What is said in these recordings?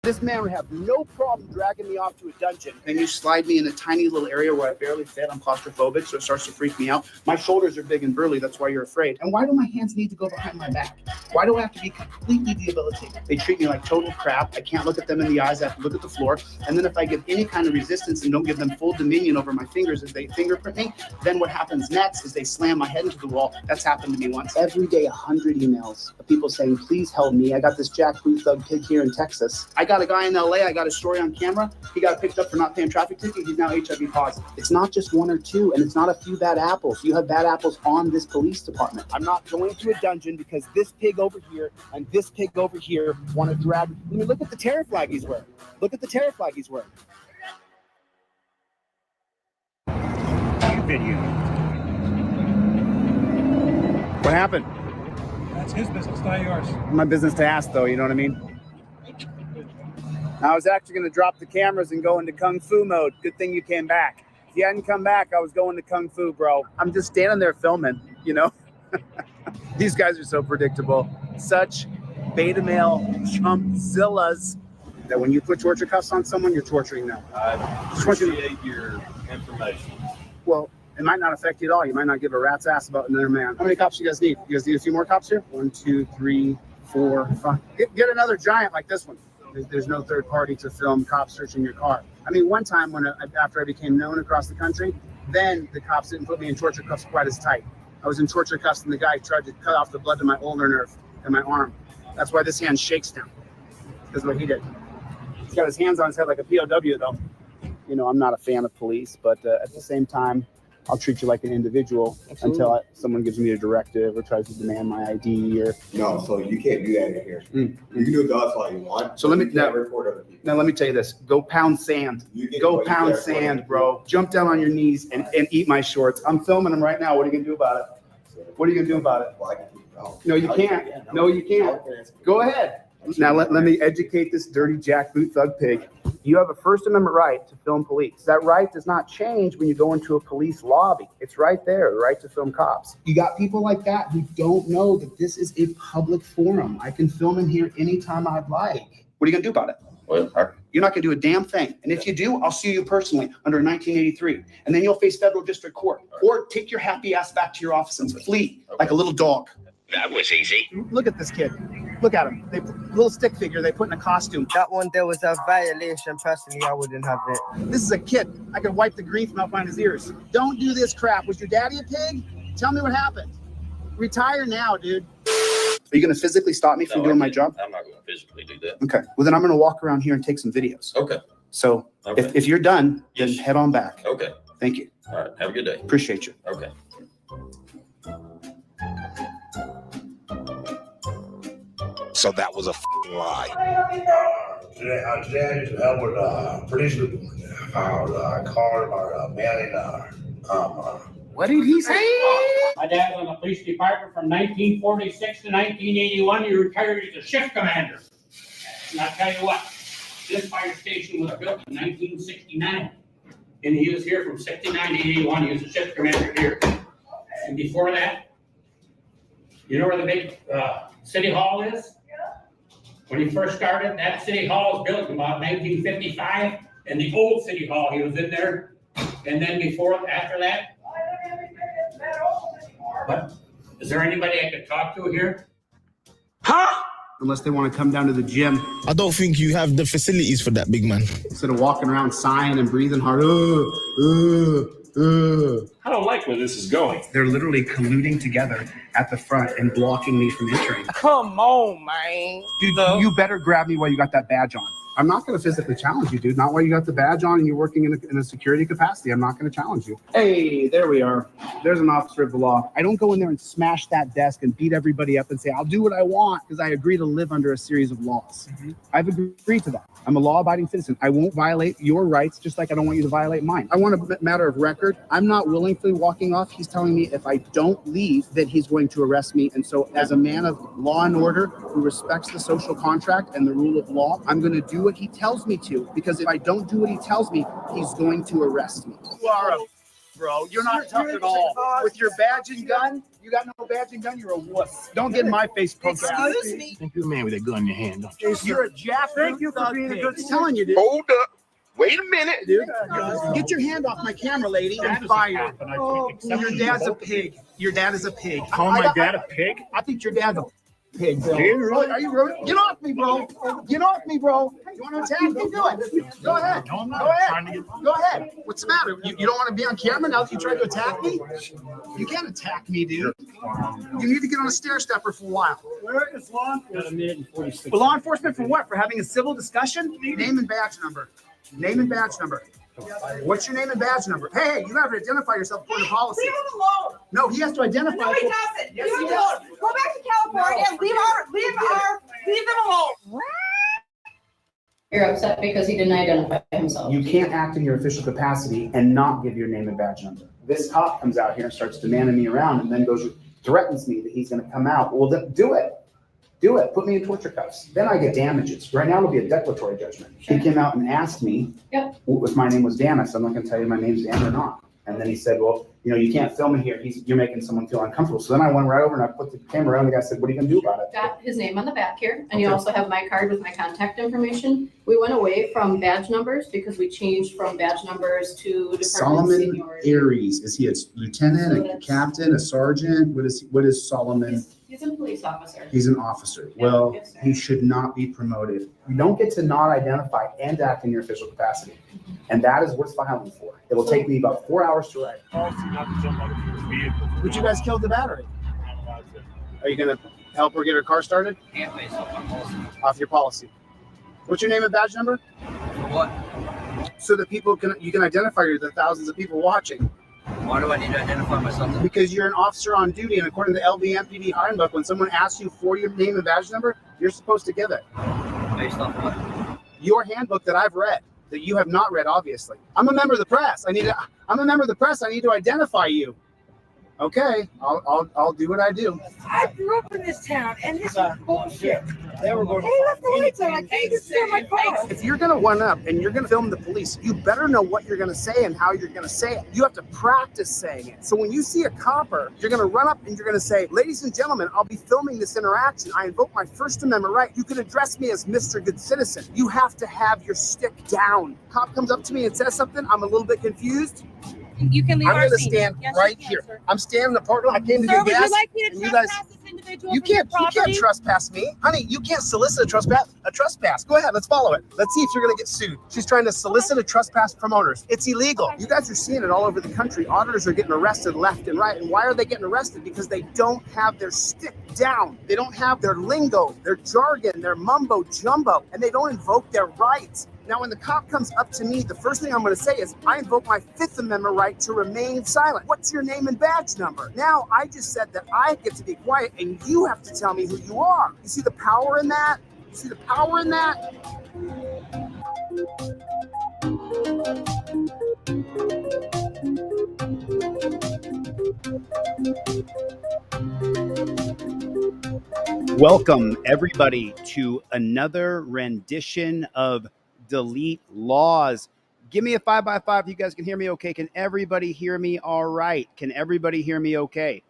This man would have no problem dragging me off to a dungeon. Then you slide me in a tiny little area where I barely fit. I'm claustrophobic, so it starts to freak me out. My shoulders are big and burly. That's why you're afraid. And why do my hands need to go behind my back? Why do I have to be completely debilitated? They treat me like total crap. I can't look at them in the eyes. I have to look at the floor. And then if I give any kind of resistance and don't give them full dominion over my fingers as they fingerprint me, then what happens next is they slam my head into the wall. That's happened to me once. Every day, 100 emails of people saying, please help me. I got this jackboot thug pig here in Texas. I got a guy in LA. I got a story on camera. He got picked up for not paying traffic ticket. He's now HIV positive. It's not just one or two, and it's not a few bad apples. You have bad apples on this police department. I'm not going to a dungeon because this pig over here and this pig over here want to drag. I mean, look at the terror flag he's wearing. Look at the terror flag he's wearing. Video. What happened? That's his business, not yours. My business to ask, though, you know what I mean? I was actually going to drop the cameras and go into Kung Fu mode. Good thing you came back. If you hadn't come back, I was going to Kung Fu, bro. I'm just standing there filming, you know? These guys are so predictable. Such beta male chumpzillas that when you put torture cuffs on someone, you're torturing them. I appreciate your information. Well, it might not affect you at all. You might not give a rat's ass about another man. How many cops you guys need? You guys need a few more cops here? 1, 2, 3, 4, 5. Get another giant like this one. There's no third party to film cops searching your car. I mean, one time after I became known across the country, then the cops didn't put me in torture cuffs quite as tight. I was in torture cuffs and the guy tried to cut off the blood to my ulnar nerve in my arm. That's why this hand shakes now. That's what he did. He's got his hands on his head like a POW though. You know, I'm not a fan of police, but at the same time, I'll treat you like an individual. Absolutely. Until someone gives me a directive or tries to demand my ID or. No, so you can't do that in here. You can do dogs all you want. So let me report other people. Now let me tell you this: go pound sand. Go pound sand, bro. Jump down on your knees and eat my shorts. I'm filming them right now. What are you gonna do about it? What are you gonna do about it? Well, I can keep it going. No, you can't. No, you can't. Go ahead. Now let me educate this dirty jackboot thug pig. You have a First Amendment right to film police. That right does not change when you go into a police lobby. It's right there, the right to film cops. You got people like that who don't know that this is a public forum. I can film in here anytime I'd like. What are you gonna do about it? Well, you're not gonna do a damn thing. And if you do, I'll sue you personally under 1983. And then you'll face federal district court. Or take your happy ass back to your office and flee like a little dog. That was easy. Look at this kid. Look at him. Little stick figure they put in a costume. That one there was a violation. Personally, I wouldn't have it. This is a kid. I could wipe the green from out behind his ears. Don't do this crap. Was your daddy a pig? Tell me what happened. Retire now, dude. Are you going to physically stop me from doing my job? I'm not going to physically do that. Okay. Well, then I'm going to walk around here and take some videos. Okay. So if you're done, then head on back. Okay. Thank you. All right. Have a good day. Appreciate you. Okay. So that was a lie. Today I just helped with police car or mailing. What did he say? My dad was in the police department from 1946 to 1981. He retired as a shift commander. And I'll tell you what, this fire station was built in 1969. And he was here from 69 to 81. He was a shift commander here. And before that, you know where the big city hall is? When he first started, that city hall was built in about 1955. And the old city hall, he was in there. And then after that, what? Is there anybody I could talk to here? Huh? Unless they want to come down to the gym. I don't think you have the facilities for that, big man. Instead of walking around sighing and breathing hard. I don't like where this is going. They're literally colluding together at the front and blocking me from entering. Come on, man. Dude, you better grab me while you got that badge on. I'm not going to physically challenge you, dude. Not while you got the badge on and you're working in a security capacity. I'm not going to challenge you. Hey, there we are. There's an officer of the law. I don't go in there and smash that desk and beat everybody up and say, I'll do what I want because I agree to live under a series of laws. I've agreed to that. I'm a law-abiding citizen. I won't violate your rights just like I don't want you to violate mine. I want a matter of record. I'm not willingly walking off. He's telling me if I don't leave, that he's going to arrest me. And so as a man of law and order who respects the social contract and the rule of law, I'm going to do what he tells me to, because if I don't do what he tells me, he's going to arrest me. You are a bro. You're not tough at all. With your badge and gun, you got no badge and gun, you're a wuss. Don't get in my face, punk ass. Excuse me. Think you're a man with a gun in your hand, don't you? You're a jack. Thank you for being a good. I'm telling you, dude. Hold up. Wait a minute. Dude, get your hand off my camera, lady. I'm fired. Your dad's a pig. Your dad is a pig. Call my dad a pig? I think your dad's a pig, bro. Are you rude? Get off me, bro. Get off me, bro. You want to attack me? Do it. Go ahead. No, I'm not. Go ahead. Trying to get... Go ahead. What's the matter? You don't want to be on camera now that you tried to attack me? You can't attack me, dude. You need to get on a stair stepper for a while. Where is law Got a enforcement? minute and 46. For law enforcement for what? For having a civil discussion? Name and badge number. Name and badge number. What's your name and badge number? Hey, you have to identify yourself according to policy. Leave him alone. No, he has to identify. No, he doesn't. Leave him alone. Go back to California and leave them alone. You're upset because he didn't identify himself. You can't act in your official capacity and not give your name and badge number. This cop comes out here and starts demanding me around and then threatens me that he's going to come out. Well, then do it. Do it. Put me in torture cuffs. Then I get damages. Right now it'll be a declaratory judgment. He came out and asked me if my name was Dan. I said, I'm not going to tell you my name's Dan or not. And then he said, well, you can't film in here. You're making someone feel uncomfortable. So then I went right over and I put the camera on. The guy said, what are you going to do about it? Got his name on the back here, and you also have my card with my contact information. We went away from badge numbers because we changed from badge numbers to department Solomon seniority. Aries. Is he a lieutenant, a captain, a sergeant? What is Solomon? He's a police officer. He's an officer. Well, he should not be promoted. You don't get to not identify and act in your official capacity. And that is worth filing for. It will take me about 4 hours to write. Policy not to jump out of people's vehicles. But you guys killed the battery. I'm not allowed to. Are you going to help her get her car started? Can't place on policy. Off your policy. What's your name and badge number? For what? So that you can identify the thousands of people watching. Why do I need to identify myself? Because you're an officer on duty, and according to the LVMPD handbook, when someone asks you for your name and badge number, you're supposed to give it. Based off what? Your handbook that I've read, that you have not read, obviously. I'm a member of the press. I'm a member of the press. I need to identify you. Okay, I'll do what I do. I grew up in this town, and this is bullshit. They were going. They left the lights on. I can't even steer my car. If you're gonna one up and you're gonna film the police, you better know what you're gonna say and how you're gonna say it. You have to practice saying it. So when you see a copper, you're gonna run up and you're gonna say, "Ladies and gentlemen, I'll be filming this interaction. I invoke my First Amendment right. You can address me as Mr. Good Citizen." You have to have your stick down. Cop comes up to me and says something. I'm a little bit confused. You can leave I'm our gonna scene. stand Yes, right you can, here. sir. I'm standing in the parking lot. I came to Sir, get would gas. you like me to and you guys, trespass this individual you from your can't property? trespass me, honey. You can't solicit a trespass. Go ahead, let's follow it. Let's see if you're gonna get sued. She's trying to solicit a trespass from owners. It's illegal. You guys are seeing it all over the country. Auditors are getting arrested left and right. And why are they getting arrested? Because they don't have their stick down. They don't have their lingo, their jargon, their mumbo jumbo, and they don't invoke their rights. Now, when the cop comes up to me, the first thing I'm going to say is, I invoke my Fifth Amendment right to remain silent. What's your name and badge number? Now, I just said that I get to be quiet, and you have to tell me who you are. You see the power in that? You see the power in that? Welcome, everybody, to another rendition of Deletelawz. Give me a 5x5 if you guys can hear me okay. Can everybody hear me all right? Can everybody hear me okay?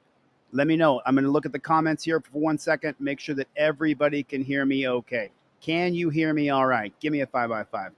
Let me know. I'm going to look at the comments here for 1 second. Make sure that everybody can hear me okay. Can you hear me all right? Give me a 5x5.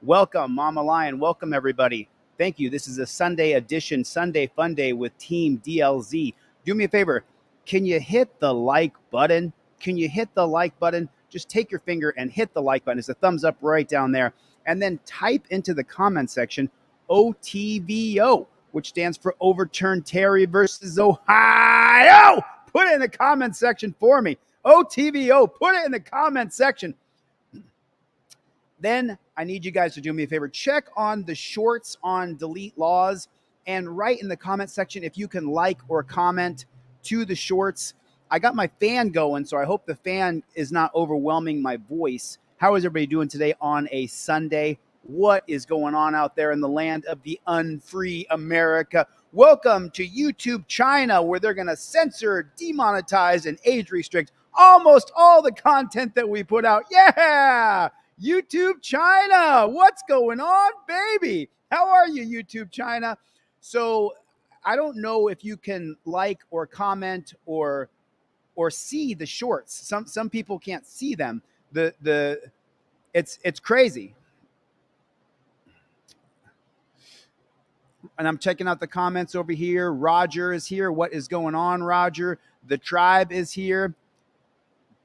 Welcome, Mama Lion. Welcome, everybody. Thank you. This is a Sunday edition, Sunday Funday with Team DLZ. Do me a favor. Can you hit the like button? Can you hit the like button? Just take your finger and hit the like button. It's a thumbs up right down there. And then type into the comment section OTVO, which stands for Overturn Terry versus Ohio. Put it in the comment section for me. OTVO, put it in the comment section. Then I need you guys to do me a favor. Check on the shorts on Deletelawz and write in the comment section if you can like or comment to the shorts. I got my fan going, so I hope the fan is not overwhelming my voice. How is everybody doing today on a Sunday? What is going on out there in the land of the unfree America? Welcome to YouTube China, where they're going to censor, demonetize, and age restrict almost all the content that we put out. Yeah! YouTube China! What's going on, baby? How are you, YouTube China? So I don't know if you can like or comment or see the shorts. Some people can't see them. It's crazy. And I'm checking out the comments over here. Roger is here. What is going on, Roger? The tribe is here.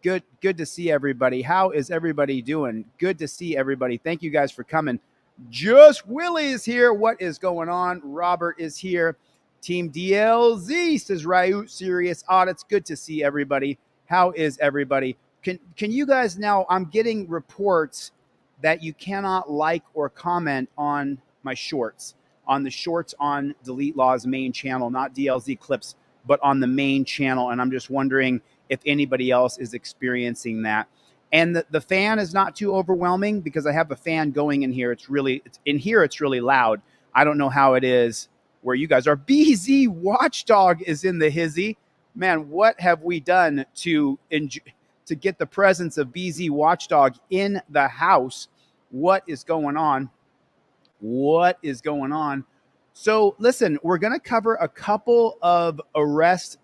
Good to see everybody. How is everybody doing? Good to see everybody. Thank you guys for coming. Just Willie is here. What is going on? Robert is here. Team DLZ says Ryut Serious Audits. Good to see everybody. How is everybody? Can you guys now? I'm getting reports that you cannot like or comment on my shorts. On the shorts on Deletelawz main channel, not DLZ clips, but on the main channel. And I'm just wondering if anybody else is experiencing that. And the fan is not too overwhelming because I have a fan going in here. It's really loud. I don't know how it is where you guys are. BZ Watchdog is in the hizzy. Man, what have we done to get the presence of BZ Watchdog in the house? What is going on? What is going on? So listen, we're going to cover a couple of arrests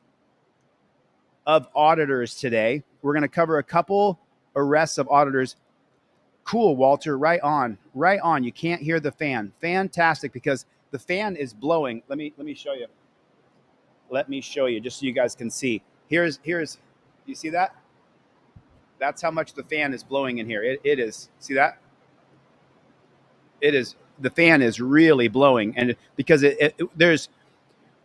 of auditors today. We're going to cover a couple arrests of auditors. Cool, Walter. Right on. Right on. You can't hear the fan. Fantastic, because the fan is blowing. Let me show you. Let me show you just so you guys can see. Here's you see that? That's how much the fan is blowing in here. It is. See that? It is. The fan is really blowing, and because there's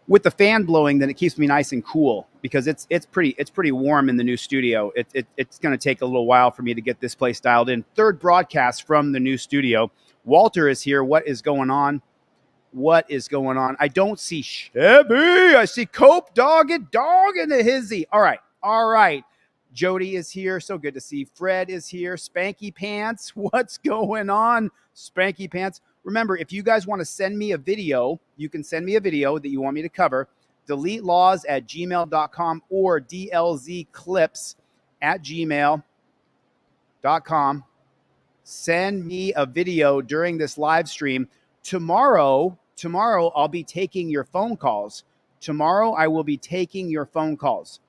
with the fan blowing, then it keeps me nice and cool because it's pretty warm in the new studio. It's going to take a little while for me to get this place dialed in. Third broadcast from the new studio. Walter is here. What is going on? What is going on? I don't see Chevy. I see Cope dog in the hizzy. All right. Jody is here. So good to see. Fred is here. Spanky Pants. What's going on, Spanky Pants? Remember, if you guys want to send me a video, you can send me a video that you want me to cover. Deletelawz@gmail.com or dlzclips@gmail.com. Send me a video during this live stream. Tomorrow, I'll be taking your phone calls. Tomorrow, I will be taking your phone calls.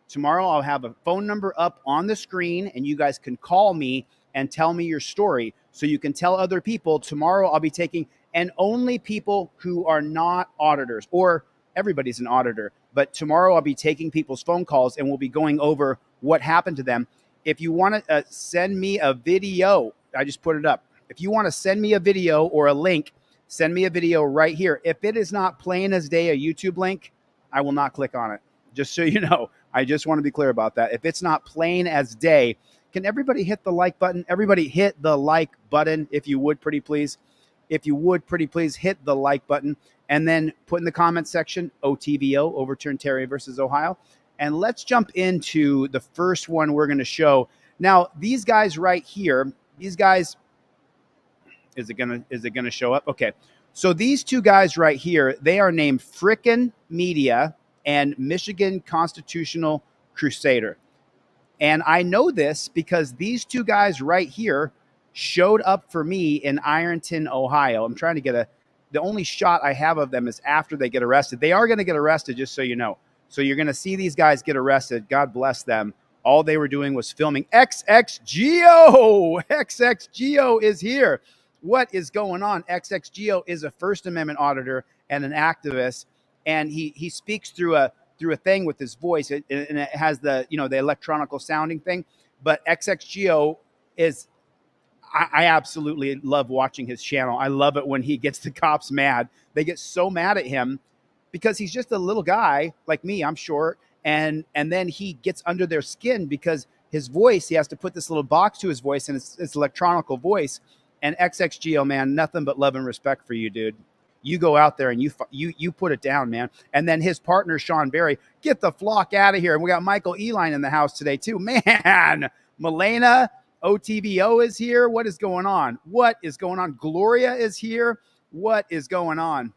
Tomorrow, I'll have a phone number up on the screen, and you guys can call me and tell me your story so you can tell other people. Tomorrow, I'll be taking, and only people who are not auditors, or everybody's an auditor, but tomorrow I'll be taking people's phone calls, and we'll be going over what happened to them. If you want to send me a video, I just put it up. If you want to send me a video or a link, send me a video right here. If it is not plain as day a YouTube link, I will not click on it. Just so you know, I just want to be clear about that. If it's not plain as day, can everybody hit the like button? Everybody hit the like button, if you would, pretty please. If you would, pretty please, hit the like button. And then put in the comment section, OTVO, Overturned Terry versus Ohio. And let's jump into the first one we're going to show. Now, these guys right here, these guys, is it gonna show up? Okay. So these two guys right here, they are named Frickin' Media and Michigan Constitutional Crusader. And I know this because these two guys right here showed up for me in Ironton, Ohio. I'm trying to get the only shot I have of them is after they get arrested. They are going to get arrested, just so you know. So you're going to see these guys get arrested. God bless them. All they were doing was filming. XXGO! XXGO is here. What is going on? XXGO is a First Amendment auditor and an activist, and he speaks through a thing with his voice, and it has the the electronical sounding thing. But XXGO is, I absolutely love watching his channel. I love it when he gets the cops mad. They get so mad at him because he's just a little guy like me. I'm short, and then he gets under their skin because his voice. He has to put this little box to his voice, and it's electronical voice. And XXGO, man, nothing but love and respect for you, dude. You go out there and you put it down, man. And then his partner, Sean Berry, get the flock out of here. And we got Michael Eline in the house today, too. Man, Milena, OTVO is here. What is going on? What is going on? Gloria is here. What is going on?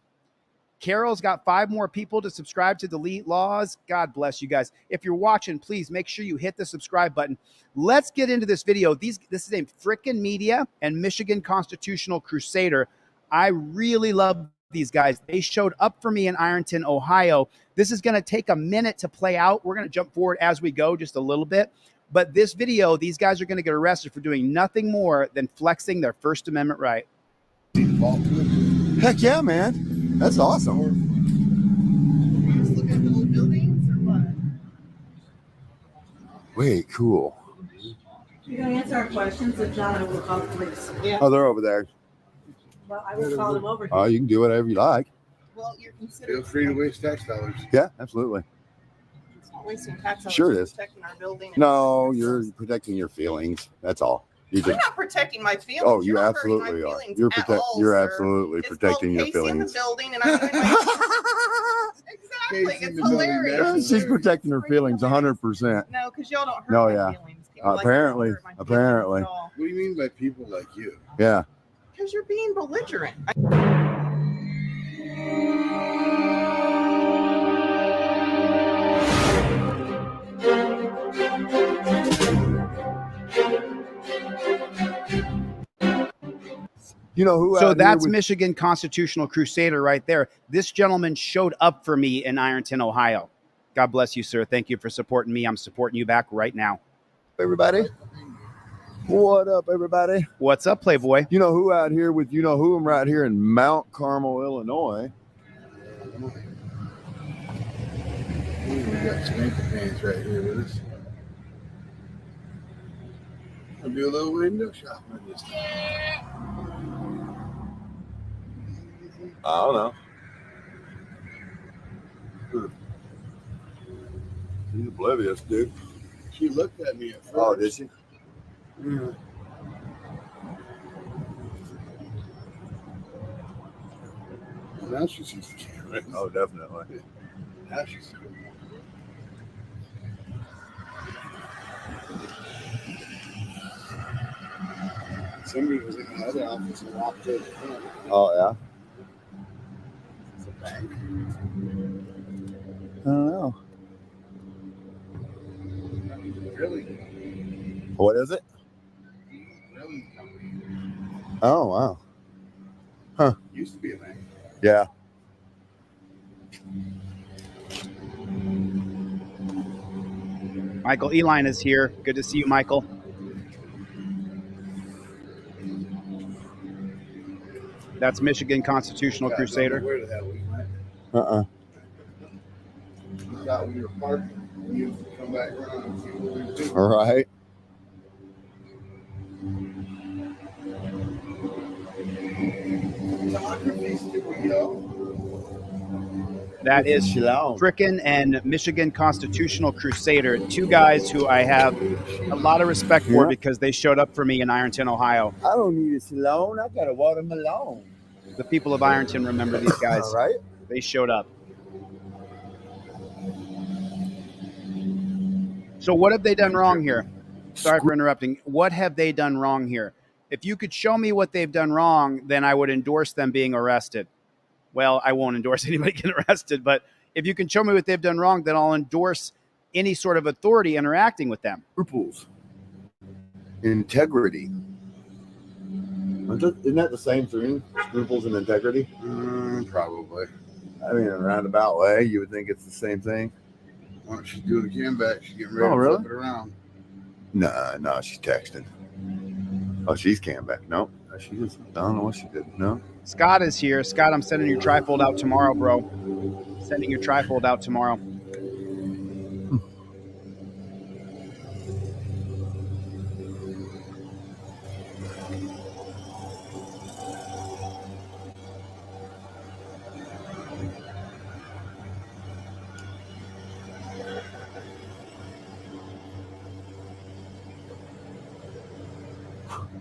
Carol's got 5 more people to subscribe to Deletelawz. God bless you guys. If you're watching, please make sure you hit the subscribe button. Let's get into this video. This is named Frickin' Media and Michigan Constitutional Crusader. I really love these guys. They showed up for me in Ironton, Ohio. This is going to take a minute to play out. We're going to jump forward as we go just a little bit. But this video, these guys are going to get arrested for doing nothing more than flexing their First Amendment right. Heck yeah, man. That's awesome. Way cool. You're gonna answer our questions. If not, I will call the police. Yeah. Oh, they're over there. Well, I will call them over. Oh, you can do whatever you like. Well, you're considered. Feel free to waste tax dollars. Yeah, absolutely. It's not wasting tax dollars. Sure it is. Protecting our building. And No, you're protecting your feelings. That's all. You I'm just. not protecting my feelings. Oh, you You're not hurting absolutely my are. feelings You're at all, You're sir. absolutely It's protecting your called Casey in the feelings. building, and I'm doing my exactly. It's hilarious. She's protecting her feelings 100%. No, because y'all don't hurt No, my yeah. feelings. People like Apparently, that don't hurt my apparently. feelings at all. What do you mean by people like you? Yeah. Because you're being belligerent. You know who? So out here that's with- Michigan Constitutional Crusader right there. This gentleman showed up for me in Ironton, Ohio. God bless you, sir. Thank you for supporting me. I'm supporting you back right now. everybody. What up, everybody? What's up, Playboy? You know who out here with you know who? I'm right here in Mount Carmel, Illinois. We got spanker pants right here with us. I'll do a little window shopping this time. I don't know. She's oblivious, dude. She looked at me at first. Oh, did she? Yeah. Now she sees the camera. Oh, definitely. Now she sees it. Somebody was in the other office and walked in. Oh, yeah. It's a bank. I don't know. Really? What is it? Really? Oh, wow. Huh. Used to be a bank. Yeah. Michael Eline is here. Good to see you, Michael. That's Michigan Constitutional Crusader. Where the hell we went? We thought we were parking. We used to come back around and see what we were doing. All right. Photography studio. That is Shalom. Frickin' and Michigan Constitutional Crusader, two guys who I have a lot of respect for Yeah. because they showed up for me in Ironton, Ohio. I don't need a salon. I got a watermelon. The people of Ironton remember these guys. All right. They showed up. So what have they done wrong here? Sorry for interrupting. What have they done wrong here? If you could show me what they've done wrong, then I would endorse them being arrested. Well, I won't endorse anybody getting arrested, but if you can show me what they've done wrong, then I'll endorse any sort of authority interacting with them. Scruples. Integrity. Isn't that the same thing? Scruples and integrity? Probably. I mean, in a roundabout way, you would think it's the same thing. Why don't she do it again back? She's getting ready Oh, to really? flip it around. No, she's texting. Oh, she's came back. No, she just, I don't know what she did. No. Scott is here. Scott, I'm sending your trifold out tomorrow, bro. Sending your trifold out tomorrow.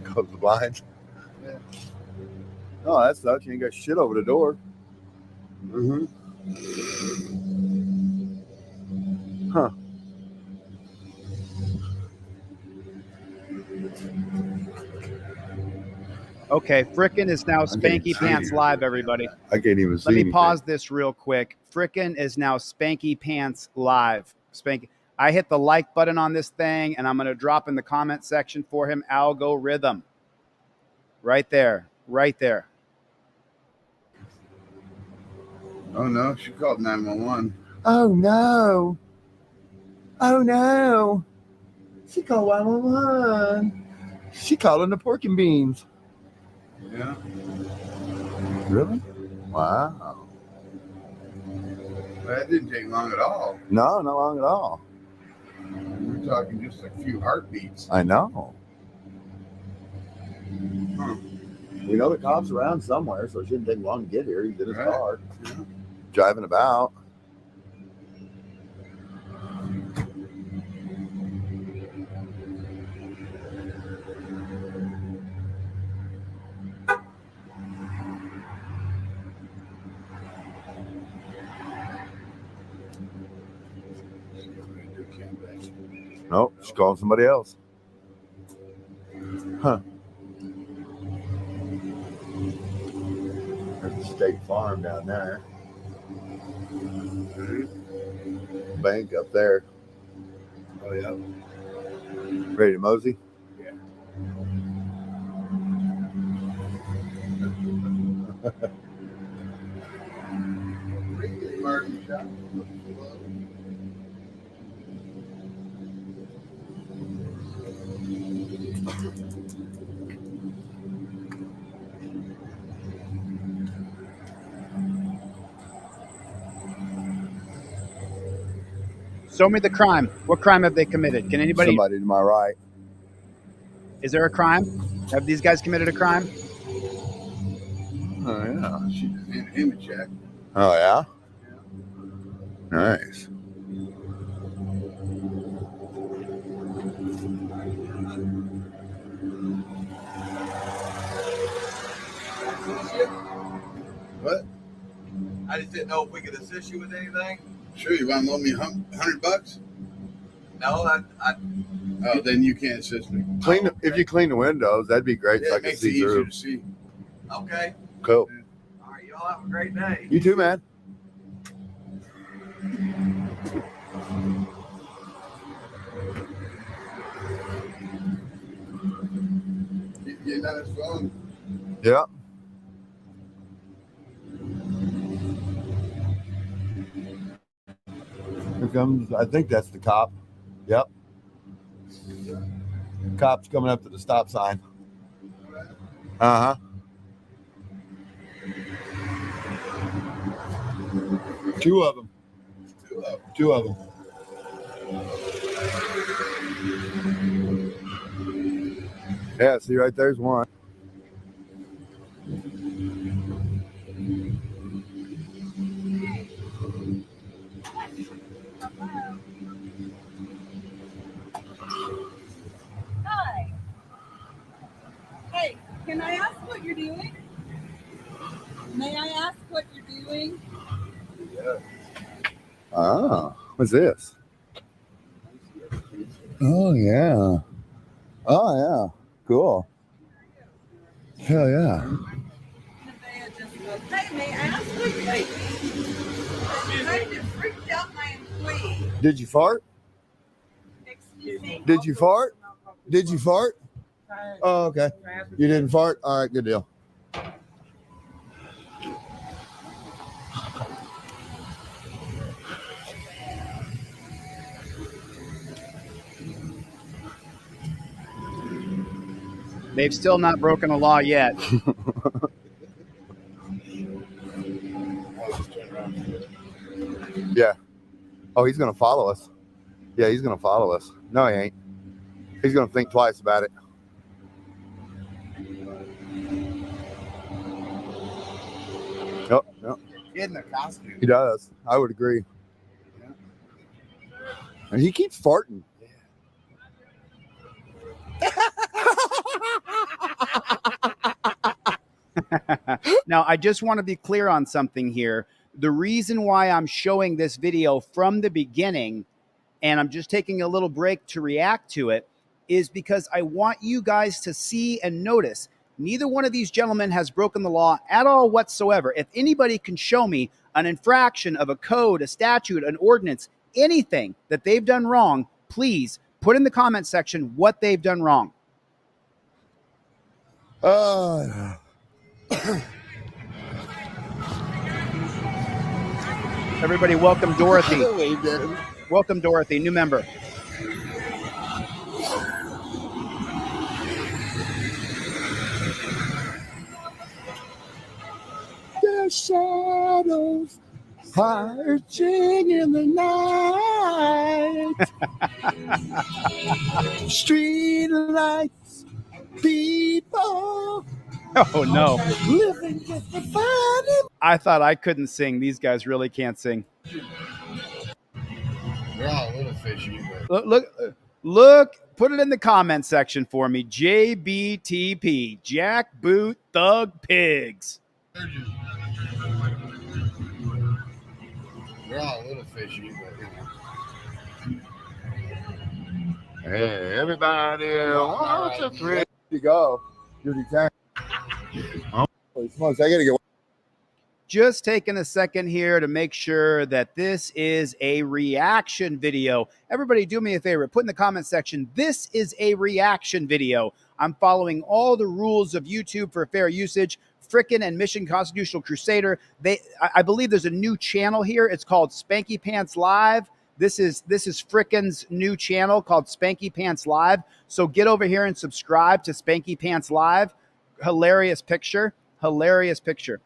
Close the blinds. Yeah. Oh, that sucks. You ain't got shit over the door. Mm-hmm. Huh. Okay, Frickin' is now getting Spanky Pants serious. live, everybody. I can't even see Let me anything. pause this real quick. Frickin' is now Spanky Pants live. Spanky. I hit the like button on this thing, and I'm going to drop in the comment section for him algorithm. Right there. Right there. Oh no, she called 911. Oh no. Oh no. She called 111. She calling the pork and beans. Yeah. Really? Wow. That didn't take long at all. No, not long at all. We're talking just a few heartbeats. I know. Huh. We know the cop's around somewhere, so it shouldn't take long to get here. He's in his Right. car, Yeah. driving about. Nope, she's calling somebody else. Huh. There's a state farm down there. Bank up there. Oh yeah. Ready to mosey? Yeah. Martin shop. Show me the crime. What crime have they committed? Can anybody? Somebody to my right. Is there a crime? Have these guys committed a crime? Oh yeah. She just handed him a check. Oh yeah. Nice. What? I just didn't know if we could assist you with anything. Sure, you want to loan me $100? No, Oh, then you can't assist me. If you clean the windows, that'd be great Yeah, so I it can makes it see easier through. to see. okay. Cool. All right, y'all have a great day. You too, man. Getting on his phone. Yeah. Here comes, I think that's the cop. Yep. Cop's coming up to the stop sign. Uh-huh. Two of them. Two of them. Yeah, see right there's one. Hi. Hey, can I ask what you're doing? May I ask what you're doing? Oh, what's this? Oh, yeah. Oh, yeah. Cool. Hell yeah. Nevaeh just goes, hey, may I ask what you're doing? I kind of freaked out my employee. Did you fart? Excuse me. Did you fart? Did you fart? Oh, okay. You didn't fart? All right, good deal. They've still not broken a law yet. Yeah. Oh, he's going to follow us. Yeah, he's going to follow us. No, he ain't. He's going to think twice about it. Yep, yep. Kid in a costume. He does. I would agree. And he keeps farting. Now, I just want to be clear on something here. The reason why I'm showing this video from the beginning, and I'm just taking a little break to react to it, is because I want you guys to see and notice neither one of these gentlemen has broken the law at all whatsoever. If anybody can show me an infraction of a code, a statute, an ordinance, anything that they've done wrong, please put in the comment section what they've done wrong. Everybody, welcome Dorothy. Welcome Dorothy, new member. The shadows marching in the night. Street lights, people. Oh no. Living with the fun. I thought I couldn't sing. These guys really can't sing. They're all a little fishy, but Look, put it in the comment section for me. JBTP, Jackboot Thug Pigs. they're all a little fishy, but Hey, everybody, 1, 2, 3. You go. Dirty time. Holy smokes, I gotta get. Just taking a second here to make sure that this is a reaction video. Everybody do me a favor, put in the comment section, this is a reaction video. I'm following all the rules of YouTube for fair usage. Frickin' and Mission Constitutional Crusader. I believe there's a new channel here. It's called Spanky Pants Live. This is Frickin's new channel called Spanky Pants Live. So get over here and subscribe to Spanky Pants Live. Hilarious picture. Hilarious picture.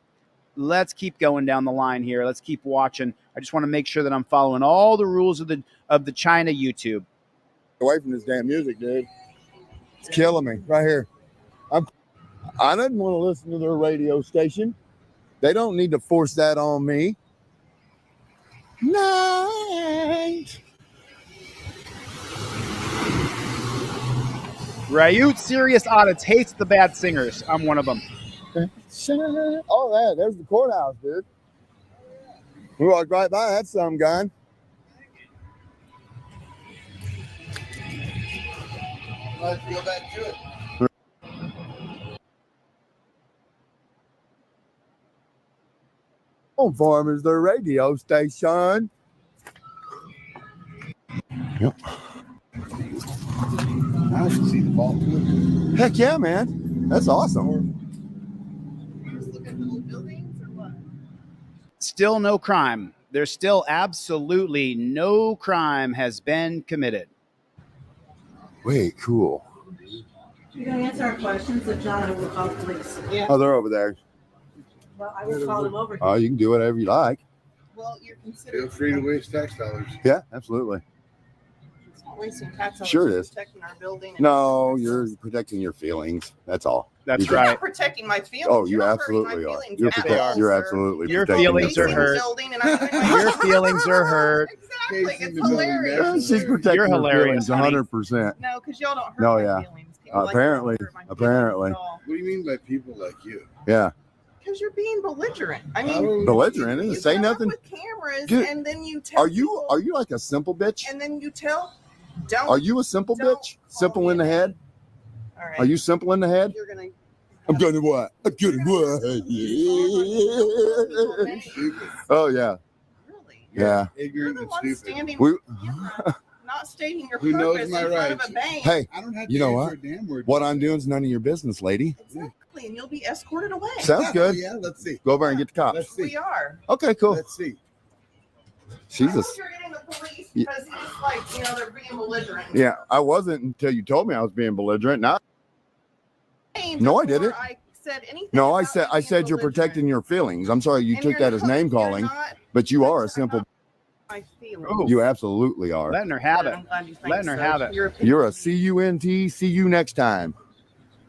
Let's keep going down the line here. Let's keep watching. I just want to make sure that I'm following all the rules of the China YouTube. Away from this damn music, dude. It's killing me right here. I didn't want to listen to their radio station. They don't need to force that on me. Night. Ryut Serious Audits hates the bad singers. I'm one of them. Oh, there's the courthouse, dude. We walked right by that some gun. Let's go back to it. Home Farm is their radio station. Yep. I should see the ball too. Heck yeah, man. That's awesome. Still no crime. There's still absolutely no crime has been committed. Wait, cool. You're going to answer our questions if not, I will call the police. Yeah. Oh, they're over there. Well, I will call them over here. Oh, you can do whatever you like. Well, you're considering. Feel free to waste tax dollars. Yeah, absolutely. It's not wasting tax dollars. Sure it It's is. protecting our building. No, you're protecting your feelings. That's all. That's You're right. not protecting my feelings. Oh, you You're not hurting absolutely my are. feelings You're, at protect- all, you're sir. absolutely Your protecting feelings are Facing the hurt. building and I'm Your feelings are hurt. Exactly. It's hilarious. She's protecting You're her hilarious, feelings honey. 100%. No, because y'all don't hurt No, my yeah. feelings. People like Apparently. you don't hurt my feelings Apparently. at all. What do you mean by people like you? Yeah. Because you're being belligerent. I I mean, don't- Belligerent. you Didn't say come up nothing. with cameras Dude, and then you tell Are you people- like a simple bitch? and then you tell don't Are you a simple don't bitch? call Simple me in the a head? name. All right. Are you simple in the head? You're gonna I'm gonna what? I'm gonna what? Oh yeah. really Yeah. you're Ignorant the and one stupid. standing We, not stating your Who knows purpose my in front of rights? a bank. hey, I don't have to you know answer what? a damn word. What I'm doing is none of your business, lady. Exactly, and you'll be escorted away. Sounds good. Yeah, let's see. Go over and get the cops. Let's see. We are. Okay, cool. Let's see. She's I a hope you're getting the police because it's like, they're being belligerent. yeah. I wasn't until you told me I was being belligerent. Now, No, I didn't. I said anything. no, I about said you I being said you're belligerent. protecting your feelings. I'm sorry you And took you're that as not- name you're calling, not but you are a protecting simple. my feelings. Oh, You absolutely are. letting her have I'm it. glad you think Letting her so. have it. Your opinion, You're a CUNT. See you next time.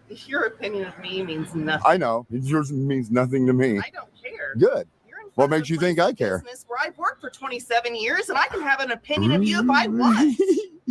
your opinion of me means nothing. I know. Yours means nothing to me. I don't care. Good. You're in What front of makes a you think place I of care? business where I've worked for 27 years and I can have an opinion of you if I want.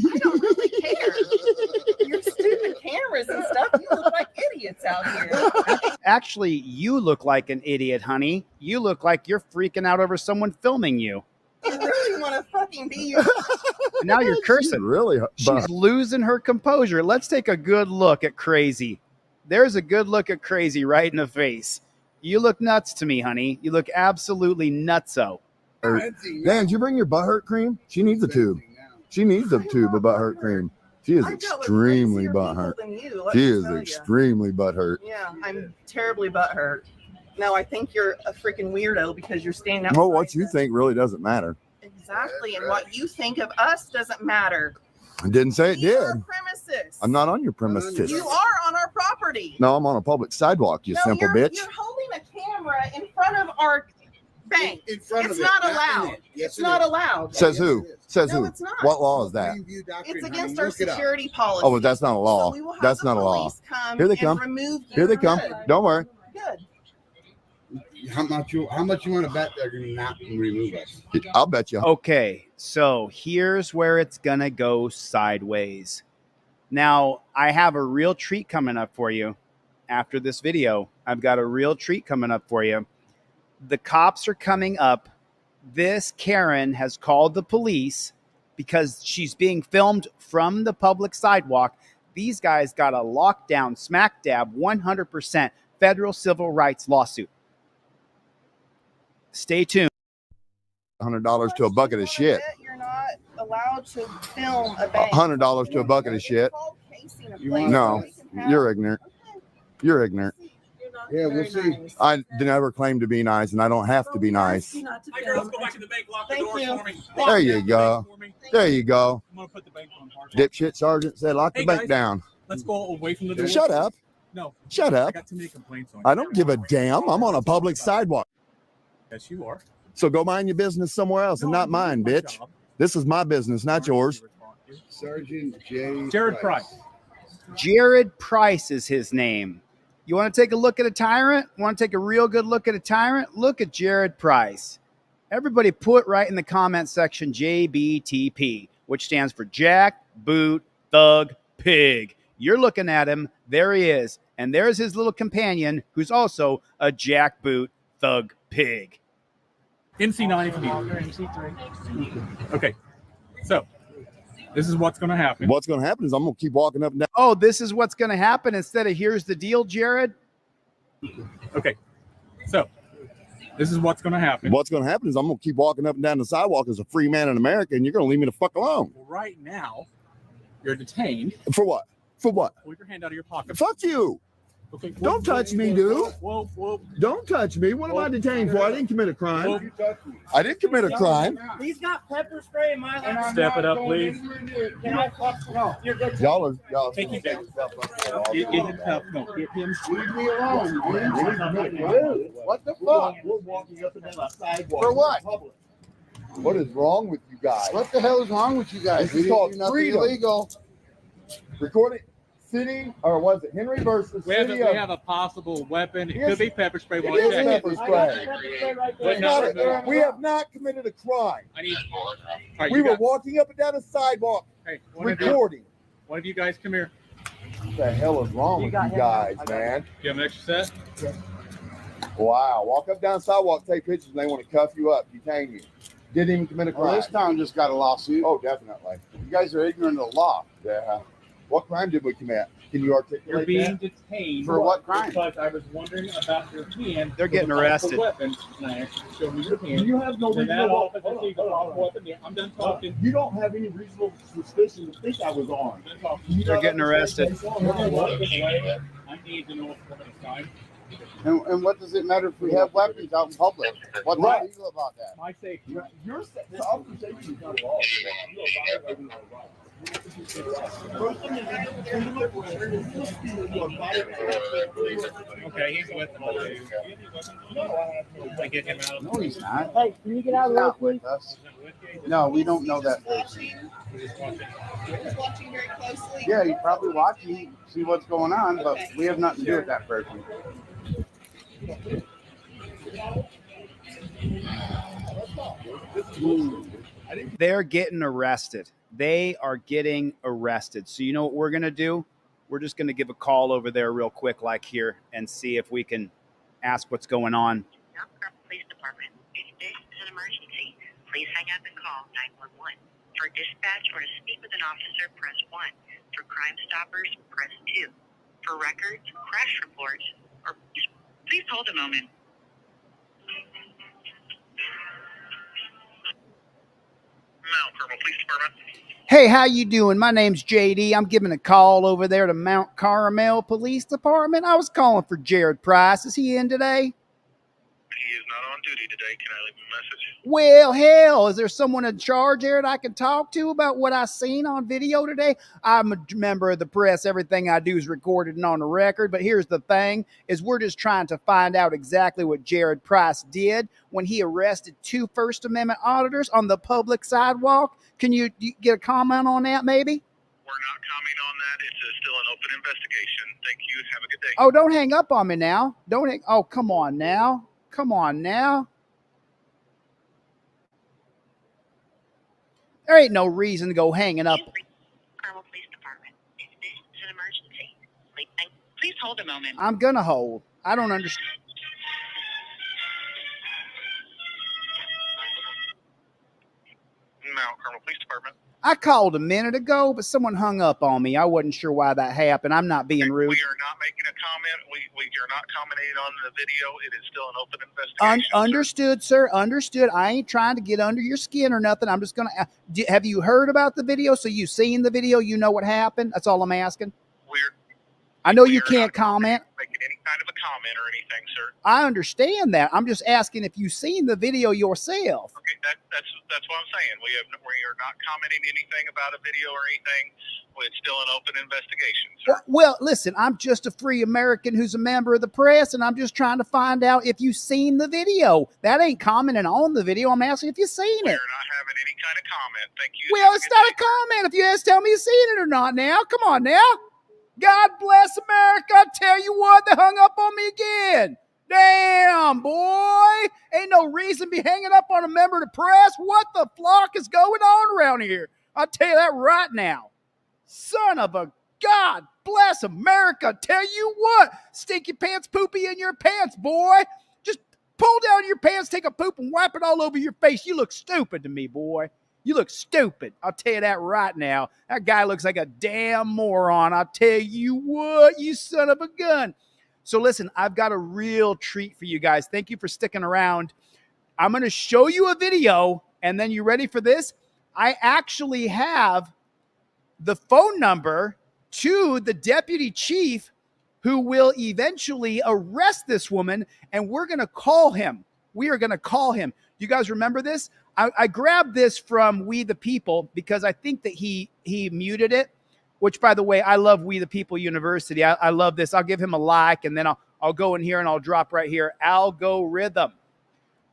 I don't really care. Your stupid cameras and stuff, you look like idiots out here. Actually, you look like an idiot, honey. You look like you're freaking out over someone filming you. You really want to fucking be you. And now you're cursing. Really? She's losing her composure. Let's take a good look at Crazy. There's a good look at Crazy right in the face. You look nuts to me, honey. You look absolutely nutso. Dan, did you bring your butt hurt cream? She needs a tube. She needs a tube of butt hurt cream. She is I dealt with extremely crazier butt people hurt. than you, let She me is tell ya. extremely butt hurt. Yeah, I'm terribly butthurt. No, I think you're a freaking weirdo because you're standing outside. Well, what you think really doesn't matter. Exactly, and what you think of us doesn't matter. I didn't say it We are did. premises. I'm not on your premises. You are on our property. No, I'm on a public sidewalk, you simple bitch. You're holding a camera in front of our bank. In front It's of it, not in allowed. it. Yes, It's it not is. allowed. Says who? Says No, who? it's not. What law is that? It's against our security policy. Oh, but that's not a law. So we will have That's the not a law. police come Here they and come. remove Here they your come. hood. Don't worry. Good. How much you want to bet they're going to not remove us? I'll bet you. Okay, so here's where it's gonna go sideways. Now, I have a real treat coming up for you after this video. I've got a real treat coming up for you. The cops are coming up. This Karen has called the police because she's being filmed from the public sidewalk. These guys got a lockdown, smack dab, 100% federal civil rights lawsuit. Stay tuned. $100 to a bucket of shit. You're not allowed to film a bank. $100 to a bucket of shit. No, you're ignorant. You're ignorant. Yeah, we'll see. I never claim to be nice, and I don't have to be nice. Hi, girls, go back to the bank. Lock the doors for me. There you go. There you go. I'm going to put the bank on hard. Dipshit sergeant said, lock the Hey, bank guys. down. Let's go away from the door. Shut up. No. Shut I up. got too many complaints on I don't give a damn. I'm on a public sidewalk. Yes, you are. So go mind your business somewhere else and not mine, bitch. This is my business, not yours. Sergeant J. Jared Price. Jared Price is his name. You want to take a look at a tyrant? Want to take a real good look at a tyrant? Look at Jared Price. Everybody put right in the comment section JBTP, which stands for Jack, Boot, Thug, Pig. You're looking at him. There he is. And there's his little companion, who's also a Jack, Boot, Thug, Pig. NC9 if you need. Okay. So, this is what's going to happen. What's going to happen is I'm going to keep walking up and down. Oh, this is what's going to happen instead of here's the deal, Jared? Okay. So, this is what's going to happen. What's going to happen is I'm going to keep walking up and down the sidewalk as a free man in America, and you're going to leave me the fuck alone. Well, right now, you're detained. For what? For what? Pull your hand out of your pocket. Fuck you. Okay. Don't touch me, dude. Whoa. Don't touch me. What am I detained for? I didn't commit a crime. I didn't commit a crime. He's got pepper spray in my house. Step it up, please. Y'all Take you down. Get him tough. No, get him. Leave me alone. What the fuck? We're walking up and down a sidewalk. For what? What is wrong with you guys? What the hell is wrong with you guys? This is called freedom. Illegal. Recording city, or was it Henry versus We have, city? we have a possible weapon. It could be pepper spray. It We'll is check pepper it. spray. But not remove. We have not committed a crime. I need. All right, We you were got, walking up and down a sidewalk hey, recording. one of you guys come here. What the hell is wrong with you guys, man? You have an extra set? Wow. Walk up down the sidewalk, take pictures, and they want to cuff you up, detain you. Didn't even commit a crime. Well, this town just got a lawsuit. Oh, definitely. You guys are ignorant of the law. Yeah. What crime did we commit? Can you articulate You're being that? detained. For what crime? Because I was wondering about your hand. They're getting with a arrested. Weapon. And I asked you to show me your hand. You have no And that reasonable. officer sees a weapon. Yeah, I'm done talking. You don't have any reasonable suspicion to think I was armed. I'm done talking. They're getting arrested. I need to know what's going on. And what does it matter if we have weapons out in public? What's Right. illegal about that? My safety. Your self-safety is not a law. You are violating our rights. Okay, he's with them. I get him out. No, he's not. Hey, can you get out of He's the way, not please? with us. No, we don't know that person. He's watching very closely. Yeah, he's probably watching, see what's going on, but we have nothing to do with that person. They're getting arrested. They are getting arrested. So you know what we're going to do? We're just going to give a call over there real quick, like here, and see if we can ask what's going on. Police Department. If this is an emergency, please hang up and call 911. For dispatch or to speak with an officer, press 1. For Crime Stoppers, press 2. For records, crash reports, or please hold a moment. Mount Carmel Police Department. Hey, how you doing? My name's JD. I'm giving a call over there to Mount Carmel Police Department. I was calling for Jared Price. Is he in today? He is not on duty today. Can I leave a message? Well, hell, is there someone in charge there that I can talk to about what I seen on video today? I'm a member of the press. Everything I do is recorded and on the record. But here's the thing, is we're just trying to find out exactly what Jared Price did when he arrested 2 First Amendment auditors on the public sidewalk. Can you get a comment on that, maybe? We're not commenting on that. It's still an open investigation. Thank you. Have a good day. Oh, don't hang up on me now. Oh, come on now. Come on now. There ain't no reason to go hanging up. Carmel Police Department. If this is an emergency, please hold a moment. I'm gonna hold. I don't understand. Mount Carmel Police Department. I called a minute ago, but someone hung up on me. I wasn't sure why that happened. I'm not being rude. We are not making a comment. We are not commenting on the video. It is still an open investigation. Understood, sir. Understood. I ain't trying to get under your skin or nothing. I'm just gonna. Have you heard about the video? So you seen the video? You know what happened? That's all I'm asking. I know you can't comment. Making any kind of a comment or anything, sir. I understand that. I'm just asking if you've seen the video yourself. Okay, that's what I'm saying. We are not commenting anything about a video or anything. It's still an open investigation, sir. Well, listen, I'm just a free American who's a member of the press, and I'm just trying to find out if you've seen the video. That ain't commenting on the video. I'm asking if you've seen it. We're not having any kind of comment. Thank you. Well, it's not a comment if you just tell me you've seen it or not now. Come on now. God bless America. I tell you what, they hung up on me again. Damn, boy. Ain't no reason to be hanging up on a member of the press. What the flock is going on around here? I'll tell you that right now. Son of a God bless America. I tell you what, stinky pants poopy in your pants, boy. Just pull down your pants, take a poop, and wipe it all over your face. You look stupid to me, boy. You look stupid. I'll tell you that right now. That guy looks like a damn moron. I'll tell you what, you son of a gun. So listen, I've got a real treat for you guys. Thank you for sticking around. I'm going to show you a video, and then you ready for this? I actually have the phone number to the deputy chief who will eventually arrest this woman, and we're going to call him. We are going to call him. You guys remember this? I grabbed this from We the People because I think that he muted it, which, by the way, I love We the People University. I love this. I'll give him a like, and then I'll go in here and I'll drop right here, algorithm.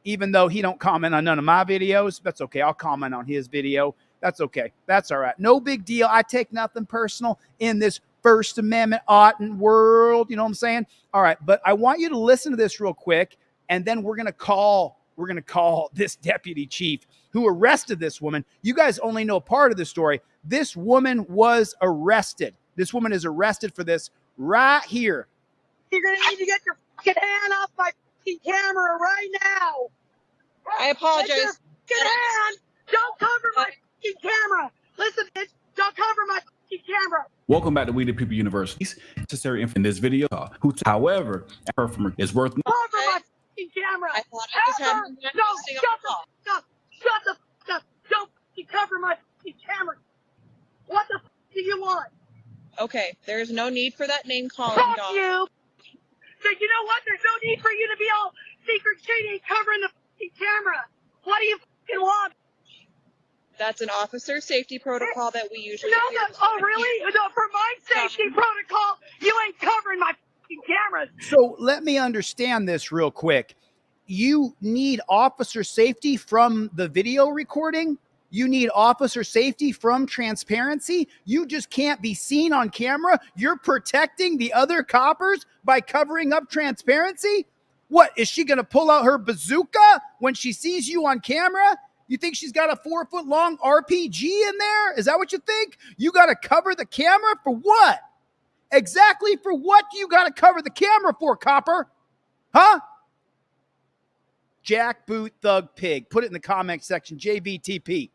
Even though he don't comment on none of my videos, that's okay. I'll comment on his video. That's okay. That's all right. No big deal. I take nothing personal in this First Amendment world. You know what I'm saying? All right. But I want you to listen to this real quick, and then we're going to call this deputy chief who arrested this woman. You guys only know part of the story. This woman was arrested. This woman is arrested for this right here. You're going to need to get your fucking hand off my fucking camera right now. I apologize. Get your fucking hand. Don't cover my fucking camera. Listen, bitch. Don't cover my fucking camera. Welcome back to We the People University's necessary in this video. However, her from is worth. Cover my fucking camera. I thought I was having No, shut the fuck up. Shut the fuck up. Don't fucking cover my fucking camera. What the fuck do you want? Okay, there's no need for that name calling, Fuck dog. you. So you know what? There's no need for you to be all secret shady covering the fucking camera. What do you fucking want? That's an officer safety protocol that we usually No, really? No, for my safety protocol, you ain't covering my fucking cameras. So let me understand this real quick. You need officer safety from the video recording? You need officer safety from transparency? You just can't be seen on camera? You're protecting the other coppers by covering up transparency? What, is she going to pull out her bazooka when she sees you on camera? You think she's got a 4-foot-long RPG in there? Is that what you think? You got to cover the camera for what? Exactly for what do you got to cover the camera for, copper? Huh? Jackboot Thug Pig. Put it in the comment section. JVTP.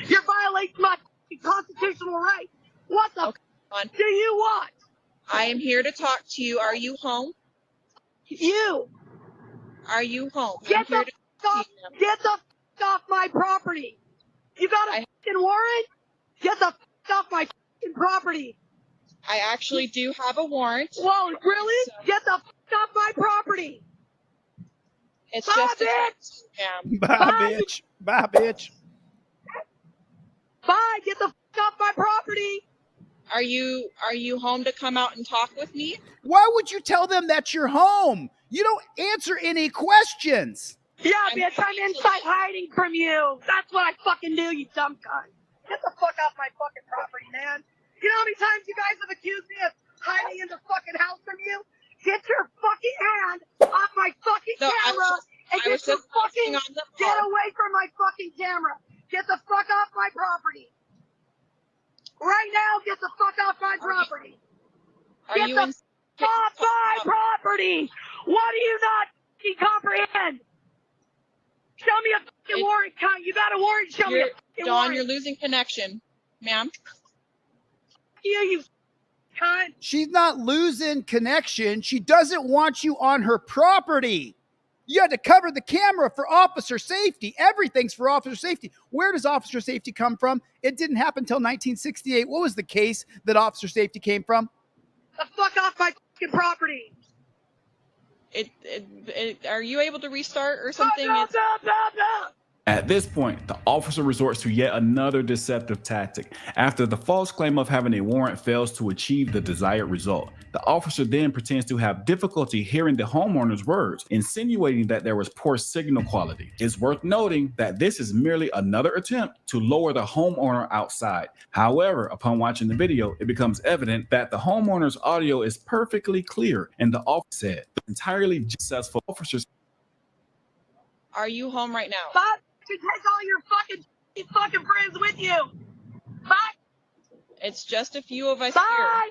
You're violating my constitutional right. What the do you want? I am here to talk to you. Are you home? You. Are you home? Get the fuck off my property. You got a fucking warrant? Get the fuck off my fucking property. I actually do have a warrant. Whoa, really? Get the fuck off my property. It's Bye, just bitch. Bye, bitch. Bye, bitch. Bye. Get the off my property. Are you home to come out and talk with me? Why would you tell them that you're home? You don't answer any questions. Yeah, bitch, I'm inside hiding from you. That's what I fucking do, you dumb cunt. Get the fuck off my fucking property, man. You know how many times you guys have accused me of hiding in the fucking house from you? Get your fucking hand off my fucking camera and get away from my fucking camera. Get the fuck off my property. Right now, get the fuck off my property. Get the fuck off my property. What do you not fucking comprehend? Show me a fucking warrant, cunt. You got a warrant? Show me a fucking Dawn, warrant. you're losing connection, ma'am. You cunt. She's not losing connection. She doesn't want you on her property. You had to cover the camera for officer safety. Everything's for officer safety. Where does officer safety come from? It didn't happen until 1968. What was the case that officer safety came from? The fuck off my fucking property. Are you able to restart or something? No. At this point, the officer resorts to yet another deceptive tactic. After the false claim of having a warrant fails to achieve the desired result, the officer then pretends to have difficulty hearing the homeowner's words, insinuating that there was poor signal quality. It's worth noting that this is merely another attempt to lower the homeowner outside. However, upon watching the video, it becomes evident that the homeowner's audio is perfectly clear, and the officer said entirely successful officers. Are you home right now? Bye. You take all your fucking friends with you. Bye. It's just a few of us Bye.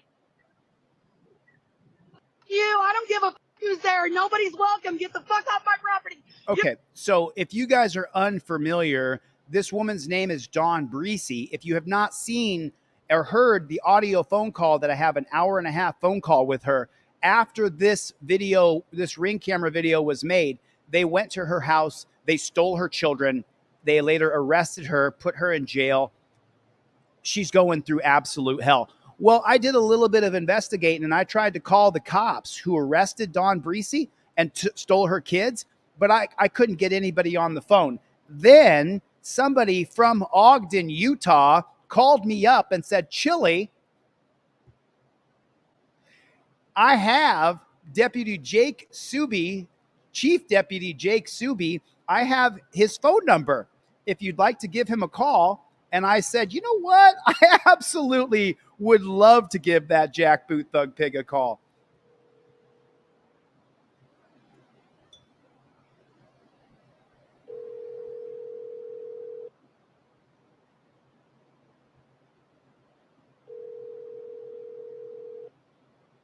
You. I don't give a who's there. Nobody's welcome. Get the fuck off my property. Okay, so if you guys are unfamiliar, this woman's name is Dawn Breesy. If you have not seen or heard the audio phone call that I have, an hour and a half phone call with her, after this video, this Ring camera video was made, they went to her house. They stole her children. They later arrested her, put her in jail. She's going through absolute hell. Well, I did a little bit of investigating, and I tried to call the cops who arrested Dawn Breesy and stole her kids, but I couldn't get anybody on the phone. Then somebody from Ogden, Utah, called me up and said, Chili, I have Deputy Jake Suby, Chief Deputy Jake Suby, I have his phone number if you'd like to give him a call. And I said, you know what? I absolutely would love to give that jackboot thug pig a call.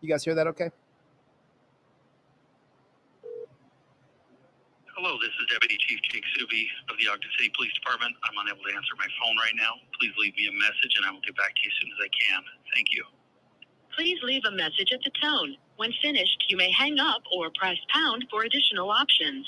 You guys hear that okay? Hello, this is Deputy Chief Jake Suby of the Ogden City Police Department. I'm unable to answer my phone right now. Please leave me a message and I will get back to you as soon as I can. Thank you. Please leave a message at the tone. When finished, you may hang up or press pound for additional options.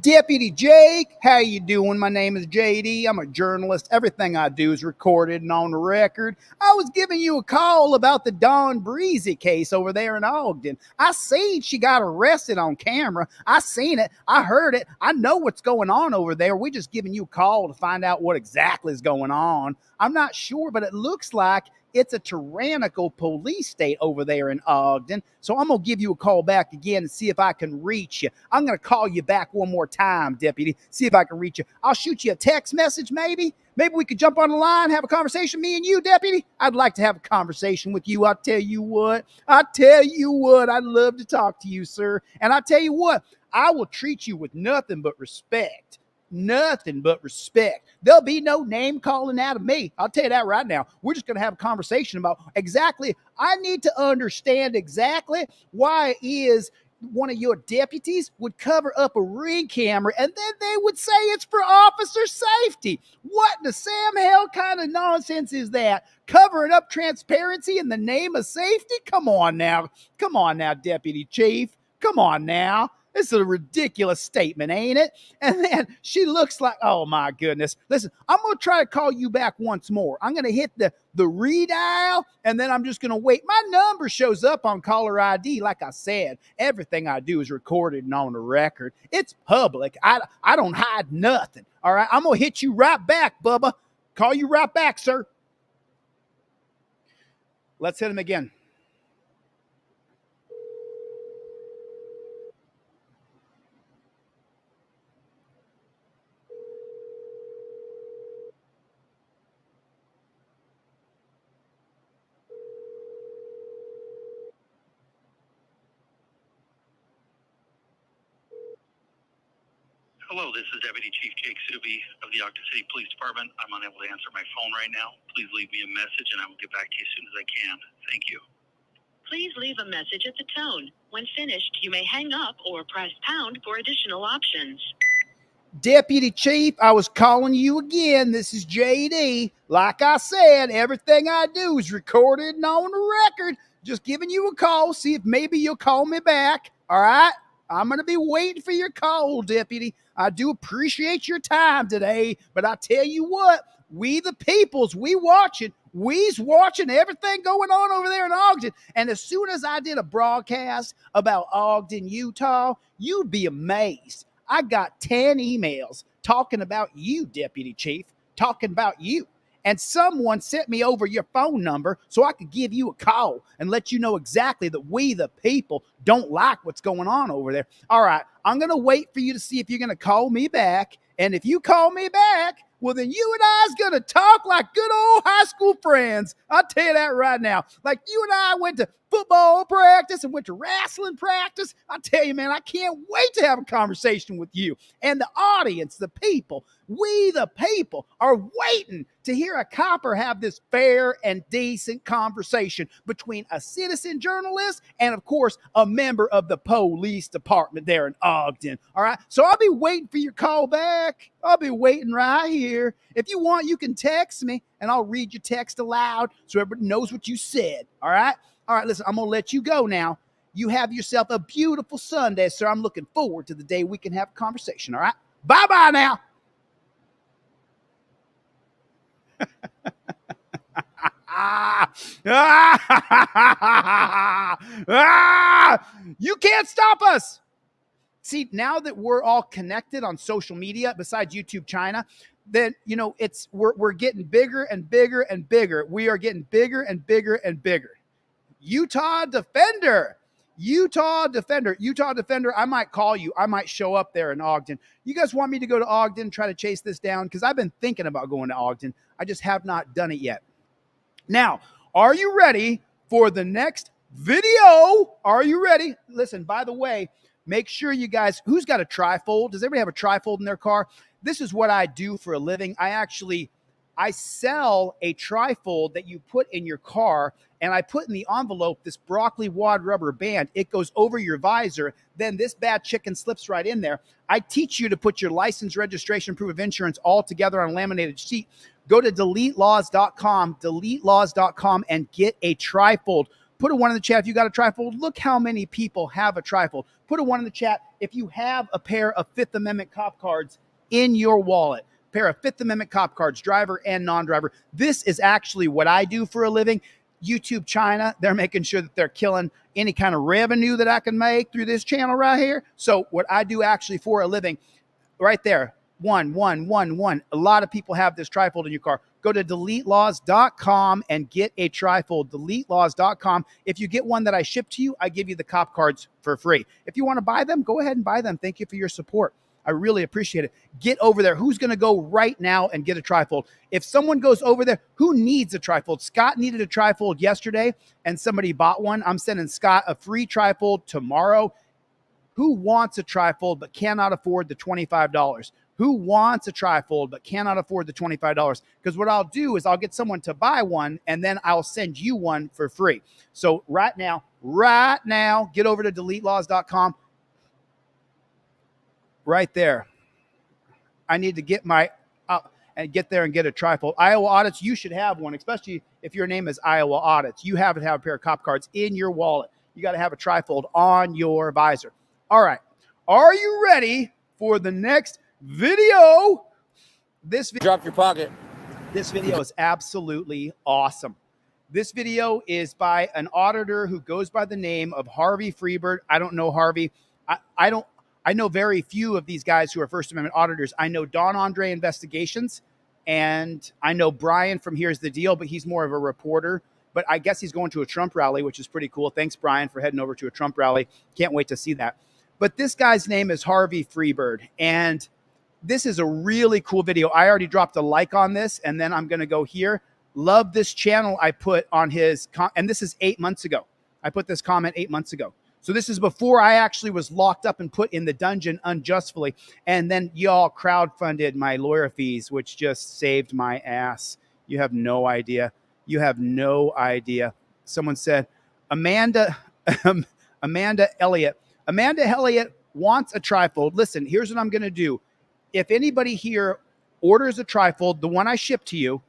Deputy Jake, how you doing? My name is JD. I'm a journalist. Everything I do is recorded and on the record. I was giving you a call about the Dawn Breesy case over there in Ogden. I seen she got arrested on camera. I seen it. I heard it. I know what's going on over there. We're just giving you a call to find out what exactly is going on. I'm not sure, but it looks like it's a tyrannical police state over there in Ogden. So I'm going to give you a call back again and see if I can reach you. I'm going to call you back one more time, Deputy. See if I can reach you. I'll shoot you a text message maybe. Maybe we could jump on the line, have a conversation, me and you, Deputy. I'd like to have a conversation with you. I'll tell you what. I'd love to talk to you, sir. And I tell you what, I will treat you with nothing but respect. Nothing but respect. There'll be no name calling out of me. I'll tell you that right now. We're just going to have a conversation about exactly, I need to understand exactly why it is one of your deputies would cover up a Ring camera and then they would say it's for officer safety. What the Sam hell kind of nonsense is that? Covering up transparency in the name of safety? Come on now, Deputy Chief. Come on now. It's a ridiculous statement, ain't it? And then she looks like, oh my goodness. Listen, I'm going to try to call you back once more. I'm going to hit the redial, and then I'm just going to wait. My number shows up on caller ID. Like I said, everything I do is recorded and on the record. It's public. I don't hide nothing. All right, I'm going to hit you right back, Bubba. Call you right back, sir. Let's hit him again. Hello, this is Deputy Chief Jake Subi of the Ogden City Police Department. I'm unable to answer my phone right now. Please leave me a message and I will get back to you as soon as I can. Thank you. Please leave a message at the tone. When finished, you may hang up or press pound for additional options. Deputy Chief, I was calling you again. This is JD. Like I said, everything I do is recorded and on the record. Just giving you a call, see if maybe you'll call me back. All right? I'm going to be waiting for your call, Deputy. I do appreciate your time today, but I tell you what, we the peoples, we watching. We's watching everything going on over there in Ogden. And as soon as I did a broadcast about Ogden, Utah, you'd be amazed. I got 10 emails talking about you, Deputy Chief, talking about you. And someone sent me over your phone number so I could give you a call and let you know exactly that we, the people, don't like what's going on over there. All right, I'm going to wait for you to see if you're going to call me back. And if you call me back, well, then you and I is going to talk like good old high school friends. I'll tell you that right now. Like you and I went to football practice and went to wrestling practice. I tell you, man, I can't wait to have a conversation with you. And the audience, the people, we the people are waiting to hear a copper have this fair and decent conversation between a citizen journalist and, of course, a member of the police department there in Ogden. All right. So I'll be waiting for your call back. I'll be waiting right here. If you want, you can text me and I'll read your text aloud so everybody knows what you said. All right. All right. Listen, I'm going to let you go now. You have yourself a beautiful Sunday, sir. I'm looking forward to the day we can have a conversation. All right. Bye-bye now. You can't stop us. See, now that we're all connected on social media, besides YouTube China, then, you know, we're getting bigger and bigger and bigger. We are getting bigger and bigger and bigger. Utah Defender. I might call you. I might show up there in Ogden. You guys want me to go to Ogden, try to chase this down? Because I've been thinking about going to Ogden. I just have not done it yet. Now, are you ready for the next video? Are you ready? Listen, by the way, make sure you guys, who's got a trifold? Does everybody have a trifold in their car? This is what I do for a living. I sell a trifold that you put in your car, and I put in the envelope this broccoli wad rubber band. It goes over your visor. Then this bad chicken slips right in there. I teach you to put your license, registration, proof of insurance all together on a laminated sheet. Go to Deletelawz.com, and get a trifold. Put a 1 in the chat if you got a trifold. Look how many people have a trifold. Put a 1 in the chat if you have a pair of Fifth Amendment cop cards in your wallet. Pair of Fifth Amendment cop cards, driver and non-driver. This is actually what I do for a living. YouTube China, they're making sure that they're killing any kind of revenue that I can make through this channel right here. So what I do actually for a living, right there, 1. A lot of people have this trifold in your car. Go to Deletelawz.com and get a trifold. Deletelawz.com. If you get one that I ship to you, I give you the cop cards for free. If you want to buy them, go ahead and buy them. Thank you for your support. I really appreciate it. Get over there. Who's going to go right now and get a trifold? If someone goes over there, who needs a trifold? Scott needed a trifold yesterday, and somebody bought one. I'm sending Scott a free trifold tomorrow. Who wants a trifold but cannot afford the $25? Who wants a trifold but cannot afford the $25? Because what I'll do is I'll get someone to buy one, and then I'll send you one for free. So right now, get over to Deletelawz.com. Right there. I need to get and get there and get a trifold. Iowa Audits, you should have one, especially if your name is Iowa Audits. You have to have a pair of cop cards in your wallet. You got to have a trifold on your visor. All right. Are you ready for the next video? Drop your pocket. This video is absolutely awesome. This video is by an auditor who goes by the name of Harvey Freebird. I don't know Harvey. I know very few of these guys who are First Amendment auditors. I know Don Andre Investigations, and I know Brian from Here's the Deal, but he's more of a reporter. But I guess he's going to a Trump rally, which is pretty cool. Thanks, Brian, for heading over to a Trump rally. Can't wait to see that. But this guy's name is Harvey Freebird, and this is a really cool video. I already dropped a like on this, and then I'm going to go here. Love this channel I put on his, and this is 8 months ago. I put this comment 8 months ago. So this is before I actually was locked up and put in the dungeon unjustly. And then y'all crowdfunded my lawyer fees, which just saved my ass. You have no idea. You have no idea. Someone said, Amanda Elliott. Amanda Elliott wants a trifold. Listen, here's what I'm going to do. If anybody here orders a trifold, the one I shipped to you,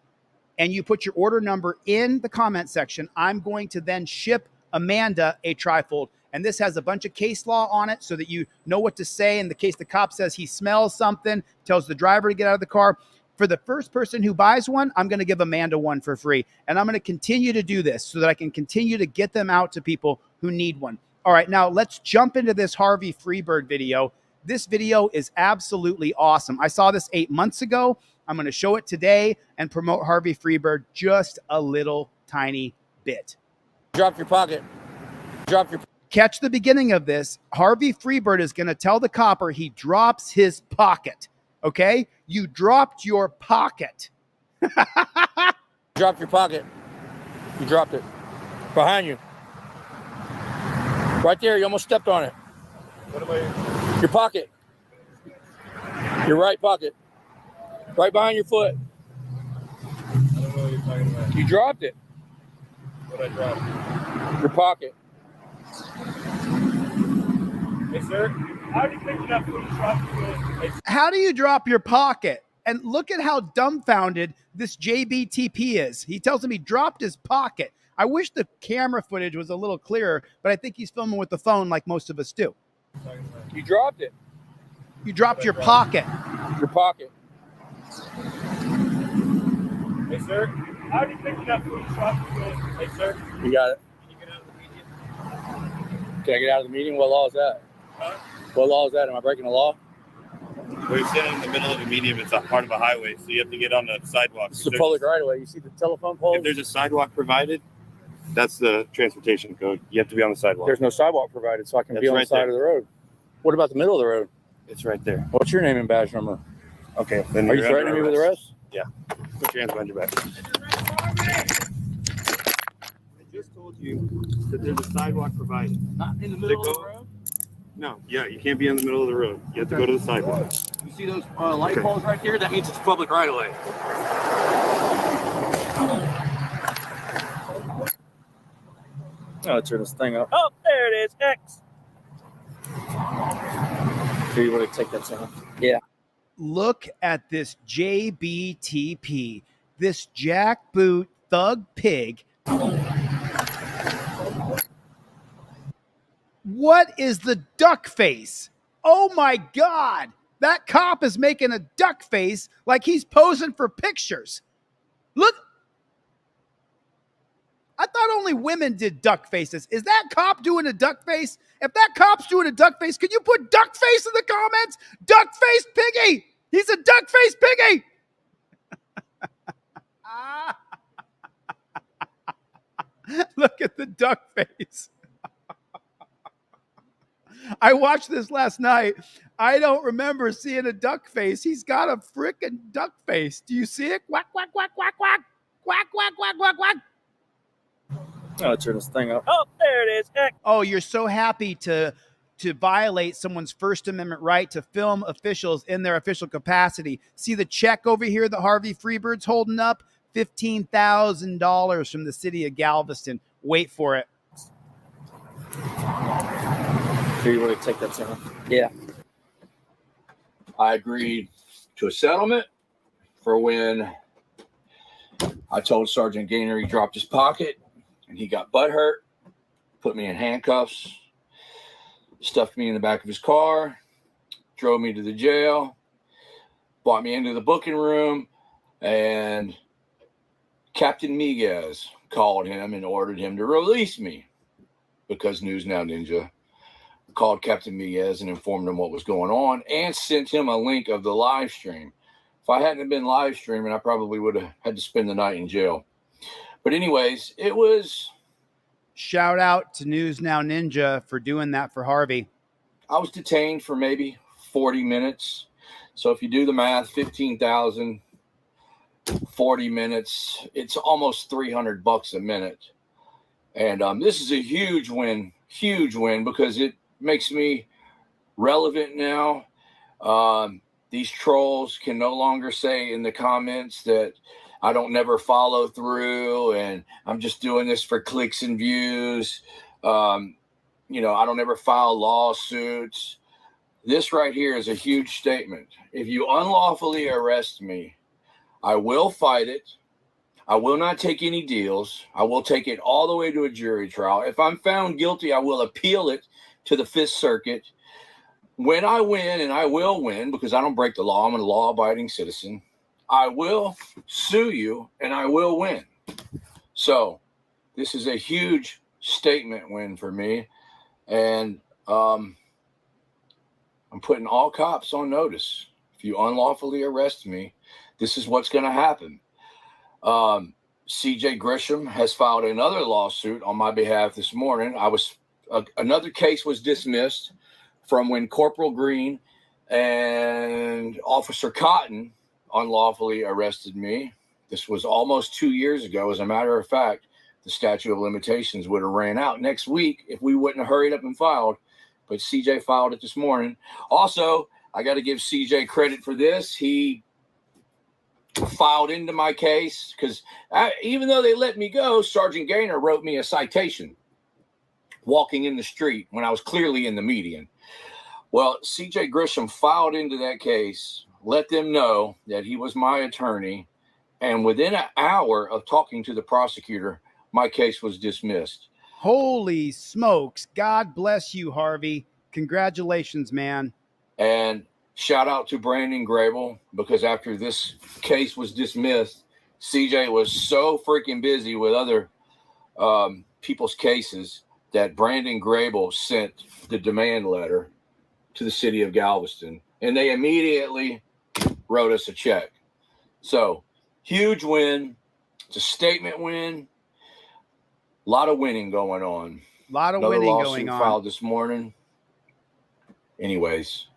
and you put your order number in the comment section, I'm going to then ship Amanda a trifold. And this has a bunch of case law on it so that you know what to say in the case the cop says he smells something, tells the driver to get out of the car. For the first person who buys one, I'm going to give Amanda one for free. And I'm going to continue to do this so that I can continue to get them out to people who need one. All right, now let's jump into this Harvey Freebird video. This video is absolutely awesome. I saw this 8 months ago. I'm going to show it today and promote Harvey Freebird just a little tiny bit. Drop your pocket. Catch the beginning of this. Harvey Freebird is going to tell the copper he drops his pocket. Okay? You dropped your pocket. Drop your pocket. You dropped it. Behind you. Right there. You almost stepped on it. What about your pocket? Your right pocket. Right behind your foot. I don't know what you're talking about. You dropped it. What I dropped? Your pocket. Hey, sir. How do you pick it up when you drop it? How do you drop your pocket? And look at how dumbfounded this JBTP is. He tells him he dropped his pocket. I wish the camera footage was a little clearer, but I think he's filming with the phone like most of us do. You dropped it. You dropped your pocket. Your pocket. Hey, sir. How do you pick it up when you drop it? Hey, sir. You got it. Can you get out of the median? Can I get out of the meeting? What law is that? Huh? What law is that? Am I breaking the law? We're sitting in the middle of a medium. It's a part of a highway, so you have to get on the sidewalk. It's the public right of way. You see the telephone poles? If there's a sidewalk provided, that's the transportation code. You have to be on the sidewalk. There's no sidewalk provided, so I can That's be on right the side there. of the road. What about the middle of the road? It's right there. What's your name and badge number? Okay. Then Are you you're threatening me under with arrest? Yeah. Put your hands behind your back. I just told you that there's a sidewalk provided. Not in the middle of the road? No. Yeah, you can't be in the middle of the road. You have to go to the sidewalk. You see those light poles right there? That means it's public right of way. Oh, turn this thing up. Oh, there it is. X. Do you want to take that sound? Yeah. Look at this JBTP, this jackboot thug pig. What is the duck face? Oh my God. That cop is making a duck face like he's posing for pictures. Look. I thought only women did duck faces. Is that cop doing a duck face? If that cop's doing a duck face, can you put duck face in the comments? Duck face piggy. He's a duck face piggy. Look at the duck face. I watched this last night. I don't remember seeing a duck face. He's got a frickin' duck face. Do you see it? Quack, quack, quack, quack, quack. Quack, quack, quack, quack, quack. Oh, turn this thing up. Oh, there it is. X. Oh, you're so happy to violate someone's First Amendment right to film officials in their official capacity. See the check over here that Harvey Freebird's holding up? $15,000 from the city of Galveston. Wait for it. Do you want to take that sound? Yeah. I agreed to a settlement for when I told Sergeant Gaynor he dropped his pocket and he got butthurt, put me in handcuffs, stuffed me in the back of his car, drove me to the jail, brought me into the booking room, and Captain Miguez called him and ordered him to release me because News Now Ninja called Captain Miguez and informed him what was going on and sent him a link of the live stream. If I hadn't been live streaming, I probably would have had to spend the night in jail. But anyways, it was... Shout out to News Now Ninja for doing that for Harvey. I was detained for maybe 40 minutes. So if you do the math, 15,000, 40 minutes, it's almost $300 a minute. And this is a huge win because it makes me relevant now. These trolls can no longer say in the comments that I don't never follow through and I'm just doing this for clicks and views. You know, I don't ever file lawsuits. This right here is a huge statement. If you unlawfully arrest me, I will fight it. I will not take any deals. I will take it all the way to a jury trial. If I'm found guilty, I will appeal it to the Fifth Circuit. When I win, and I will win because I don't break the law, I'm a law-abiding citizen, I will sue you and I will win. So this is a huge statement win for me. And I'm putting all cops on notice. If you unlawfully arrest me, this is what's going to happen. CJ Grisham has filed another lawsuit on my behalf this morning. Another case was dismissed from when Corporal Green and Officer Cotton unlawfully arrested me. This was almost 2 years ago. As a matter of fact, the statute of limitations would have ran out next week if we wouldn't have hurried up and filed. But CJ filed it this morning. Also, I got to give CJ credit for this. He filed into my case because even though they let me go, Sergeant Gaynor wrote me a citation walking in the street when I was clearly in the median. Well, CJ Grisham filed into that case, let them know that he was my attorney, and within an hour of talking to the prosecutor, my case was dismissed. Holy smokes. God bless you, Harvey. Congratulations, man. And shout out to Brandon Grable, because after this case was dismissed, CJ was so freaking busy with other people's cases that Brandon Grable sent the demand letter to the city of Galveston, and they immediately wrote us a check. So huge win. It's a statement win. A lot of winning going on. A lot of Another winning lawsuit going on. filed this morning. Anyways.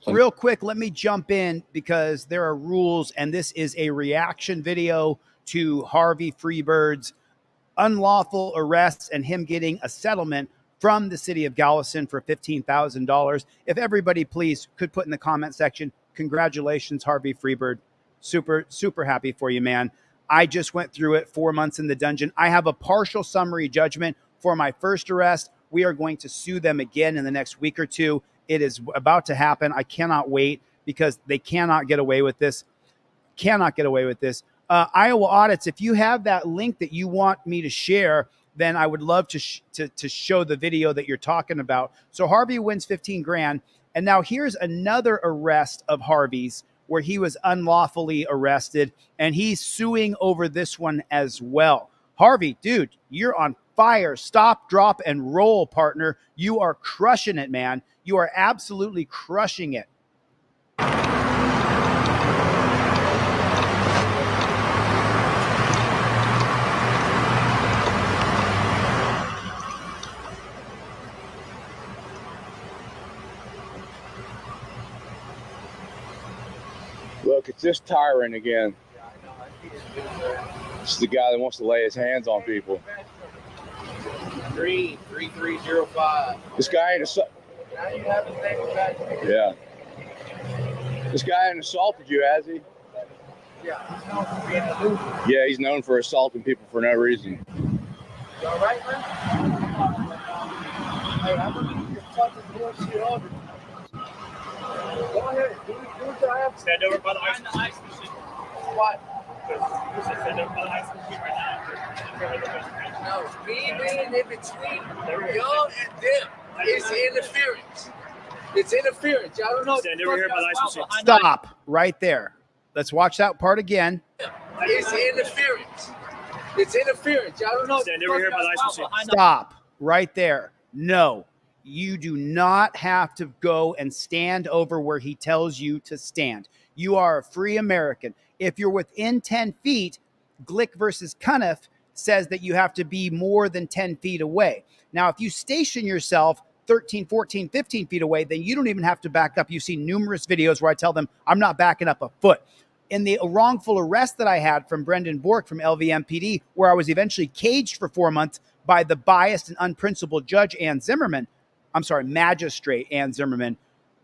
Real quick, let me jump in because there are rules, and this is a reaction video to Harvey Freebird's unlawful arrests and him getting a settlement from the city of Galveston for $15,000. If everybody please could put in the comment section, congratulations, Harvey Freebird. Super, super happy for you, man. I just went through it, 4 months in the dungeon. I have a partial summary judgment for my first arrest. We are going to sue them again in the next week or two. It is about to happen. I cannot wait because they cannot get away with this. Cannot get away with this. Iowa Audits, if you have that link that you want me to share, then I would love to show the video that you're talking about. So Harvey wins 15 grand. And now here's another arrest of Harvey's where he was unlawfully arrested, and he's suing over this one as well. Harvey, dude, you're on fire. Stop, drop, and roll, partner. You are crushing it, man. You are absolutely crushing it. Look, it's this tyrant again. It's the guy that wants to lay his hands on people. 3305. This guy ain't yeah. This guy ain't assaulted you, has he? Yeah, he's known for being a loser. Yeah, he's known for assaulting people for no reason. You all right, man? Hey, I'm gonna get your fucking bullshit over. Go ahead, do what you have to. Stand over by the ice machine. What? Stand over by the ice machine right now. No, me being in between y'all and them is interference. The It's interference. I don't know. Stand over here by the ice machine. Stop right there. Let's watch that part again. It's interference. It's interference. I don't know. Stand over here by the ice machine. Stop right there. No, you do not have to go and stand over where he tells you to stand. You are a free American. If you're within 10 feet, Glick versus Cuniff says that you have to be more than 10 feet away. Now, if you station yourself 13, 14, 15 feet away, then you don't even have to back up. You've seen numerous videos where I tell them I'm not backing up a foot. In the wrongful arrest that I had from Brendan Bork from LVMPD, where I was eventually caged for 4 months by the biased and unprincipled judge magistrate Ann Zimmerman,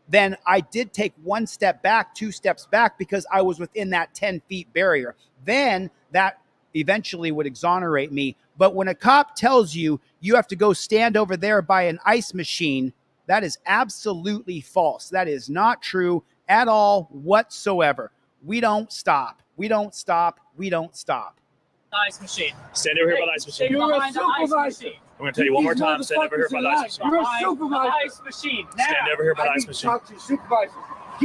then I did take 1 step back, 2 steps back, because I was within that 10 feet barrier. Then that eventually would exonerate me. But when a cop tells you you have to go stand over there by an ice machine, that is absolutely false. That is not true at all whatsoever. We don't stop. We don't stop. We don't stop. Ice machine. Stand over here by the ice machine. You're a supervisor. I'm going to tell you one more time. Stand over here by the ice machine. You're a supervisor. Ice machine. Stand over here by the ice machine. Talk to your supervisor.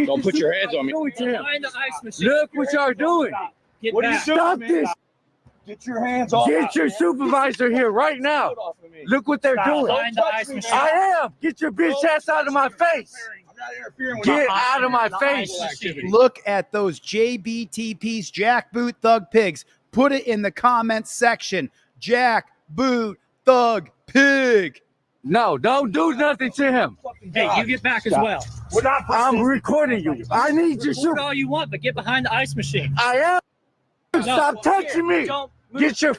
Don't put your hands on me. Behind the ice machine. Look what y'all doing. Get What are you back. doing? Stop this. Get your hands off. Get your supervisor here right now. Look what they're doing. Behind the ice machine. I am. Get your bitch ass out of my face. Get out of my face. Look at those JBTPs, jackboot thug pigs. Put it in the comments section. Jackboot thug pig. No, don't do nothing to him. Hey, you get back as well. I'm recording you. I need your Record super. all you want, but get behind the ice machine. I am. Stop touching me. Don't move. Get your.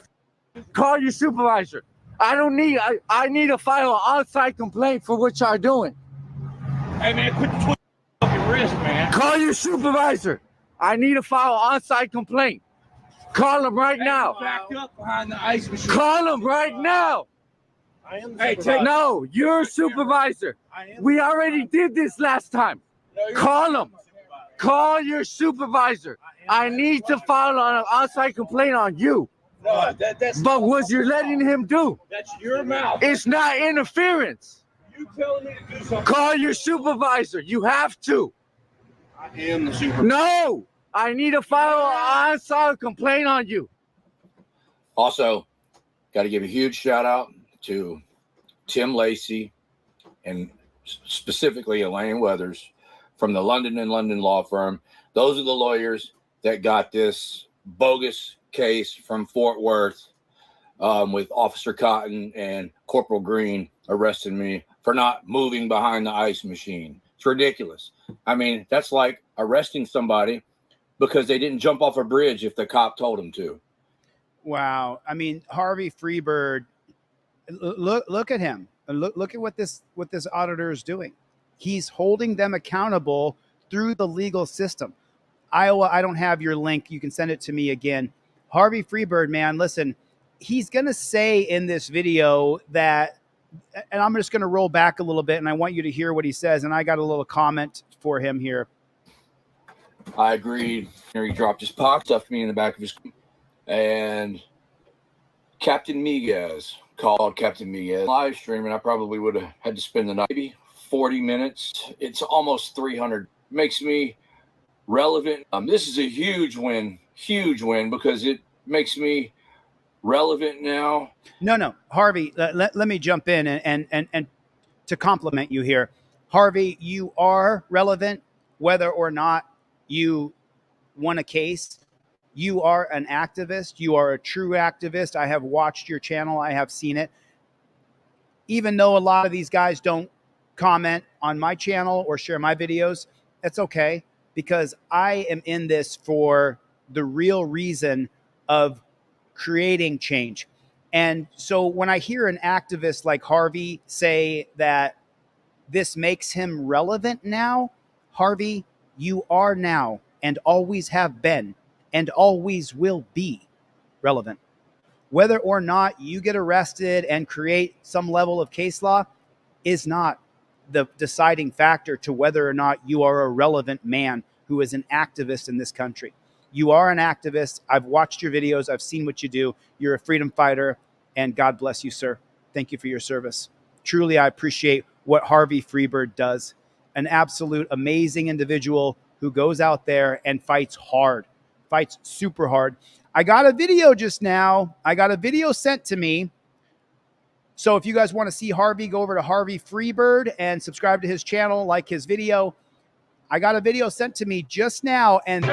Call your supervisor. I don't need. I need to file an outside complaint for what y'all doing. Hey, man, quit twisting your fucking wrist, man. Call your supervisor. I need to file an on-site complaint. Call him right now. Back up behind the ice machine. Call him right now. Hey, No, you're a supervisor. We already did this last time. Call him. Call your supervisor. I need to file an on-site complaint on you. No, that's But what you're letting him do, that's your mouth. it's not interference. You telling me to do something. Call your supervisor. You have to. I am the supervisor. No, I need to file an on-site complaint on you. Also, got to give a huge shout out to Tim Lacey and specifically Elaine Weathers from the London & London law firm. Those are the lawyers that got this bogus case from Fort Worth with Officer Cotton and Corporal Green arresting me for not moving behind the ice machine. It's ridiculous. I mean, that's like arresting somebody because they didn't jump off a bridge if the cop told them to. Wow. I mean, Harvey Freebird, look at him. Look at what this auditor is doing. He's holding them accountable through the legal system. Iowa, I don't have your link. You can send it to me again. Harvey Freebird, man, listen, he's going to say in this video that, and I'm just going to roll back a little bit, and I want you to hear what he says, and I got a little comment for him here. I agreed. He dropped his pocket, stuffed me in the back of his, and Captain Miguez called Captain Miguez live stream, and I probably would have had to spend the night, maybe 40 minutes. It's almost 300. Makes me relevant. This is a huge win because it makes me relevant now. No, Harvey, let me jump in and to compliment you here. Harvey, you are relevant whether or not you won a case. You are an activist. You are a true activist. I have watched your channel. I have seen it. Even though a lot of these guys don't comment on my channel or share my videos, that's okay, because I am in this for the real reason of creating change. And so when I hear an activist like Harvey say that this makes him relevant now, Harvey, you are now and always have been and always will be relevant. Whether or not you get arrested and create some level of case law is not the deciding factor to whether or not you are a relevant man who is an activist in this country. You are an activist. I've watched your videos. I've seen what you do. You're a freedom fighter, and God bless you, sir. Thank you for your service. Truly, I appreciate what Harvey Freebird does. an absolute amazing individual who goes out there and fights hard, fights super hard. I got a video just now. I got a video sent to me. So if you guys want to see Harvey, go over to Harvey Freebird and subscribe to his channel, like his video. I got a video sent to me just now, and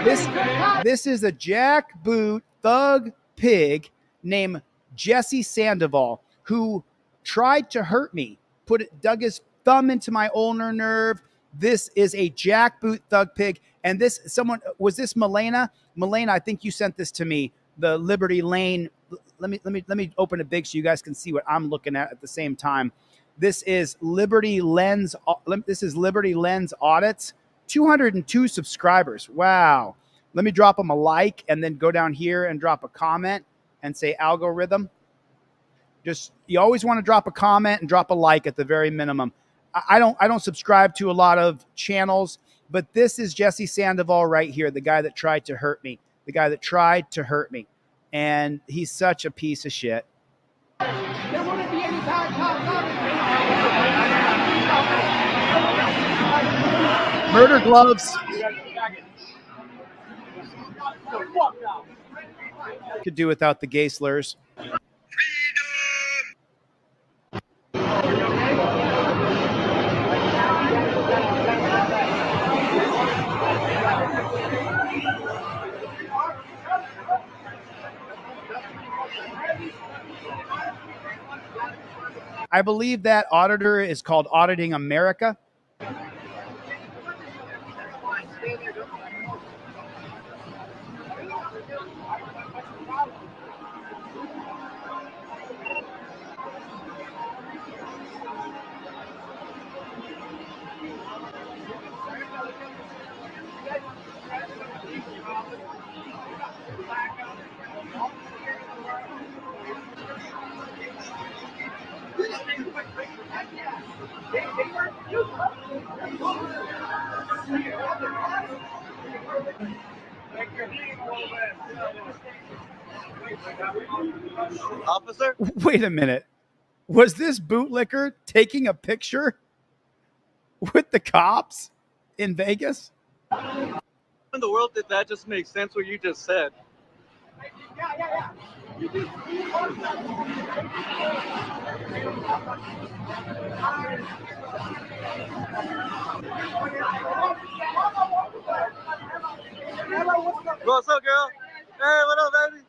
this is a jackboot thug pig named Jesse Sandoval who tried to hurt me, dug his thumb into my ulnar nerve. This is a jackboot thug pig, and was this Milena? Milena, I think you sent this to me. The Liberty Lane. Let me open it big so you guys can see what I'm looking at the same time. This is Liberty Lens. This is Liberty Lens Audits. 202 subscribers. Wow. Let me drop them a like and then go down here and drop a comment and say algorithm. You always want to drop a comment and drop a like at the very minimum. I don't subscribe to a lot of channels, but this is Jesse Sandoval right here, the guy that tried to hurt me. The guy that tried to hurt me. And he's such a piece of shit. Murder gloves. Could do without the gay slurs. I believe that auditor is called Auditing America. Officer? Wait a minute. Was this bootlicker taking a picture with the cops in Vegas? How in the world did that just make sense what you just said? What's up, girl? Hey, what up, baby?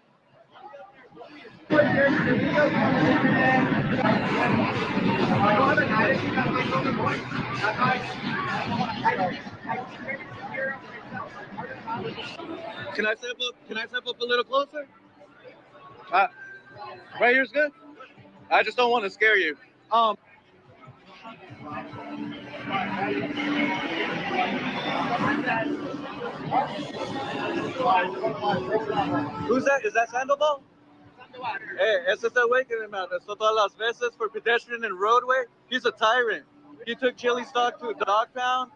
Can I step up a little closer? Right here's good. I just don't want to scare you. Who's that? Is that Sandoval? Hey, ese es el güey que me arrestó todas las veces for pedestrian and roadway. He's a tyrant. He took chili stock to a dog pound.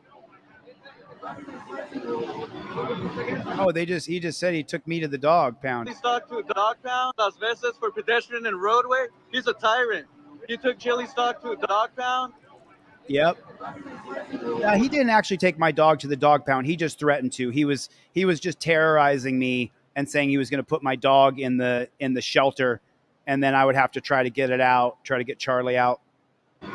Oh, he just said he took me to the dog pound. Chili stock to a dog pound. Las veces for pedestrian and roadway. He's a tyrant. He took chili stock to a dog pound. Yep. He didn't actually take my dog to the dog pound. He just threatened to. He was just terrorizing me and saying he was going to put my dog in the shelter, and then I would have to try to get it out, try to get Charlie out. You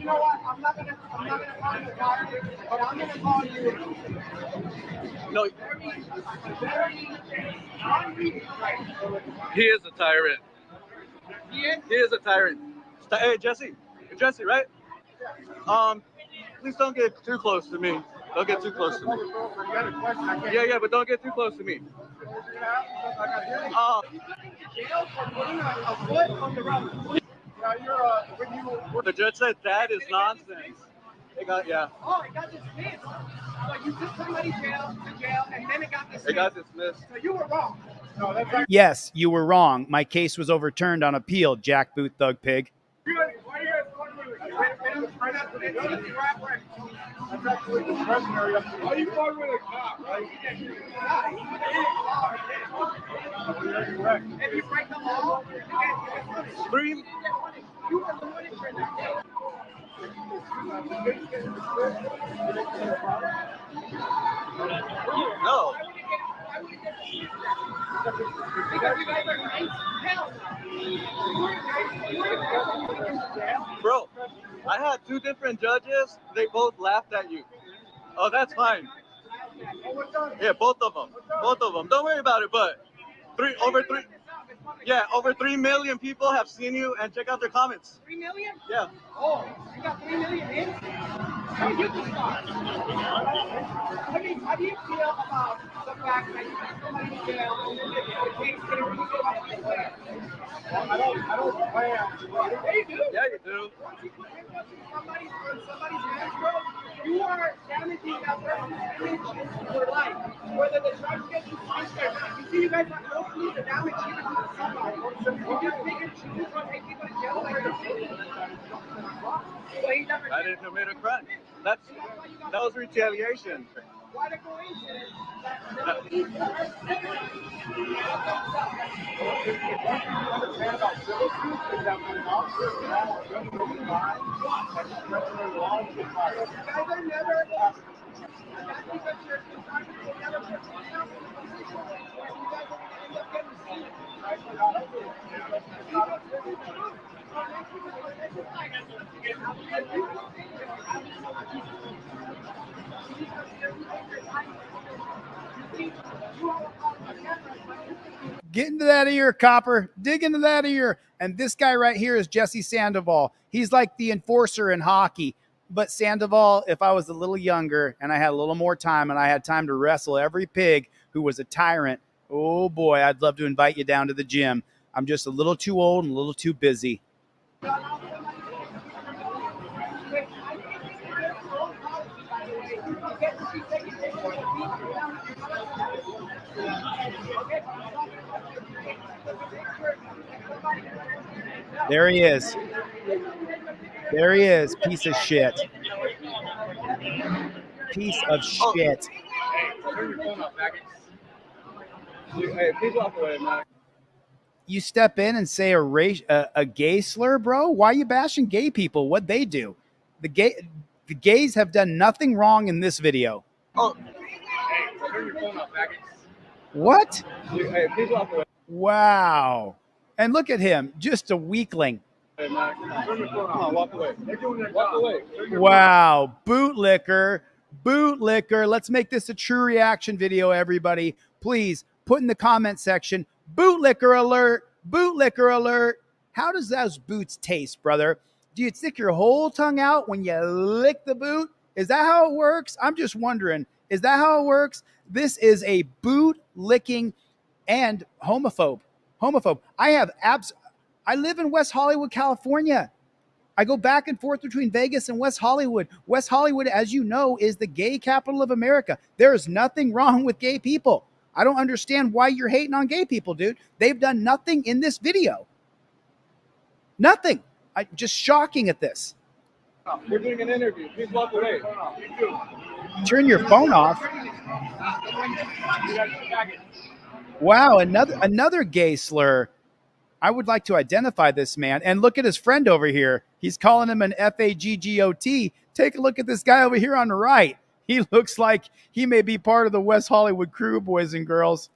know what? I'm not gonna call you a tyrant, but I'm gonna call you. No. He is a tyrant. He is a tyrant. Hey, Jesse, right? Please don't get too close to me. Don't get too close to me. Yeah, but don't get too close to me. The judge said that is nonsense. It got dismissed. So you took somebody to jail, and then it got dismissed. It got dismissed. So you were wrong. No, that's right. Yes, you were wrong. My case was overturned on appeal, jackboot thug pig. That's actually discretionary. Are you fucking with a cop, right? If you break the law, you get Three. You are the money for that. No. Because you guys are nice. Hell no. Bro, I had 2 different judges. They both laughed at you. Oh, that's fine. Yeah, both of them. Both of them. Don't worry about it, but over 3 million people have seen you, and check out their comments. 3 million? Yeah. Oh, you got 3 million in? How do you feel about the fact that you got somebody in jail and then the case getting removed by the player? I don't plan. Yeah, you do. Yeah, you do. Once you put handcuffs in somebody's hands, bro, you are damaging that person's image for life. Whether the judge gets you punched or not. You see, you guys have no clue the damage you can do to somebody. You just pick and choose what take people to jail like this. I didn't commit a crime. That was retaliation. Why to go into Get into that ear, Copper. Dig into that ear. And this guy right here is Jesse Sandoval. He's like the enforcer in hockey. But Sandoval, if I was a little younger and I had a little more time and I had time to wrestle every pig who was a tyrant, oh boy, I'd love to invite you down to the gym. I'm just a little too old and a little too busy. There he is. There he is, piece of shit. Piece of shit. Hey, please walk away, man. You step in and say a gay slur, bro? Why are you bashing gay people? What'd they do? The gays have done nothing wrong in this video. Oh. What? Hey, please walk away. Wow. And look at him, just a weakling. Hey, man. Turn your phone off. Walk away. Walk away. Wow. Bootlicker. Bootlicker. Let's make this a true reaction video, everybody. Please put in the comment section, bootlicker alert, bootlicker alert. How does those boots taste, brother? Do you stick your whole tongue out when you lick the boot? Is that how it works? I'm just wondering. Is that how it works? This is a boot licking and homophobe. Homophobe. I live in West Hollywood, California. I go back and forth between Vegas and West Hollywood. West Hollywood, as you know, is the gay capital of America. There is nothing wrong with gay people. I don't understand why you're hating on gay people, dude. They've done nothing in this video. Nothing. I'm just shocking at this. We're doing an interview. Please walk away. Turn your phone off. Wow, another gay slur. I would like to identify this man. And look at his friend over here. He's calling him an FAGGOT. Take a look at this guy over here on the right. He looks like he may be part of the West Hollywood crew, boys and girls.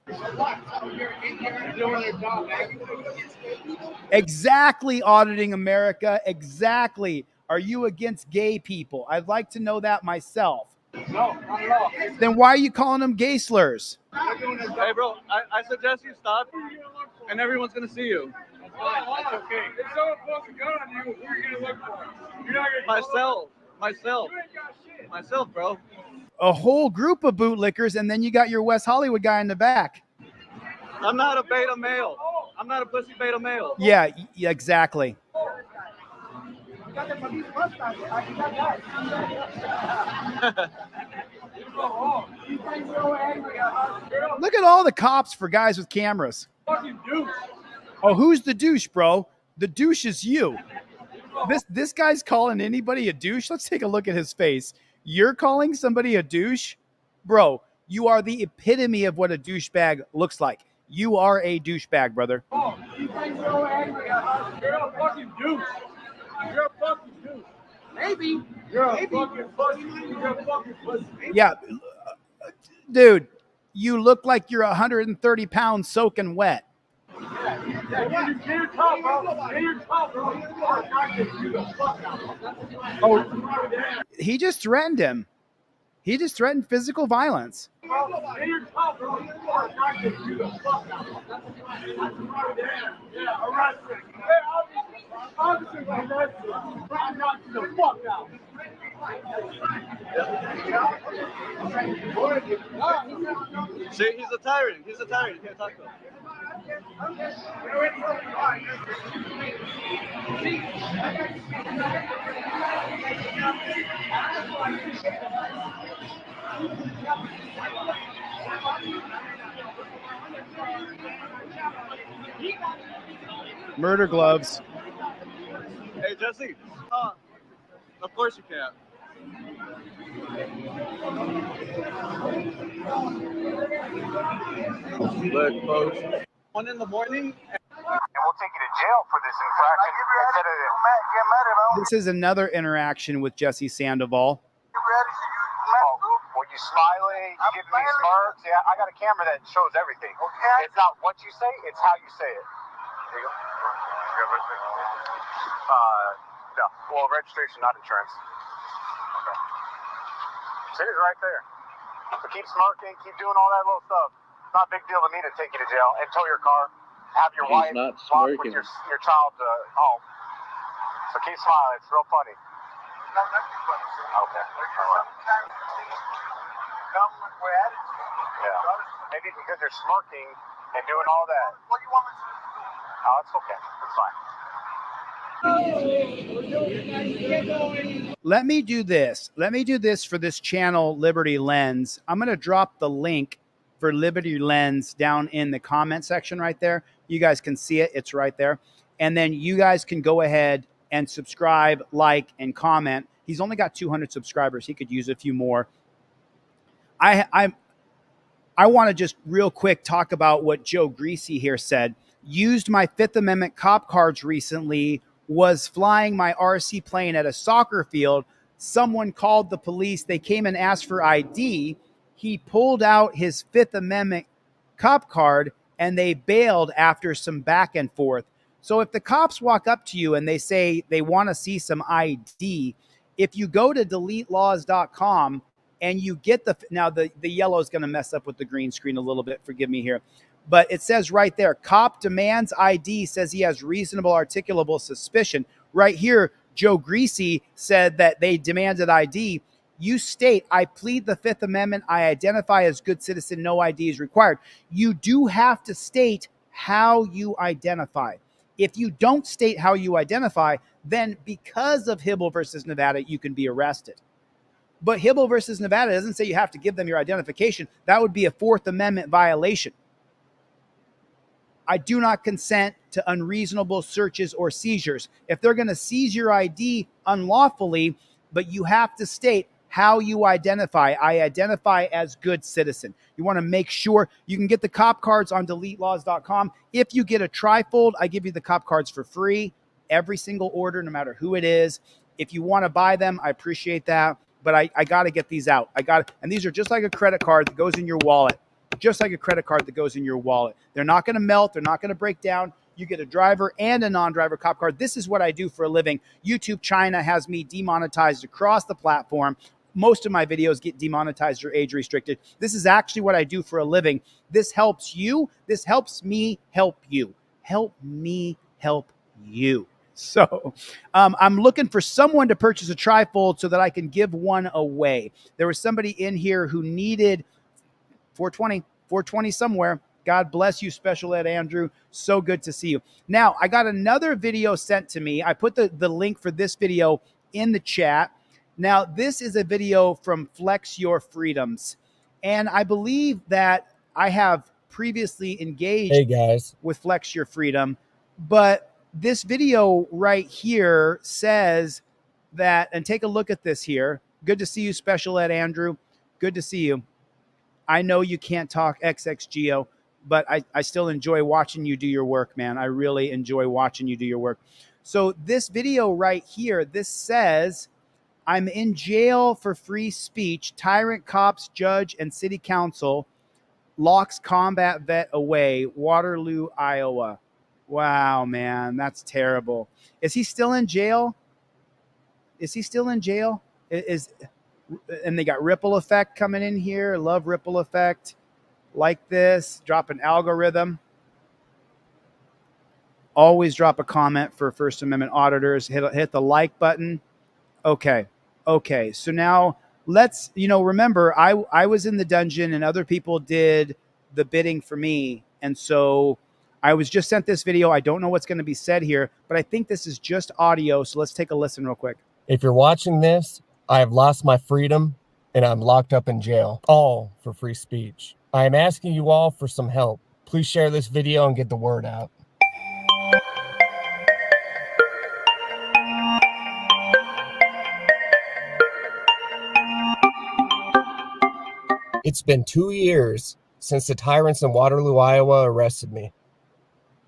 Exactly, Auditing America. Exactly. Are you against gay people? I'd like to know that myself. No, not at all. Then why are you calling them gay slurs? Hey, bro, I suggest you stop, and everyone's going to see you. That's okay. If someone pulls a gun on you, who are you going to look for? You're not going to Myself, bro. A whole group of bootlickers, and then you got your West Hollywood guy in the back. I'm not a beta male. I'm not a pussy beta male. Yeah, exactly. Look at all the cops for guys with cameras. Oh, who's the douche, bro? The douche is you. This guy's calling anybody a douche. Let's take a look at his face. You're calling somebody a douche? Bro, you are the epitome of what a douchebag looks like. You are a douchebag, brother. Oh, you think so angry at us? You're a fucking douche. You're a fucking douche. Maybe. You're a fucking pussy. You're a fucking pussy. Yeah, dude, you look like you're 130 pounds soaking wet. Oh, he just threatened him. He just threatened physical violence. See, he's a tyrant. He's a tyrant. You can't talk to him. Murder gloves. Hey, Jesse. Of course you can't. Look, folks. 1 in the morning. And we'll take you to jail for this infraction instead of get mad at him. This is another interaction with Jesse Sandoval. When you smiling, you give me smirks. Yeah, I got a camera that shows everything. Okay. It's not what you say, it's how you say it. There you go. No. Well, registration, not insurance. Okay. See it right there. So keep smirking, keep doing all that little stuff. It's not a big deal to me to take you to jail and tow your car, have your wife walk with your child home. So keep smiling. It's real funny. Okay. Yeah. Maybe because they're smirking and doing all that. What do you want me to do? Oh, it's okay. It's fine. Let me do this. Let me do this for this channel, Liberty Lens. I'm going to drop the link for Liberty Lens down in the comment section right there. You guys can see it. It's right there. And then you guys can go ahead and subscribe, like, and comment. He's only got 200 subscribers. He could use a few more. I want to just real quick talk about what Joe Greasy here said. Used my Fifth Amendment cop cards recently, was flying my RC plane at a soccer field. Someone called the police. They came and asked for ID. He pulled out his Fifth Amendment cop card and they bailed after some back and forth. So if the cops walk up to you and they say they want to see some ID, if you go to Deletelawz.com and you get now the yellow is going to mess up with the green screen a little bit. Forgive me here. But it says right there, cop demands ID, says he has reasonable articulable suspicion. Right here, Joe Greasy said that they demanded ID. You state, I plead the Fifth Amendment. I identify as good citizen. No ID is required. You do have to state how you identify. If you don't state how you identify, then because of Hibble versus Nevada, you can be arrested. But Hibble versus Nevada doesn't say you have to give them your identification. That would be a Fourth Amendment violation. I do not consent to unreasonable searches or seizures. If they're going to seize your ID unlawfully, but you have to state how you identify. I identify as good citizen. You want to make sure you can get the cop cards on Deletelawz.com. If you get a trifold, I give you the cop cards for free. Every single order, no matter who it is. If you want to buy them, I appreciate that. But I got to get these out. And these are just like a credit card that goes in your wallet. Just like a credit card that goes in your wallet. They're not going to melt. They're not going to break down. You get a driver and a non-driver cop card. This is what I do for a living. YouTube China has me demonetized across the platform. Most of my videos get demonetized or age restricted. This is actually what I do for a living. This helps you. This helps me help you. Help me help you. So I'm looking for someone to purchase a trifold so that I can give one away. There was somebody in here who needed 420 somewhere. God bless you, Special Ed Andrew. So good to see you. Now, I got another video sent to me. I put the link for this video in the chat. Now, this is a video from Flex Your Freedoms. And I believe that I have previously engaged with Flex Your Freedom. But this video right here says that, and take a look at this here. Good to see you, Special Ed Andrew. Good to see you. I know you can't talk XXGeo. but I still enjoy watching you do your work, man. I really enjoy watching you do your work. So this video right here, this says, I'm in jail for free speech. Tyrant cops, judge, and city council locks combat vet away. Waterloo, Iowa. Wow, man, that's terrible. Is he still in jail? Is he still in jail? And they got ripple effect coming in here. Love ripple effect. Like this. Drop an algorithm. Always drop a comment for First Amendment auditors. Hit the like button. Okay. Okay. So now let's, remember, I was in the dungeon and other people did the bidding for me. And so I was just sent this video. I don't know what's going to be said here, but I think this is just audio. So let's take a listen real quick. If you're watching this, I have lost my freedom and I'm locked up in jail, all for free speech. I am asking you all for some help. Please share this video and get the word out. It's been 2 years since the tyrants in Waterloo, Iowa arrested me.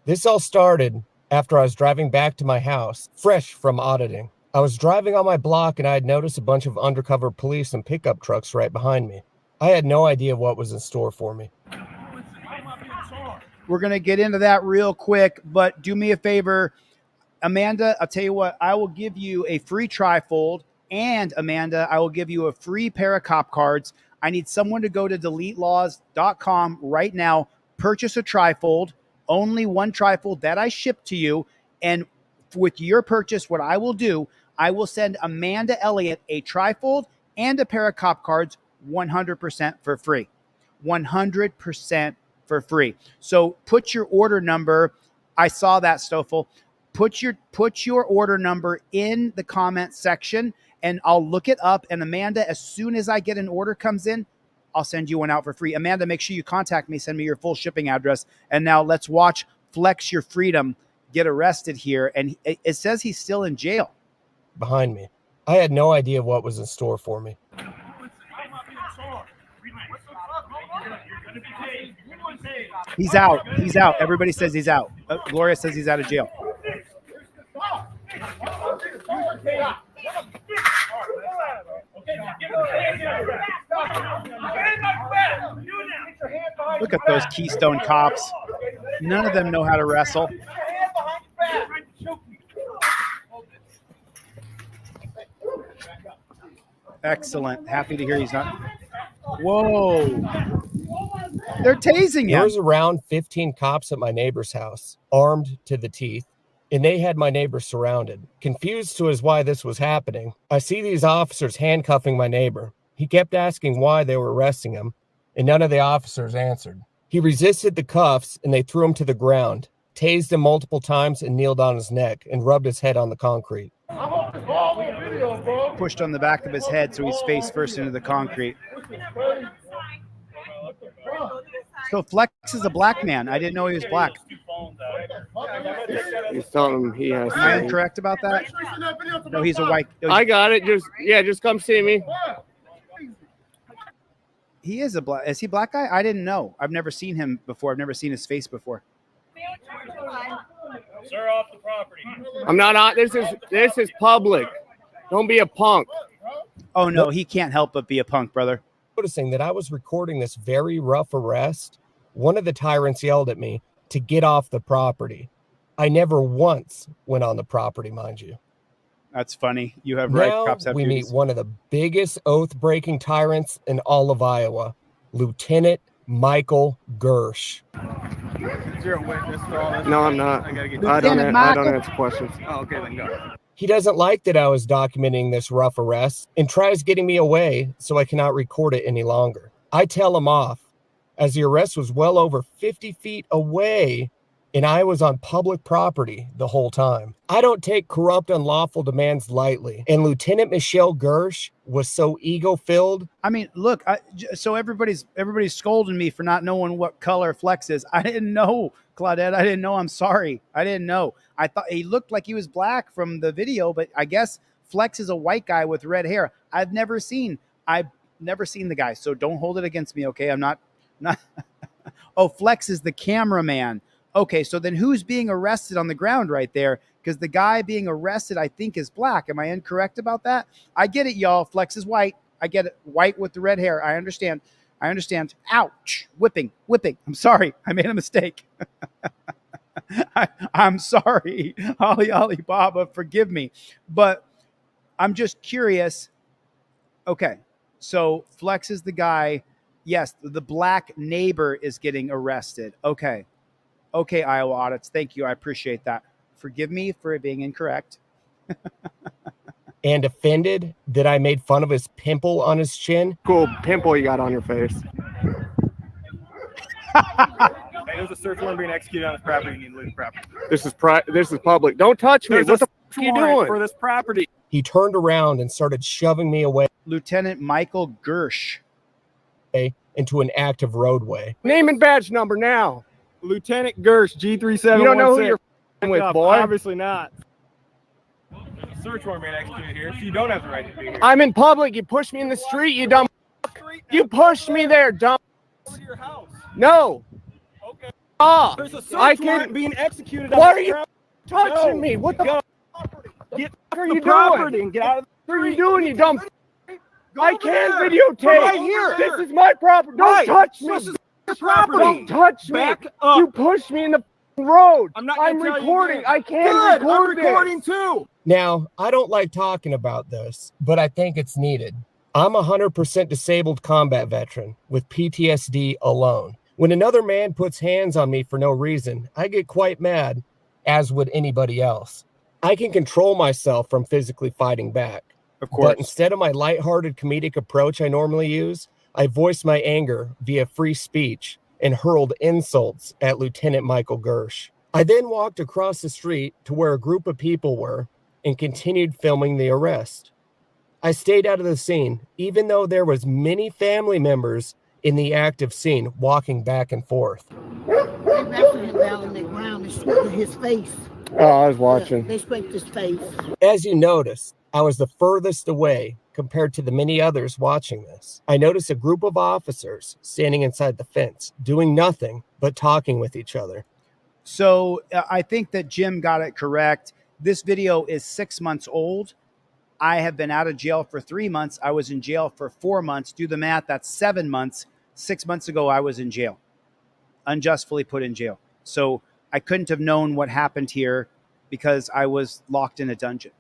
This all started after I was driving back to my house, fresh from auditing. I was driving on my block and I had noticed a bunch of undercover police and pickup trucks right behind me. I had no idea what was in store for me. We're going to get into that real quick, but do me a favor, Amanda, I'll tell you what, I will give you a free trifold, and Amanda, I will give you a free pair of cop cards. I need someone to go to Deletelawz.com right now, purchase a trifold, only one trifold that I ship to you, and with your purchase, what I will do, I will send Amanda Elliott a trifold and a pair of cop cards 100% for free. 100% for free. So put your order number. I saw that, Stoffel. Put your order number in the comment section and I'll look it up. And Amanda, as soon as I get an order comes in, I'll send you one out for free. Amanda, make sure you contact me. Send me your full shipping address. And now let's watch Flex Your Freedom get arrested here. And it says he's still in jail. Behind me. I had no idea what was in store for me. He's out. He's out. Everybody says he's out. Gloria says he's out of jail. Look at those Keystone cops. None of them know how to wrestle. Excellent. Happy to hear he's not. Whoa. They're tasing him. There was around 15 cops at my neighbor's house, armed to the teeth, and they had my neighbor surrounded. Confused as to why this was happening, I see these officers handcuffing my neighbor. He kept asking why they were arresting him, and none of the officers answered. He resisted the cuffs, and they threw him to the ground, tased him multiple times, and kneeled on his neck and rubbed his head on the concrete. Pushed on the back of his head so he's face first into the concrete. So Flex is a black man. I didn't know he was black. He's telling him he has. Am I incorrect about that? No, he's a white. I got it. Just come see me. He is a black. Is he a black guy? I didn't know. I've never seen him before. I've never seen his face before. Sir, off the property. I'm not on. This is public. Don't be a punk. Oh no, he can't help but be a punk, brother. Noticing that I was recording this very rough arrest, one of the tyrants yelled at me to get off the property. I never once went on the property, mind you. That's funny. You have right. Now Cops have we duties. meet one of the biggest oath-breaking tyrants in all of Iowa, Lieutenant Michael Gersh. You're a witness for all this? No, I'm not. I don't answer questions. Oh, okay, then go. He doesn't like that I was documenting this rough arrest and tries getting me away so I cannot record it any longer. I tell him off, as the arrest was well over 50 feet away and I was on public property the whole time. I don't take corrupt, unlawful demands lightly, and Lieutenant Michelle Gersh was so ego-filled. I mean, look, so everybody's scolding me for not knowing what color Flex is. I didn't know, Claudette. I didn't know. I'm sorry. I didn't know. I thought he looked like he was black from the video, but I guess Flex is a white guy with red hair. I've never seen the guy, so don't hold it against me, okay? I'm not Oh, Flex is the cameraman. Okay, so then who's being arrested on the ground right there? Because the guy being arrested, I think, is black. Am I incorrect about that? I get it, y'all. Flex is white. I get it. White with the red hair. I understand. I understand. Ouch. Whipping. I'm sorry. I made a mistake. I'm sorry. Ollie Baba, forgive me. But I'm just curious. Okay, so Flex is the guy. Yes, the black neighbor is getting arrested. Okay, Iowa Audits. Thank you. I appreciate that. Forgive me for it being incorrect. And offended that I made fun of his pimple on his chin. Cool pimple you got on your face. Hey, there's a search warrant being executed on this property. You need to leave the property. This is public. Don't touch me. There's What the a f are you warrant doing? for this property? He turned around and started shoving me away. Lieutenant Michael Gersh. Into an active roadway. Name and badge number now. Lieutenant Gersh, G3716. You don't know who you're with, boy. Obviously not. There's a search warrant being executed here, so you don't have the right to be here. I'm in public. You pushed me in the street, you dumb. You pushed me there, dumb. Go to your house. No. Okay. Ah, There's a search warrant being executed. Why are you touching me? What the Get fuck are the you property doing? and get out of the What are you street. doing, you dumb? I can there. videotape. Right here. This is my property. Don't touch me. This is your property. Don't touch me. Back up. You pushed me in the road. I'm not. I'm gonna tell you recording. again. I can Good. record I'm recording this. too. Now, I don't like talking about this, but I think it's needed. I'm a 100% disabled combat veteran with PTSD alone. When another man puts hands on me for no reason, I get quite mad, as would anybody else. I can control myself from physically fighting back. Of course. But instead of my lighthearted comedic approach I normally use, I voiced my anger via free speech and hurled insults at Lieutenant Michael Gersh. I then walked across the street to where a group of people were and continued filming the arrest. I stayed out of the scene, even though there was many family members in the active scene walking back and forth. They wrestled him down on the ground and scraped his face. Oh, I was watching. They scraped his face. As you notice, I was the furthest away compared to the many others watching this. I noticed a group of officers standing inside the fence, doing nothing but talking with each other. So I think that Jim got it correct. This video is 6 months old. I have been out of jail for 3 months. I was in jail for 4 months. Do the math. That's 7 months. 6 months ago, I was in jail, unjustly put in jail. So I couldn't have known what happened here because I was locked in a dungeon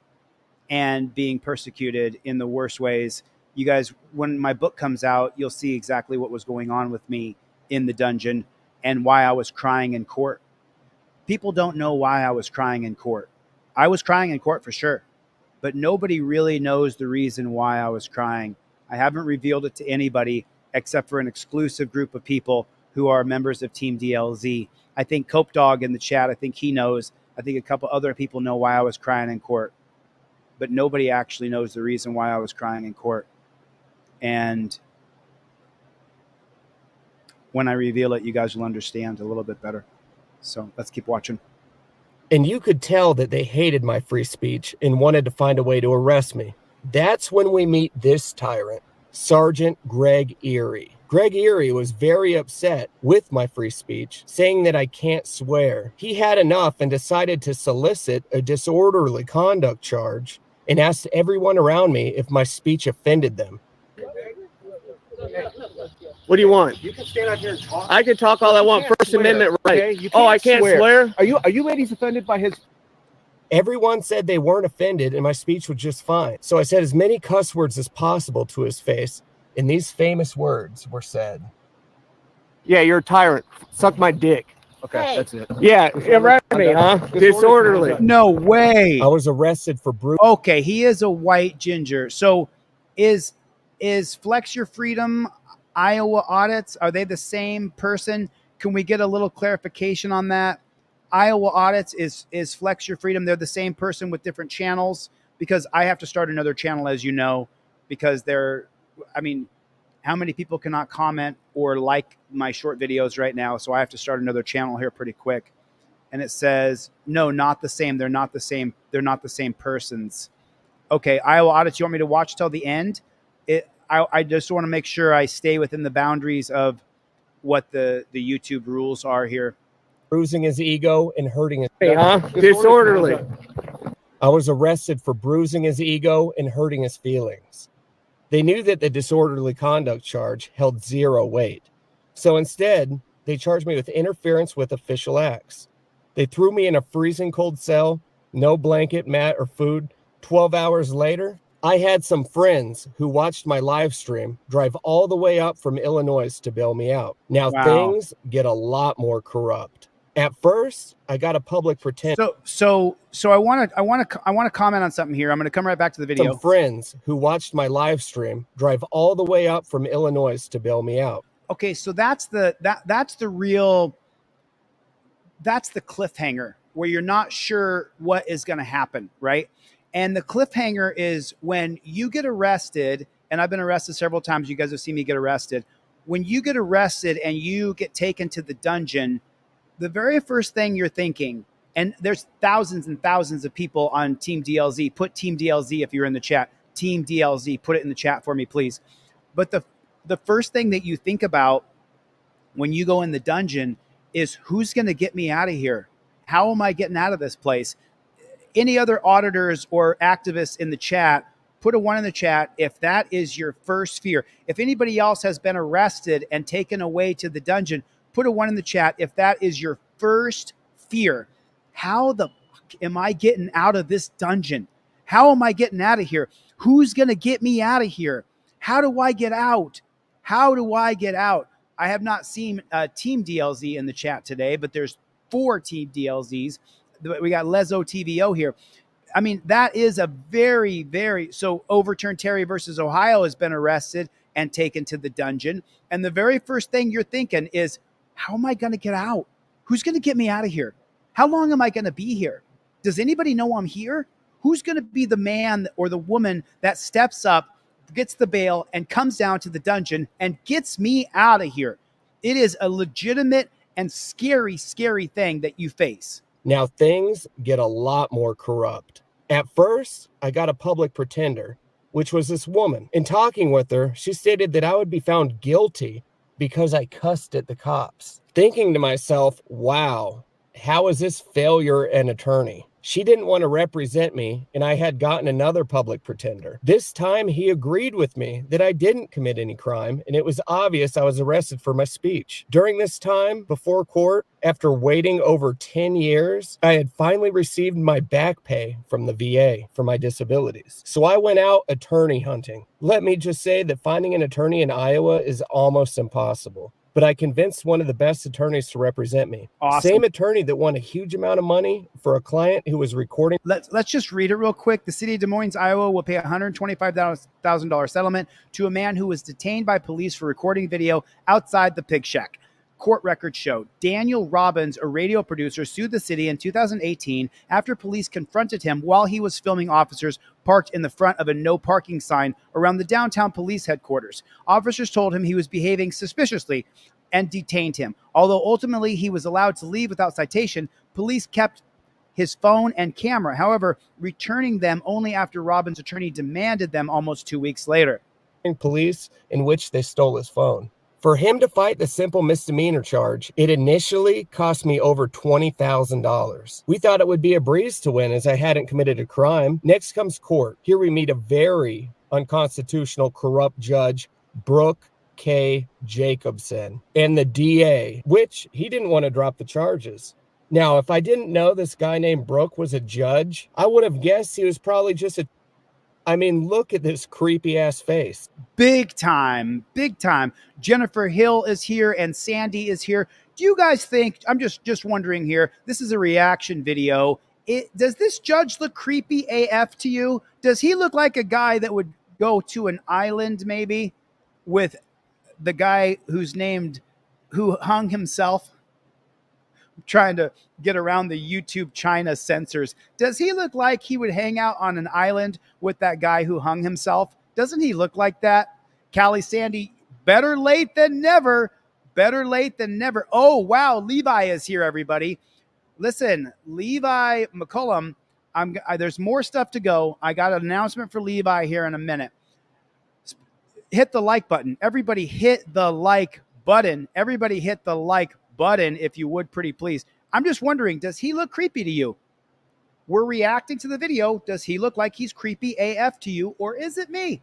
and being persecuted in the worst ways. You guys, when my book comes out, you'll see exactly what was going on with me in the dungeon and why I was crying in court. People don't know why I was crying in court. I was crying in court for sure, but nobody really knows the reason why I was crying. I haven't revealed it to anybody except for an exclusive group of people who are members of Team DLZ. I think Cope Dog in the chat, I think he knows. I think a couple other people know why I was crying in court, but nobody actually knows the reason why I was crying in court. And when I reveal it, you guys will understand a little bit better. So let's keep watching. And you could tell that they hated my free speech and wanted to find a way to arrest me. That's when we meet this tyrant, Sergeant Greg Erie. Greg Erie was very upset with my free speech, saying that I can't swear. He had enough and decided to solicit a disorderly conduct charge and asked everyone around me if my speech offended them. What do you want? You can stand out here and talk. I can talk all I want. First Amendment right. Okay? You I can't swear. Are you ladies offended by his? Everyone said they weren't offended and my speech was just fine. So I said as many cuss words as possible to his face, and these famous words were said. Yeah, you're a tyrant. Suck my dick. Okay, Hey. that's it. Yeah, arrest me, huh? Disorderly. No way. I was arrested for Okay, he is a white ginger. So is Flex Your Freedom Iowa Audits, are they the same person? Can we get a little clarification on that? Iowa Audits is Flex Your Freedom. They're the same person with different channels, because I have to start another channel, as you know, because how many people cannot comment or like my short videos right now? So I have to start another channel here pretty quick. And it says, no, not the same. They're not the same. They're not the same persons. Okay, Iowa Audits, you want me to watch till the end? I just want to make sure I stay within the boundaries of what the YouTube rules are here. Bruising his ego and hurting his Disorderly. I was arrested for bruising his ego and hurting his feelings. They knew that the disorderly conduct charge held 0 weight. So instead, they charged me with interference with official acts. They threw me in a freezing cold cell, no blanket, mat, or food. 12 hours later, I had some friends who watched my live stream drive all the way up from Illinois to bail me out. Now things get a lot more corrupt. At first, I got a public pretender. So I want to comment on something here. I'm going to come right back to the video. Some friends who watched my live stream drive all the way up from Illinois to bail me out. Okay, so that's the cliffhanger where you're not sure what is going to happen, right? And the cliffhanger is when you get arrested, and I've been arrested several times. You guys have seen me get arrested. When you get arrested and you get taken to the dungeon, the very first thing you're thinking, and there's thousands and thousands of people on Team DLZ. Put Team DLZ if you're in the chat. Team DLZ, put it in the chat for me, please. But the first thing that you think about when you go in the dungeon is who's going to get me out of here? How am I getting out of this place? Any other auditors or activists in the chat, put a 1 in the chat if that is your first fear. If anybody else has been arrested and taken away to the dungeon, put a 1 in the chat if that is your first fear. How the fuck am I getting out of this dungeon? How am I getting out of here? Who's going to get me out of here? How do I get out? How do I get out? I have not seen Team DLZ in the chat today, but there's 4 Team DLZs. We got Lezo TVO here. I mean, that is a very, very... So Overturn Terry versus Ohio has been arrested and taken to the dungeon. And the very first thing you're thinking is, how am I going to get out? Who's going to get me out of here? How long am I going to be here? Does anybody know I'm here? Who's going to be the man or the woman that steps up, gets the bail, and comes down to the dungeon and gets me out of here? It is a legitimate and scary, scary thing that you face. Now things get a lot more corrupt. At first, I got a public pretender, which was this woman. In talking with her, she stated that I would be found guilty because I cussed at the cops. Thinking to myself, wow, how is this failure an attorney? She didn't want to represent me, and I had gotten another public pretender. This time, he agreed with me that I didn't commit any crime, and it was obvious I was arrested for my speech. During this time, before court, after waiting over 10 years, I had finally received my back pay from the VA for my disabilities. So I went out attorney hunting. Let me just say that finding an attorney in Iowa is almost impossible. But I convinced one of the best attorneys to represent me. Awesome. Same attorney that won a huge amount of money for a client who was recording. Let's just read it real quick. The city of Des Moines, Iowa will pay a $125,000 settlement to a man who was detained by police for recording video outside the pig shack. Court records show Daniel Robbins, a radio producer, sued the city in 2018 after police confronted him while he was filming officers parked in the front of a no parking sign around the downtown police headquarters. Officers told him he was behaving suspiciously and detained him. Although ultimately he was allowed to leave without citation, police kept his phone and camera, however, returning them only after Robbins' attorney demanded them almost 2 weeks later. Police in which they stole his phone. For him to fight the simple misdemeanor charge, it initially cost me over $20,000. We thought it would be a breeze to win as I hadn't committed a crime. Next comes court. Here we meet a very unconstitutional, corrupt judge, Brooke K. Jacobson, and the DA, which he didn't want to drop the charges. Now, if I didn't know this guy named Brooke was a judge, I would have guessed he was probably just a... I mean, look at this creepy ass face. Big time, big time. Jennifer Hill is here and Sandy is here. Do you guys think, I'm just wondering here, this is a reaction video. Does this judge look creepy AF to you? Does he look like a guy that would go to an island maybe with the guy who hung himself? I'm trying to get around the YouTube China censors. Does he look like he would hang out on an island with that guy who hung himself? Doesn't he look like that? Callie Sandy, better late than never. Better late than never. Oh, wow. Levi is here, everybody. Listen, Levi McCullum, there's more stuff to go. I got an announcement for Levi here in a minute. Hit the like button. Everybody hit the like button. Everybody hit the like button if you would, pretty please. I'm just wondering, does he look creepy to you? We're reacting to the video. Does he look like he's creepy AF to you, or is it me?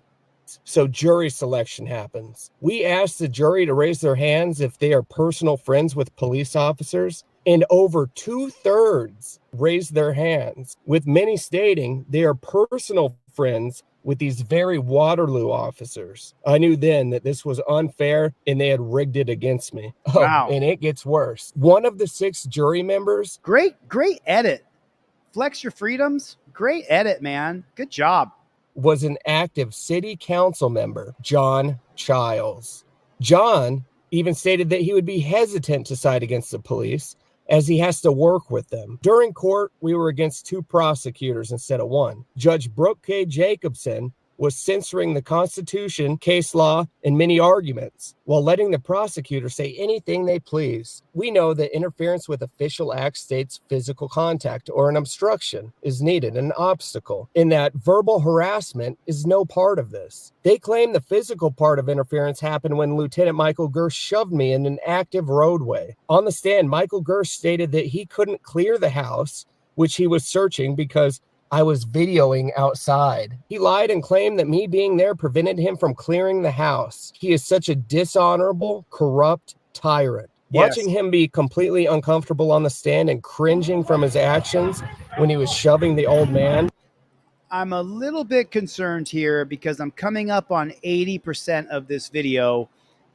So jury selection happens. We asked the jury to raise their hands if they are personal friends with police officers, and over 2/3 raised their hands, with many stating they are personal friends with these very Waterloo officers. I knew then that this was unfair and they had rigged it against me. Oh, Wow. and it gets worse. One of the 6 jury members. Great edit. Flex your freedoms. Great edit, man. Good job. Was an active city council member, John Childs. John even stated that he would be hesitant to side against the police as he has to work with them. During court, we were against 2 prosecutors instead of 1. Judge Brooke K. Jacobson was censoring the Constitution, case law, and many arguments, while letting the prosecutor say anything they please. We know that interference with official acts states physical contact or an obstruction is needed, an obstacle, and that verbal harassment is no part of this. They claim the physical part of interference happened when Lieutenant Michael Gersh shoved me in an active roadway. On the stand, Michael Gersh stated that he couldn't clear the house, which he was searching because I was videoing outside. He lied and claimed that me being there prevented him from clearing the house. He is such a dishonorable, corrupt tyrant. Yes. Watching him be completely uncomfortable on the stand and cringing from his actions when he was shoving the old man. I'm a little bit concerned here because I'm coming up on 80% of this video,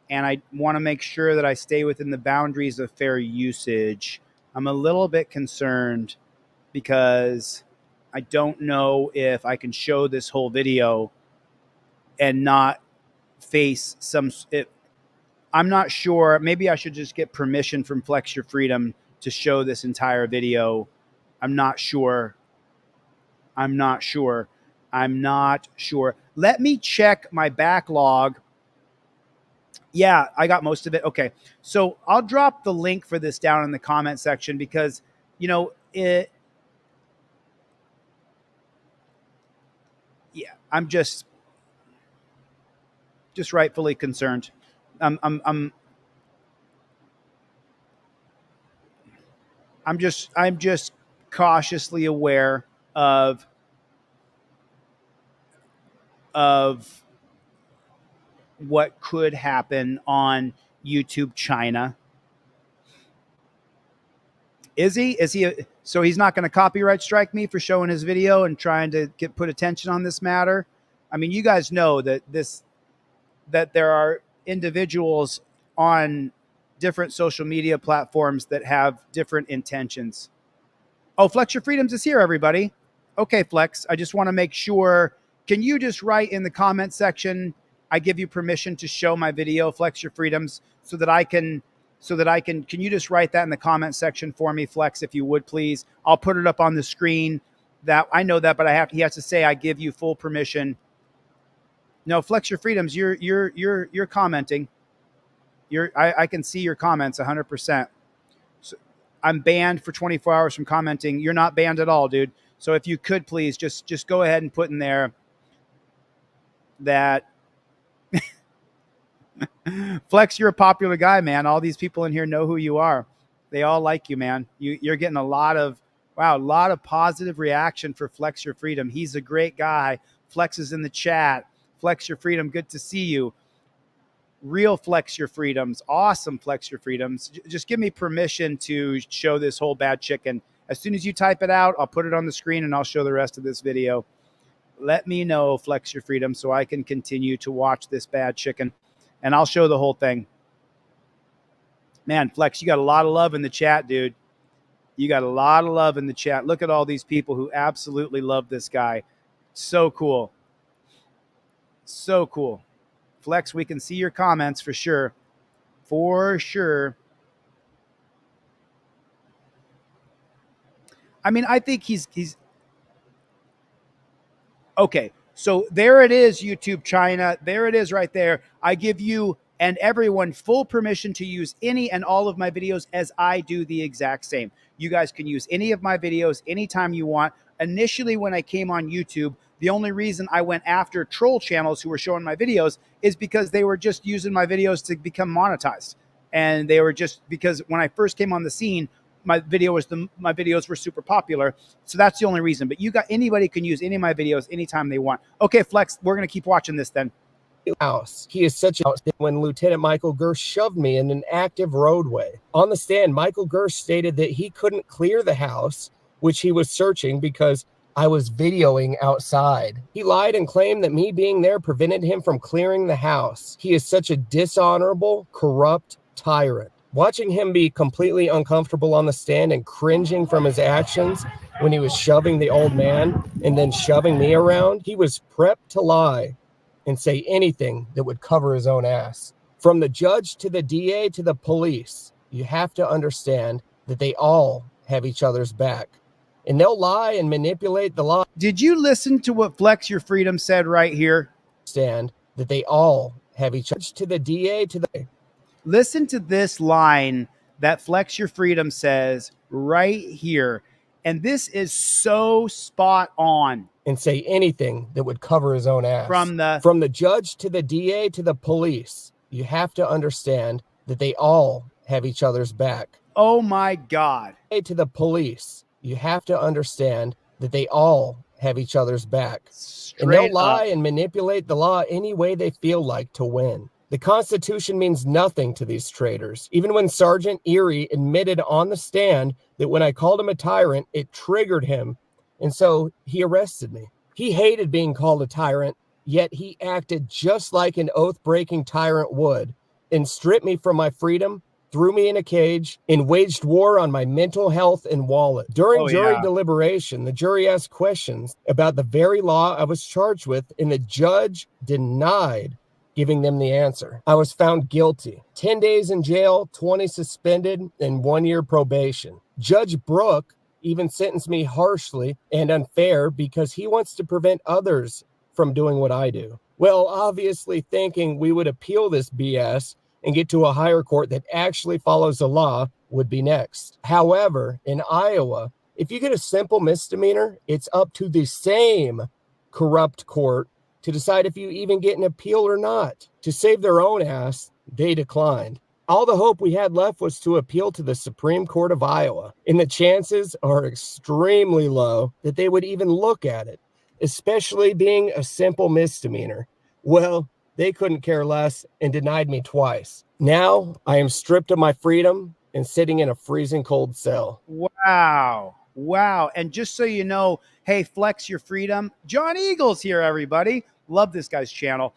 and I want to make sure that I stay within the boundaries of fair usage. I'm a little bit concerned because I don't know if I can show this whole video and not face some. I'm not sure. Maybe I should just get permission from Flex Your Freedom to show this entire video. I'm not sure. Let me check my backlog. Yeah, I got most of it. Okay. So I'll drop the link for this down in the comment section because, you know, I'm just rightfully concerned. I'm just cautiously aware of what could happen on YouTube China. Is he? So he's not going to copyright strike me for showing his video and trying to put attention on this matter? I mean, you guys know that there are individuals on different social media platforms that have different intentions. Oh, Flex Your Freedoms is here, everybody. Okay, Flex, I just want to make sure. Can you just write in the comment section, I give you permission to show my video, Flex Your Freedoms, so that I can, can you just write that in the comment section for me, Flex, if you would, please? I'll put it up on the screen. That I know that, but he has to say, I give you full permission. No, Flex Your Freedoms, you're commenting. I can see your comments 100%. So I'm banned for 24 hours from commenting. You're not banned at all, dude. So if you could please just go ahead and put in there that Flex, you're a popular guy, man. All these people in here know who you are. They all like you, man. You're getting a lot of positive reaction for Flex Your Freedom. He's a great guy. Flex is in the chat. Flex Your Freedom, good to see you. Real Flex Your Freedoms, awesome Flex Your Freedoms. Just give me permission to show this whole bad chicken. As soon as you type it out, I'll put it on the screen and I'll show the rest of this video. Let me know, Flex Your Freedom, so I can continue to watch this bad chicken, and I'll show the whole thing. Man, Flex, you got a lot of love in the chat, dude. You got a lot of love in the chat. Look at all these people who absolutely love this guy. So cool. So cool. Flex, we can see your comments for sure. For sure. I mean, I think he's okay. So there it is, YouTube China. There it is right there. I give you and everyone full permission to use any and all of my videos, as I do the exact same. You guys can use any of my videos anytime you want. Initially, when I came on YouTube, The only reason I went after troll channels who were showing my videos is because they were just using my videos to become monetized. And they were just, because when I first came on the scene, my videos were super popular. So that's the only reason. But anybody can use any of my videos anytime they want. Okay, Flex, we're going to keep watching this then. House. He is such a when Lieutenant Michael Gersh shoved me in an active roadway. On the stand, Michael Gersh stated that he couldn't clear the house, which he was searching because I was videoing outside. He lied and claimed that me being there prevented him from clearing the house. He is such a dishonorable, corrupt tyrant. Watching him be completely uncomfortable on the stand and cringing from his actions when he was shoving the old man and then shoving me around, he was prepped to lie and say anything that would cover his own ass. From the judge to the DA to the police, you have to understand that they all have each other's back. And they'll lie and manipulate the law. Did you listen to what Flex Your Freedom said right here? Stand that they all have each other. To the DA to the... Listen to this line that Flex Your Freedom says right here. And this is so spot on. And say anything that would cover his own ass. From the judge to the DA to the police, you have to understand that they all have each other's back. Oh my God. To the police, you have to understand that they all have each other's back. And they'll lie and manipulate the law any way they feel like to win. The Constitution means nothing to these traitors. Even when Sergeant Erie admitted on the stand that when I called him a tyrant, it triggered him. And so he arrested me. He hated being called a tyrant, yet he acted just like an oath-breaking tyrant would and stripped me from my freedom, threw me in a cage, and waged war on my mental health and wallet. During jury deliberation, the jury asked questions about the very law I was charged with, and the judge denied giving them the answer. I was found guilty. 10 days in jail, 20 suspended, and 1 year probation. Judge Brooke even sentenced me harshly and unfair because he wants to prevent others from doing what I do. Well, obviously thinking we would appeal this BS and get to a higher court that actually follows the law would be next. However, in Iowa, if you get a simple misdemeanor, it's up to the same corrupt court to decide if you even get an appeal or not. To save their own ass, they declined. All the hope we had left was to appeal to the Supreme Court of Iowa, and the chances are extremely low that they would even look at it, especially being a simple misdemeanor. Well, they couldn't care less and denied me twice. Now I am stripped of my freedom and sitting in a freezing cold cell. Wow. Wow. And just so you know, hey, Flex Your Freedom. John Eagles here, everybody. Love this guy's channel.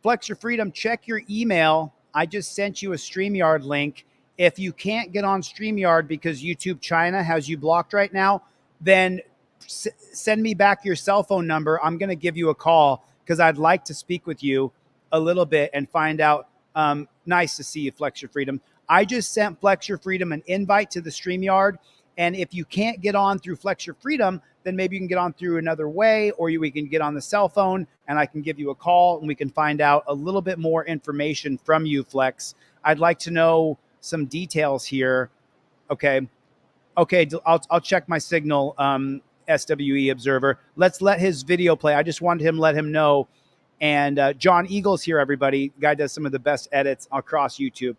Flex Your Freedom, check your email. I just sent you a StreamYard link. If you can't get on StreamYard because YouTube China has you blocked right now, then send me back your cell phone number. I'm going to give you a call because I'd like to speak with you a little bit and find out. Nice to see you, Flex Your Freedom. I just sent Flex Your Freedom an invite to the StreamYard. And if you can't get on through Flex Your Freedom, then maybe you can get on through another way, or we can get on the cell phone and I can give you a call and we can find out a little bit more information from you, Flex. I'd like to know some details here. Okay. I'll check my signal, SWE Observer. Let's let his video play. I just wanted him to let him know. And John Eagles here, everybody. Guy does some of the best edits across YouTube.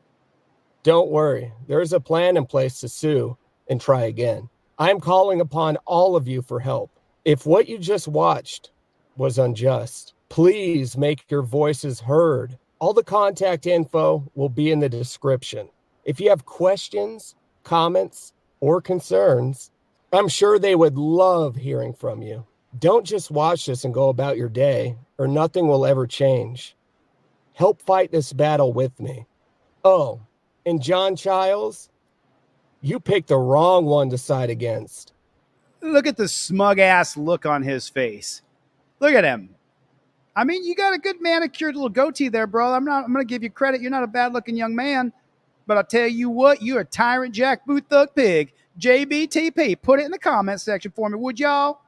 Don't worry. There's a plan in place to sue and try again. I'm calling upon all of you for help. If what you just watched was unjust, please make your voices heard. All the contact info will be in the description. If you have questions, comments, or concerns, I'm sure they would love hearing from you. Don't just watch this and go about your day, or nothing will ever change. Help fight this battle with me. Oh, and John Childs, you picked the wrong one to side against. Look at the smug ass look on his face. Look at him. I mean, you got a good manicured little goatee there, bro. I'm going to give you credit. You're not a bad looking young man, but I'll tell you what, you're a tyrant jackboot thug pig. JBTP, put it in the comment section for me, would y'all?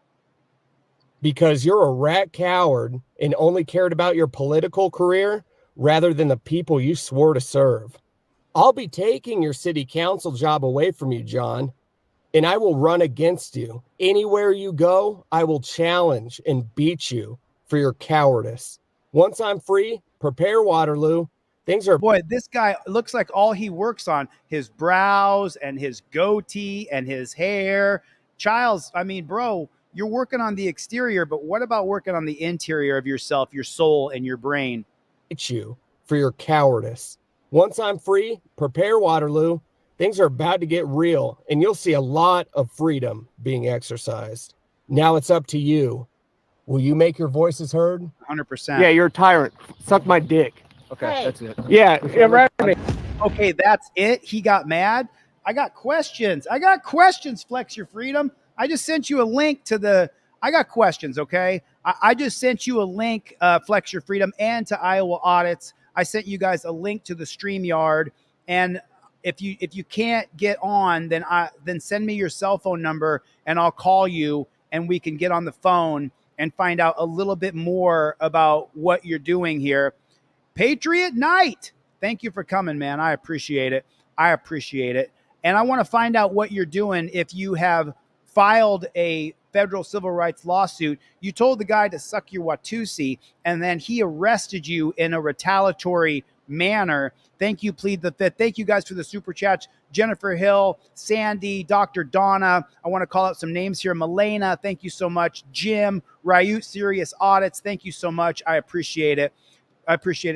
Because you're a rat coward and only cared about your political career rather than the people you swore to serve. I'll be taking your city council job away from you, John. and I will run against you. Anywhere you go, I will challenge and beat you for your cowardice. Once I'm free, prepare Waterloo. Things are... Boy, this guy looks like all he works on his brows and his goatee and his hair. Childs, I mean, bro, you're working on the exterior, but what about working on the interior of yourself, your soul, and your brain? Beat you for your cowardice. Once I'm free, prepare Waterloo. Things are about to get real, and you'll see a lot of freedom being exercised. Now it's up to you. Will you make your voices heard? 100%. Yeah, you're a tyrant. Suck my dick. Okay, Hey. that's it. Yeah, right. Okay, that's it. He got mad. I got questions. Flex Your Freedom. I just sent you a link to the... I got questions, okay? I just sent you a link, Flex Your Freedom, and to Iowa Audits. I sent you guys a link to the StreamYard, and if you can't get on, then send me your cell phone number and I'll call you and we can get on the phone and find out a little bit more about what you're doing here. Patriot Knight, thank you for coming, man. I appreciate it. And I want to find out what you're doing if you have filed a federal civil rights lawsuit. You told the guy to suck your Watusi, and then he arrested you in a retaliatory manner. Thank you, Plead the Fifth. Thank you guys for the super chats. Jennifer Hill, Sandy, Dr. Donna. I want to call out some names here. Malena, thank you so much. Jim, Ryut, Serious Audits. Thank you so much. I appreciate it.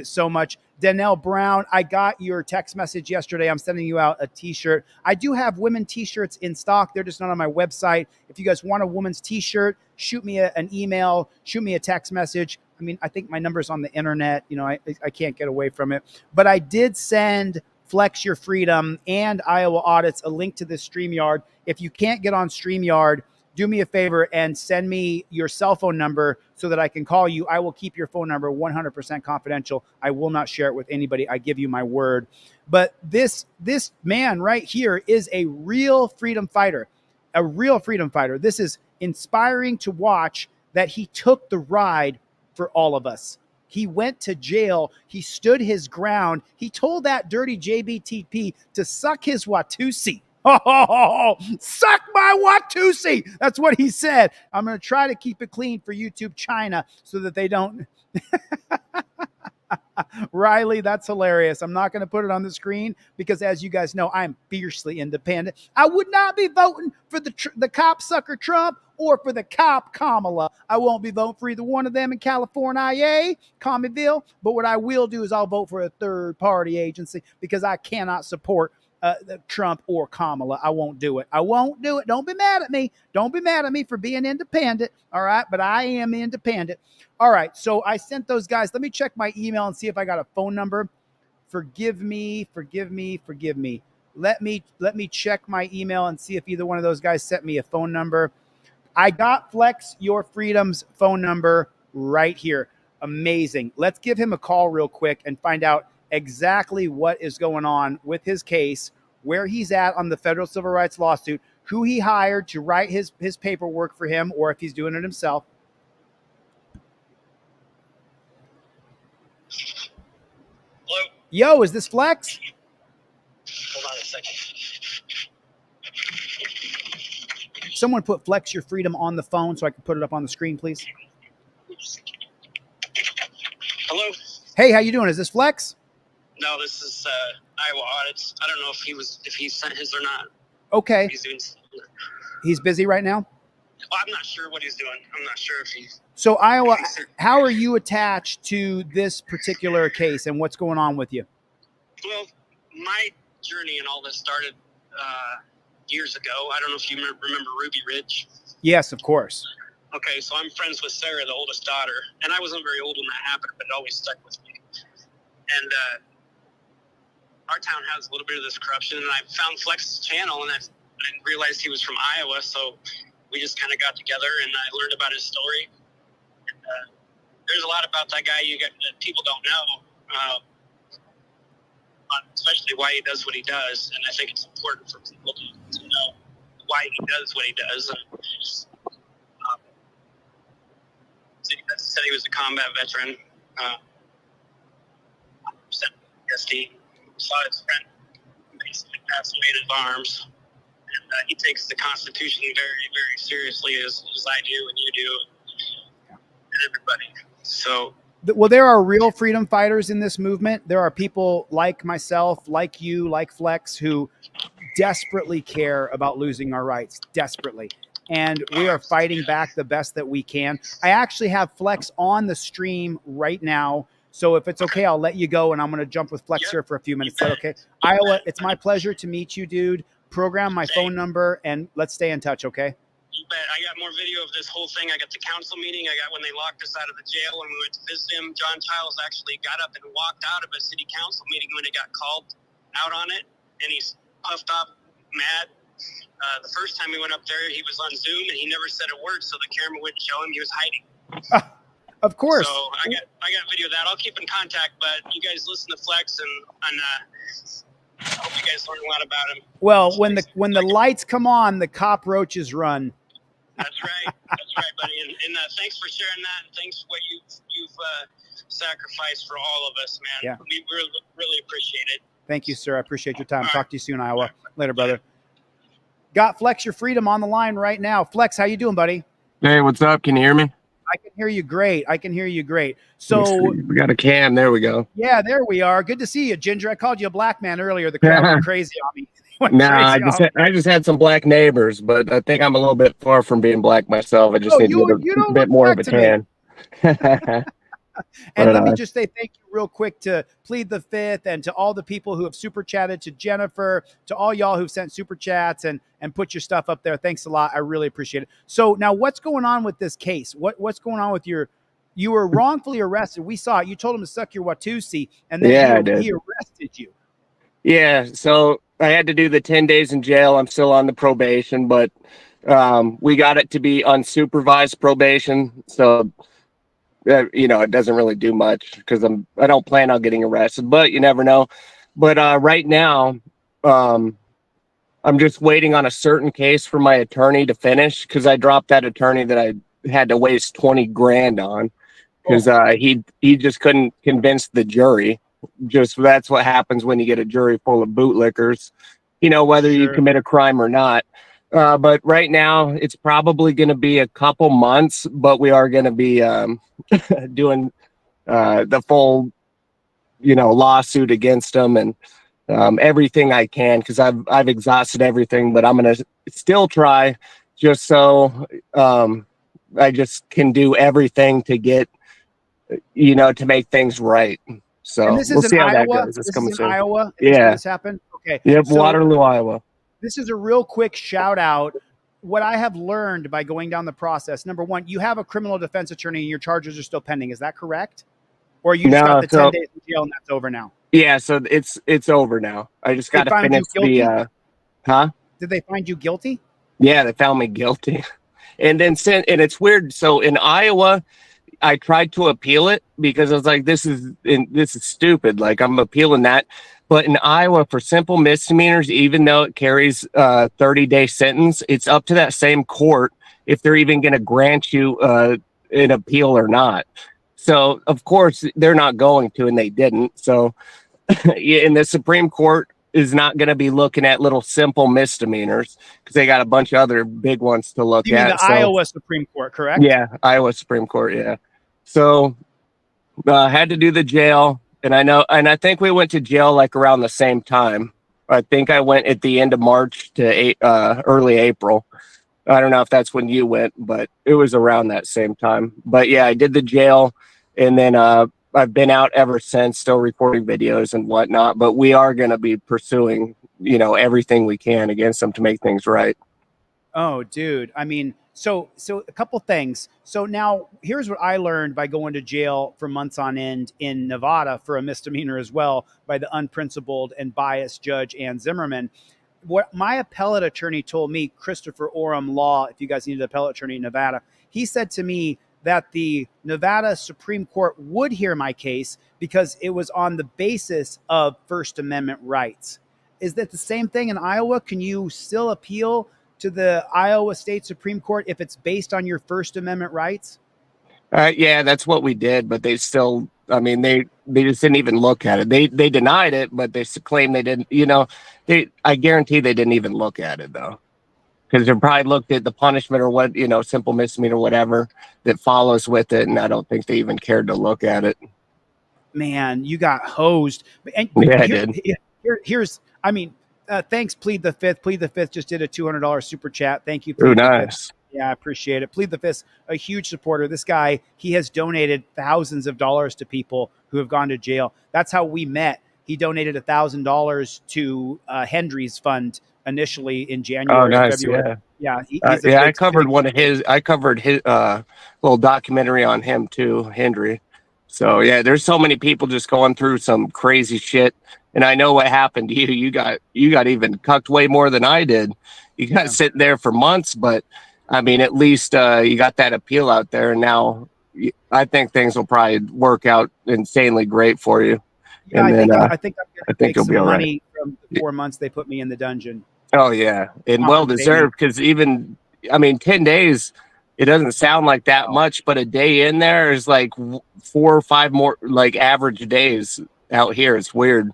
So much. Danelle Brown, I got your text message yesterday. I'm sending you out a t-shirt. I do have women t-shirts in stock. They're just not on my website. If you guys want a woman's t-shirt, shoot me an email, shoot me a text message. I mean, I think my number's on the internet. You know, I can't get away from it. But I did send Flex Your Freedom and Iowa Audits a link to this StreamYard. If you can't get on StreamYard, do me a favor and send me your cell phone number so that I can call you. I will keep your phone number 100% confidential. I will not share it with anybody. I give you my word. But this man right here is a real freedom fighter, This is inspiring to watch that he took the ride for all of us. He went to jail. He stood his ground. He told that dirty JBTP to suck his Watusi. Oh, suck my Watusi. That's what he said. I'm going to try to keep it clean for YouTube China so that they don't. Riley, that's hilarious. I'm not going to put it on the screen because, as you guys know, I'm fiercely independent. I would not be voting for the cop sucker Trump or for the cop Kamala. I won't be voting for either one of them in California, Commyville. But what I will do is I'll vote for a third party agency because I cannot support Trump or Kamala. I won't do it. Don't be mad at me. Don't be mad at me for being independent. All right. But I am independent. All right. So I sent those guys. Let me check my email and see if I got a phone number. Forgive me. Let me check my email and see if either one of those guys sent me a phone number. I got Flex Your Freedom's phone number right here. Amazing. Let's give him a call real quick and find out exactly what is going on with his case, where he's at on the federal civil rights lawsuit, who he hired to write his paperwork for him, or if he's doing it himself. Hello? Yo, is this Flex? Hold on a second. Someone put Flex Your Freedom on the phone so I can put it up on the screen, please. Hello? Hey, how you doing? Is this Flex? No, this is Iowa Audits. I don't know if he sent his or not. Okay. He's busy right now? Well, I'm not sure what he's doing. I'm not sure if he's... So, Iowa, how are you attached to this particular case and what's going on with you? Well, my journey and all this started years ago. I don't know if you remember Ruby Ridge. Yes, of course. Okay, so I'm friends with Sarah, the oldest daughter, and I wasn't very old when that happened, but it always stuck with me. And our town has a little bit of this corruption, and I found Flex's channel, and I didn't realize he was from Iowa, so we just kind of got together, and I learned about his story. And, there's a lot about that guy that people don't know, especially why he does what he does, and I think it's important for people to know why he does what he does. And, said he was a combat veteran. PTSD. Saw his friend basically pass away in his arms. And he takes the Constitution very, very seriously, as I do, and you do, and everybody. So, Well, there are real freedom fighters in this movement. There are people like myself, like you, like Flex, who desperately care about losing our rights, desperately. And we are fighting back the best that we can. I actually have Flex on the stream right now. So if it's okay, I'll let you go, and I'm going to jump with Flex here for a few minutes. Is that okay? Iowa, it's my pleasure to meet you, dude. Program my phone number, and let's stay in touch, okay? you bet. I got more video of this whole thing. I got the council meeting. I got when they locked us out of the jail when we went to visit him. John Childs actually got up and walked out of a city council meeting when it got called out on it, and he's puffed up, mad. The first time we went up there, he was on Zoom, and he never said a word, so the camera wouldn't show him. He was hiding. Of course. So I got video of that. I'll keep in contact, but you guys listen to Flex, and I hope you guys learn a lot about him. Well, when the lights come on, the cockroaches run. That's right. That's right, buddy. And thanks for sharing that, and thanks for what you've sacrificed for all of us, man. Yeah. We really, really appreciate it. Thank you, sir. I appreciate your time. Talk to you soon, Iowa. Later, brother. Got Flex Your Freedom on the line right now. Flex, how you doing, buddy? Hey, what's up? Can you hear me? I can hear you great. I can hear you great. So we got a cam. There we go. yeah, there we are. Good to see you, Ginger. I called you a black man earlier. The crowd went crazy on me. Nah, I just had some black neighbors, but I think I'm a little bit far from being black myself. I just need to get a bit more of a tan. And let me just say thank you real quick to Plead the Fifth and to all the people who have super chatted, to Jennifer, to all y'all who've sent super chats and put your stuff up there. Thanks a lot. I really appreciate it. So now what's going on with this case? What's going on with you were wrongfully arrested. We saw it. You told him to suck your Watusi, and then he arrested you. Yeah. So I had to do the 10 days in jail. I'm still on the probation, but we got it to be unsupervised probation. So it doesn't really do much because I don't plan on getting arrested, but you never know. But right now, I'm just waiting on a certain case for my attorney to finish, because I dropped that attorney that I had to waste 20 grand on because he just couldn't convince the jury. Just that's what happens when you get a jury full of bootlickers, whether you commit a crime or not. But right now it's probably going to be a couple months, but we are going to be doing the full, lawsuit against them and everything I can, because I've exhausted everything, but I'm going to still try just so I just can do everything to get, to make things right. So and this is we'll see how Iowa. that goes. This It's coming is in soon. Iowa. Yeah. This happened. Okay. Yep. So Waterloo, Iowa. this is a real quick shout out. What I have learned by going down the process, number one, you have a criminal defense attorney and your charges are still pending. Is that correct? Or you just got the 10 days in jail and that's over now? Yeah. So it's over now. I just got to finish the, Did they find you guilty? Yeah, they found me guilty. And then and it's weird. So in Iowa, I tried to appeal it because I was like, this is stupid. Like, I'm appealing that. But in Iowa, for simple misdemeanors, even though it carries a 30-day sentence, it's up to that same court if they're even going to grant you an appeal or not. So, of course, they're not going to, and they didn't. So, and the Supreme Court is not going to be looking at little simple misdemeanors because they got a bunch of other big ones to look You mean at. the Iowa Supreme Court, correct? Yeah, Iowa Supreme Court, yeah. So I had to do the jail, and I think we went to jail like around the same time. I think I went at the end of March to early April. I don't know if that's when you went, but it was around that same time. But yeah, I did the jail, and then I've been out ever since, still recording videos and whatnot. But we are going to be pursuing, everything we can against them to make things right. Oh, dude. I mean, so a couple things. So now here's what I learned by going to jail for months on end in Nevada for a misdemeanor as well by the unprincipled and biased Judge Ann Zimmerman. What my appellate attorney told me, Christopher Oram Law, if you guys need an appellate attorney in Nevada, he said to me that the Nevada Supreme Court would hear my case because it was on the basis of First Amendment rights. Is that the same thing in Iowa? Can you still appeal to the Iowa State Supreme Court if it's based on your First Amendment rights? Yeah, that's what we did, but they still, they just didn't even look at it. They denied it, but they claim they didn't, I guarantee they didn't even look at it though. because they probably looked at the punishment or what, simple misdemeanor, whatever that follows with it. And I don't think they even cared to look at it. Man, you got hosed. And Yeah, I did. Here's, thanks, Plead the Fifth. Plead the Fifth just did a $200 super chat. Thank you, Ooh, Plead the nice. Fifth. Yeah, I appreciate it. Plead the Fifth, a huge supporter. This guy, he has donated thousands of dollars to people who have gone to jail. That's how we met. He donated $1,000 to Hendry's fund initially in January. Oh, nice. February. Yeah. He's I covered I covered his little documentary on him too, Hendry. So yeah, there's so many people just going through some crazy shit. And I know what happened to you. You got even cucked way more than I did. You got sitting there for months, but at least you got that appeal out there. And now I think things will probably work out insanely great for you. Yeah, and I think I'm I going to think make you'll some be all money right. from the 4 months they put me in the dungeon. Oh yeah, and well deserved, because even 10 days, it doesn't sound like that much, but a day in there is like 4 or 5 more like average days out here. It's weird.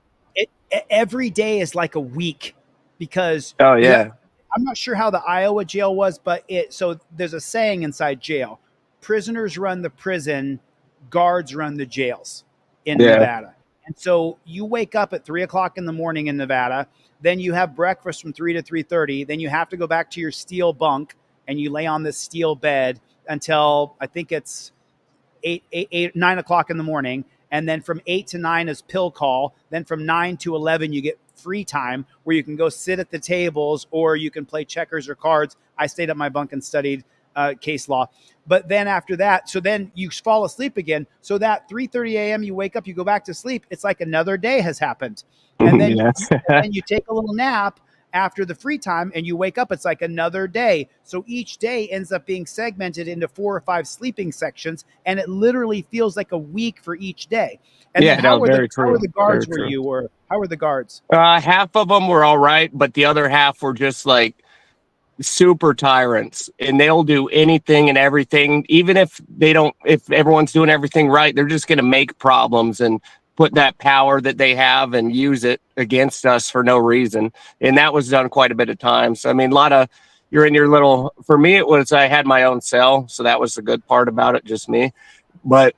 Every day is like a week because I'm not sure how the Iowa jail was, but so there's a saying inside jail: prisoners run the prison, guards run the jails in Nevada. And so you wake up at 3 o'clock in the morning in Nevada, then you have breakfast from 3 to 3:30, then you have to go back to your steel bunk and you lay on this steel bed until I think it's 9 o'clock in the morning. And then from 8 to 9 is pill call. Then from 9 to 11, you get free time where you can go sit at the tables or you can play checkers or cards. I stayed at my bunk and studied case law. But then after that, so then you fall asleep again. So that 3:30 a.m. you wake up, you go back to sleep. It's like another day has happened. And then, you take a little nap after the free time and you wake up, it's like another day. So each day ends up being segmented into 4 or 5 sleeping sections, and it literally feels like a week for each day. And then how were the guards for you, or how were the guards? Half of them were all right, but the other half were just like super tyrants, and they'll do anything and everything. Even if everyone's doing everything right, they're just going to make problems and put that power that they have and use it against us for no reason. And that was done quite a bit of times. A lot of, you're in your little, for me, I had my own cell. So that was the good part about it, just me. But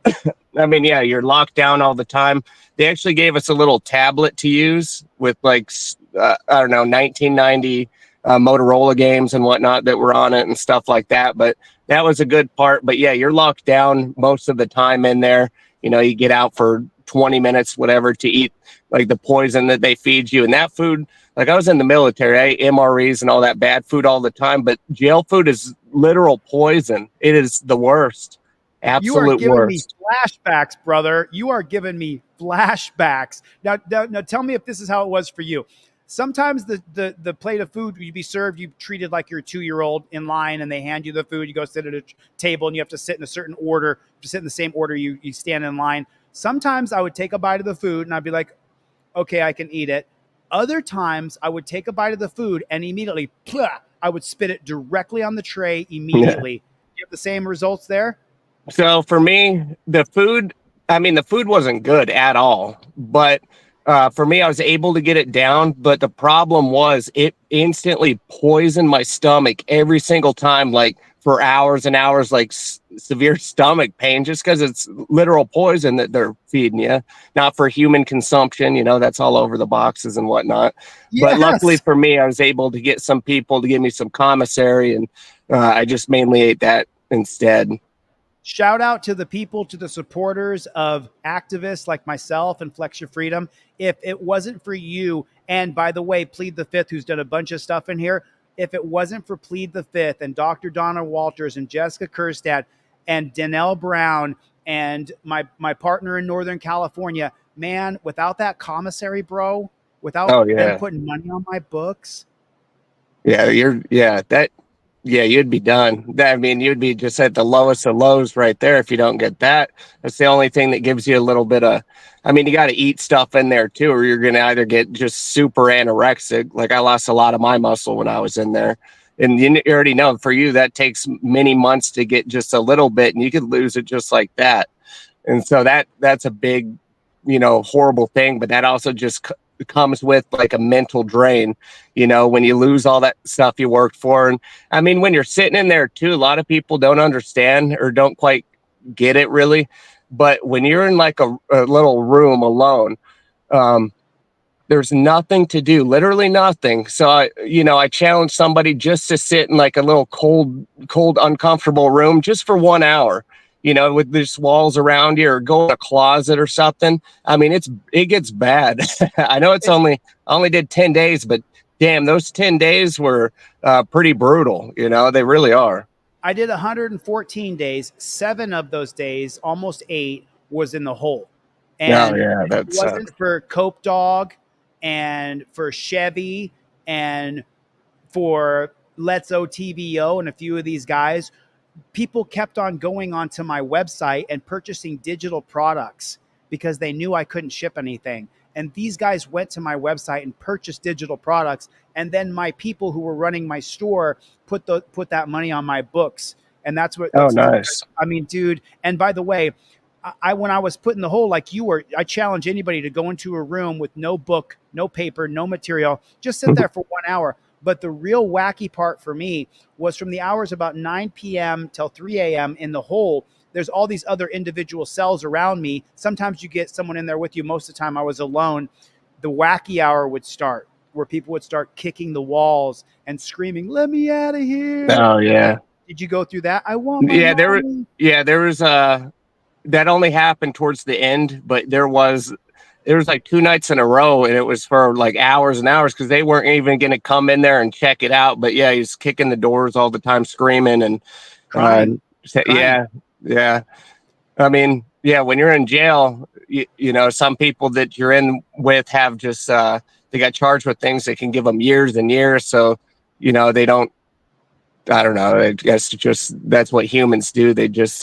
you're locked down all the time. They actually gave us a little tablet to use with 1990 Motorola games and whatnot that were on it and stuff like that. But that was a good part. But yeah, you're locked down most of the time in there. You get out for 20 minutes, whatever, to eat like the poison that they feed you. And that food, like I was in the military, I ate MREs and all that bad food all the time, but jail food is literal poison. It is the worst. Absolute worst. You are giving me flashbacks, brother. You are giving me flashbacks. Now tell me if this is how it was for you. Sometimes the plate of food you'd be served, you treated like you're a 2-year-old in line, and they hand you the food. You go sit at a table, and you have to sit in a certain order. To sit in the same order, you stand in line. Sometimes I would take a bite of the food, and I'd be like, okay, I can eat it. Other times I would take a bite of the food, and immediately, I would spit it directly on the tray immediately. Yeah. You have the same results there? So for me, the food wasn't good at all, but for me, I was able to get it down, but the problem was it instantly poisoned my stomach every single time, like for hours and hours, like severe stomach pain, just because it's literal poison that they're feeding you, not for human consumption. That's all over the boxes and whatnot. Yes. But luckily for me, I was able to get some people to give me some commissary, and I just mainly ate that instead. Shout out to the people, to the supporters of activists like myself and Flex Your Freedom. If it wasn't for you, and by the way, Plead the Fifth, who's done a bunch of stuff in here, if it wasn't for Plead the Fifth and Dr. Donna Walters and Jessica Kerstad and Danelle Brown and my partner in Northern California, man, without that commissary, bro, without them putting money on my books. You'd be done. You'd be just at the lowest of lows right there if you don't get that. That's the only thing that gives you a little bit of, you got to eat stuff in there too, or you're going to either get just super anorexic. Like I lost a lot of my muscle when I was in there. And you already know for you, that takes many months to get just a little bit, and you could lose it just like that. And so that's a big, horrible thing, but that also just comes with like a mental drain, you know, when you lose all that stuff you worked for. And I mean, when you're sitting in there too, a lot of people don't understand or don't quite get it really. But when you're in like a little room alone, there's nothing to do, literally nothing. So I challenge somebody just to sit in like a little cold, uncomfortable room just for 1 hour, you know, with these walls around you, or go in a closet or something. I mean, it gets bad. I know I only did 10 days, but damn, those 10 days were pretty brutal. You know, they really are. I did 114 days. 7 of those days, almost 8, was in the hole. And that it wasn't for Cope Dog and for Chevy and for Let's OTVO and a few of these guys. People kept on going onto my website and purchasing digital products because they knew I couldn't ship anything. And these guys went to my website and purchased digital products. And then my people who were running my store put that money on my books. And that's what. Nice. I mean, dude. And by the way, when I was put in the hole like you were, I challenge anybody to go into a room with no book, no paper, no material, just sit there for 1 hour. But the real wacky part for me was from the hours about 9 p.m. till 3 a.m. in the hole. There's all these other individual cells around me. Sometimes you get someone in there with you. Most of the time I was alone. The wacky hour would start, where people would start kicking the walls and screaming, "Let me out of here." Oh yeah. Did you go through that? I want my money. There was that only happened towards the end, but there was like 2 nights in a row, and it was for like hours and hours because they weren't even going to come in there and check it out. But yeah, he's kicking the doors all the time, screaming and crying. Yeah. I mean, yeah, when you're in jail, you know, some people that you're in with have just they got charged with things that can give them years and years. So, you know, they don't. I don't know. I guess that's what humans do. They just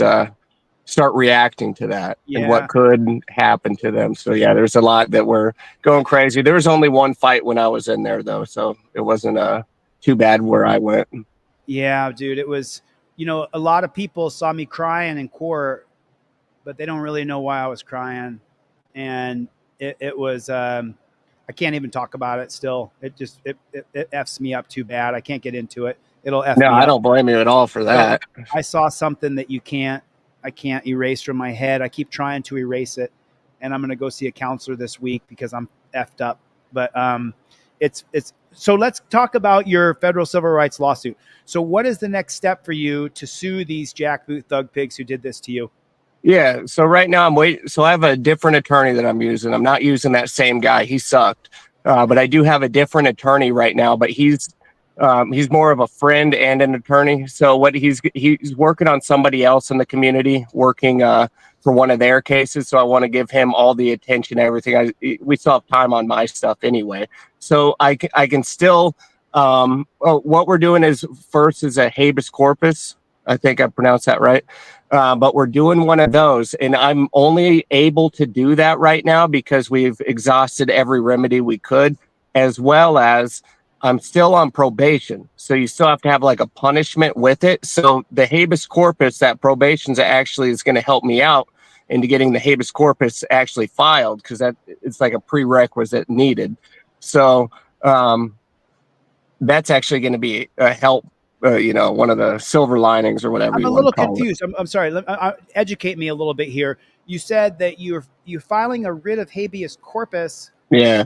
start reacting to that and what could happen to them. So yeah, there's a lot that were going crazy. There was only one fight when I was in there though, so it wasn't too bad where I went. Yeah, dude, it was, you know, a lot of people saw me crying in court, but they don't really know why I was crying. And it was I can't even talk about it still. It just it F's me up too bad. I can't get into it. It'll F me up. I don't blame you at all for that. I saw something that I can't erase from my head. I keep trying to erase it, and I'm going to go see a counselor this week because I'm effed up. But it's so let's talk about your federal civil rights lawsuit. So what is the next step for you to sue these jackboot thug pigs who did this to you? Yeah. So right now I'm waiting. So I have a different attorney that I'm using. I'm not using that same guy. He sucked. But I do have a different attorney right now, but he's more of a friend and an attorney. So what he's working on somebody else in the community, working for one of their cases. So I want to give him all the attention, everything. We still have time on my stuff anyway. So I can still, what we're doing is first is a habeas corpus. I think I pronounced that right. But we're doing one of those, and I'm only able to do that right now because we've exhausted every remedy we could, as well as I'm still on probation. So you still have to have like a punishment with it. So the habeas corpus, that probation's actually is going to help me out into getting the habeas corpus actually filed, because that it's like a prerequisite needed. So that's actually going to be a help. You know, one of the silver linings or whatever. I'm a little confused. I'm sorry. Educate me a little bit here. You said that you're filing a writ of habeas corpus. Yeah.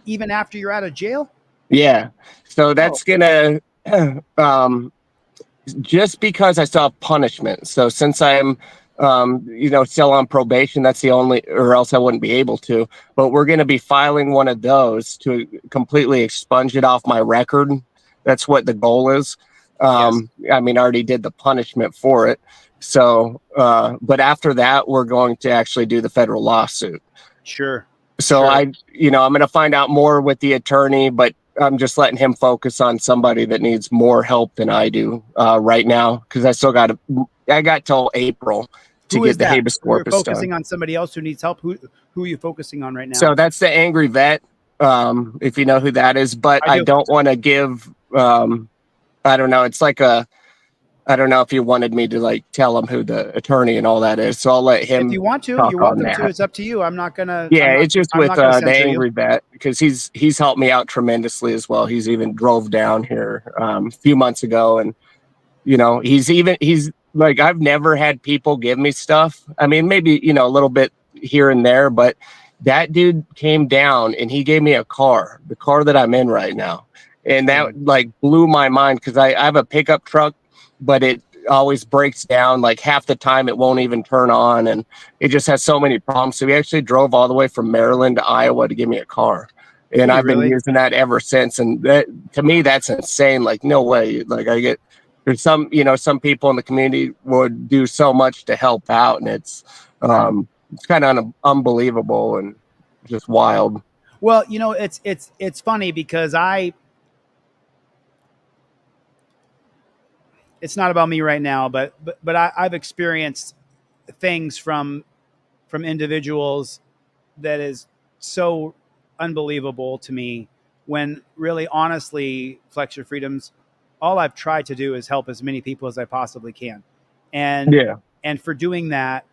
Even after you're out of jail. Yeah. So that's gonna just because I still have punishment. So since I'm still on probation, that's the only, or else I wouldn't be able to. But we're gonna be filing one of those to completely expunge it off my record. That's what the goal is. I mean, I already did the punishment for it. So, but after that, we're going to actually do the federal lawsuit. Sure. So sure. I'm going to find out more with the attorney, but I'm just letting him focus on somebody that needs more help than I do right now. Cause I got till April to get the habeas corpus done. You're focusing on somebody else who needs help. Who are you focusing on right now? So that's the angry vet. If you know who that is, but I don't want to give, I don't know. It's like I don't know if you wanted me to like tell him who the attorney and all that is, so I'll let him. If you want to, talk you're on welcome to. that. It's up to you. I'm not gonna. Yeah, I'm not, it's just I'm with not gonna the censor angry you. vet, because he's helped me out tremendously as well. He's even drove down here a few months ago, and you know, he's like, I've never had people give me stuff. I mean, maybe, you know, a little bit here and there, but that dude came down and he gave me a car, the car that I'm in right now. And that like blew my mind, because I have a pickup truck, but it always breaks down. Like half the time it won't even turn on, and it just has so many problems. So he actually drove all the way from Maryland to Iowa to give me a car. And I've been using that ever since. And that, to me, that's insane. Like, no way. Like, there's some, you know, some people in the community would do so much to help out, and it's kind of unbelievable and just wild. Well, you know, it's funny because it's not about me right now, but I've experienced things from individuals that is so unbelievable to me, when really, honestly, Flex Your Freedoms, all I've tried to do is help as many people as I possibly can. And for doing that,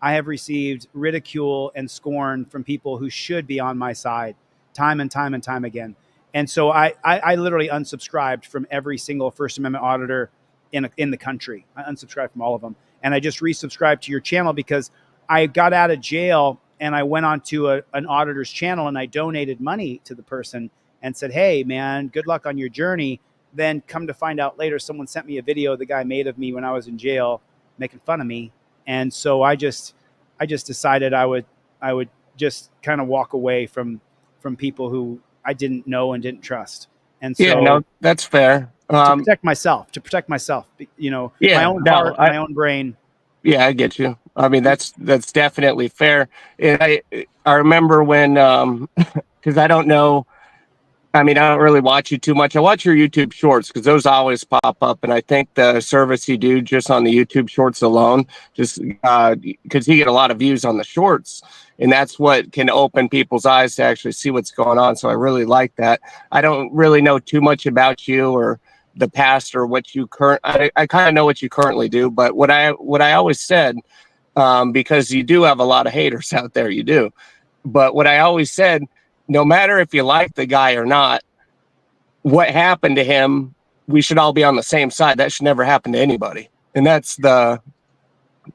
I have received ridicule and scorn from people who should be on my side time and time and time again. And so I literally unsubscribed from every single First Amendment auditor in the country. I unsubscribed from all of them. And I just resubscribed to your channel because I got out of jail and I went onto an auditor's channel and I donated money to the person and said, hey, man, good luck on your journey. Then come to find out later, someone sent me a video the guy made of me when I was in jail making fun of me. And so I just decided I would just kind of walk away from people who I didn't know and didn't trust. And so, yeah, no, that's fair. To protect myself, you know, my own heart, my own brain. Yeah, I get you. I mean, that's definitely fair. And I remember when, because I don't know, I mean, I don't really watch you too much. I watch your YouTube shorts because those always pop up. And I think the service you do just on the YouTube shorts alone, just because you get a lot of views on the shorts, and that's what can open people's eyes to actually see what's going on. So I really like that. I don't really know too much about you or the past or what you I kind of know what you currently do, but what I always said, because you do have a lot of haters out there, you do. But what I always said, no matter if you like the guy or not, what happened to him, we should all be on the same side. That should never happen to anybody. And that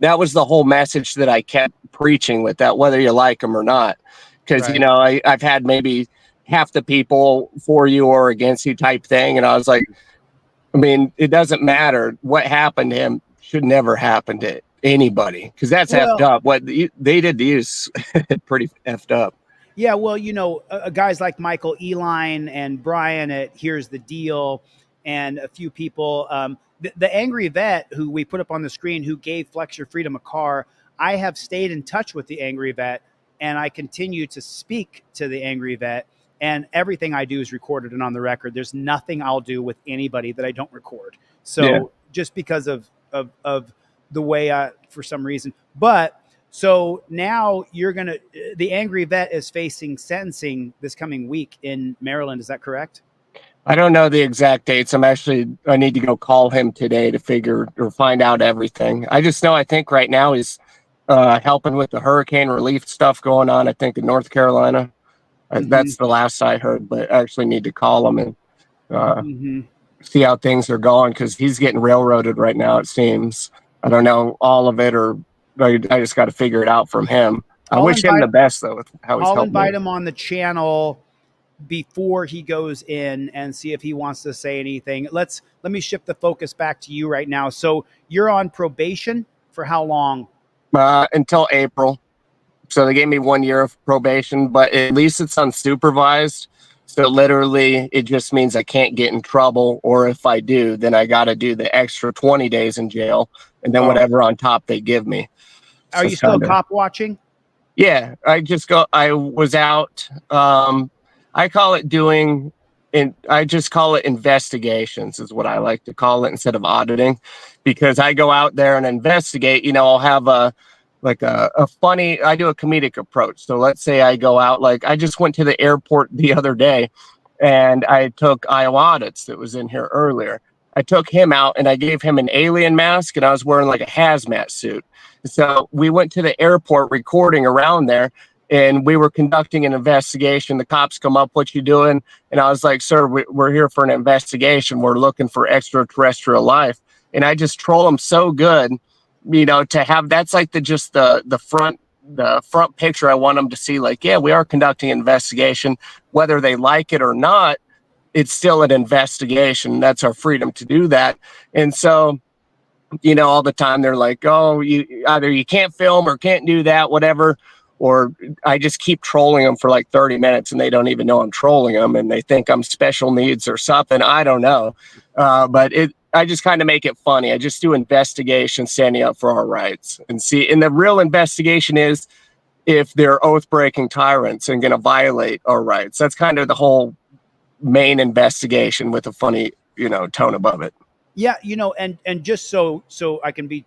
was the whole message that I kept preaching with that, whether you like him or not. Because, you know, I've had maybe half the people for you or against you type thing. And I was like, I mean, it doesn't matter. What happened to him should never happen to anybody, because that's effed up. What they did to you is pretty effed up. Yeah, well, you know, guys like Michael Eline and Brian at Here's the Deal, and a few people, the angry vet who we put up on the screen who gave Flex Your Freedom a car, I have stayed in touch with the angry vet, and I continue to speak to the angry vet, and everything I do is recorded and on the record. There's nothing I'll do with anybody that I don't record. So just because of the way for some reason, but so now the angry vet is facing sentencing this coming week in Maryland. Is that correct? I don't know the exact dates. I need to go call him today to find out everything. I just know, I think right now he's helping with the hurricane relief stuff going on, I think in North Carolina. That's the last I heard, but I actually need to call him and see how things are going, because he's getting railroaded right now, it seems. I don't know all of it, or I just got to figure it out from him. I wish him the best, though, with how he's helping. I'll invite him on the channel before he goes in and see if he wants to say anything. Let me shift the focus back to you right now. So you're on probation for how long? Until April. So they gave me 1 year of probation, but at least it's unsupervised. So literally it just means I can't get in trouble, or if I do, then I got to do the extra 20 days in jail and then whatever on top they give me. Are you still cop watching? Yeah, I was out. I call it I just call it investigations is what I like to call it, instead of auditing, because I go out there and investigate. You know, I'll have a funny, I do a comedic approach. So let's say I go out, like I just went to the airport the other day and I took Iowa audits that was in here earlier. I took him out and I gave him an alien mask, and I was wearing like a hazmat suit. So we went to the airport recording around there, and we were conducting an investigation. The cops come up, "What you doing?" And I was like, "Sir, we're here for an investigation. We're looking for extraterrestrial life." And I just troll them so good, you know, to have, that's like the front picture I want them to see, like, yeah, we are conducting an investigation. Whether they like it or not, it's still an investigation. That's our freedom to do that. And so, you know, all the time they're like, "Oh, you can't film or can't do that, whatever." Or I just keep trolling them for like 30 minutes and they don't even know I'm trolling them, and they think I'm special needs or something. I don't know. But I just kind of make it funny. I just do investigation, standing up for our rights, and see. And the real investigation is if they're oath breaking tyrants and going to violate our rights. That's kind of the whole main investigation, with a funny, you know, tone above it. Yeah, you know, and just so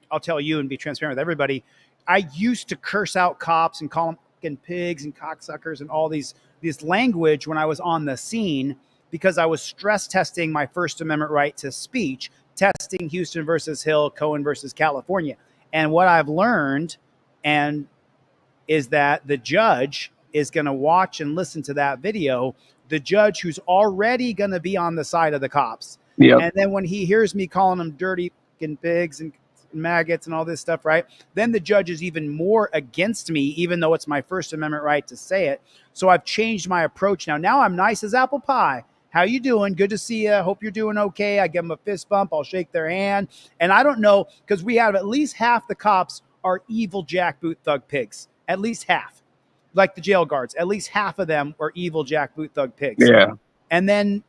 I'll tell you and be transparent with everybody. I used to curse out cops and call them fucking pigs and cocksuckers and all this language when I was on the scene, because I was stress testing my First Amendment right to speech, testing Houston versus Hill, Cohen versus California. And what I've learned is that the judge is going to watch and listen to that video, the judge who's already going to be on the side of the cops. Yep. And then when he hears me calling them dirty fucking pigs and maggots and all this stuff, right, then the judge is even more against me, even though it's my First Amendment right to say it. So I've changed my approach now I'm nice as apple pie. How you doing? Good to see you. Hope you're doing okay. I give them a fist bump. I'll shake their hand. And I don't know, because we have at least half the cops are evil jackboot thug pigs. At least half. Like the jail guards. At least half of them are evil jackboot thug pigs. Yeah. And then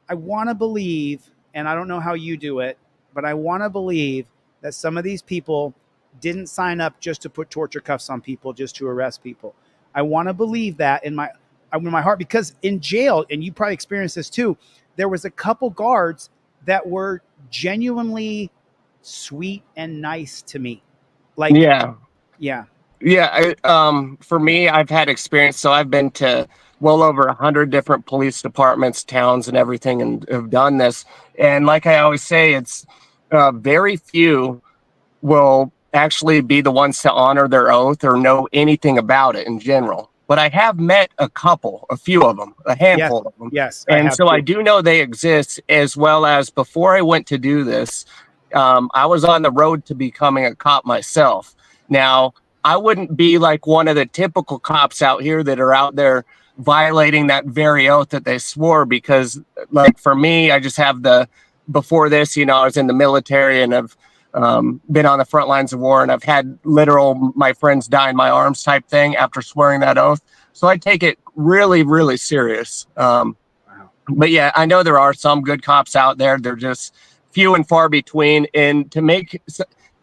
I want to believe, and I don't know how you do it, but I want to believe that some of these people didn't sign up just to put torture cuffs on people, just to arrest people. I want to believe that in my heart, because in jail, and you probably experienced this too, there was a couple guards that were genuinely sweet and nice to me. Like, yeah. Yeah. For me, I've had experience. So I've been to well over 100 different police departments, towns, and everything, and have done this. And like I always say, it's very few will actually be the ones to honor their oath or know anything about it in general. But I have met a few of them, a handful of them. Yes. And so I do know they exist, as well as before I went to do this, I was on the road to becoming a cop myself. Now, I wouldn't be like one of the typical cops out here that are out there violating that very oath that they swore, because like for me, I just have before this, you know, I was in the military and I've been on the front lines of war, and I've had literal my friends die in my arms type thing after swearing that oath. So I take it really, really serious. But yeah, I know there are some good cops out there. They're just few and far between. And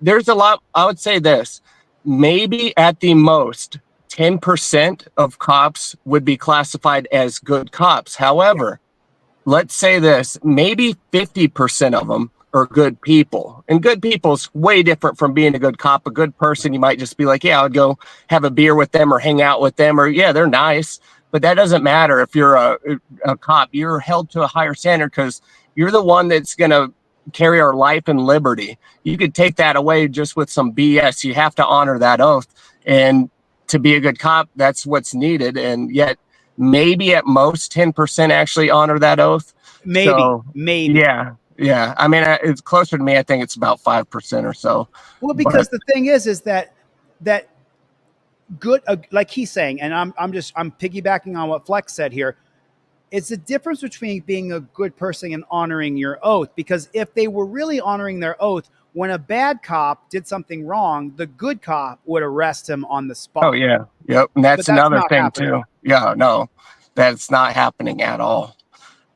there's a lot, I would say this, maybe at the most 10% of cops would be classified as good cops. However, let's say this, maybe 50% of them are good people. And good people's way different from being a good cop. A good person, you might just be like, yeah, I'll go have a beer with them or hang out with them, or yeah, they're nice. But that doesn't matter if you're a cop. You're held to a higher standard because you're the one that's going to carry our life and liberty. You could take that away just with some BS. You have to honor that oath. And to be a good cop, that's what's needed. And yet maybe at most 10% actually honor that oath. Maybe. Yeah. I mean, it's closer to me. I think it's about 5% or so. Well, because the thing is that good, like he's saying, and I'm piggybacking on what Flex said here. It's the difference between being a good person and honoring your oath. Because if they were really honoring their oath, when a bad cop did something wrong, the good cop would arrest him on the spot. Oh yeah. Yep. And that's another thing too. Yeah, no, that's not happening at all.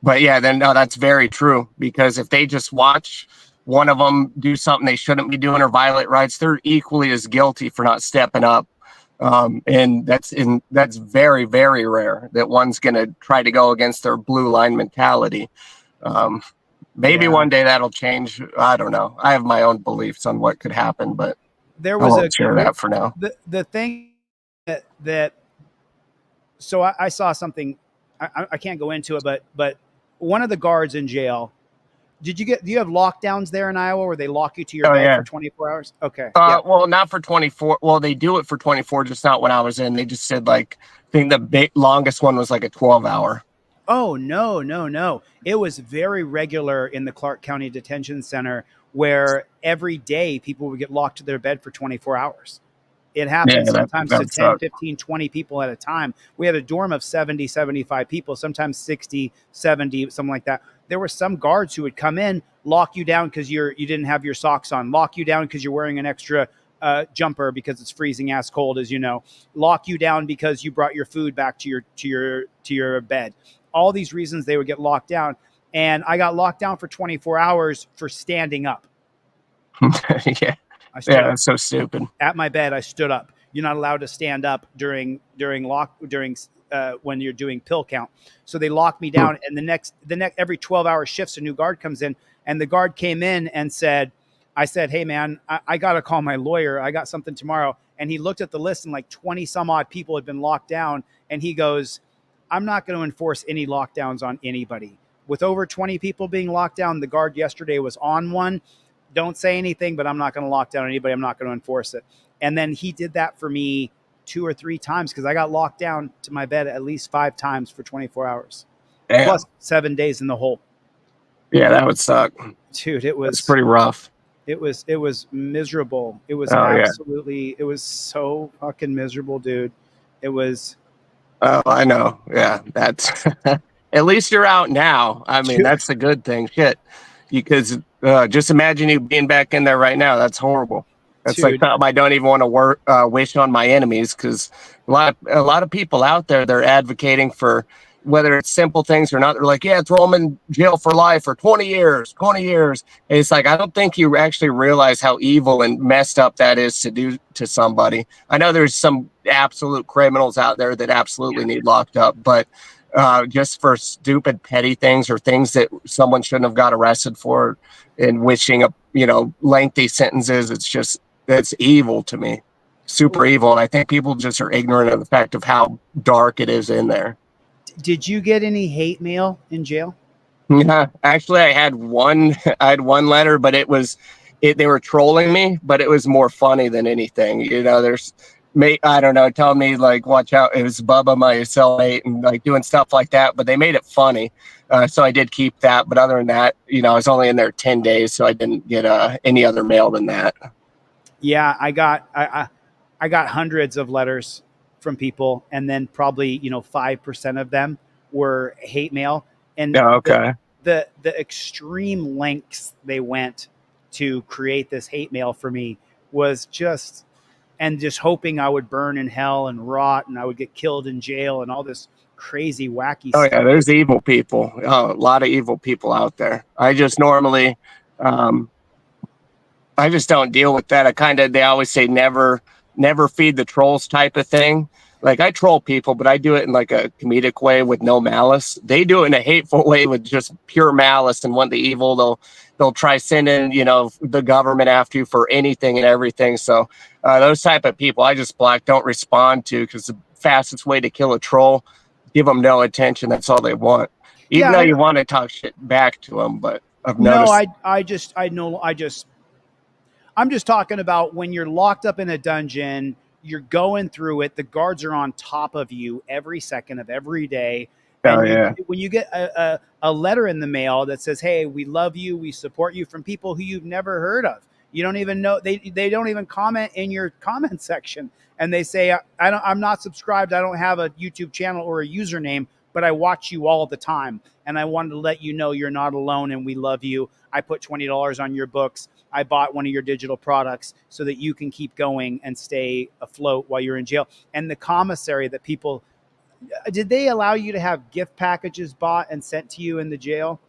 But yeah, then no, that's very true, because if they just watch one of them do something they shouldn't be doing or violate rights, they're equally as guilty for not stepping up. And that's very, very rare that one's going to try to go against their blue line mentality. Maybe one day that'll change. I don't know. I have my own beliefs on what could happen, but I won't share that for now. The thing that so I saw something. I can't go into it, but one of the guards in jail Do you have lockdowns there in Iowa where they lock you to your bed for 24 hours? Okay. Well, not for 24. Well, they do it for 24, just not when I was in. They just said like, I think the longest one was like a 12-hour. Oh, no. It was very regular in the Clark County Detention Center where every day people would get locked to their bed for 24 hours. It happened sometimes to 10, 15, 20 people at a time. We had a dorm of 70, 75 people, sometimes 60, 70, something like that. There were some guards who would come in, lock you down because you didn't have your socks on, lock you down because you're wearing an extra jumper because it's freezing ass cold, as you know, lock you down because you brought your food back to your bed. All these reasons they would get locked down. And I got locked down for 24 hours for standing up. Yeah. That's so stupid. At my bed, I stood up. You're not allowed to stand up during when you're doing pill count. So they locked me down. And the next every 12-hour shifts, a new guard comes in, and the guard came in and said, I said, hey man, I got to call my lawyer. I got something tomorrow. And he looked at the list and like 20 some odd people had been locked down. And he goes, I'm not going to enforce any lockdowns on anybody. With over 20 people being locked down, the guard yesterday was on one. Don't say anything, but I'm not going to lock down anybody. I'm not going to enforce it. And then he did that for me 2 or 3 times because I got locked down to my bed at least 5 times for 24 hours. Damn. Plus 7 days in the hole. Yeah, that would suck. Dude, it's pretty rough. It was miserable. It was it was so fucking miserable, dude. It was. Oh, I know. Yeah, that's at least you're out now. I mean, that's the good thing. Shit. Because just imagine you being back in there right now. That's horrible. That's like something I don't even want to wish on my enemies, because a lot of people out there, they're advocating for whether it's simple things or not. They're like, yeah, throw them in jail for life or 20 years. And it's like, I don't think you actually realize how evil and messed up that is to do to somebody. I know there's some absolute criminals out there that absolutely need locked up, but just for stupid petty things or things that someone shouldn't have got arrested for and wishing up, lengthy sentences, that's evil to me. Super evil. And I think people just are ignorant of the fact of how dark it is in there. Did you get any hate mail in jail? Yeah, actually I had one letter, but they were trolling me, but it was more funny than anything. I don't know, telling me like, watch out, it was Bubba, my cellmate, and like doing stuff like that, but they made it funny. So I did keep that. But other than that, I was only in there 10 days, so I didn't get any other mail than that. Yeah, I got hundreds of letters from people, and then probably 5% of them were hate mail. And the extreme lengths they went to create this hate mail for me was just hoping I would burn in hell and rot and I would get killed in jail and all this crazy wacky stuff. Yeah, there's evil people. A lot of evil people out there. I just normally I just don't deal with that. They always say never feed the trolls type of thing. Like, I troll people, but I do it in like a comedic way with no malice. They do it in a hateful way with just pure malice and want the evil. They'll try sending, the government after you for anything and everything. So those type of people, I just don't respond to, because the fastest way to kill a troll, give them no attention. That's all they want. Even though you want to talk shit back to them, but I've noticed. I'm just talking about when you're locked up in a dungeon, you're going through it. The guards are on top of you every second of every day. And when you get a letter in the mail that says, hey, we love you, we support you, from people who you've never heard of. You don't even know, they don't even comment in your comment section. And they say, I'm not subscribed. I don't have a YouTube channel or a username, but I watch you all the time. And I wanted to let you know you're not alone and we love you. I put $20 on your books. I bought one of your digital products so that you can keep going and stay afloat while you're in jail. And the commissary that people, did they allow you to have gift packages bought and sent to you in the jail?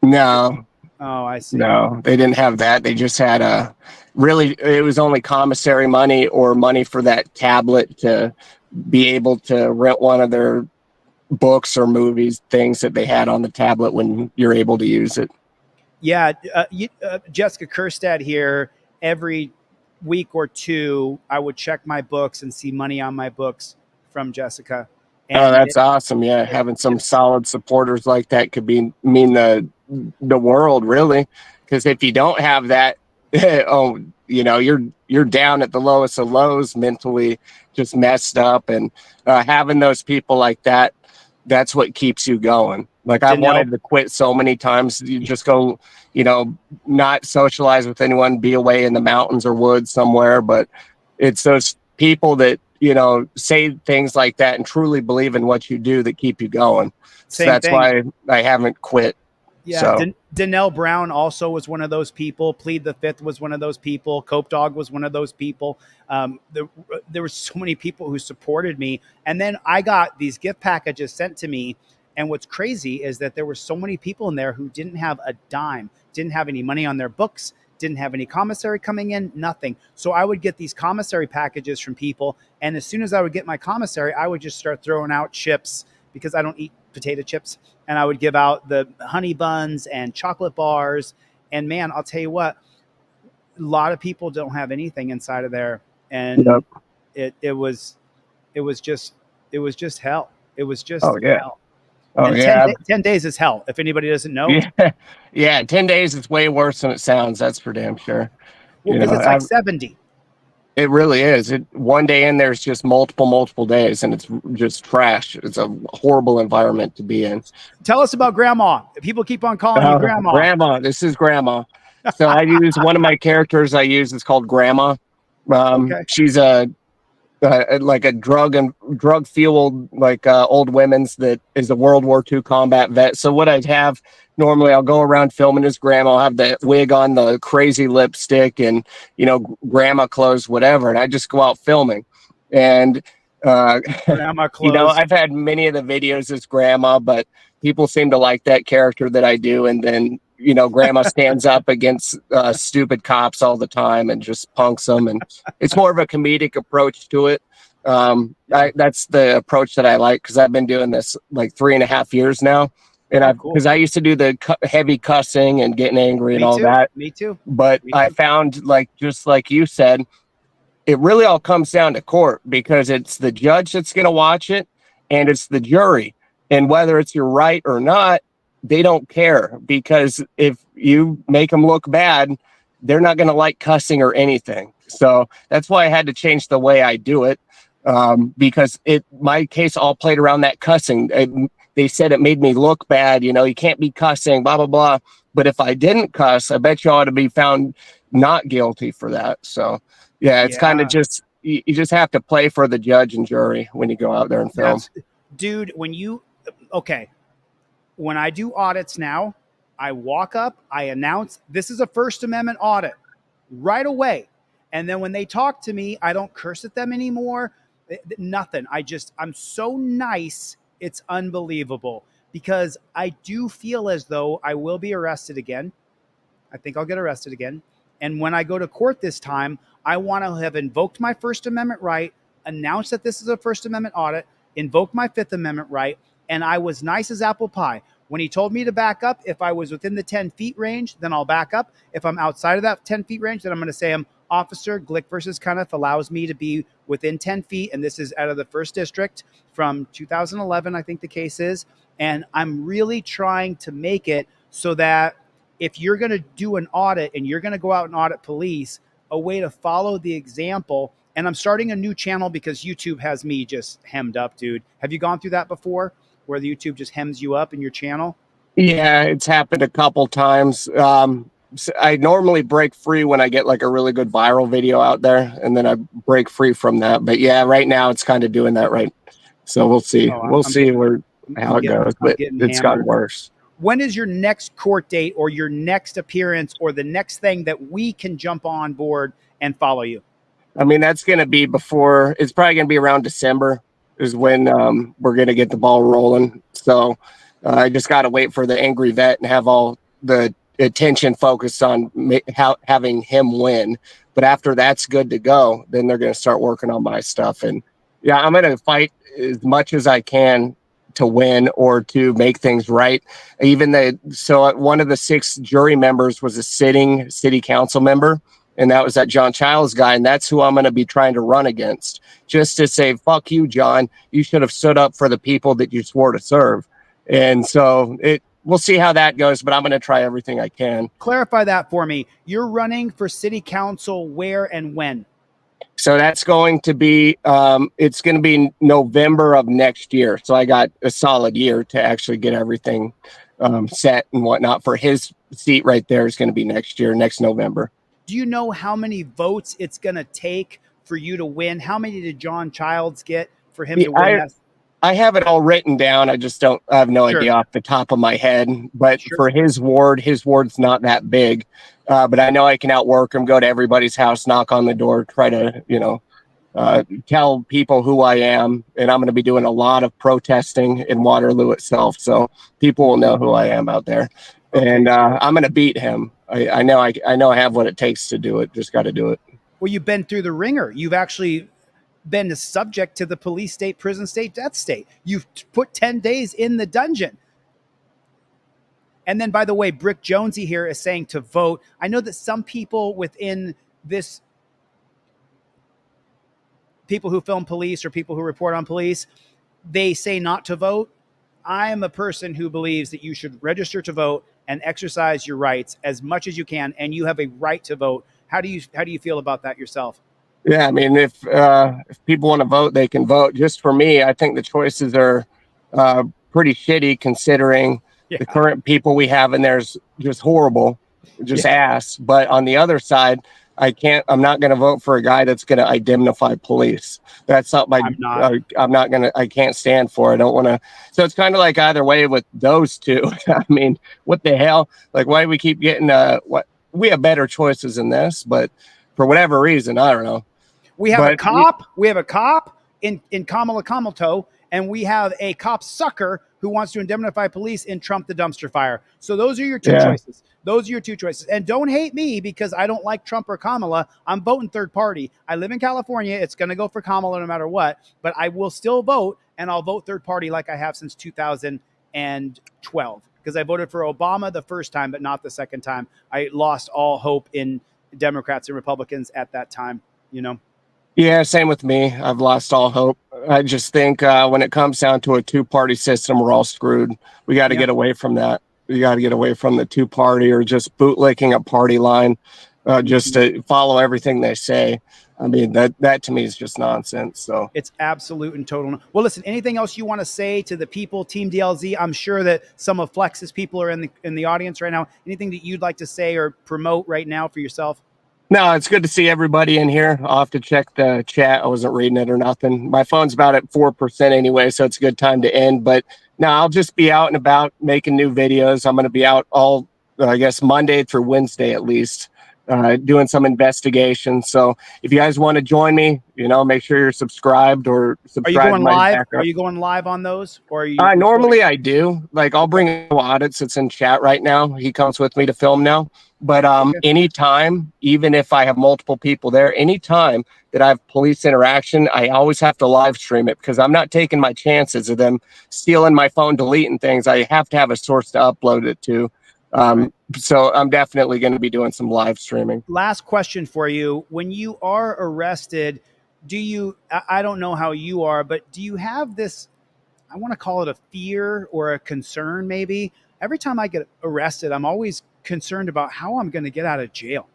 No. Oh, I see. No, they didn't have that. They just had it was only commissary money or money for that tablet to be able to rent one of their books or movies, things that they had on the tablet when you're able to use it. Yeah. Jessica Kerstad here, every week or two, I would check my books and see money on my books from Jessica. Oh, that's awesome. Yeah. Having some solid supporters like that could mean the world, really. Because if you don't have that, oh, you're down at the lowest of lows, mentally just messed up. And having those people like that, that's what keeps you going. Like, I wanted to quit so many times. You just go, not socialize with anyone, be away in the mountains or woods somewhere. But it's those people that, say things like that and truly believe in what you do that keep you going. So that's why I haven't quit. Yeah, So. Danelle Brown also was one of those people. Plead the Fifth was one of those people. Cope Dog was one of those people. There were so many people who supported me. And then I got these gift packages sent to me. And what's crazy is that there were so many people in there who didn't have a dime, didn't have any money on their books, didn't have any commissary coming in, nothing. So I would get these commissary packages from people. And as soon as I would get my commissary, I would just start throwing out chips because I don't eat potato chips. And I would give out the honey buns and chocolate bars. And man, I'll tell you what, a lot of people don't have anything inside of there. And it was just hell. It was just hell. Oh, and yeah. 10 days is hell. If anybody doesn't know. Yeah. 10 days is way worse than it sounds. That's for damn sure. Well, because it's like 70. It really is. One day in there's just multiple days, and it's just trash. It's a horrible environment to be in. Tell us about Grandma. People keep on calling you Grandma. Grandma. This is Grandma. So I use one of my characters I use is called Grandma. She's like a drug fueled old women's that is a World War II combat vet. So what I'd have normally, I'll go around filming as Grandma. I'll have the wig on, the crazy lipstick, and grandma clothes, whatever. And I just go out filming. And grandma clothes. I've had many of the videos as Grandma, but people seem to like that character that I do. And then Grandma stands up against stupid cops all the time and just punks them. And it's more of a comedic approach to it. That's the approach that I like, because I've been doing this like 3.5 years now. And because I used to do the heavy cussing and getting angry and all that. Me too. But I found, just like you said, it really all comes down to court, because it's the judge that's going to watch it and it's the jury. And whether it's your right or not, they don't care, because if you make them look bad, they're not going to like cussing or anything. So that's why I had to change the way I do it, because my case all played around that cussing. They said it made me look bad. You can't be cussing, blah, blah, blah. But if I didn't cuss, I bet you ought to be found not guilty for that. So, it's kind of just, you just have to play for the judge and jury when you go out there and film. Dude, when I do audits now, I walk up, I announce this is a First Amendment audit right away. And then when they talk to me, I don't curse at them anymore. Nothing. I'm so nice. It's unbelievable, because I do feel as though I will be arrested again. I think I'll get arrested again. And when I go to court this time, I want to have invoked my First Amendment right, announced that this is a First Amendment audit, invoke my Fifth Amendment right. And I was nice as apple pie. When he told me to back up, if I was within the 10 feet range, then I'll back up. If I'm outside of that 10 feet range, then I'm going to say Officer Glick versus Cunniff allows me to be within 10 feet. And this is out of the 1st District from 2011, I think the case is. And I'm really trying to make it so that if you're going to do an audit and you're going to go out and audit police, a way to follow the example. And I'm starting a new channel because YouTube has me just hemmed up, dude. Have you gone through that before, where the YouTube just hems you up in your channel? Yeah, it's happened a couple times. I normally break free when I get like a really good viral video out there, and then I break free from that. But yeah, right now it's kind of doing that right. So we'll see. We'll see how it goes, but it's gotten worse. When is your next court date or your next appearance or the next thing that we can jump on board and follow you? I mean, that's going to be before, it's probably going to be around December is when we're going to get the ball rolling. So I just got to wait for the angry vet and have all the attention focused on having him win. But after that's good to go, then they're going to start working on my stuff. And yeah, I'm going to fight as much as I can to win or to make things right. So one of the 6 jury members was a sitting city council member. and that was that John Childs guy, and that's who I'm going to be trying to run against, just to say, fuck you, John. You should have stood up for the people that you swore to serve. And so we'll see how that goes, but I'm going to try everything I can. Clarify that for me. You're running for city council where and when? So that's going to be, it's going to be November of next year. So I got a solid year to actually get everything set and whatnot. For his seat right there is going to be next year, next November. Do you know how many votes it's going to take for you to win? How many did John Childs get for him to win? I have it all written down. I just I have no idea off the top of my head. But for his ward's not that big. But I know I can outwork him, go to everybody's house, knock on the door, try to, tell people who I am. And I'm going to be doing a lot of protesting in Waterloo itself. So people will know who I am out there. And I'm going to beat him. I know I have what it takes to do it. Just got to do it. Well, you've been through the ringer. You've actually been subject to the police state, prison state, death state. You've put 10 days in the dungeon. And then, by the way, Brick Jonesy here is saying to vote. I know that some people within this, people who film police or people who report on police, they say not to vote. I am a person who believes that you should register to vote and exercise your rights as much as you can, and you have a right to vote. How do you feel about that yourself? Yeah, I mean, if people want to vote, they can vote. Just for me, I think the choices are pretty shitty considering the current people we have in there's just horrible, just ass. But on the other side, I'm not going to vote for a guy that's going to indemnify police. That's not my, I can't stand for it. I don't want to. So it's kind of like either way with those two. I mean, what the hell? Like, why do we keep getting, we have better choices in this, but for whatever reason, I don't know. We have a cop. We have a cop in Kamala Kamalto, and we have a cop sucker who wants to indemnify police in Trump the dumpster fire. So those are your two choices. Those are your two choices. And don't hate me because I don't like Trump or Kamala. I'm voting third party. I live in California. It's going to go for Kamala no matter what. But I will still vote, and I'll vote third party like I have since 2012. Because I voted for Obama the first time, but not the second time. I lost all hope in Democrats and Republicans at that time, Yeah, same with me. I've lost all hope. I just think when it comes down to a two-party system, we're all screwed. We got to get away from that. We got to get away from the two-party or just bootlicking a party line just to follow everything they say. I mean, that to me is just nonsense. So it's absolute and total. Well, listen, anything else you want to say to the people, Team DLZ? I'm sure that some of Flex's people are in the audience right now. Anything that you'd like to say or promote right now for yourself? No, it's good to see everybody in here. I'll have to check the chat. I wasn't reading it or nothing. My phone's about at 4% anyway, so it's a good time to end. But no, I'll just be out and about making new videos. I'm going to be out all, I guess, Monday through Wednesday at least, doing some investigation. So if you guys want to join me, make sure you're subscribed or subscribe. Are you going live? Are you going live on those? Or are you? Normally I do. Like I'll bring Audits that's in chat right now. He comes with me to film now. But anytime, even if I have multiple people there, anytime that I have police interaction, I always have to live stream it because I'm not taking my chances of them stealing my phone, deleting things. I have to have a source to upload it to. So I'm definitely going to be doing some live streaming. Last question for you. When you are arrested, I don't know how you are, but do you have this, I want to call it a fear or a concern maybe? Every time I get arrested, I'm always concerned about how I'm going to get out of jail.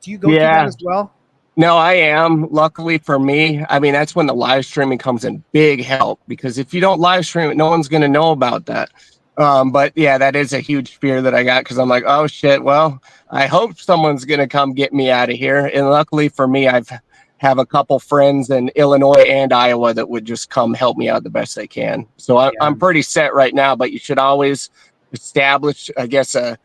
Do you go through that as well? No, I am. Luckily for me, I mean, that's when the live streaming comes in big help because if you don't live stream it, no one's going to know about that. But yeah, that is a huge fear that I got because I'm like, oh shit, well, I hope someone's going to come get me out of here. And luckily for me, have a couple friends in Illinois and Iowa that would just come help me out the best they can. So I'm pretty set right now, but you should always establish, I guess, a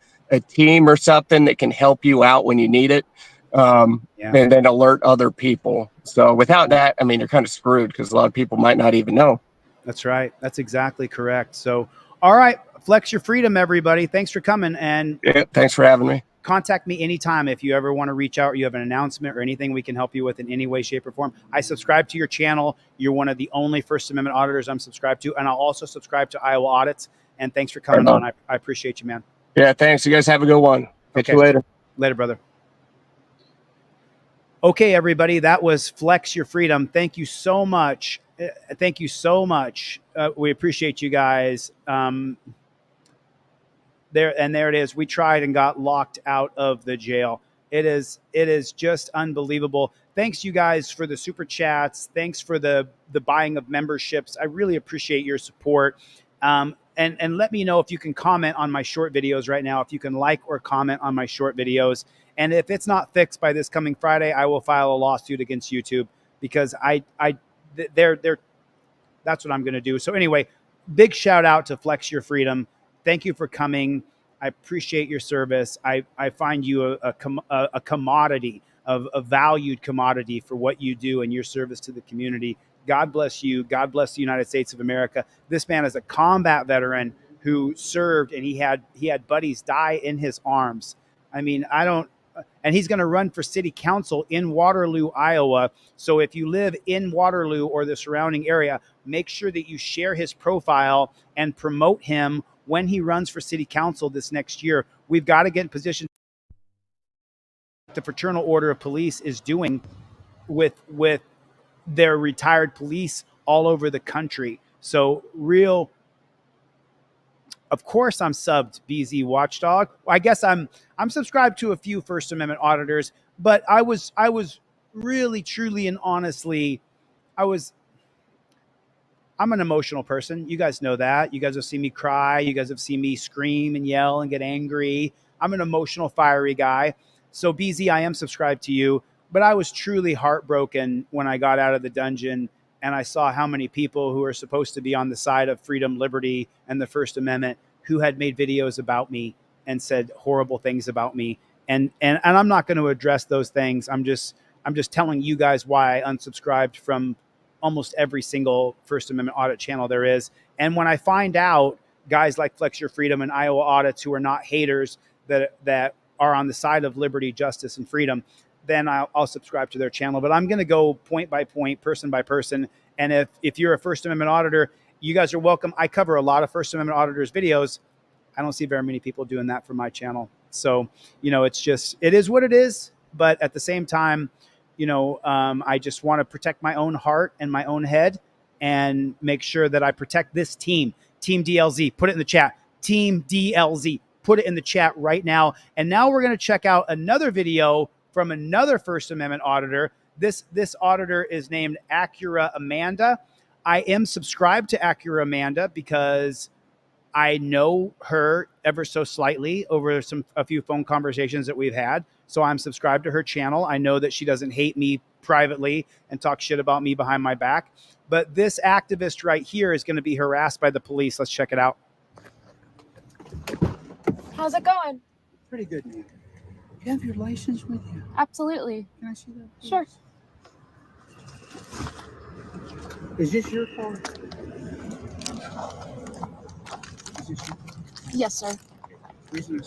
team or something that can help you out when you need it. And then alert other people. So without that, I mean, you're kind of screwed because a lot of people might not even know. That's right. That's exactly correct. So, all right, flex your freedom, everybody. Thanks for coming. And thanks for having me. Contact me anytime if you ever want to reach out or you have an announcement or anything we can help you with in any way, shape, or form. I subscribe to your channel. You're one of the only First Amendment auditors I'm subscribed to. And I'll also subscribe to Iowa Audits. And thanks for coming on. I appreciate you, man. Yeah, thanks. You guys have a good one. Catch you later. Later, brother. Okay, everybody, that was Flex Your Freedom. Thank you so much. Thank you so much. We appreciate you guys. There it is. We tried and got locked out of the jail. It is just unbelievable. Thanks you guys for the super chats. Thanks for the buying of memberships. I really appreciate your support. And let me know if you can comment on my short videos right now, if you can like or comment on my short videos. And if it's not fixed by this coming Friday, I will file a lawsuit against YouTube because that's what I'm going to do. So anyway, big shout out to Flex Your Freedom. Thank you for coming. I appreciate your service. I find you a commodity, a valued commodity for what you do and your service to the community. God bless you. God bless the United States of America. This man is a combat veteran who served, and he had buddies die in his arms. I mean, and he's going to run for city council in Waterloo, Iowa. So if you live in Waterloo or the surrounding area, make sure that you share his profile and promote him when he runs for city council this next year. We've got to get in position. The Fraternal Order of Police is doing with their retired police all over the country. So of course I'm subbed BZ Watchdog. I guess I'm subscribed to a few First Amendment auditors, but I was really, truly, and honestly, I'm an emotional person. You guys know that. You guys have seen me cry. You guys have seen me scream and yell and get angry. I'm an emotional, fiery guy. So BZ, I am subscribed to you, but I was truly heartbroken when I got out of the dungeon and I saw how many people who are supposed to be on the side of freedom, liberty, and the First Amendment who had made videos about me and said horrible things about me. And I'm not going to address those things. I'm just telling you guys why I unsubscribed from almost every single First Amendment audit channel there is. And when I find out guys like Flex Your Freedom and Iowa Audits who are not haters, that are on the side of liberty, justice, and freedom, then I'll subscribe to their channel. But I'm going to go point by point, person by person. And if you're a First Amendment auditor, you guys are welcome. I cover a lot of First Amendment auditors videos. I don't see very many people doing that for my channel. So, it is what it is. But at the same time, I just want to protect my own heart and my own head and make sure that I protect this team, Team DLZ. Put it in the chat. Team DLZ. Put it in the chat right now. And now we're going to check out another video from another First Amendment auditor. This auditor is named Acura Amanda. I am subscribed to Acura Amanda because I know her ever so slightly over a few phone conversations that we've had. So I'm subscribed to her channel. I know that she doesn't hate me privately and talk shit about me behind my back. But this activist right here is going to be harassed by the police. Let's check it out. How's it going? Pretty good, man. You have your license with you? Absolutely. Can I see that, please? Sure. Is this your car? Yes, sir.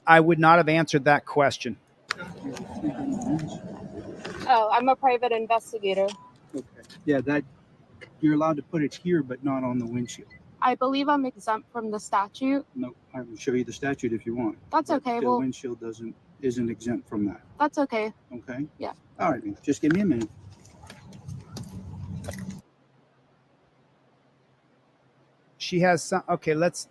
I would not have answered that question. Oh, I'm a private investigator. Okay. Yeah, you're allowed to put it here, but not on the windshield. I believe I'm exempt from the statute. No, I can show you the statute if you want. That's okay. The Well, windshield isn't exempt from that. that's okay. Okay. Yeah. All right, man. Just give me a minute. She has some. Okay, let's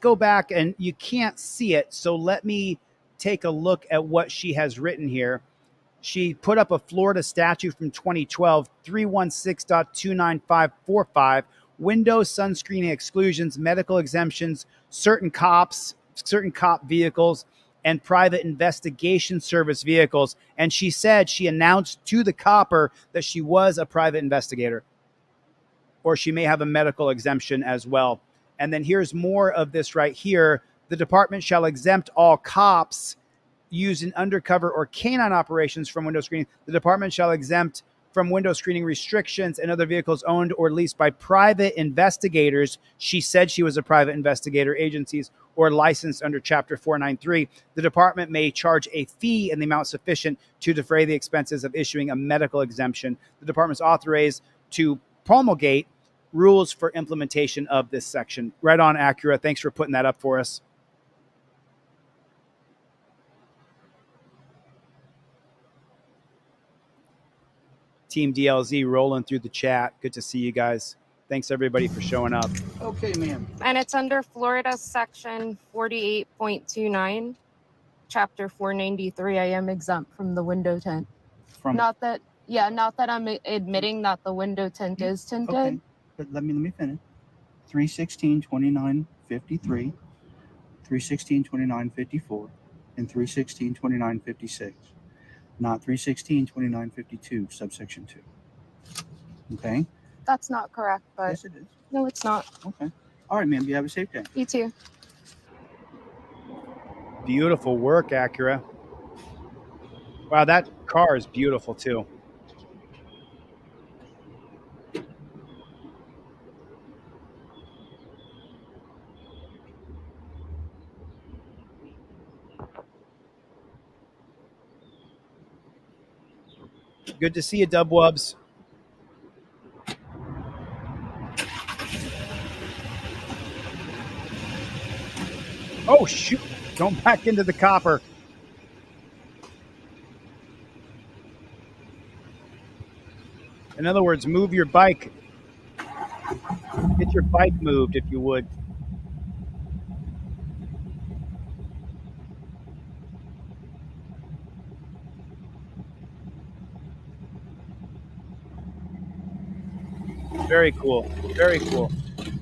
go back, and you can't see it, so let me take a look at what she has written here. She put up a Florida statute from 2012, 316.29545, window sunscreening exclusions, medical exemptions, certain cop vehicles, and private investigation service vehicles. And she said she announced to the copper that she was a private investigator, or she may have a medical exemption as well. And then here's more of this right here. The department shall exempt all cops used in undercover or canine operations from window screening. The department shall exempt from window screening restrictions and other vehicles owned or leased by private investigators. She said she was a private investigator, agencies, or licensed under Chapter 493. The department may charge a fee in the amount sufficient to defray the expenses of issuing a medical exemption. The department's authorized to promulgate rules for implementation of this section. Right on, Acura. Thanks for putting that up for us. Team DLZ rolling through the chat. Good to see you guys. Thanks everybody for showing up. Okay, ma'am. And it's under Florida section 48.29, chapter 493. I am exempt from the window tint. Not that I'm admitting that the window tint is tinted. Okay, but let me finish. 316.29.53, 316.29.54, and 316.29.56. Not 316.29.52, subsection 2. Okay? That's not correct, but Yes, it is. no, it's not. Okay. All right, ma'am. You have a safe day. You too. Beautiful work, Acura. Wow, that car is beautiful too. Good to see you, Dubwubs. Oh, shoot. Going back into the copper. In other words, move your bike. Get your bike moved, if you would. Very cool. Very cool.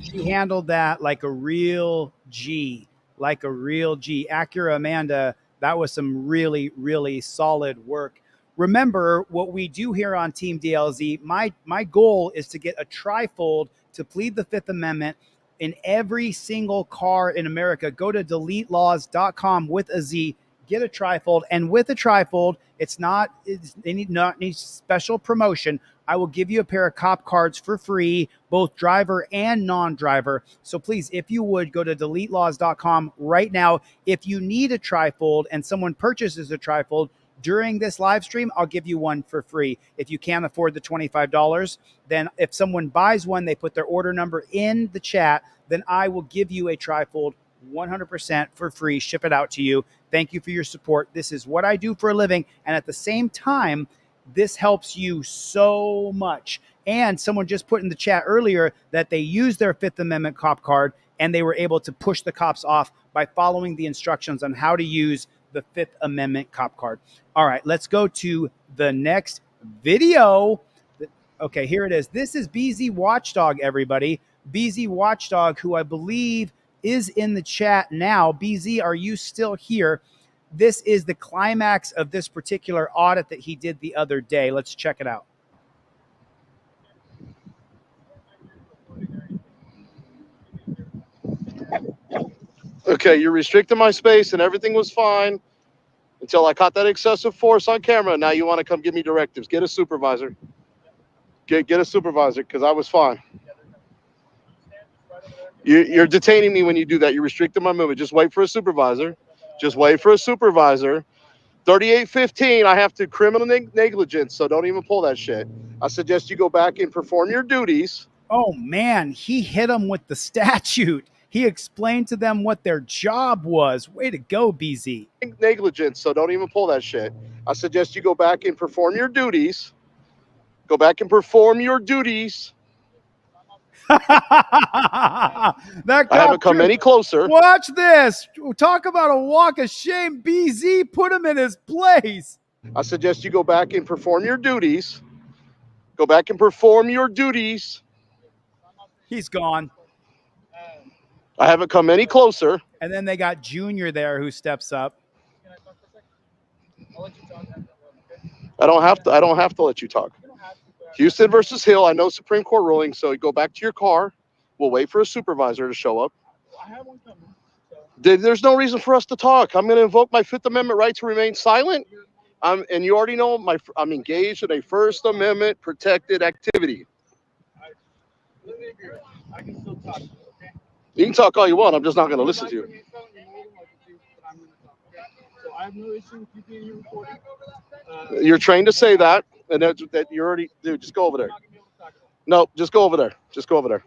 She handled that like a real G. Like a real G. Acura Amanda, that was some really, really solid work. Remember what we do here on Team DLZ. My goal is to get a trifold to plead the Fifth Amendment in every single car in America. Go to Deletelawz.com with a Z. Get a trifold, and with a trifold, they need not need special promotion. I will give you a pair of cop cards for free, both driver and non-driver. So please, if you would, go to Deletelawz.com right now. If you need a trifold and someone purchases a trifold during this live stream, I'll give you one for free. If you can't afford the $25, then if someone buys one, they put their order number in the chat, then I will give you a trifold 100% for free, ship it out to you. Thank you for your support. This is what I do for a living. And at the same time, this helps you so much. And someone just put in the chat earlier that they used their Fifth Amendment cop card and they were able to push the cops off by following the instructions on how to use the Fifth Amendment cop card. All right, let's go to the next video. Okay, here it is. This is BZ Watchdog, everybody. BZ Watchdog, who I believe is in the chat now. BZ, are you still here? This is the climax of this particular audit that he did the other day. Let's check it out. Okay, you restricted my space and everything was fine until I caught that excessive force on camera. Now you want to come give me directives. Get a supervisor. Get a supervisor because I was fine. You're detaining me when you do that. You're restricting my movement. Just wait for a supervisor. Just wait for a supervisor. 3815, I have to criminal negligence, so don't even pull that shit. I suggest you go back and perform your duties. Oh, man, he hit them with the statute. He explained to them what their job was. Way to go, BZ. Negligence, so don't even pull that shit. I suggest you go back and perform your duties. Go back and perform your duties. I haven't come any closer. Watch this. Talk about a walk of shame. BZ, put him in his place. I suggest you go back and perform your duties. Go back and perform your duties. He's gone. I haven't come any closer. And then they got Junior there who steps up. I don't have to let you talk. Houston versus Hill. I know Supreme Court ruling, so you go back to your car. We'll wait for a supervisor to show up. There's no reason for us to talk. I'm going to invoke my Fifth Amendment right to remain silent. And you already know I'm engaged in a First Amendment protected activity. I can still talk. You can talk all you want. I'm just not going to listen to you. So I have no issue with you being recorded. You're trained to say that, and that you're already. Dude, just go over there. No, just go over there. Just go over there.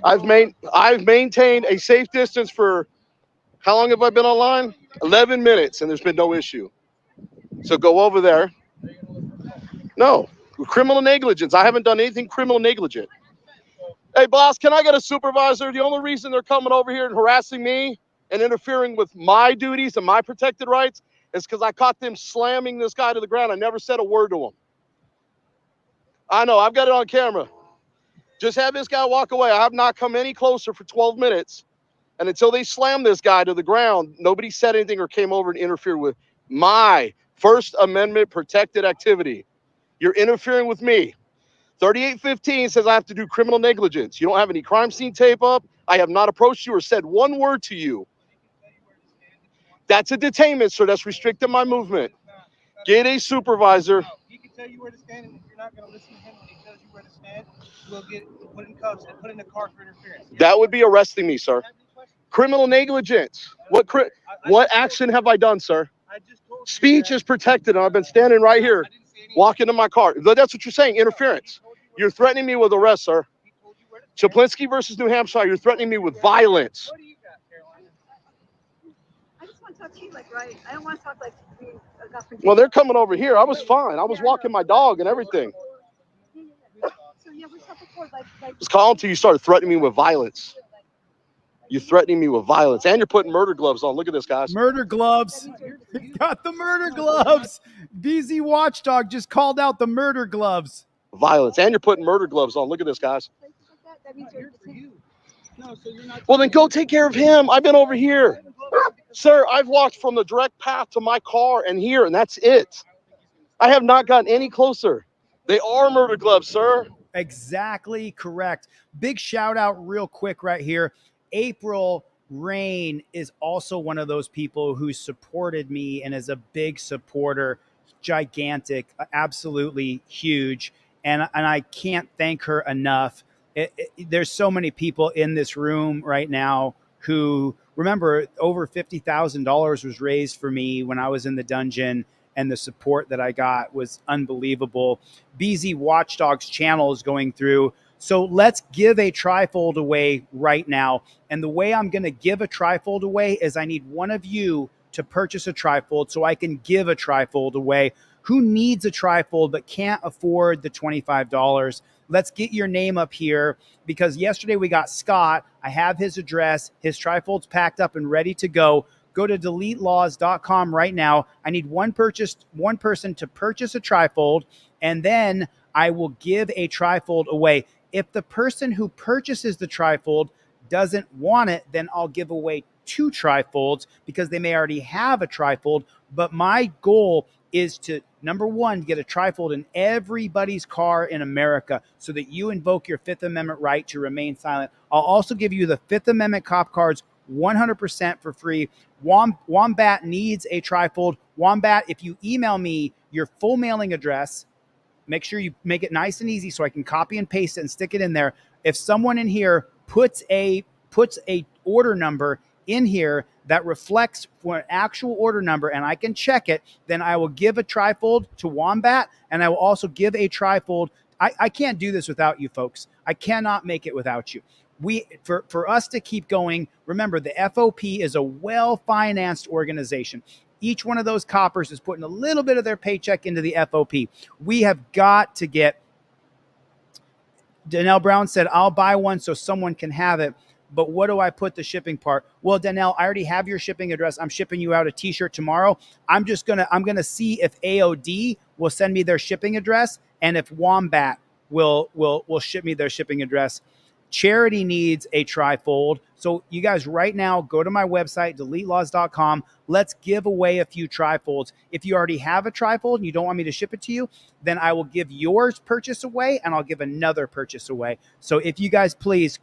I've maintained a safe distance for how long have I been online? 11 minutes, and there's been no issue. So go over there. No, criminal negligence. I haven't done anything criminal negligent. Hey, boss, can I get a supervisor? The only reason they're coming over here and harassing me and interfering with my duties and my protected rights is because I caught them slamming this guy to the ground. I never said a word to him. I know, I've got it on camera. Just have this guy walk away. I have not come any closer for 12 minutes. And until they slammed this guy to the ground, nobody said anything or came over and interfered with my First Amendment protected activity. You're interfering with me. 3815 says I have to do criminal negligence. You don't have any crime scene tape up. I have not approached you or said one word to you. That's a detainment, sir. That's restricting my movement. Get a supervisor. He can tell you where to stand, and if you're not going to listen to him when he tells you where to stand, we'll get put in cuffs and put in the car for interference. That would be arresting me, sir. Criminal negligence. What action have I done, sir? Speech is protected, and I've been standing right here, walking to my car. That's what you're saying, interference. You're threatening me with arrest, sir. Chaplinsky versus New Hampshire, you're threatening me with violence. I just want to talk to you like right. I don't want to talk like being a government. Well, they're coming over here. I was fine. I was walking my dog and everything. So yeah, we talked before like. Just call until you started threatening me with violence. You're threatening me with violence, and you're putting murder gloves on. Look at this, guys. Murder gloves. Got the murder gloves. BZ Watchdog just called out the murder gloves. Violence, and you're putting murder gloves on. Look at this, guys. Well, then go take care of him. I've been over here. Sir, I've walked from the direct path to my car and here, and that's it. I have not gotten any closer. They are murder gloves, sir. Exactly correct. Big shout out real quick right here. April Rain is also one of those people who supported me and is a big supporter, gigantic, absolutely huge. And I can't thank her enough. There's so many people in this room right now who remember over $50,000 was raised for me when I was in the dungeon, and the support that I got was unbelievable. BZ Watchdog's channel is going through. So let's give a trifold away right now. And the way I'm going to give a trifold away is I need one of you to purchase a trifold so I can give a trifold away. Who needs a trifold but can't afford the $25? Let's get your name up here, because yesterday we got Scott. I have his address. His trifold's packed up and ready to go. Go to Deletelawz.com right now. I need one person to purchase a trifold, and then I will give a trifold away. If the person who purchases the trifold doesn't want it, then I'll give away 2 trifolds because they may already have a trifold. But my goal is to, number 1, get a trifold in everybody's car in America so that you invoke your Fifth Amendment right to remain silent. I'll also give you the Fifth Amendment cop cards 100% for free. Wombat needs a trifold. Wombat, if you email me your full mailing address, make sure you make it nice and easy so I can copy and paste it and stick it in there. If someone in here puts a order number in here that reflects for an actual order number and I can check it, then I will give a trifold to Wombat, and I will also give a trifold. I can't do this without you folks. I cannot make it without you. For us to keep going, remember the FOP is a well-financed organization. Each one of those coppers is putting a little bit of their paycheck into the FOP. We have got to get. Danelle Brown said, I'll buy one so someone can have it. But what do I put the shipping part? Well, Danelle, I already have your shipping address. I'm shipping you out a t-shirt tomorrow. I'm going to see if AOD will send me their shipping address and if Wombat will ship me their shipping address. Charity needs a trifold. So you guys right now go to my website, Deletelawz.com. Let's give away a few trifolds. If you already have a trifold and you don't want me to ship it to you, then I will give yours purchase away and I'll give another purchase away. So if you guys please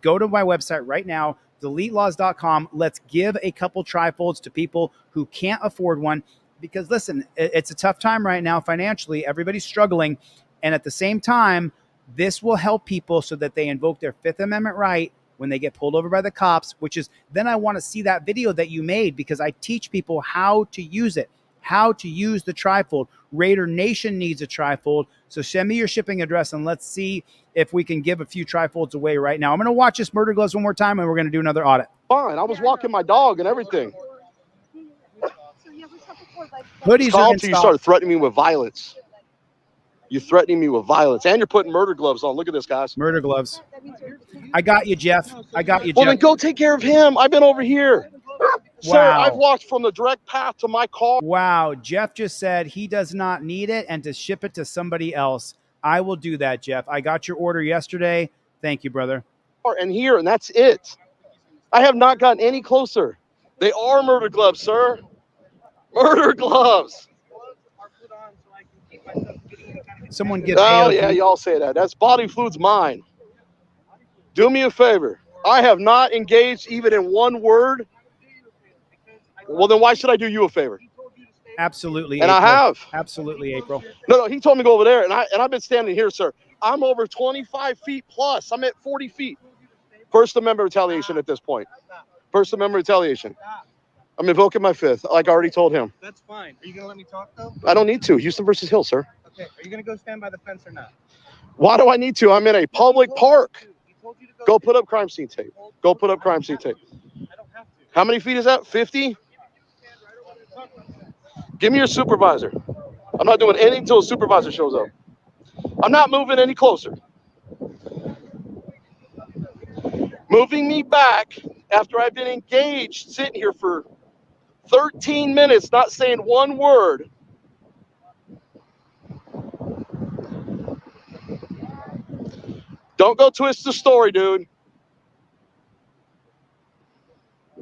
go to my website right now, Deletelawz.com. Let's give a couple trifolds to people who can't afford one, because listen, it's a tough time right now financially. Everybody's struggling. And at the same time, this will help people so that they invoke their Fifth Amendment right when they get pulled over by the cops, which is, then I want to see that video that you made, because I teach people how to use it, how to use the trifold. Raider Nation needs a trifold. So send me your shipping address and let's see if we can give a few trifolds away right now. I'm going to watch this Murder Gloves one more time and we're going to do another audit. Fine. I was walking my dog and everything. Hoodies call until you started threatening me with violence. You're threatening me with violence, and you're putting murder gloves on. Look at this, guys. Murder gloves. I got you, Jeff. I got you, Well, Jeff. then go take care of him. I've been over here. Sir, I've walked from the direct path to my car. Wow. Jeff just said he does not need it and to ship it to somebody else. I will do that, Jeff. I got your order yesterday. Thank you, brother. And here, and that's it. I have not gotten any closer. They are murder gloves, sir. Murder gloves. Someone get Oh, yeah, y'all say that. That's body fluid's mine. Do me a favor. I have not engaged even in one word. Well, then why should I do you a favor? Absolutely. And April. I have. Absolutely, April. No, he told me to go over there, and I've been standing here, sir. I'm over 25 feet plus. I'm at 40 feet. First Amendment retaliation at this point. First Amendment retaliation. I'm invoking my fifth, like I already told him. That's fine. Are you gonna let me talk though? I don't need to. Houston versus Hill, sir. Okay. Are you gonna go stand by the fence or not? Why do I need to? I'm in a public park. Go put up crime scene tape. Go put up crime scene tape. How many feet is that? 50? Give me your supervisor. I'm not doing anything until a supervisor shows up. I'm not moving any closer. Moving me back after I've been engaged, sitting here for 13 minutes, not saying one word. Don't go twist the story, dude.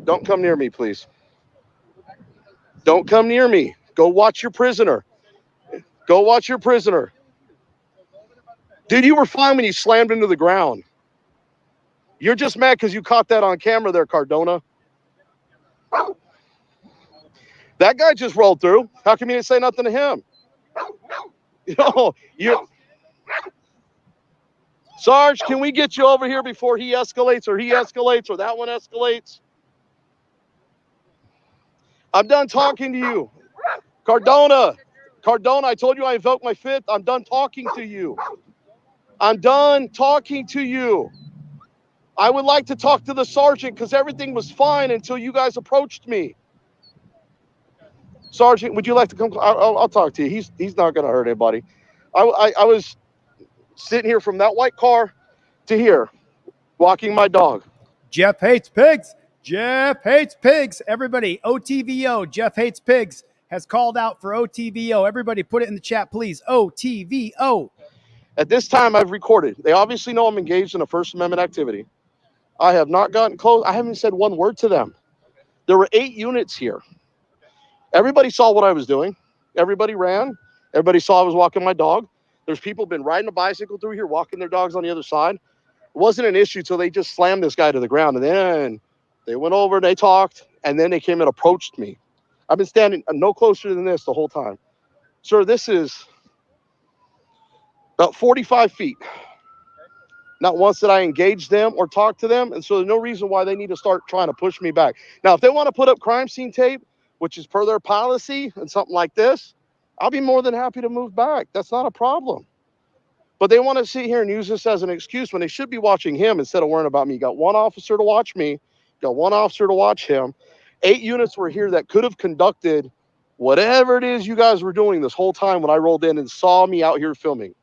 Don't come near me, please. Don't come near me. Go watch your prisoner. Go watch your prisoner. Dude, you were fine when you slammed into the ground. You're just mad because you caught that on camera there, Cardona. That guy just rolled through. How come you didn't say nothing to him? Sarge, can we get you over here before he escalates or that one escalates? I'm done talking to you. Cardona, I told you I invoked my fifth. I'm done talking to you. I'm done talking to you. I would like to talk to the sergeant because everything was fine until you guys approached me. Sergeant, would you like to come? I'll talk to you. He's not going to hurt anybody. I was sitting here from that white car to here, walking my dog. Jeff hates pigs. Jeff hates pigs. Everybody, OTVO, Jeff hates pigs, has called out for OTVO. Everybody put it in the chat, please. OTVO. At this time, I've recorded. They obviously know I'm engaged in a First Amendment activity. I have not gotten close. I haven't said one word to them. There were 8 units here. Everybody saw what I was doing. Everybody ran. Everybody saw I was walking my dog. There's people been riding a bicycle through here, walking their dogs on the other side. It wasn't an issue till they just slammed this guy to the ground. And then they went over, they talked, and then they came and approached me. I've been standing no closer than this the whole time. Sir, this is about 45 feet. Not once did I engage them or talk to them, and so there's no reason why they need to start trying to push me back. Now, if they want to put up crime scene tape, which is per their policy and something like this, I'll be more than happy to move back. That's not a problem. But they want to sit here and use this as an excuse when they should be watching him instead of worrying about me. You got one officer to watch me, got one officer to watch him. 8 units were here that could have conducted whatever it is you guys were doing this whole time when I rolled in and saw me out here filming.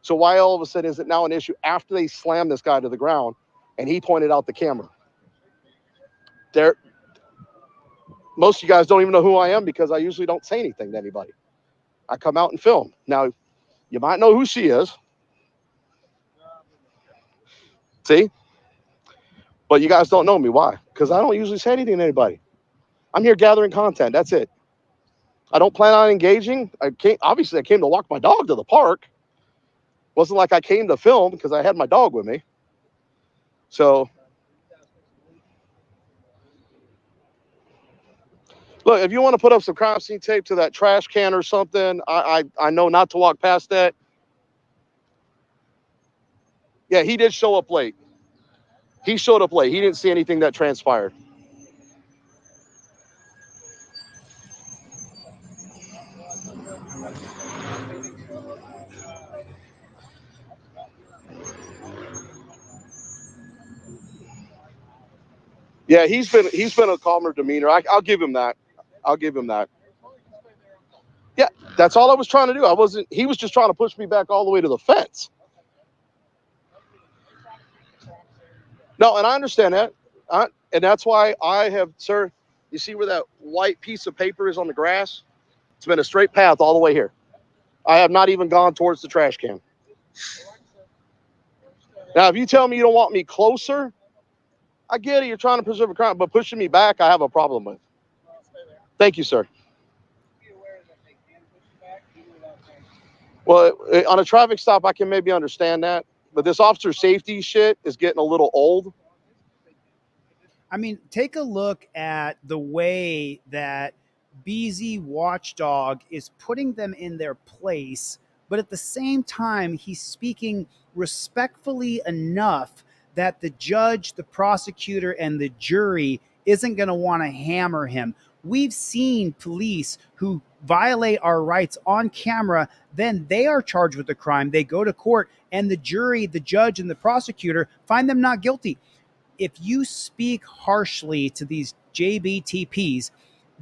So why all of a sudden is it now an issue after they slammed this guy to the ground and he pointed out the camera? Most of you guys don't even know who I am because I usually don't say anything to anybody. I come out and film. Now, you might know who she is. See? But you guys don't know me. Why? Because I don't usually say anything to anybody. I'm here gathering content. That's it. I don't plan on engaging. Obviously, I came to walk my dog to the park. Wasn't like I came to film because I had my dog with me. So, look, if you want to put up some crime scene tape to that trash can or something, I know not to walk past that. Yeah, he did show up late. He showed up late. He didn't see anything that transpired. Yeah, he's been a calmer demeanor. I'll give him that. I'll give him that. Yeah, That's all I was trying to do. He was just trying to push me back all the way to the fence. No, and I understand that. And that's why I have, sir, you see where that white piece of paper is on the grass? It's been a straight path all the way here. I have not even gone towards the trash can. Now, if you tell me you don't want me closer, I get it. You're trying to preserve a crime, but pushing me back, I have a problem with. Thank you, sir. Well, on a traffic stop, I can maybe understand that. But this officer safety shit is getting a little old. I mean, take a look at the way that BZ Watchdog is putting them in their place, but at the same time, he's speaking respectfully enough that the judge, the prosecutor, and the jury isn't going to want to hammer him. We've seen police who violate our rights on camera, then they are charged with the crime. They go to court, and the jury, the judge, and the prosecutor find them not guilty. If you speak harshly to these JBTPs,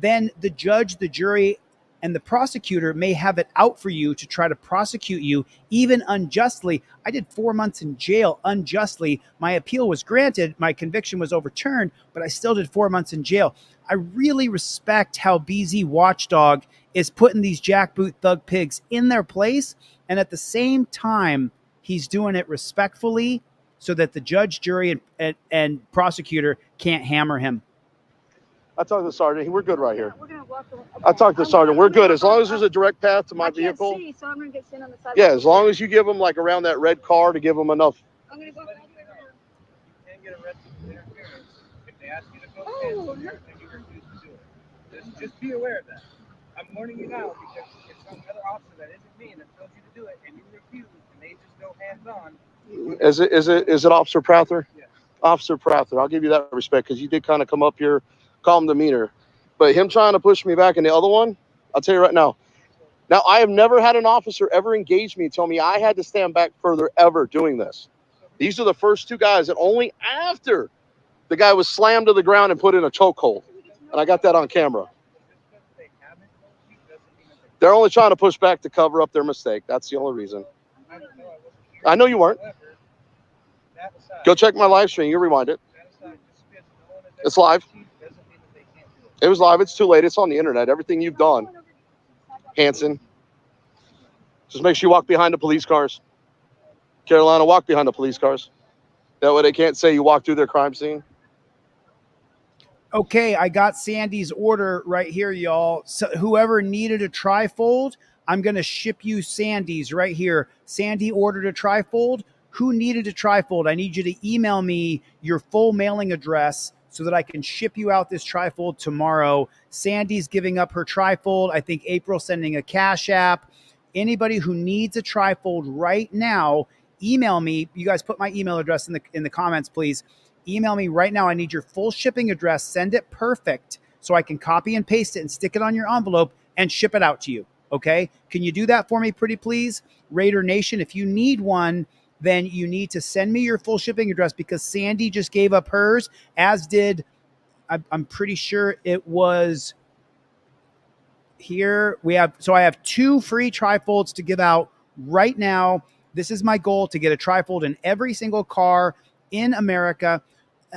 then the judge, the jury, and the prosecutor may have it out for you to try to prosecute you, even unjustly. I did 4 months in jail unjustly. My appeal was granted. My conviction was overturned, but I still did 4 months in jail. I really respect how BZ Watchdog is putting these jackboot thug pigs in their place, and at the same time, he's doing it respectfully so that the judge, jury, and prosecutor can't hammer him. I talked to the sergeant. We're good right here. I talked to the sergeant. We're good. As long as there's a direct path to my vehicle. I can't see, so I'm going to get sent on the side. Yeah, as long as you give them like around that red car to give them enough. I'm going to go all the way around. You can get arrested for interference. If they ask you to go cancel here, then you refuse to do it. Just be aware of that. I'm warning you now because it's some other officer that isn't me that tells you to do it, and you refuse, and they just go hands on. Is it Officer Prather? Yes. Officer Prather. I'll give you that respect because you did kind of come up here, calm demeanor. But him trying to push me back in the other one, I'll tell you right now. Now, I have never had an officer ever engage me and tell me I had to stand back further ever doing this. These are the first two guys, and only after the guy was slammed to the ground and put in a chokehold. And I got that on camera. They're only trying to push back to cover up their mistake. That's the only reason. I know you weren't. Go check my live stream. You rewind it. It's live. It was live. It's too late. It's on the internet. Everything you've done, Hanson. Just make sure you walk behind the police cars. Carolina, walk behind the police cars. That way they can't say you walked through their crime scene. Okay, I got Sandy's order right here, y'all. So whoever needed a trifold, I'm going to ship you Sandy's right here. Sandy ordered a trifold. Who needed a trifold? I need you to email me your full mailing address so that I can ship you out this trifold tomorrow. Sandy's giving up her trifold. I think April's sending a Cash App. Anybody who needs a trifold right now, email me. You guys put my email address in the comments, please. Email me right now. I need your full shipping address. Send it perfect so I can copy and paste it and stick it on your envelope and ship it out to you. Okay? Can you do that for me, pretty please? Raider Nation, if you need one, then you need to send me your full shipping address because Sandy just gave up hers, as did, I'm pretty sure it was here. So I have 2 free trifolds to give out right now. This is my goal, to get a trifold in every single car in America.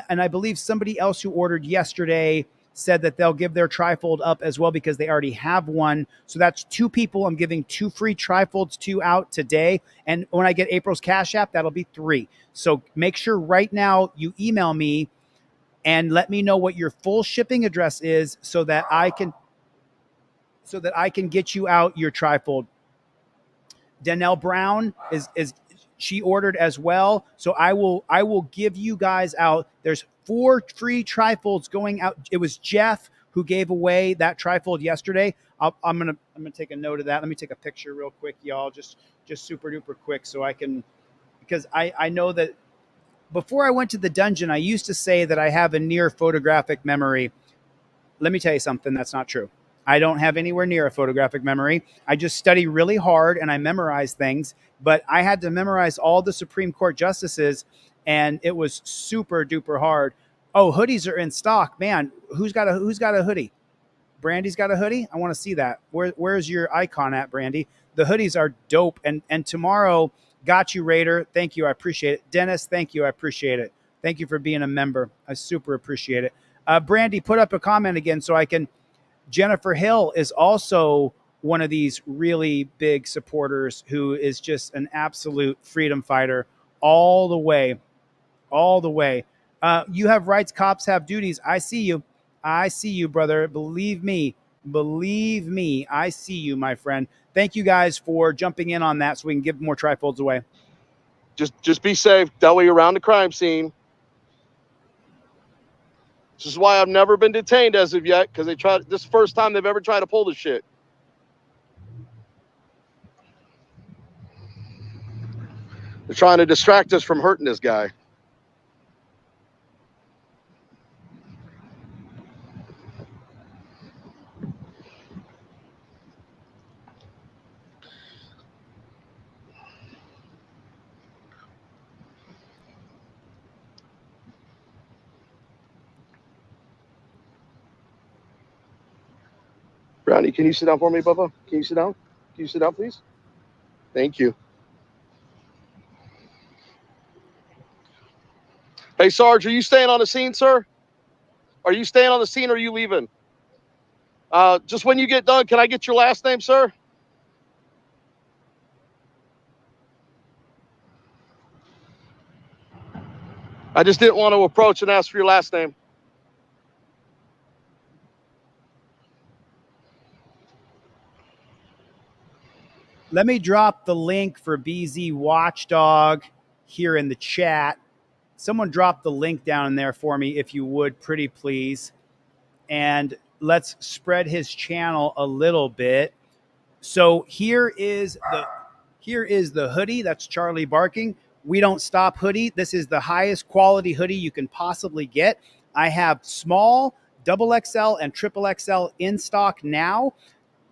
And I believe somebody else who ordered yesterday said that they'll give their trifold up as well because they already have one. So that's 2 people. I'm giving 2 free trifolds to out today. And when I get April's Cash App, that'll be 3. So make sure right now you email me and let me know what your full shipping address is so that I can get you out your trifold. Danelle Brown is she ordered as well. So I will give you guys out. There's 4 free trifolds going out. It was Jeff who gave away that trifold yesterday. I'm gonna take a note of that. Let me take a picture real quick, y'all. Just super duper quick so I can, because I know that before I went to the dungeon, I used to say that I have a near photographic memory. Let me tell you something that's not true. I don't have anywhere near a photographic memory. I just study really hard and I memorize things, but I had to memorize all the Supreme Court justices and it was super duper hard. Oh, hoodies are in stock, man. Who's got a hoodie? Brandy's got a hoodie? I want to see that. Where's your icon at, Brandy? The hoodies are dope. And tomorrow, got you, Raider. Thank you. I appreciate it. Dennis, thank you. I appreciate it. Thank you for being a member. I super appreciate it. Brandy, put up a comment again so I can. Jennifer Hill is also one of these really big supporters who is just an absolute freedom fighter all the way. All the way. You have rights, cops have duties. I see you. I see you, brother. Believe me. Believe me. I see you, my friend. Thank you guys for jumping in on that so we can give more trifolds away. Just be safe. That way you're around the crime scene. This is why I've never been detained as of yet, because this is the first time they've ever tried to pull this shit. They're trying to distract us from hurting this guy. Brownie, can you sit down for me, Bubba? Can you sit down? Can you sit down, please? Thank you. Hey, Sarge, are you staying on the scene, sir? Are you staying on the scene or are you leaving? Just when you get done, can I get your last name, sir? I just didn't want to approach and ask for your last name. Let me drop the link for BZ Watchdog here in the chat. Someone drop the link down in there for me, if you would, pretty please. And let's spread his channel a little bit. So here is the hoodie. That's Charlie barking. We don't stop hoodie. This is the highest quality hoodie you can possibly get. I have small, XXL, and XXL in stock now.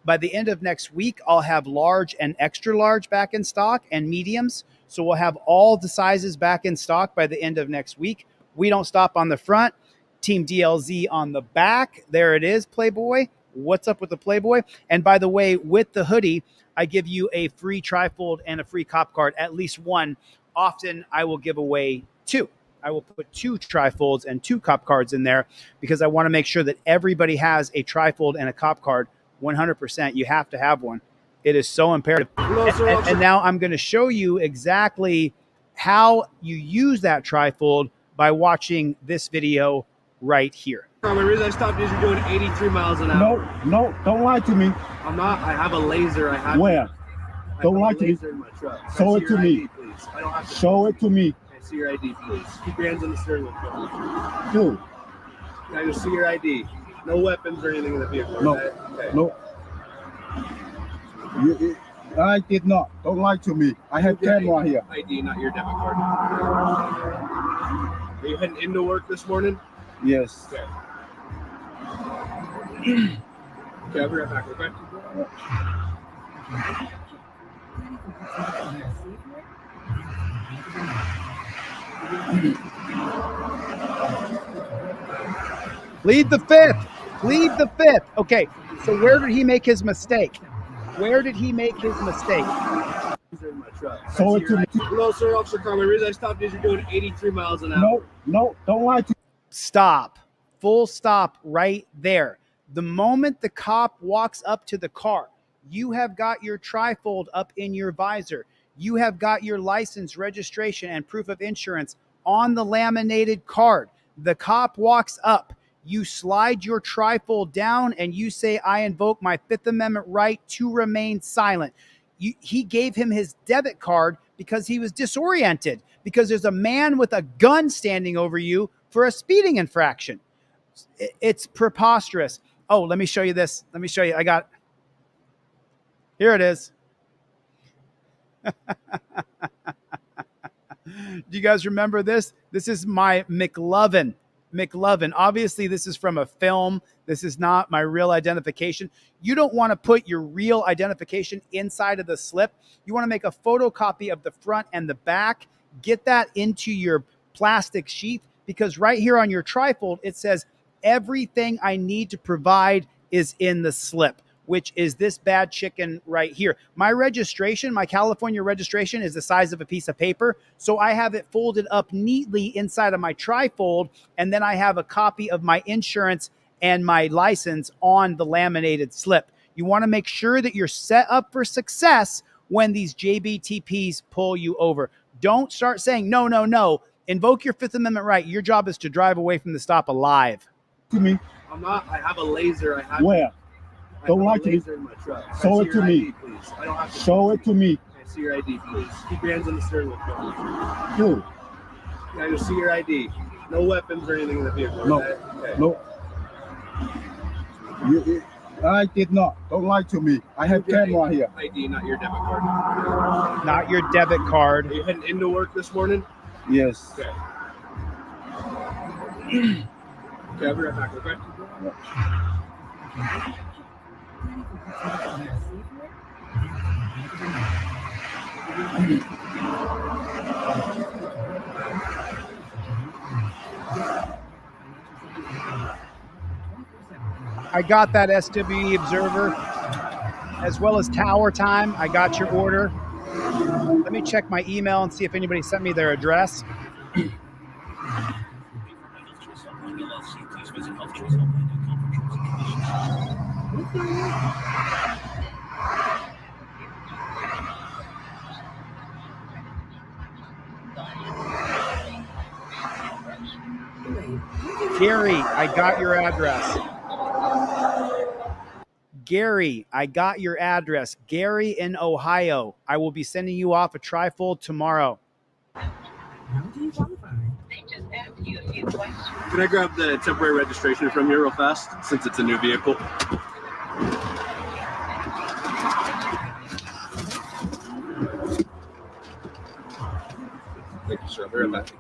By the end of next week, I'll have large and extra large back in stock and mediums. So we'll have all the sizes back in stock by the end of next week. We don't stop on the front. Team DLZ on the back. There it is, Playboy. What's up with the Playboy? And by the way, with the hoodie, I give you a free trifold and a free cop card, at least one. Often I will give away two. I will put 2 trifolds and 2 cop cards in there because I want to make sure that everybody has a trifold and a cop card. 100%. You have to have one. It is so imperative. And now I'm going to show you exactly how you use that trifold by watching this video right here. The reason I stopped is you're doing 83 miles an hour. No, don't lie to me. I'm not. I have a laser. I have. Where? Don't lie to me. In my truck. Show it to me. Please. I don't have to. Show it to me. I see your ID, please. Keep your hands on the steering wheel. Dude. Can I just see your ID? No weapons or anything in the vehicle. No. Okay. No. I did not. Don't lie to me. I have camera here. ID, not your debit card. Are you heading into work this morning? Yes. Okay. Okay, I'll be right back, okay? Plead the fifth. Plead the fifth. Okay, so where did he make his mistake? Where did he make his mistake? In my truck. Show it to me. Hello, sir. Officer Carmen. The reason I stopped is you're doing 83 miles an hour. No, don't lie to me. Stop. Full stop right there. The moment the cop walks up to the car, you have got your trifold up in your visor. You have got your license, registration, and proof of insurance on the laminated card. The cop walks up. You slide your trifold down and you say, I invoke my Fifth Amendment right to remain silent. He gave him his debit card because he was disoriented, because there's a man with a gun standing over you for a speeding infraction. It's preposterous. Oh, let me show you this. Let me show you. Here it is. Do you guys remember this? This is my McLovin. Obviously, this is from a film. This is not my real identification. You don't want to put your real identification inside of the slip. You want to make a photocopy of the front and the back. Get that into your plastic sheath, because right here on your trifold, it says everything I need to provide is in the slip, which is this bad chicken right here. My registration, my California registration, is the size of a piece of paper. So I have it folded up neatly inside of my trifold, and then I have a copy of my insurance and my license on the laminated slip. You want to make sure that you're set up for success when these JBTPs pull you over. Don't start saying, no, no, no. Invoke your Fifth Amendment right. Your job is to drive away from the stop alive. To me. I'm not. I have a laser. I have Where? Don't lie to me. In my truck. Show it to me. Please. I don't have to. Show it to me. I see your ID, please. Keep your hands on the steering wheel. Dude. I just see your ID. No weapons or anything in the vehicle. No. Okay. No. I did not. Don't lie to me. I have camera here. ID, not your debit card. Not your debit card. Are you heading into work this morning? Yes. Okay. Okay, I'll be right back, okay? I got that SWE Observer, as well as Tower Time. I got your order. Let me check my email and see if anybody sent me their address. Gary, I got your address. Gary, I got your address. Gary in Ohio. I will be sending you off a trifold tomorrow. Can I grab the temporary registration from you real fast, since it's a new vehicle? Thank you, sir. I'll be right back.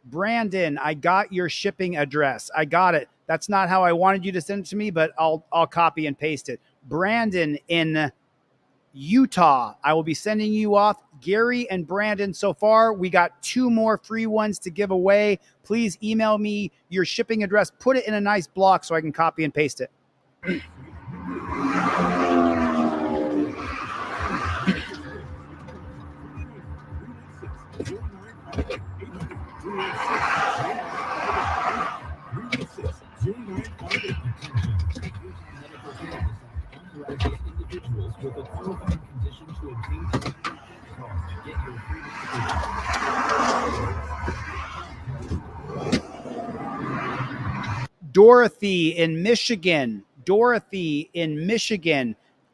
Brandon, I got your shipping address. I got it. That's not how I wanted you to send it to me, but I'll copy and paste it. Brandon in Utah. I will be sending you off. Gary and Brandon, so far, we got 2 more free ones to give away. Please email me your shipping address. Put it in a nice block so I can copy and paste it. Dorothy in Michigan.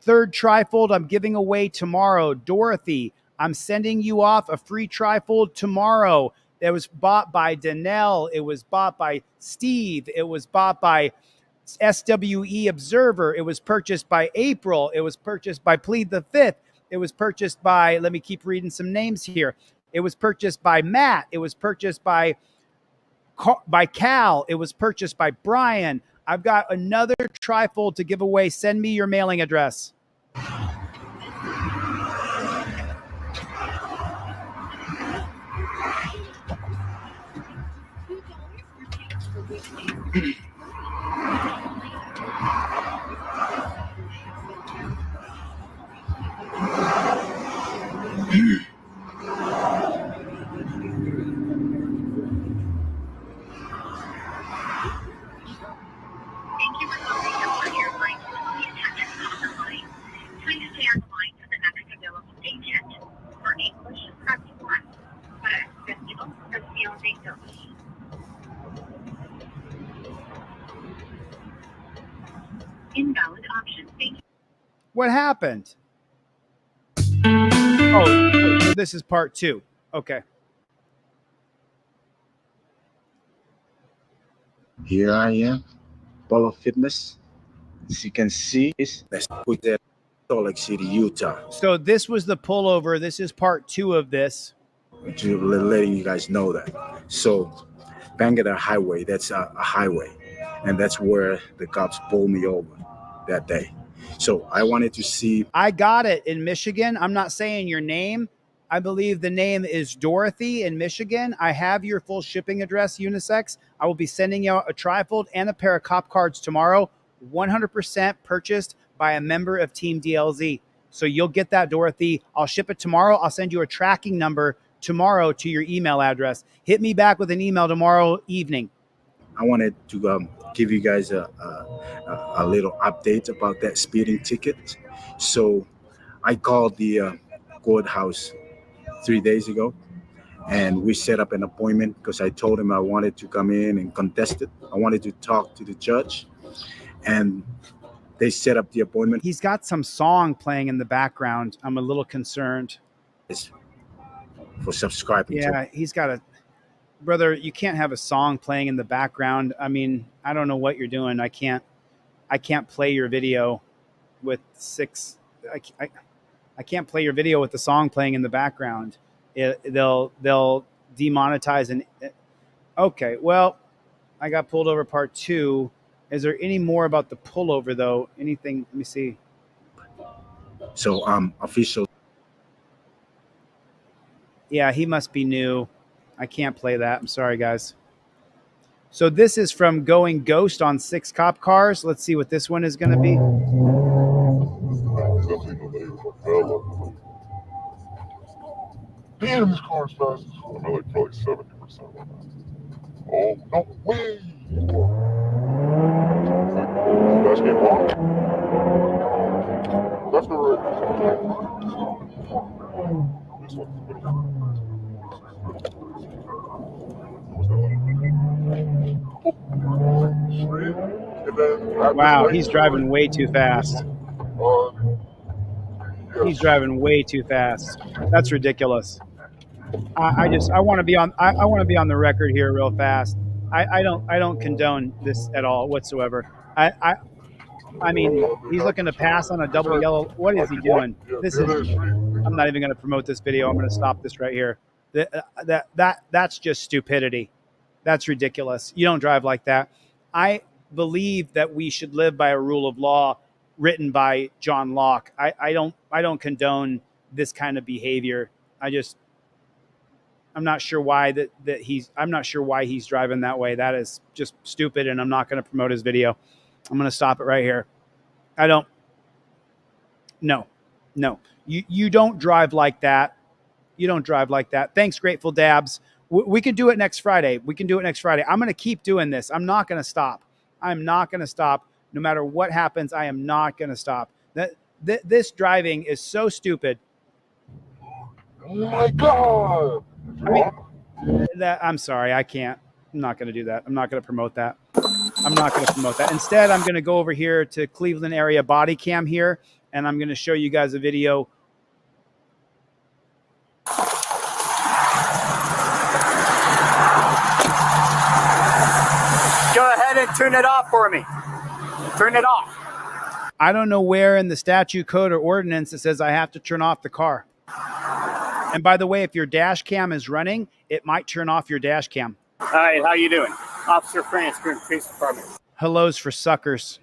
3rd trifold I'm giving away tomorrow. Dorothy, I'm sending you off a free trifold tomorrow. That was bought by Danelle. It was bought by Steve. It was bought by SWE Observer. It was purchased by April. It was purchased by Plead the Fifth. It was purchased by, let me keep reading some names here. It was purchased by Matt. It was purchased by Cal. It was purchased by Brian. I've got another trifold to give away. Send me your mailing address. Invalid option. Thank you. What happened? Oh, so this is part 2. Okay. Here I am, Polo Fitness. As you can see, it's with the Salt Lake City, Utah. So this was the pullover. This is part 2 of this. To letting you guys know that. So, Bangor Highway, that's a highway. And that's where the cops pulled me over that day. So I wanted to see. I got it in Michigan. I'm not saying your name. I believe the name is Dorothy in Michigan. I have your full shipping address, unisex. I will be sending you out a trifold and a pair of cop cards tomorrow, 100% purchased by a member of Team DLZ. So you'll get that, Dorothy. I'll ship it tomorrow. I'll send you a tracking number tomorrow to your email address. Hit me back with an email tomorrow evening. I wanted to give you guys a little update about that speeding ticket. So I called the courthouse 3 days ago, and we set up an appointment because I told him I wanted to come in and contest it. I wanted to talk to the judge, and they set up the appointment. He's got some song playing in the background. I'm a little concerned. For subscribing. Yeah, he's got a... Brother, you can't have a song playing in the background. I mean, I don't know what you're doing. I can't play your video with I can't play your video with the song playing in the background. They'll demonetize and okay. Well, I got pulled over part 2. Is there any more about the pullover though? Anything? Let me see. So official. Yeah, he must be new. I can't play that. I'm sorry, guys. So this is from Going Ghost on 6 cop cars. Let's see what this one is going to be. Damn, this car's fast as fuck. I'm like probably 70%. Oh, no way! That's game on. That's the right. This one's the middle. Wow, he's driving way too fast. He's driving way too fast. That's ridiculous. I want to be on. I want to be on the record here real fast. I don't condone this at all whatsoever. I mean, he's looking to pass on a double yellow. What is he doing? This is. I'm not even going to promote this video. I'm going to stop this right here. That's just stupidity. That's ridiculous. You don't drive like that. I believe that we should live by a rule of law written by John Locke. I don't condone this kind of behavior. I'm not sure why I'm not sure why he's driving that way. That is just stupid, and I'm not going to promote his video. I'm going to stop it right here. No. You don't drive like that. You don't drive like that. Thanks, Grateful Dabs. We can do it next Friday. I'm going to keep doing this. I'm not going to stop. No matter what happens, I am not going to stop. This driving is so stupid. Oh my God! I mean, I'm sorry. I can't. I'm not going to do that. I'm not going to promote that. Instead, I'm going to go over here to Cleveland area body cam here, and I'm going to show you guys a video. Go ahead and turn it off for me. Turn it off. I don't know where in the statute code or ordinance it says I have to turn off the car. And by the way, if your dash cam is running, it might turn off your dash cam. All right, how you doing? Officer France, Green Police Department. Hellos for suckers.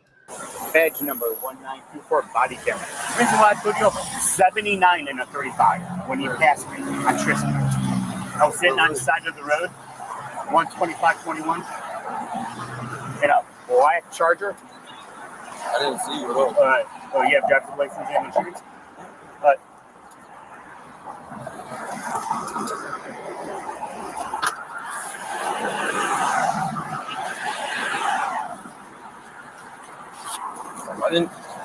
Badge number 1924, body camera. Reason why I put you 79 in a 35 when you passed me on Tristan. I was sitting on the side of the road, 12521. In a black Charger. I didn't see you at all. All right. Oh, you have driver's license and insurance?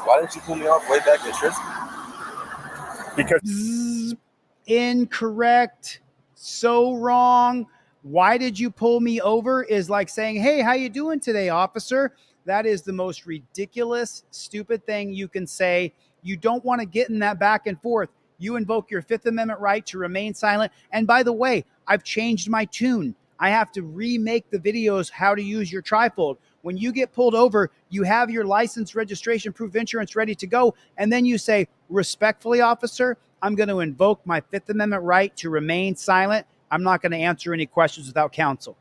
Why didn't you pull me off way back at Tristan? Because incorrect. So wrong. Why did you pull me over is like saying, hey, how you doing today, officer? That is the most ridiculous, stupid thing you can say. You don't want to get in that back and forth. You invoke your Fifth Amendment right to remain silent. And by the way, I've changed my tune. I have to remake the videos how to use your trifold. When you get pulled over, you have your license, registration, proof of insurance ready to go. And then you say, respectfully, officer, I'm going to invoke my Fifth Amendment right to remain silent. I'm not going to answer any questions without counsel.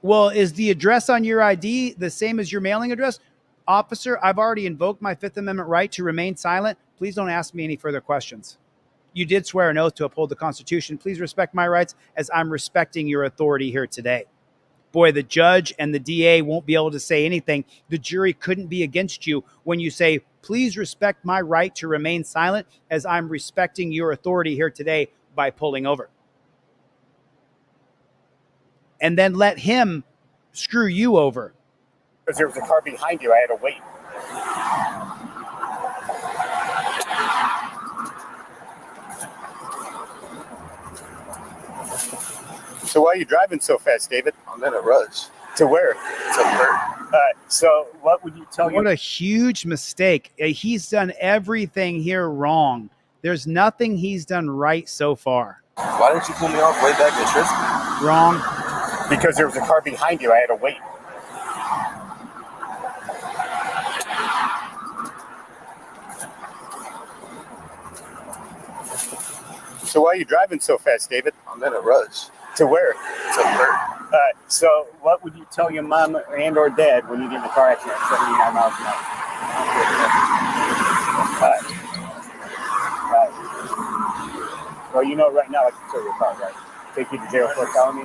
Well, is the address on your ID the same as your mailing address? Officer, I've already invoked my Fifth Amendment right to remain silent. Please don't ask me any further questions. You did swear an oath to uphold the Constitution. Please respect my rights as I'm respecting your authority here today. Boy, the judge and the DA won't be able to say anything. The jury couldn't be against you when you say, please respect my right to remain silent as I'm respecting your authority here today by pulling over. And then let him screw you over. Because there was a car behind you, I had to wait. So why are you driving so fast, David? I'm in a rush. To where? To work. So what would you tell What a huge mistake. He's done everything here wrong. There's nothing he's done right so far. Why didn't you pull me off way back at Tristan? Wrong. Because there was a car behind you, I had to wait. So why are you driving so fast, David? I'm in a rush. To where? To work. So what would you tell your mom and or dad when you get in a car accident at 79 miles an hour? Well, you know right now I can tow your car, right? Take you to jail for telling me?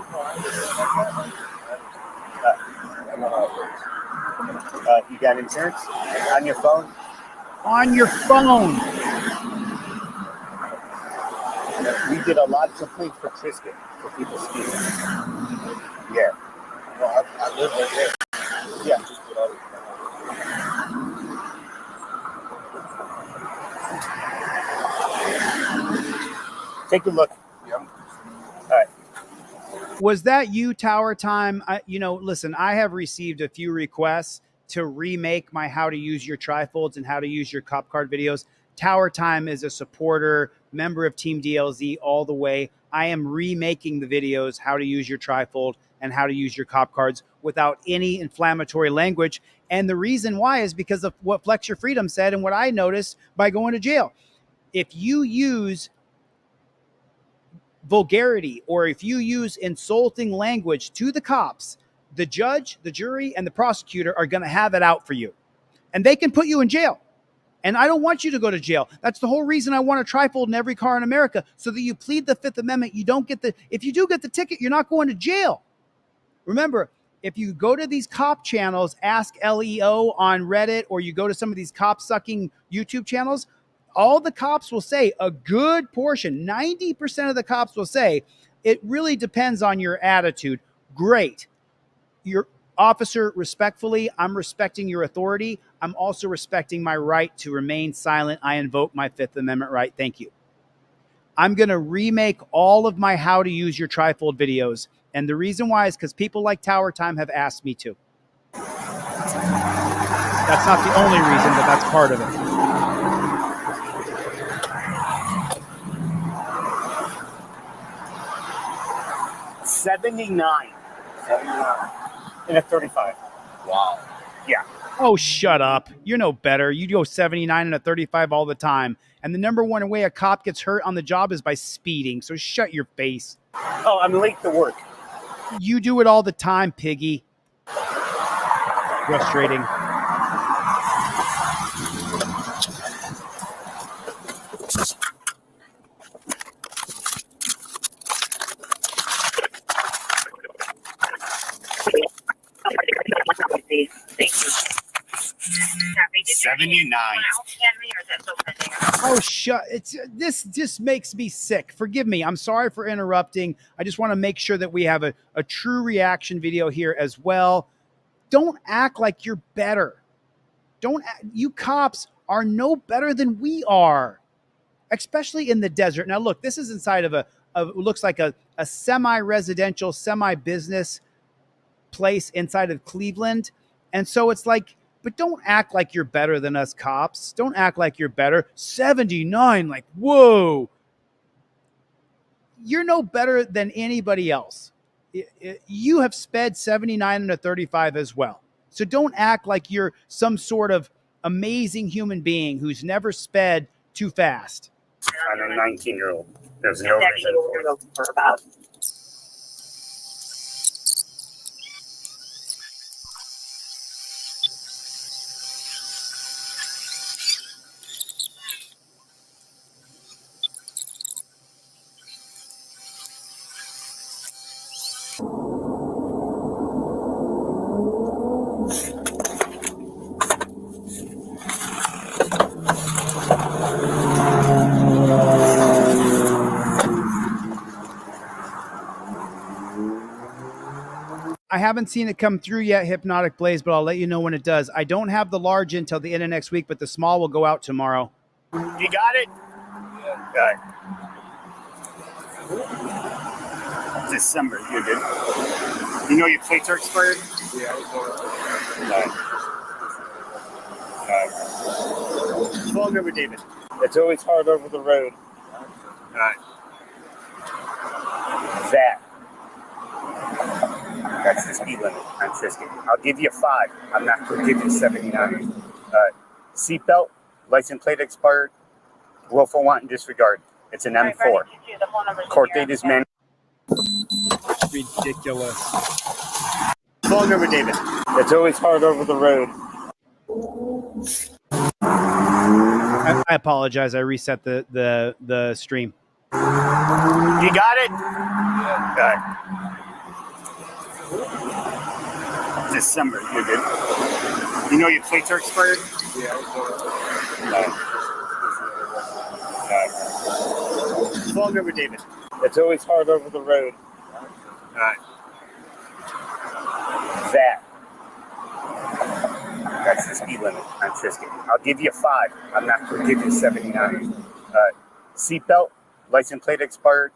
You got insurance on your phone? On your phone. We did a lot of complaints for Tristan for people speeding. Yeah. Well, I live right there. Yeah. Take a look. Yeah. All right. Was that you, Tower Time? Listen, I have received a few requests to remake my how to use your trifolds and how to use your cop card videos. Tower Time is a supporter, member of Team DLZ all the way. I am remaking the videos, how to use your trifold and how to use your cop cards without any inflammatory language. And the reason why is because of what Flex Your Freedom said and what I noticed by going to jail. If you use vulgarity or if you use insulting language to the cops, the judge, the jury, and the prosecutor are going to have it out for you. And they can put you in jail. And I don't want you to go to jail. That's the whole reason I want a trifold in every car in America, so that you plead the Fifth Amendment. You don't get if you do get the ticket, you're not going to jail. Remember, if you go to these cop channels, Ask LEO on Reddit, or you go to some of these cop-sucking YouTube channels, all the cops will say, a good portion, 90% of the cops will say, it really depends on your attitude. Great. Your officer, respectfully, I'm respecting your authority. I'm also respecting my right to remain silent. I invoke my Fifth Amendment right. Thank you. I'm going to remake all of my how to use your trifold videos. And the reason why is because people like Tower Time have asked me to. That's not the only reason, but that's part of it. $79 in a 35. Wow. Yeah. Oh, shut up. You're no better. You go 79 and a 35 all the time. And the number one way a cop gets hurt on the job is by speeding. So shut your face. Oh, I'm late to work. You do it all the time, piggy. Frustrating. Thank you. 79. Oh, this just makes me sick. Forgive me. I'm sorry for interrupting. I just want to make sure that we have a true reaction video here as well. Don't act like you're better. You cops are no better than we are, especially in the desert. Now, look, this is inside of looks like a semi-residential, semi-business place inside of Cleveland. And so it's like, but don't act like you're better than us cops. Don't act like you're better. 79, like, whoa. You're no better than anybody else. You have sped 79 and a 35 as well. So don't act like you're some sort of amazing human being who's never sped too fast. I'm a 19-year-old. There's no reason for it. I haven't seen it come through yet, Hypnotic Blaze, but I'll let you know when it does. I don't have the large until the end of next week, but the small will go out tomorrow. You got it? Good. December, you're good. You know your plates are expired? Yeah. Phone number, David. It's always hard over the road. All right. That. That's the speed limit. I'm just kidding. I'll give you 5. I'm not going to give you 79. Seatbelt, license plate expired, willful wanton disregard. It's an M4. Court date is man. Ridiculous. Phone number, David. It's always hard over the road. I apologize. I reset the stream. You got it? Good. December, you're good. You know your plates are expired? Yeah. Phone number, David. It's always hard over the road. All right. That. That's the speed limit. I'm just kidding. I'll give you 5. I'm not going to give you 79. Seatbelt, license plate expired,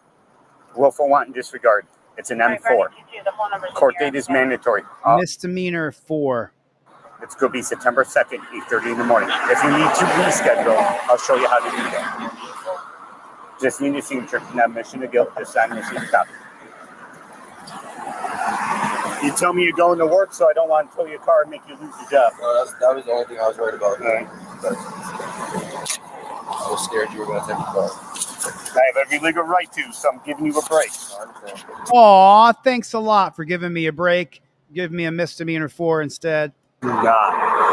willful wanton disregard. It's an M4. Court date is mandatory. Misdemeanor 4. It's going to be September 2nd, 8:30 in the morning. If you need to reschedule, I'll show you how to do that. Just need a signature. Not admission of guilt. Just sign and receive a copy. You tell me you're going to work, so I don't want to tow your car and make you lose your job. No, that was the only thing I was worried about. All right. I was scared you were going to take the car. I have every legal right to, so I'm giving you a break. Aw, thanks a lot for giving me a break. Give me a misdemeanor 4 instead. Do not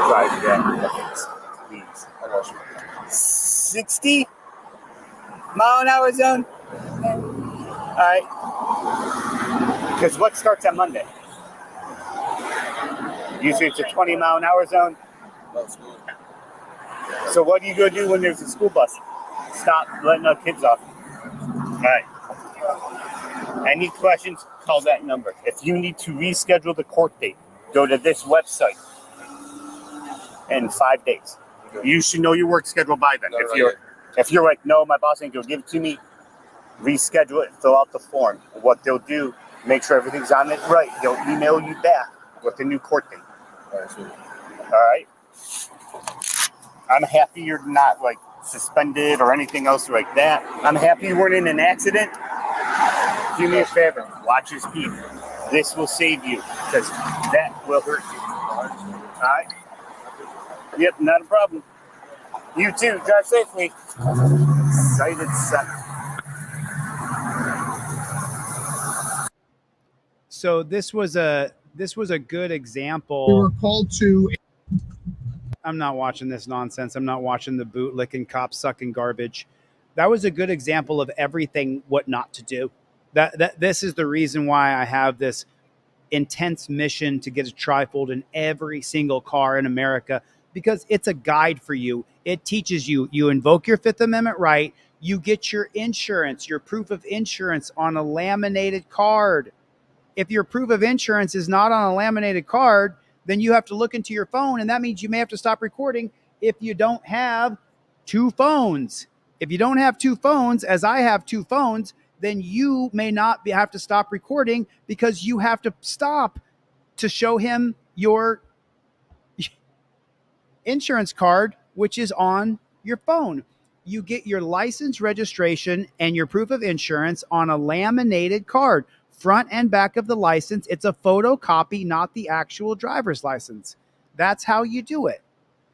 drive that, please. 60 mile an hour zone? All right. Because what starts on Monday? Usually it's a 20 mile an hour zone. So what are you going to do when there's a school bus? Stop letting our kids off. All right. Any questions, call that number. If you need to reschedule the court date, go to this website in 5 days. You should know your work schedule by then. If you're like, no, my boss ain't going to give it to me, reschedule it, fill out the form. What they'll do, make sure everything's on it right. They'll email you back with the new court date. All right? I'm happy you're not like suspended or anything else like that. I'm happy you weren't in an accident. Do me a favor, watch your speed. This will save you because that will hurt you. All right? Yep, not a problem. You too. Drive safely. Excited son. So this was a good example. We were called to. I'm not watching this nonsense. I'm not watching the bootlicking, cop sucking garbage. That was a good example of everything what not to do. This is the reason why I have this intense mission to get a trifold in every single car in America, because it's a guide for you. It teaches you. You invoke your Fifth Amendment right. You get your insurance, your proof of insurance on a laminated card. If your proof of insurance is not on a laminated card, then you have to look into your phone, and that means you may have to stop recording if you don't have 2 phones. If you don't have 2 phones, as I have 2 phones, then you may not have to stop recording because you have to stop to show him your insurance card, which is on your phone. You get your license, registration, and your proof of insurance on a laminated card. Front and back of the license. It's a photocopy, not the actual driver's license. That's how you do it.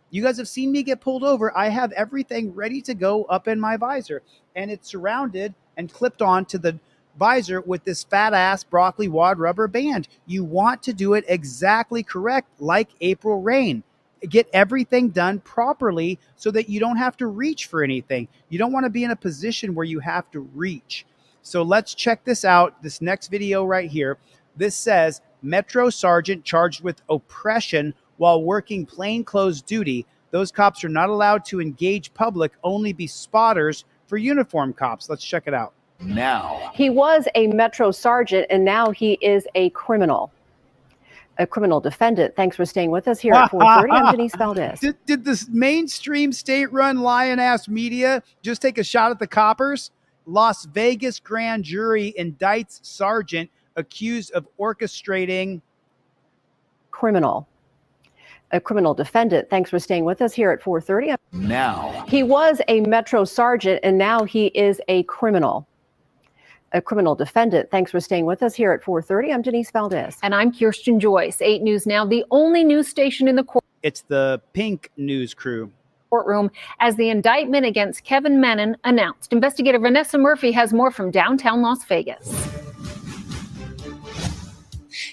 You guys have seen me get pulled over. I have everything ready to go up in my visor, and it's surrounded and clipped on to the visor with this fat ass broccoli wad rubber band. You want to do it exactly correct, like April Rain. Get everything done properly so that you don't have to reach for anything. You don't want to be in a position where you have to reach. So let's check this out. This next video right here. This says Metro Sergeant charged with oppression while working plainclothes duty. Those cops are not allowed to engage public, only be spotters for uniform cops. Let's check it out. Now. He was a Metro Sergeant and now he is a criminal. A criminal defendant. Thanks for staying with us here at 4:30. I'm Denise Valdez. Did this mainstream state-run lion-ass media just take a shot at the coppers? Las Vegas grand jury indicts sergeant accused of orchestrating Criminal. A criminal defendant. Thanks for staying with us here at 4:30. Now. He was a Metro sergeant and now he is a criminal. A criminal defendant. Thanks for staying with us here at 4:30. I'm Denise Valdez. And I'm Kirsten Joyce. 8 News Now, the only news station in the It's the Pink News crew. Courtroom as the indictment against Kevin Menon announced. Investigator Vanessa Murphy has more from downtown Las Vegas.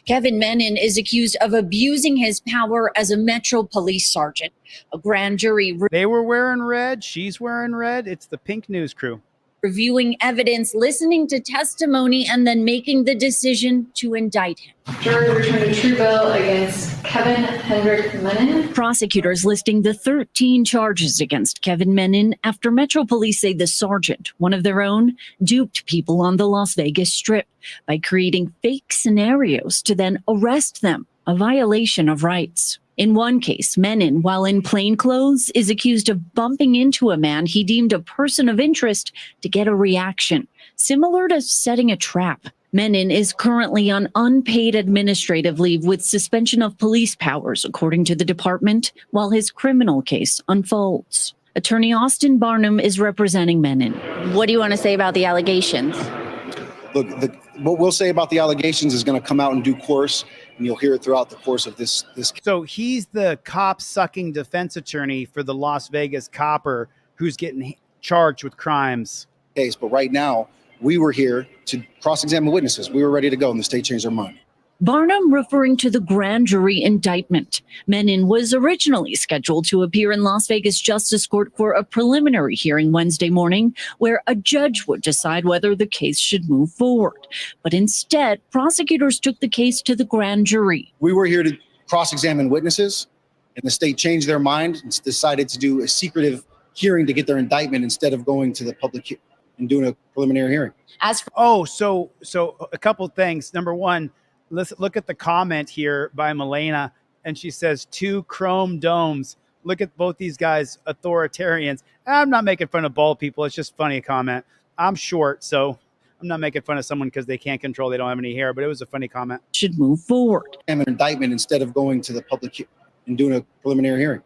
Kevin Menon is accused of abusing his power as a Metro Police sergeant. A grand jury They were wearing red. She's wearing red. It's the Pink News crew. Reviewing evidence, listening to testimony, and then making the decision to indict him. Jury returned a true bill against Kevin Hendrick Menon. Prosecutors listing the 13 charges against Kevin Menon after Metro Police say the sergeant, one of their own, duped people on the Las Vegas Strip by creating fake scenarios to then arrest them, a violation of rights. In one case, Menon, while in plain clothes, is accused of bumping into a man he deemed a person of interest to get a reaction, similar to setting a trap. Menon is currently on unpaid administrative leave with suspension of police powers, according to the department, while his criminal case unfolds. Attorney Austin Barnum is representing Menon. What do you want to say about the allegations? Look, what we'll say about the allegations is going to come out in due course, and you'll hear it throughout the course of this. So he's the cop-sucking defense attorney for the Las Vegas copper who's getting charged with crimes. Case, but right now, we were here to cross-examine witnesses. We were ready to go, and the state changed their mind. Barnum referring to the grand jury indictment. Menon was originally scheduled to appear in Las Vegas Justice Court for a preliminary hearing Wednesday morning, where a judge would decide whether the case should move forward. But instead, prosecutors took the case to the grand jury. We were here to cross-examine witnesses, and the state changed their mind and decided to do a secretive hearing to get their indictment instead of going to the public and doing a preliminary hearing. So a couple things. Number one, let's look at the comment here by Milena, and she says 2 chrome domes. Look at both these guys, authoritarians. I'm not making fun of bald people. It's just funny comment. I'm short, so I'm not making fun of someone because they can't control, they don't have any hair, but it was a funny comment. Should move forward. And an indictment instead of going to the public and doing a preliminary hearing.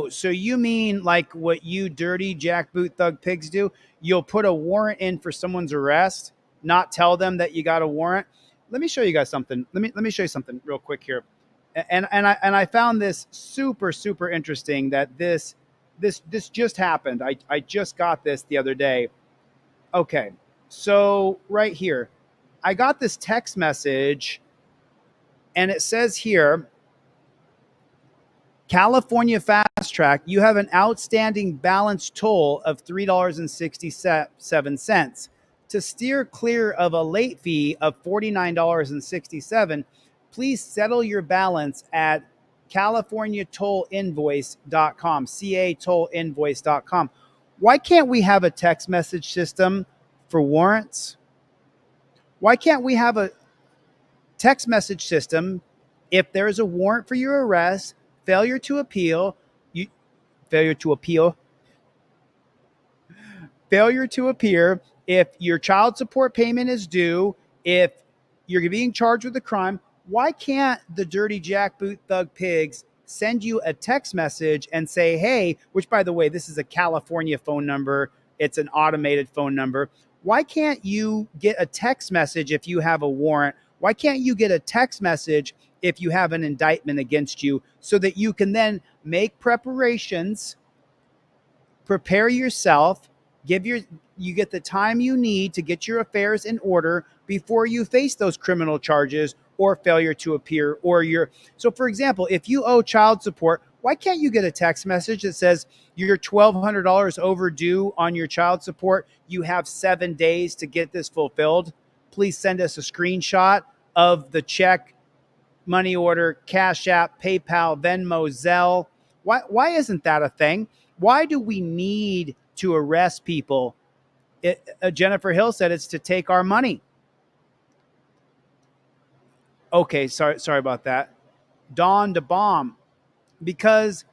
So you mean like what you dirty jackboot thug pigs do? You'll put a warrant in for someone's arrest, not tell them that you got a warrant. Let me show you guys something. Let me show you something real quick here. And I found this super interesting that this just happened. I just got this the other day. Okay. So right here, I got this text message and it says here, California Fast Track, you have an outstanding balance toll of $3.67. To steer clear of a late fee of $49.67, please settle your balance at CaliforniaTollInvoice.com, CATollInvoice.com. Why can't we have a text message system for warrants? Why can't we have a text message system if there's a warrant for your arrest, failure to appear, if your child support payment is due, if you're being charged with a crime? Why can't the dirty jackboot thug pigs send you a text message and say, hey, which by the way, this is a California phone number. It's an automated phone number. Why can't you get a text message if you have a warrant? Why can't you get a text message if you have an indictment against you so that you can then make preparations, prepare yourself, you get the time you need to get your affairs in order before you face those criminal charges or failure to appear so for example, if you owe child support, why can't you get a text message that says you're $1,200 overdue on your child support? You have 7 days to get this fulfilled. Please send us a screenshot of the check, money order, Cash App, PayPal, Venmo, Zelle. Why isn't that a thing? Why do we need to arrest people? Jennifer Hill said it's to take our money. Okay, sorry about that. Dawn to bomb, because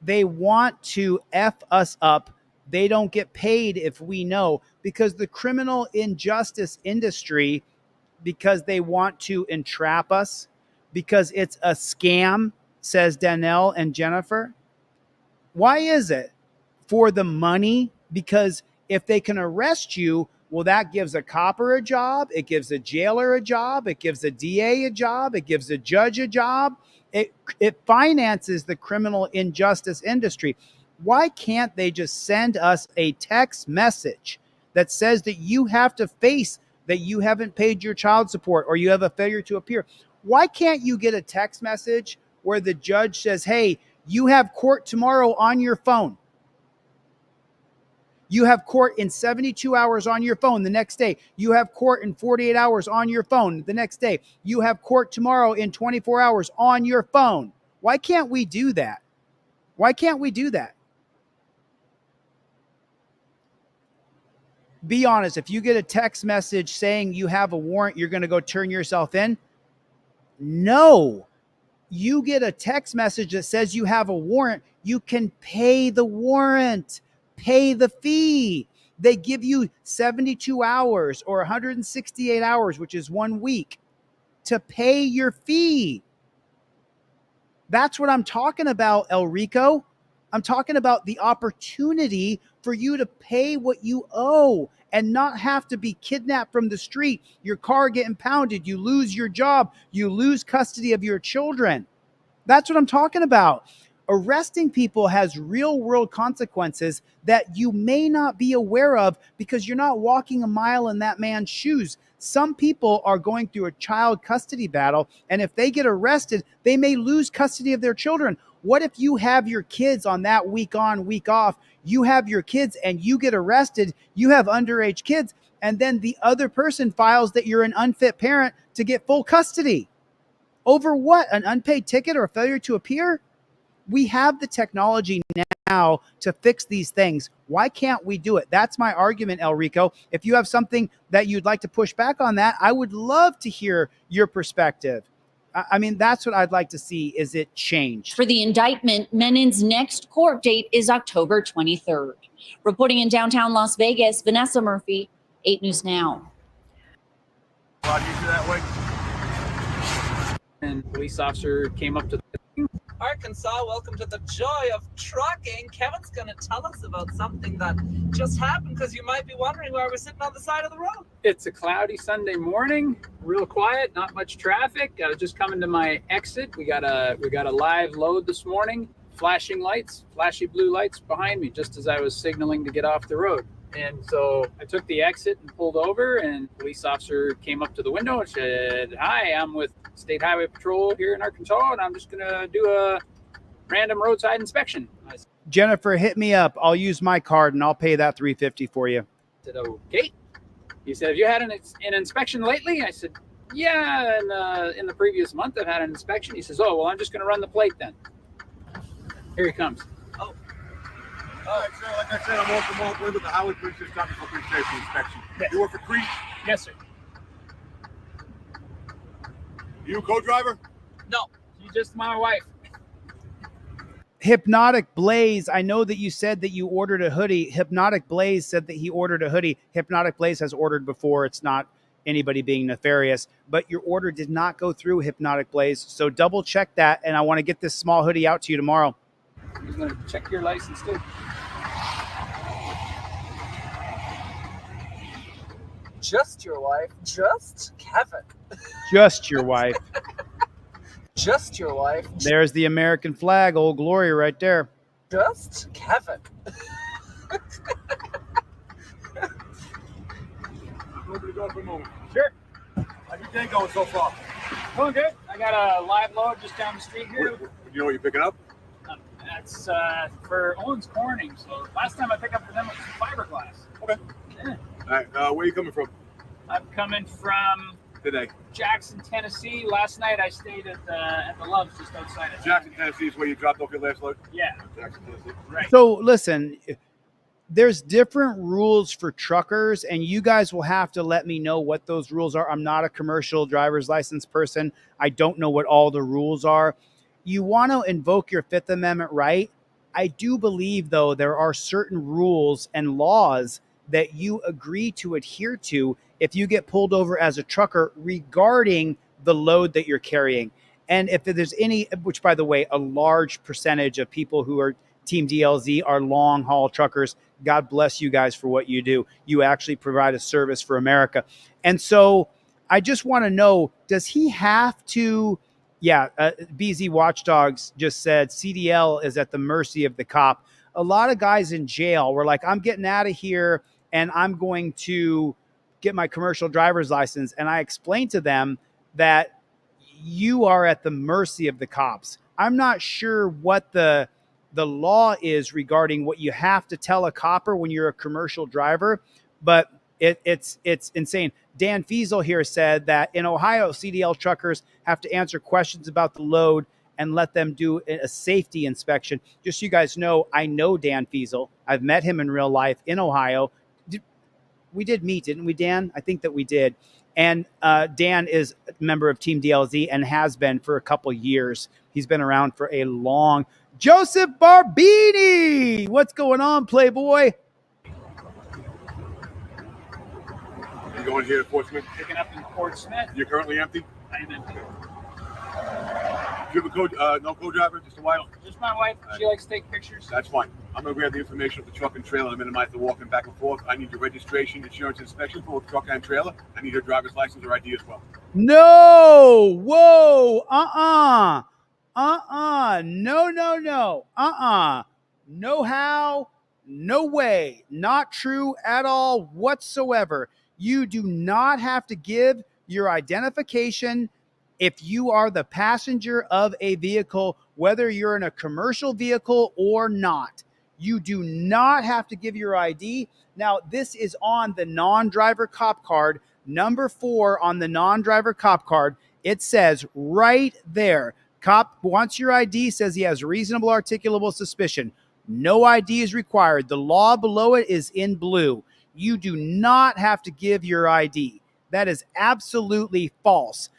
they want to F us up. They don't get paid if we know, because the criminal injustice industry, because they want to entrap us, because it's a scam, says Danelle and Jennifer. Why is it? For the money? Because if they can arrest you, well, that gives a copper a job. It gives a jailer a job. It gives a DA a job. It gives a judge a job. It finances the criminal injustice industry. Why can't they just send us a text message that says that you have to face that you haven't paid your child support or you have a failure to appear? Why can't you get a text message where the judge says, hey, you have court tomorrow on your phone? You have court in 72 hours on your phone the next day. You have court in 48 hours on your phone the next day. You have court tomorrow in 24 hours on your phone. Why can't we do that? Why can't we do that? Be honest. If you get a text message saying you have a warrant, you're going to go turn yourself in? No. You get a text message that says you have a warrant, you can pay the warrant. Pay the fee. They give you 72 hours or 168 hours, which is 1 week, to pay your fee. That's what I'm talking about, El Rico. I'm talking about the opportunity for you to pay what you owe and not have to be kidnapped from the street, your car get impounded, you lose your job, you lose custody of your children. That's what I'm talking about. Arresting people has real world consequences that you may not be aware of because you're not walking a mile in that man's shoes. Some people are going through a child custody battle, and if they get arrested, they may lose custody of their children. What if you have your kids on that week on, week off? You have your kids and you get arrested, you have underage kids, and then the other person files that you're an unfit parent to get full custody. Over what? An unpaid ticket or a failure to appear? We have the technology now to fix these things. Why can't we do it? That's my argument, El Rico. If you have something that you'd like to push back on that, I would love to hear your perspective. I mean, that's what I'd like to see, is it changed. For the indictment, Menin's next court date is October 23rd. Reporting in downtown Las Vegas, Vanessa Murphy, 8 News Now. That way. And police officer came up to Arkansas, welcome to the joy of trucking. Kevin's going to tell us about something that just happened, because you might be wondering why we're sitting on the side of the road. It's a cloudy Sunday morning, real quiet, not much traffic. Just coming to my exit. We got a live load this morning. Flashing lights, flashy blue lights behind me, just as I was signaling to get off the road. And so I took the exit and pulled over, and a police officer came up to the window and said, "Hi, I'm with State Highway Patrol here in Arkansas, and I'm just going to do a random roadside inspection." I Jennifer, hit me up. I'll use my card and I'll pay that $350 for you. said, "Okay." He said, "Have you had an inspection lately?" I said, "Yeah, in the previous month I've had an inspection." He says, "Oh, well, I'm just going to run the plate then." Here he comes. All right, sir. Like I said, I'm off the Malt with the Highway Police Department for safety inspection. Yes. You work for Crete? Yes, sir. You a co-driver? No, she's just my wife. Hypnotic Blaze, I know that you said that you ordered a hoodie. Hypnotic Blaze said that he ordered a hoodie. Hypnotic Blaze has ordered before. It's not anybody being nefarious, but your order did not go through, Hypnotic Blaze. So double check that, and I want to get this small hoodie out to you tomorrow. He's going to check your license too. Just your wife, just Kevin. Just your wife. Just your wife. There's the American flag, Old Glory right there. Just Kevin. Open the door for a moment. Sure. How's your day going so far? Going good. I got a live load just down the street here. Do you know what you're picking up? That's for Owens Corning. So last time I picked up for them it was fiberglass. Okay. Yeah. All right. Where are you coming from? I'm coming from Today. Jackson, Tennessee. Last night I stayed at the Loves just outside of Jackson, Tennessee is where you dropped off your last load? Yeah. Jackson, Tennessee. Right. So listen, there's different rules for truckers, and you guys will have to let me know what those rules are. I'm not a commercial driver's license person. I don't know what all the rules are. You want to invoke your Fifth Amendment right. I do believe, though, there are certain rules and laws that you agree to adhere to if you get pulled over as a trucker regarding the load that you're carrying. And if there's any, which, by the way, a large percentage of people who are Team DLZ are long haul truckers. God bless you guys for what you do. You actually provide a service for America. And so I just want to know, does he have to? Yeah, BZ Watchdogs just said CDL is at the mercy of the cop. A lot of guys in jail were like, I'm getting out of here and I'm going to get my commercial driver's license. And I explained to them that you are at the mercy of the cops. I'm not sure what the law is regarding what you have to tell a copper when you're a commercial driver, but it's insane. Dan Fiesel here said that in Ohio, CDL truckers have to answer questions about the load and let them do a safety inspection. Just so you guys know, I know Dan Fiesel. I've met him in real life in Ohio. We did meet, didn't we, Dan? I think that we did. And Dan is a member of Team DLZ and has been for a couple years. He's been around for a long. Joseph Barbini, what's going on, Playboy? You going here, enforcement? Picking up in Fort Smith. You're currently empty? I am empty. Do you have a no co-driver, just a wife? Just my wife. She likes to take pictures. That's fine. I'm going to grab the information of the truck and trailer to minimize the walking back and forth. I need your registration, insurance, inspection for both truck and trailer. I need your driver's license or ID as well. No. Whoa. No. No how. No way. Not true at all whatsoever. You do not have to give your identification if you are the passenger of a vehicle, whether you're in a commercial vehicle or not. You do not have to give your ID. Now, this is on the non-driver cop card, number 4 on the non-driver cop card. It says right there, cop wants your ID, says he has reasonable articulable suspicion. No ID is required. The law below it is in blue. You do not have to give your ID. That is absolutely false.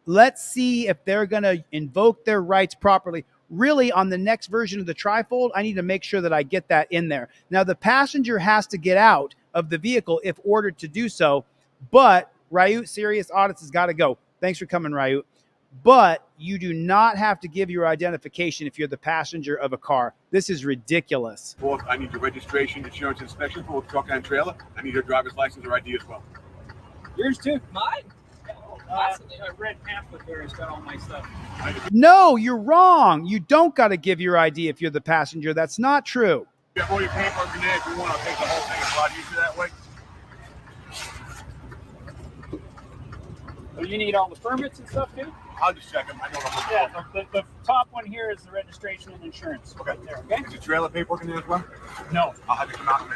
Let's see if they're going to invoke their rights properly. Really, on the next version of the TRIFOLD, I need to make sure that I get that in there. Now, the passenger has to get out of the vehicle if ordered to do so, but Ryut Serious Audits has got to go. Thanks for coming, Ryut. But you do not have to give your identification if you're the passenger of a car. This is ridiculous. Fourth, I need your registration, insurance, inspection for both truck and trailer. I need your driver's license or ID as well. Yours too. Mine? A red pamphlet there has got all my stuff. No, you're wrong. You don't got to give your ID if you're the passenger. That's not true. You have all your paperwork in there. If you want, I'll take the whole thing. It's a lot easier that way. So you need all the permits and stuff too? I'll just check them. I know The top one here is the registration and insurance. Okay. Right there, okay? Is the trailer paperwork in there as well? No. I'll have you come out in a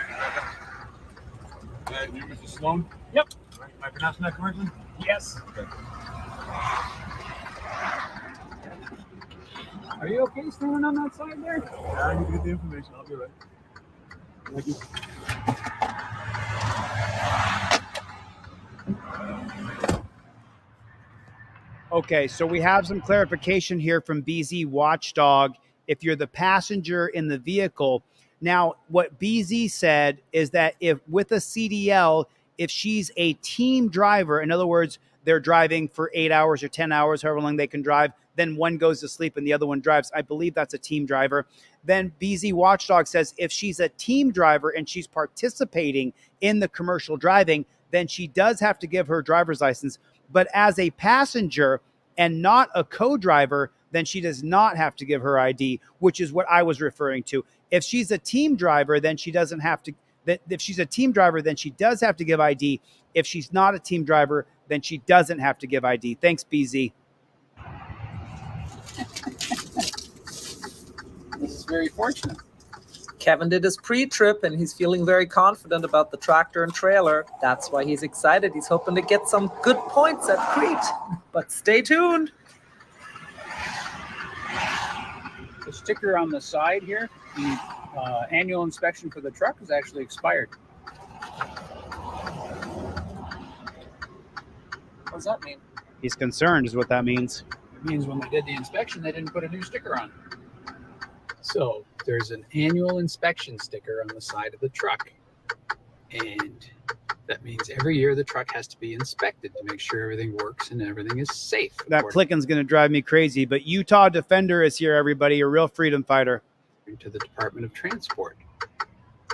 minute. You're Mr. Sloan? Yep. Am I pronouncing that correctly? Yes. Okay. Are you okay standing on that side there? Yeah, I need to get the information. I'll be right. Thank you. Okay, so we have some clarification here from BZ Watchdog. If you're the passenger in the vehicle, now what BZ said is that if with a CDL, if she's a team driver, in other words, they're driving for 8 hours or 10 hours, however long they can drive, then one goes to sleep and the other one drives. I believe that's a team driver. Then BZ Watchdog says if she's a team driver and she's participating in the commercial driving, then she does have to give her driver's license. But as a passenger and not a co-driver, then she does not have to give her ID, which is what I was referring to. If she's a team driver, then she doesn't have to. If she's a team driver, then she does have to give ID. If she's not a team driver, then she doesn't have to give ID. Thanks, BZ. This is very fortunate. Kevin did his pre-trip and he's feeling very confident about the tractor and trailer. That's why he's excited. He's hoping to get some good points at Crete. But stay tuned. The sticker on the side here, I annual inspection for the truck is actually expired. What does that mean? He's concerned, is what that means. It means when they did the inspection, they didn't put a new sticker on. So there's an annual inspection sticker on the side of the truck. And that means every year the truck has to be inspected to make sure everything works and everything is safe. That clicking's going to drive me crazy. But Utah Defender is here, everybody. A real freedom fighter. To the Department of Transport.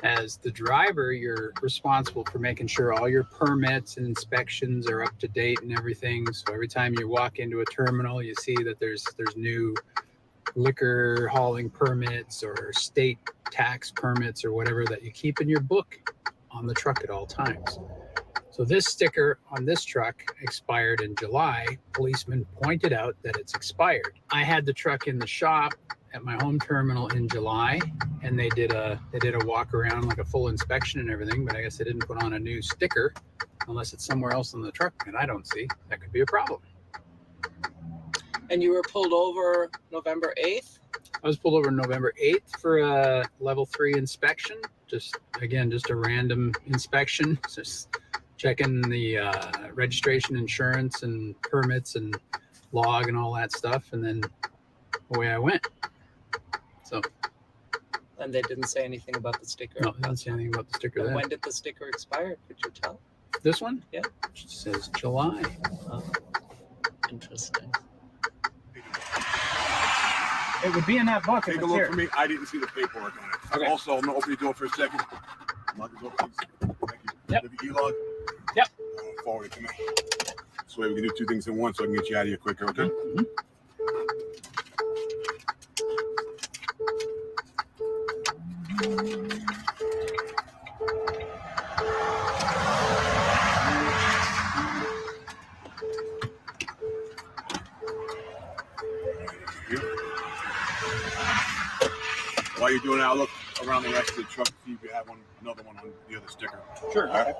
As the driver, you're responsible for making sure all your permits and inspections are up to date and everything. So every time you walk into a terminal, you see that there's new liquor hauling permits or state tax permits or whatever that you keep in your book on the truck at all times. So this sticker on this truck expired in July. Policeman pointed out that it's expired. I had the truck in the shop at my home terminal in July, and they did a walk around, like a full inspection and everything, but I guess they didn't put on a new sticker unless it's somewhere else on the truck, and I don't see. That could be a problem. And you were pulled over November 8th? I was pulled over November 8th for a level 3 inspection. Just a random inspection. Just checking the registration, insurance, and permits and log and all that stuff. And then away I went. So. And they didn't say anything about the sticker? No, they didn't say anything about the sticker And then. when did the sticker expire? Could you tell? This one? Yeah. It says July. Oh, interesting. It would be in that book. Take a look for me. I didn't see the paperwork on it. Okay. Also, I'm going to open your door for a second. Lock the door, please. Thank you. Yep. Have the e-log? Yep. Forward it to me. This way we can do two things in one so I can get you out of here quicker, okay? Mm-hmm. While you're doing that, I'll look around the rest of the truck to see if you have another one on the other sticker. Sure. All right.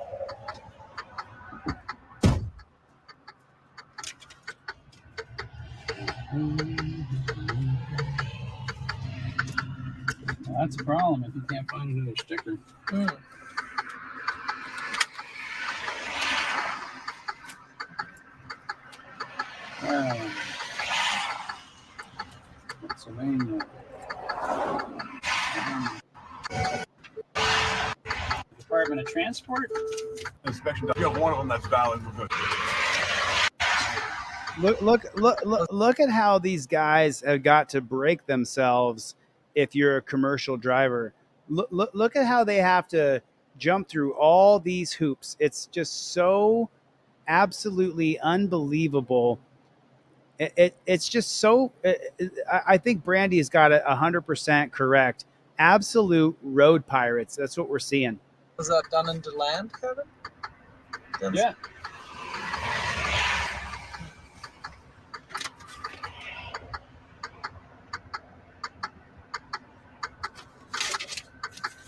Well, that's a problem if you can't find another sticker. Pennsylvania. Department of Transport. Inspection. You have one of them that's valid. We're good. Look at how these guys have got to break themselves if you're a commercial driver. Look at how they have to jump through all these hoops. It's just so absolutely unbelievable. It's just so. I think Brandy has got it 100% correct. Absolute road pirates. That's what we're seeing. Was that done in DeLand, Kevin? Yeah.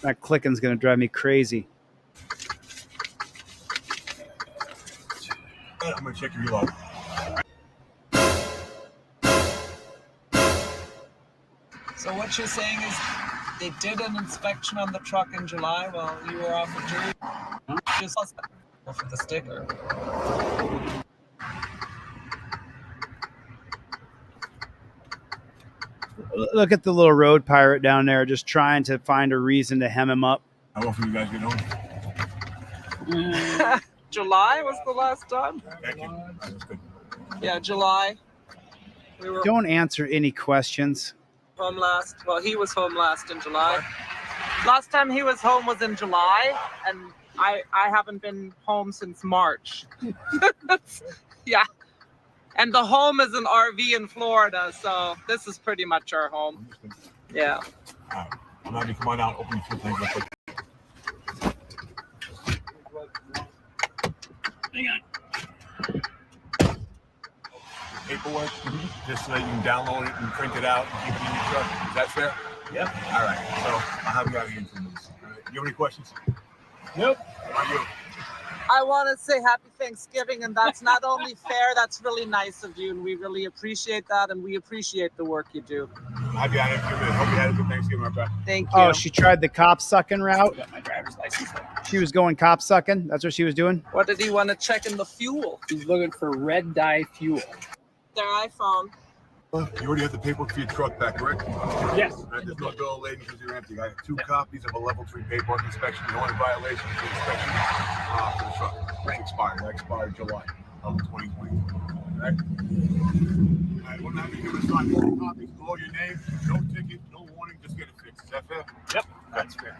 That clicking's going to drive me crazy. I'm going to check your e-log. So what you're saying is they did an inspection on the truck in July while you were off of duty? Just for the sticker. Look at the little road pirate down there just trying to find a reason to hem him up. How often you guys get home? July was the last time? Thank you. That's good. Yeah, July. We were Don't answer any questions. home last. Well, he was home last in July. Last time he was home was in July, and I haven't been home since March. Yeah. And the home is an RV in Florida, so this is pretty much our home. Yeah. I'm happy to come on out, open the things real quick. Hang on. Paperwork, just so that you can download it and print it out and keep it in your truck. Is that fair? Yep. All right. So I'll have you out here in 2 minutes. All right. You have any questions? Nope. How about you? I want to say happy Thanksgiving, and that's not only fair, that's really nice of you, and we really appreciate that, and we appreciate the work you do. I'll be out in a few minutes. Hope you had a good Thanksgiving, my brother. Thank you. Oh, she tried the cop sucking route. Got my driver's license. She was going cop sucking. That's what she was doing. What did he want to check in the fuel? He's looking for red dye fuel. Their iPhone. You already have the paperwork for your truck back, correct? Yes. All right, there's no bill of lading because you're empty. I have 2 copies of a level 3 paperwork inspection. The only violation is the inspection for the truck. It's expired. That expired July of 2020. All right? All right, what I'm having to do is sign 4 copies, below your name, no ticket, no warning, just get it fixed. Is that fair? Yep, that's fair.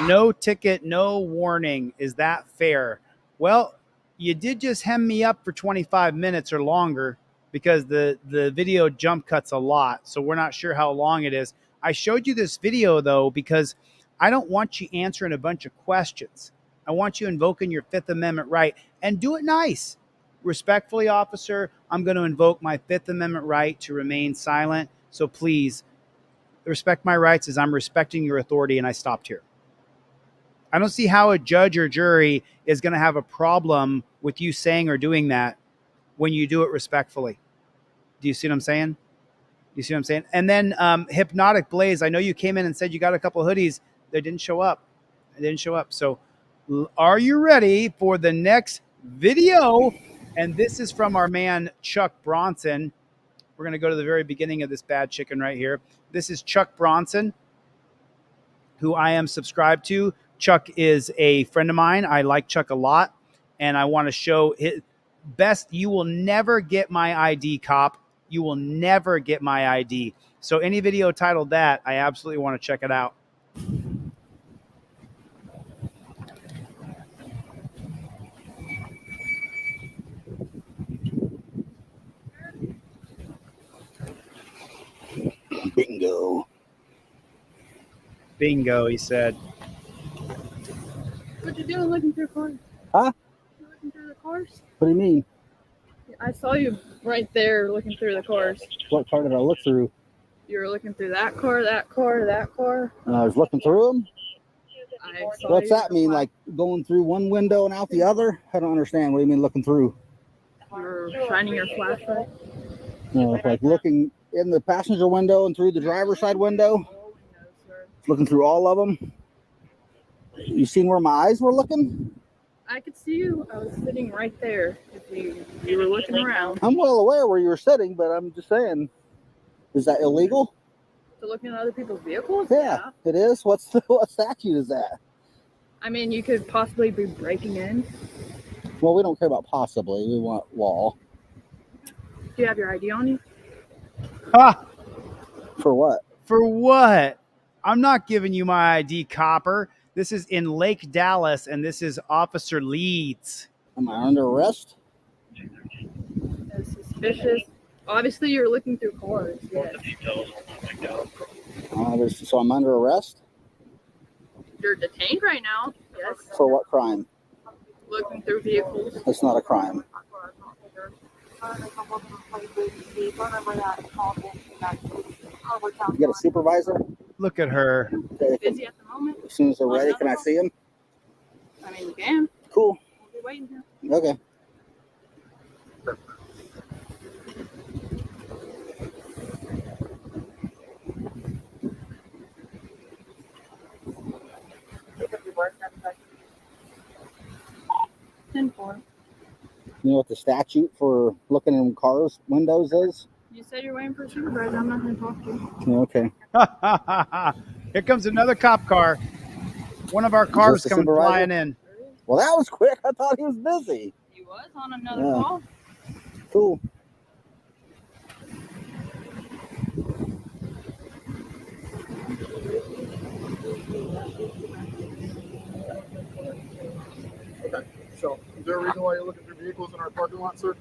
No ticket, no warning. Is that fair? Well, you did just hem me up for 25 minutes or longer because the video jump cuts a lot. So we're not sure how long it is. I showed you this video, though, because I don't want you answering a bunch of questions. I want you invoking your Fifth Amendment right, and do it nice. Respectfully, officer, I'm going to invoke my Fifth Amendment right to remain silent. So please respect my rights as I'm respecting your authority, and I stopped here. I don't see how a judge or jury is going to have a problem with you saying or doing that when you do it respectfully. Do you see what I'm saying? Do you see what I'm saying? And then Hypnotic Blaze, I know you came in and said you got a couple hoodies. They didn't show up. They didn't show up. So are you ready for the next video? And this is from our man, Chuck Bronson. We're going to go to the very beginning of this bad chicken right here. This is Chuck Bronson, who I am subscribed to. Chuck is a friend of mine. I like Chuck a lot, and I want to show his best. You will never get my ID, cop. You will never get my ID. So any video titled that, I absolutely want to check it out. Bingo. Bingo, he said. What you doing looking through cars? Huh? You looking through the cars? What do you mean? I saw you right there looking through the cars. What car did I look through? You were looking through that car, that car, that car. I was looking through them. I saw What's you. that mean? Like going through one window and out the other? I don't understand. What do you mean looking through? You were shining your flashlight. Like looking in the passenger window and through the driver's side window? Looking through all of them? You seen where my eyes were looking? I could see you. I was sitting right there. You were looking around. I'm well aware where you were sitting, but I'm just saying, is that illegal? To looking at other people's vehicles? Yeah, it is. What statute is that? I mean, you could possibly be breaking in. Well, we don't care about possibly. We want law. Do you have your ID on you? Ha! For what? For what? I'm not giving you my ID, copper. This is in Lake Dallas, and this is Officer Leeds. Am I under arrest? That's suspicious. Obviously, you're looking through cars. Yes. So I'm under arrest? You're detained right now. Yes. For what crime? Looking through vehicles. It's not a crime. You got a supervisor? Look at her. Busy at the moment. As soon as they're ready, can I see him? I mean, you can. Cool. We'll be waiting here. Okay. You know what the statute for looking in cars' windows is? You said you're waiting for a supervisor. I'm not going to talk to you. Okay. Here comes another cop car. One of our cars coming flying in. Well, that was quick. I thought he was busy. He was on another call. Cool. Okay. So, is there a reason why you're looking through vehicles in our parking lot, sir?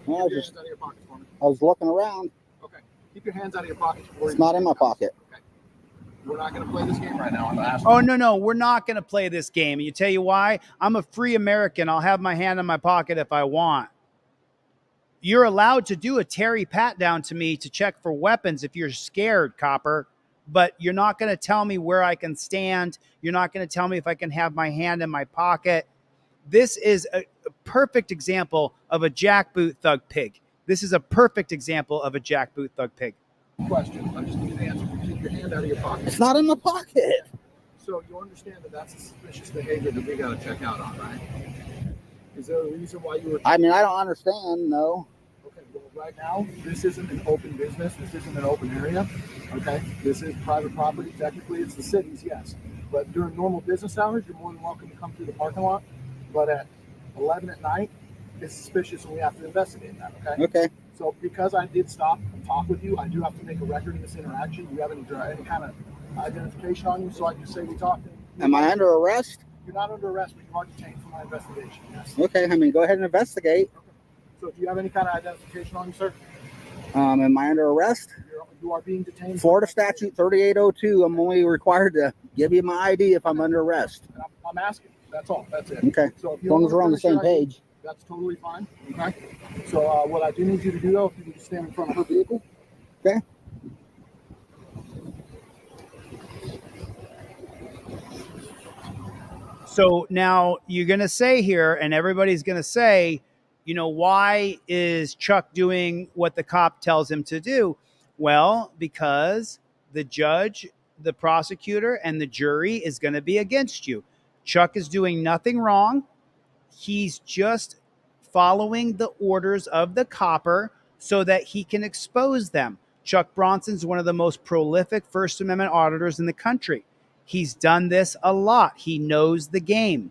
No, Keep your hands out of your pockets for me. I was looking around. Okay. Keep your hands out of your pockets. Before It's you not in my pocket. Okay. We're not going to play this game right now. I'm asking. Oh, no, we're not going to play this game. And you tell you why? I'm a free American. I'll have my hand in my pocket if I want. You're allowed to do a Terry pat down to me to check for weapons if you're scared, copper. but you're not going to tell me where I can stand. You're not going to tell me if I can have my hand in my pocket. This is a perfect example of a jackboot thug pig. This is a perfect example of a jackboot thug pig. Question. I just need an answer. Keep your hand out of your pocket. It's not in the pocket. So you understand that that's a suspicious behavior that we got to check out on, right? Is there a reason why you were? I mean, I don't understand. No. Okay. Well, right now, this isn't an open business. This isn't an open area. Okay. This is private property. Technically, it's the city's, yes. But during normal business hours, you're more than welcome to come through the parking lot. But at 11 at night, it's suspicious, and we have to investigate that. Okay. Okay. So because I did stop and talk with you, I do have to make a record of this interaction. Do you have any kind of identification on you, so I can say we talked? Am I under arrest? You're not under arrest, but you are detained for my investigation. Yes. Okay. I mean, go ahead and investigate. Okay. So do you have any kind of identification on you, sir? Am I under arrest? You are being detained. Florida statute 3802. I'm only required to give you my ID if I'm under arrest. I'm asking. That's all. That's it. Okay. So as long as we're on the same page. That's totally fine. Okay. So what I do need you to do, though, if you can just stand in front of her vehicle. Okay. So now you're going to say here, and everybody's going to say, you know, why is Chuck doing what the cop tells him to do? Well, because the judge, the prosecutor, and the jury is going to be against you. Chuck is doing nothing wrong. He's just following the orders of the copper so that he can expose them. Chuck Bronson's one of the most prolific First Amendment auditors in the country. He's done this a lot. He knows the game.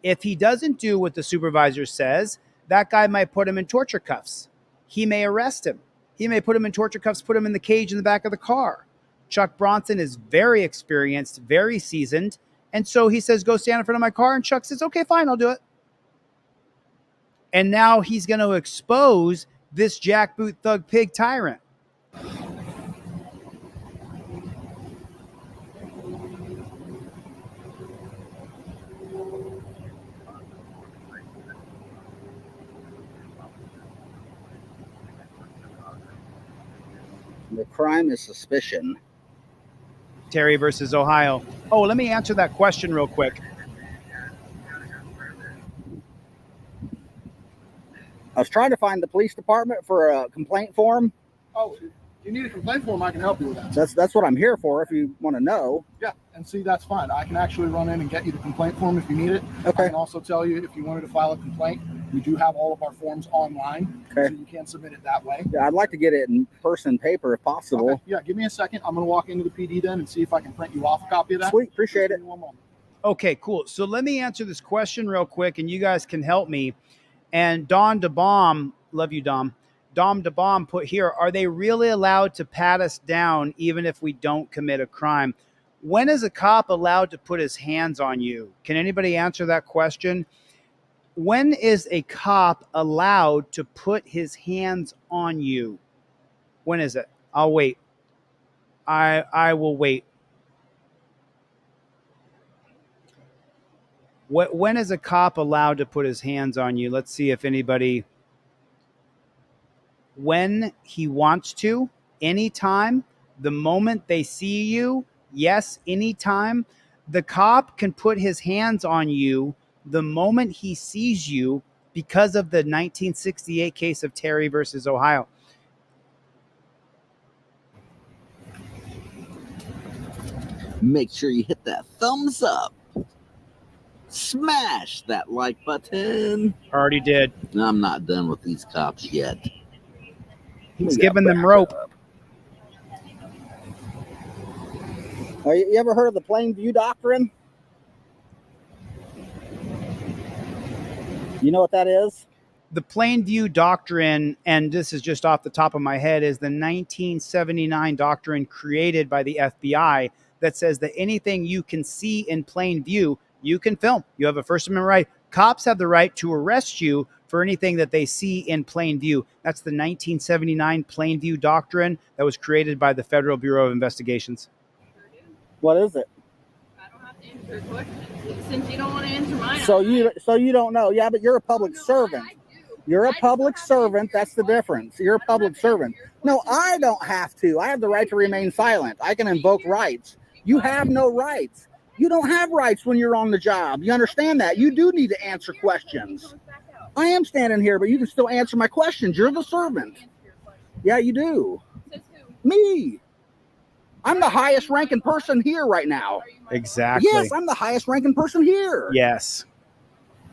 If he doesn't do what the supervisor says, that guy might put him in torture cuffs. He may arrest him. He may put him in torture cuffs, put him in the cage in the back of the car. Chuck Bronson is very experienced, very seasoned. And so he says, go stand in front of my car. And Chuck says, okay, fine, I'll do it. And now he's going to expose this jackboot thug pig tyrant. The crime is suspicion. Terry versus Ohio. Oh, let me answer that question real quick. I was trying to find the police department for a complaint form. Oh, if you need a complaint form, I can help you with that. That's what I'm here for if you want to know. Yeah, and see, that's fine. I can actually run in and get you the complaint form if you need it. Okay. I can also tell you if you wanted to file a complaint, we do have all of our forms online, okay, so you can submit it that way. Yeah, I'd like to get it in person, paper, if possible. Okay. Yeah, give me a second. I'm going to walk into the PD then and see if I can print you off a copy of that. Sweet, appreciate it. One moment. Okay, cool. So let me answer this question real quick, and you guys can help me. And Don DeBaum, love you, Dom. Dom DeBaum put here, are they really allowed to pat us down even if we don't commit a crime? When is a cop allowed to put his hands on you? Can anybody answer that question? When is a cop allowed to put his hands on you? When is it? I'll wait. I will wait. When is a cop allowed to put his hands on you? Let's see if anybody... When he wants to, anytime, the moment they see you, yes, anytime. The cop can put his hands on you the moment he sees you because of the 1968 case of Terry versus Ohio. Make sure you hit that thumbs up. Smash that like button. Already did. I'm not done with these cops yet. He's giving them rope. You ever heard of the plain view doctrine? You know what that is? The plain view doctrine, and this is just off the top of my head, is the 1979 doctrine created by the FBI that says that anything you can see in plain view, you can film. You have a First Amendment right. Cops have the right to arrest you for anything that they see in plain view. That's the 1979 plain view doctrine that was created by the Federal Bureau of Investigations. What is it? I don't have to answer your question since you don't want to answer mine. So you don't know. Yeah, but you're a public servant. You're a public servant. That's the difference. You're a public servant. No, I don't have to. I have the right to remain silent. I can invoke rights. You have no rights. You don't have rights when you're on the job. You understand that? You do need to answer questions. I am standing here, but you can still answer my questions. You're the servant. Yeah, you do. Me. I'm the highest ranking person here right now. Exactly. Yes, I'm the highest ranking person here. Yes.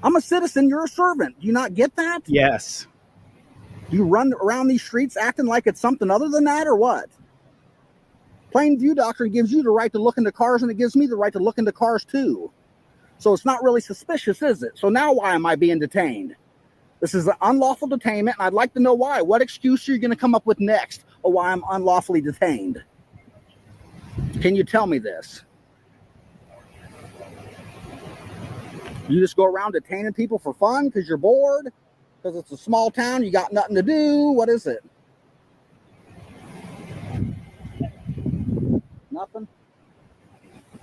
I'm a citizen. You're a servant. Do you not get that? Yes. You run around these streets acting like it's something other than that, or what? Plain view doctrine gives you the right to look into cars, and it gives me the right to look into cars too. So it's not really suspicious, is it? So now why am I being detained? This is an unlawful detainment, and I'd like to know why. What excuse are you going to come up with next of why I'm unlawfully detained? Can you tell me this? You just go around detaining people for fun because you're bored? Because it's a small town, you got nothing to do? What is it? Nothing?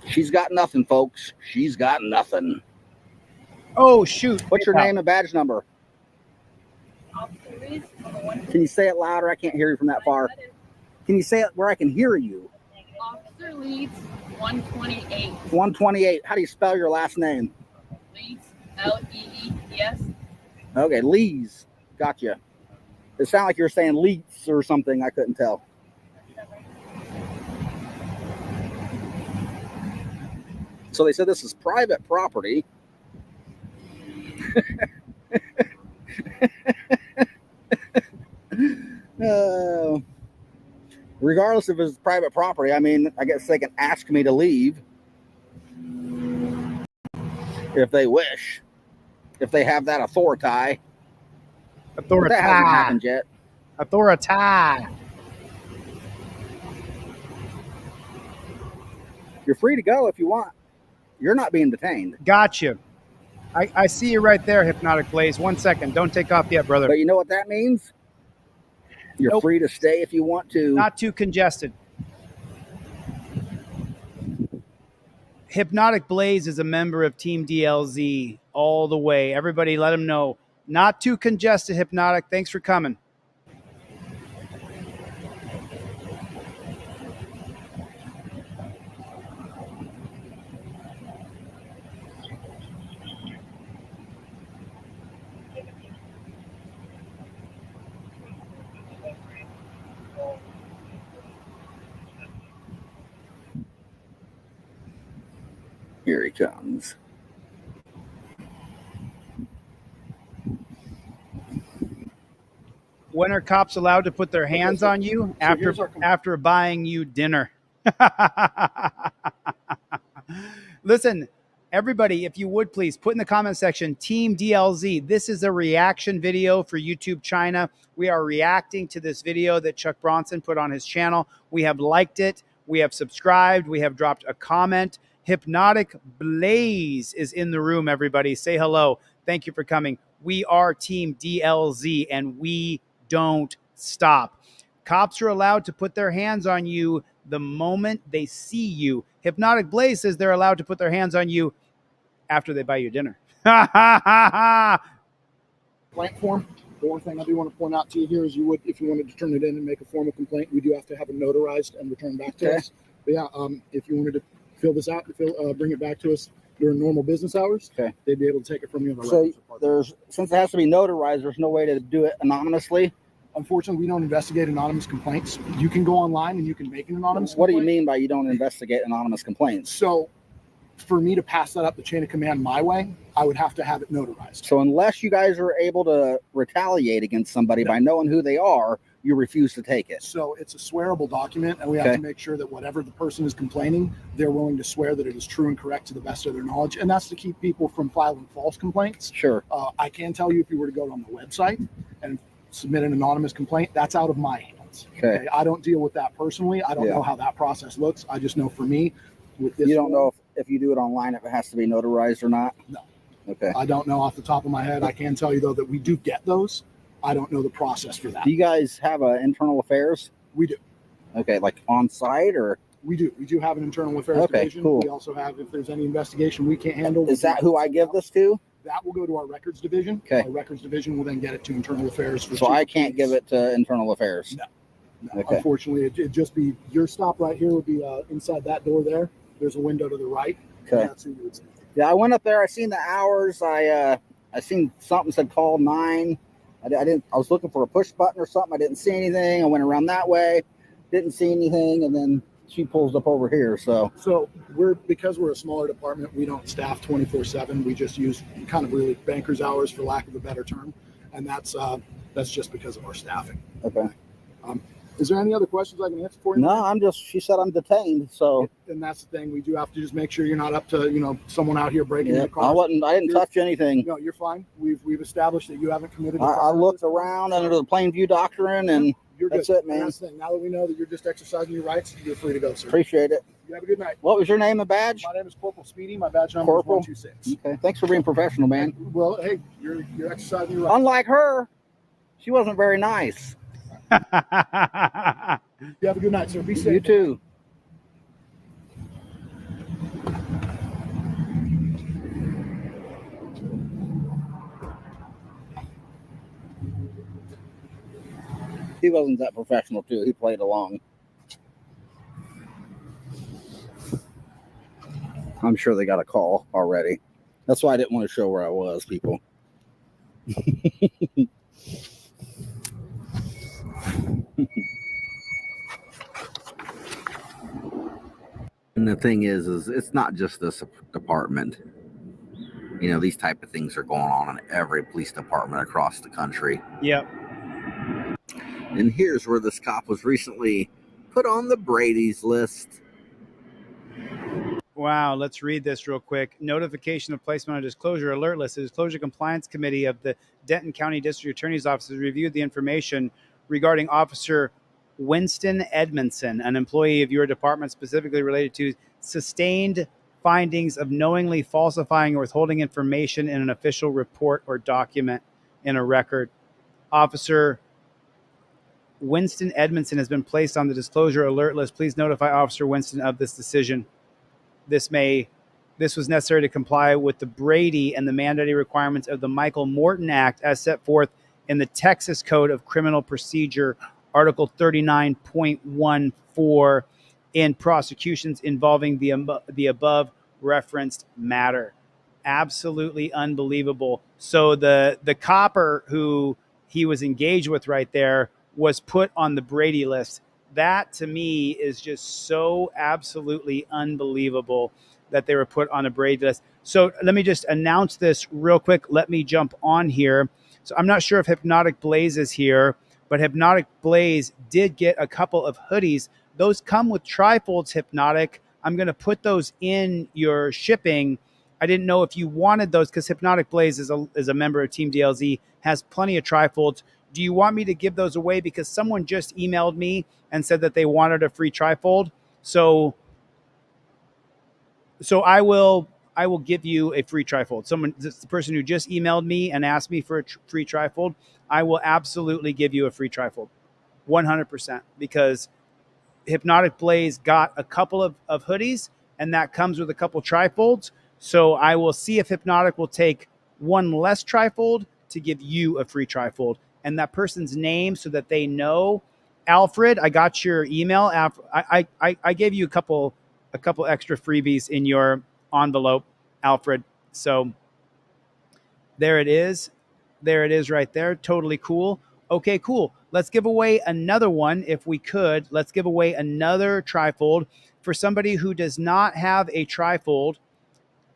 She's got nothing, folks. She's got nothing. Oh, shoot. What's your name and badge number? Can you say it louder? I can't hear you from that far. Can you say it where I can hear you? Officer Leeds, 128. 128. How do you spell your last name? Leeds, L-E-E-S. Okay, Lees. Gotcha. It sounded like you were saying Leeds or something. I couldn't tell. So they said this is private property. Regardless if it's private property, I mean, I guess they can ask me to leave if they wish, if they have that authority. Authority. That hasn't happened yet. Authority. You're free to go if you want. You're not being detained. Gotcha. I see you right there, Hypnotic Blaze. 1 second. Don't take off yet, brother. But you know what that means? You're free to stay if you want to. Not too congested. Hypnotic Blaze is a member of Team DLZ all the way. Everybody let him know. Not too congested, Hypnotic. Thanks for coming. Here he comes. When are cops allowed to put their hands on you after buying you dinner? Listen, everybody, if you would please put in the comment section, Team DLZ. This is a reaction video for YouTube China. We are reacting to this video that Chuck Bronson put on his channel. We have liked it. We have subscribed. We have dropped a comment. Hypnotic Blaze is in the room, everybody. Say hello. Thank you for coming. We are Team DLZ, and we don't stop. Cops are allowed to put their hands on you the moment they see you. Hypnotic Blaze says they're allowed to put their hands on you after they buy you dinner. Blank form. The one thing I do want to point out to you here is you would, if you wanted to turn it in and make a formal complaint, we do have to have it notarized and returned back to us. But yeah, if you wanted to fill this out, bring it back to us during normal business hours, they'd be able to take it from you. So since it has to be notarized, there's no way to do it anonymously. Unfortunately, we don't investigate anonymous complaints. You can go online and you can make an anonymous What do complaint. you mean by you don't investigate anonymous complaints? So for me to pass that up the chain of command my way, I would have to have it notarized. So unless you guys are able to retaliate against somebody by knowing who they are, you refuse to take it. So it's a swearable document, and we have to make sure that whatever the person is complaining, they're willing to swear that it is true and correct to the best of their knowledge. And that's to keep people from filing false complaints. Sure. I can tell you, if you were to go on the website and submit an anonymous complaint, that's out of my hands. Okay. I don't deal with that personally. I don't know how that process looks. I just know for me, with this, You don't know if you do it online, if it has to be notarized or not? No. Okay. I don't know off the top of my head. I can tell you, though, that we do get those. I don't know the process for that. Do you guys have internal affairs? We do. Okay, like on site or? We do. We do have an internal affairs division. Cool. We also have, if there's any investigation we can't handle. Is that who I give this to? That will go to our records division. Okay. Our records division will then get it to internal affairs. So I can't give it to internal affairs. No, Okay. unfortunately, it'd just be your stop right here would be inside that door there. There's a window to the right. Okay. That's who you would see. Yeah, I went up there. I seen the hours. I seen something said call 9. I didn't. I was looking for a push button or something. I didn't see anything. I went around that way, didn't see anything, and then she pulls up over here. So because we're a smaller department, we don't staff 24/7. We just use kind of really banker's hours, for lack of a better term, and that's just because of our staffing. Okay. Is there any other questions I can answer for you? No, she said I'm detained. So. And that's the thing. We do have to just make sure you're not up to, someone out here breaking your car. I didn't touch anything. No, you're fine. We've established that you haven't committed. I looked around under the Plainview Doctrine, and you're that's good. it, man. That's the thing. Now that we know that you're just exercising your rights, you're free to go, sir. Appreciate it. You have a good night. What was your name and badge? My name is Corporal Speedy. My badge number Corporal? is 126. Okay. Thanks for being professional, man. Well, hey, you're exercising your rights. Unlike her, she wasn't very nice. You have a good night, sir. Be safe. You too. He wasn't that professional, too. He played along. I'm sure they got a call already. That's why I didn't want to show where I was, people. And the thing is it's not just this department. You know, these type of things are going on in every police department across the country. Yep. And here's where this cop was recently put on the Brady's list. Wow, let's read this real quick. Notification of placement on disclosure alert list. The Disclosure Compliance Committee of the Denton County District Attorney's Office has reviewed the information regarding Officer Winston Edmondson, an employee of your department, specifically related to sustained findings of knowingly falsifying or withholding information in an official report or document in a record. Officer Winston Edmondson has been placed on the disclosure alert list. Please notify Officer Winston of this decision. This was necessary to comply with the Brady and the mandated requirements of the Michael Morton Act as set forth in the Texas Code of Criminal Procedure, Article 39.14, in prosecutions involving the above referenced matter. Absolutely unbelievable. So the copper who he was engaged with right there was put on the Brady list. That to me is just so absolutely unbelievable that they were put on a Brady list. So let me just announce this real quick. Let me jump on here. So I'm not sure if Hypnotic Blaze is here, but Hypnotic Blaze did get a couple of hoodies. Those come with trifolds, Hypnotic. I'm going to put those in your shipping. I didn't know if you wanted those because Hypnotic Blaze is a member of Team DLZ, has plenty of trifolds. Do you want me to give those away? Because someone just emailed me and said that they wanted a free trifold. So I will give you a free trifold. The person who just emailed me and asked me for a free trifold, I will absolutely give you a free trifold, 100%, because Hypnotic Blaze got a couple of hoodies, and that comes with a couple trifolds. So I will see if Hypnotic will take one less trifold to give you a free trifold, and that person's name so that they know. Alfred, I got your email. I gave you a couple extra freebies in your envelope, Alfred. So there it is. There it is right there. Totally cool. Okay, cool. Let's give away another one if we could. Let's give away another trifold for somebody who does not have a trifold.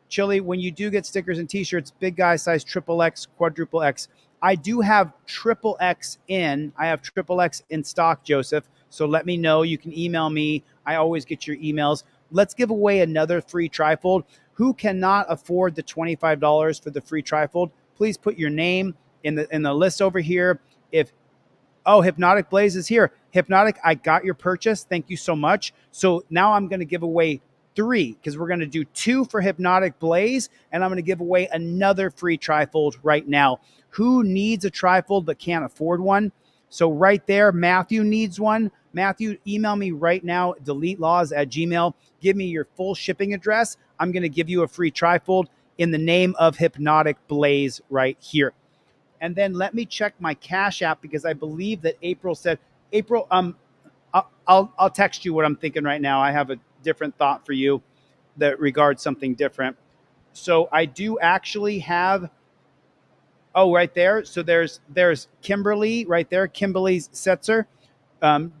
Chili, when you do get stickers and t-shirts, big guy size XXX, quadruple X. I do have triple X in. I have triple X in stock, Joseph. So let me know. You can email me. I always get your emails. Let's give away another free trifold. Who cannot afford the $25 for the free trifold? Please put your name in the list over here. Hypnotic Blaze is here. Hypnotic, I got your purchase. Thank you so much. So now I'm going to give away 3 because we're going to do 2 for Hypnotic Blaze, and I'm going to give away another free trifold right now. Who needs a trifold but can't afford one? So right there, Matthew needs one. Matthew, email me right now, deletelawz@gmail.com. Give me your full shipping address. I'm going to give you a free trifold. in the name of Hypnotic Blaze right here. And then let me check my Cash App, because I believe that April said, April, I'll text you what I'm thinking right now. I have a different thought for you that regards something different. So I do actually have, oh, right there. So there's Kimberly right there. Kimberly Setzer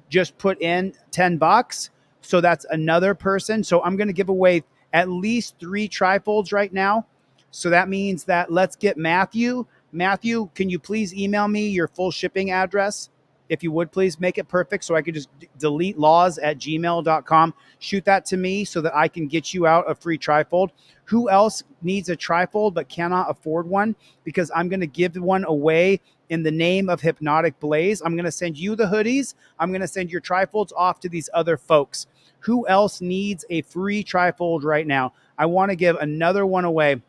just put in $10. So that's another person. So I'm going to give away at least 3 trifolds right now. So that means that let's get Matthew. Matthew, can you please email me your full shipping address? If you would, please make it perfect so I could just deletelawz@gmail.com. Shoot that to me so that I can get you out a free trifold. Who else needs a trifold but cannot afford one? Because I'm going to give one away in the name of Hypnotic Blaze. I'm going to send you the hoodies. I'm going to send your trifolds off to these other folks. Who else needs a free trifold right now? I want to give another one away.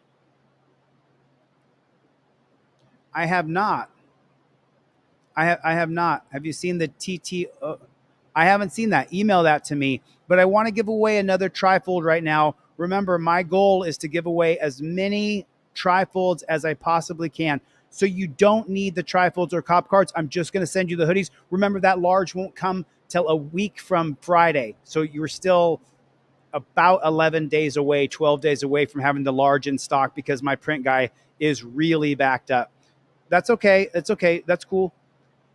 I have not. I have not. Have you seen the TT? I haven't seen that. Email that to me. But I want to give away another trifold right now. Remember, my goal is to give away as many trifolds as I possibly can. So you don't need the trifolds or cop cards. I'm just going to send you the hoodies. Remember, that large won't come till a week from Friday. So you're still about 11 days away, 12 days away from having the large in stock, because my print guy is really backed up. That's okay. It's okay. That's cool.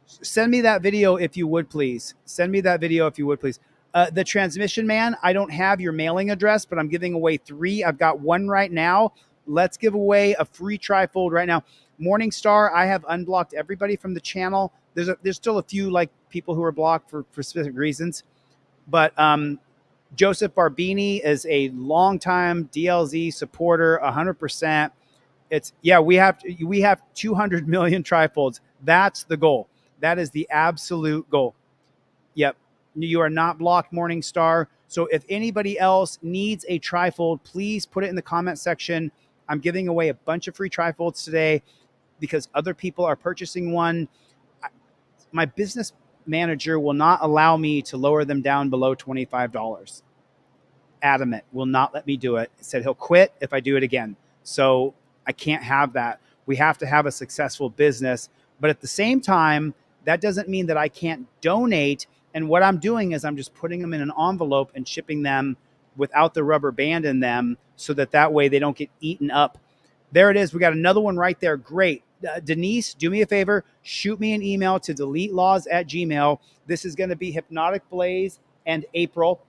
Send me that video if you would, please. Send me that video if you would, please. The Transmission Man, I don't have your mailing address, but I'm giving away 3. I've got one right now. Let's give away a free trifold right now. Morningstar, I have unblocked everybody from the channel. There's still a few like people who are blocked for specific reasons. But Joseph Barbini is a longtime DLZ supporter, 100%. It's, yeah, we have 200 million trifolds. That's the goal. That is the absolute goal. Yep. You are not blocked, Morningstar. So if anybody else needs a trifold, please put it in the comment section. I'm giving away a bunch of free trifolds today because other people are purchasing one. My business manager will not allow me to lower them down below $25. Adamant, will not let me do it. Said he'll quit if I do it again. So I can't have that. We have to have a successful business. But at the same time, that doesn't mean that I can't donate. And what I'm doing is I'm just putting them in an envelope and shipping them without the rubber band in them so that way they don't get eaten up. There it is. We got another one right there. Great. Denise, do me a favor. Shoot me an email to deletelawz@gmail. This is going to be Hypnotic Blaze and April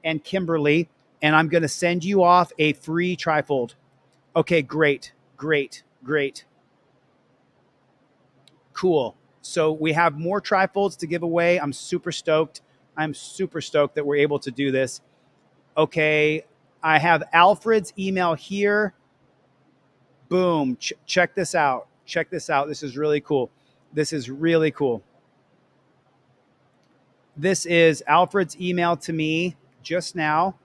and Kimberly. And I'm going to send you off a free trifold. Okay, great. Cool. So we have more trifolds to give away. I'm super stoked. That we're able to do this. Okay, I have Alfred's email here. Boom. Check this out. This is really cool. This is Alfred's email to me just now.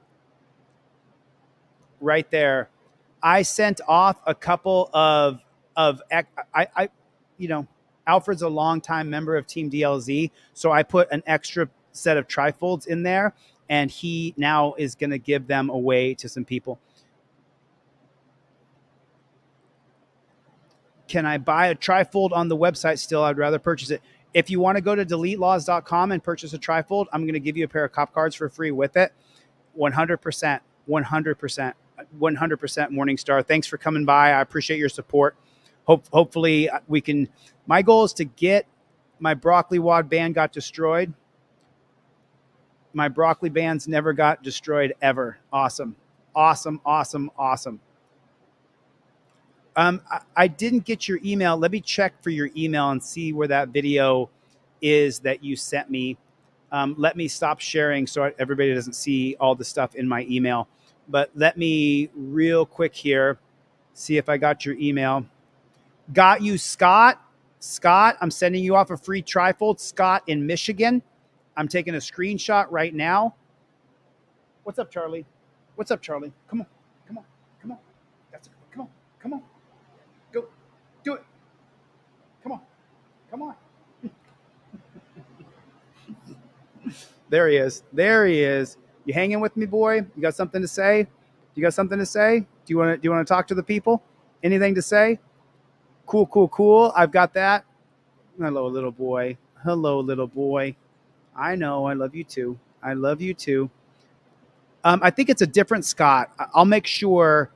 Right there. I sent off a couple of Alfred's a longtime member of Team DLZ, so I put an extra set of trifolds in there, and he now is going to give them away to some people. Can I buy a trifold on the website still? I'd rather purchase it. If you want to go to deletelawz.com and purchase a trifold, I'm going to give you a pair of cop cards for free with it. 100%. 100%. Morningstar. Thanks for coming by. I appreciate your support. Hopefully we can. My goal is to get my broccoli wad band got destroyed. My broccoli bands never got destroyed ever. Awesome. I didn't get your email. Let me check for your email and see where that video is that you sent me. Let me stop sharing so everybody doesn't see all the stuff in my email. But let me real quick here see if I got your email. Got you, Scott. Scott, I'm sending you off a free trifold. Scott in Michigan. I'm taking a screenshot right now. What's up, Charlie? Come on. That's it. Come on. Go. Do it. Come on. There he is. You hanging with me, boy? You got something to say? Do You got something to say? Do you want to talk to the people? Anything to say? Cool. I've got that. Hello, little boy. I know. I love you too. I think it's a different Scott. I'll make sure,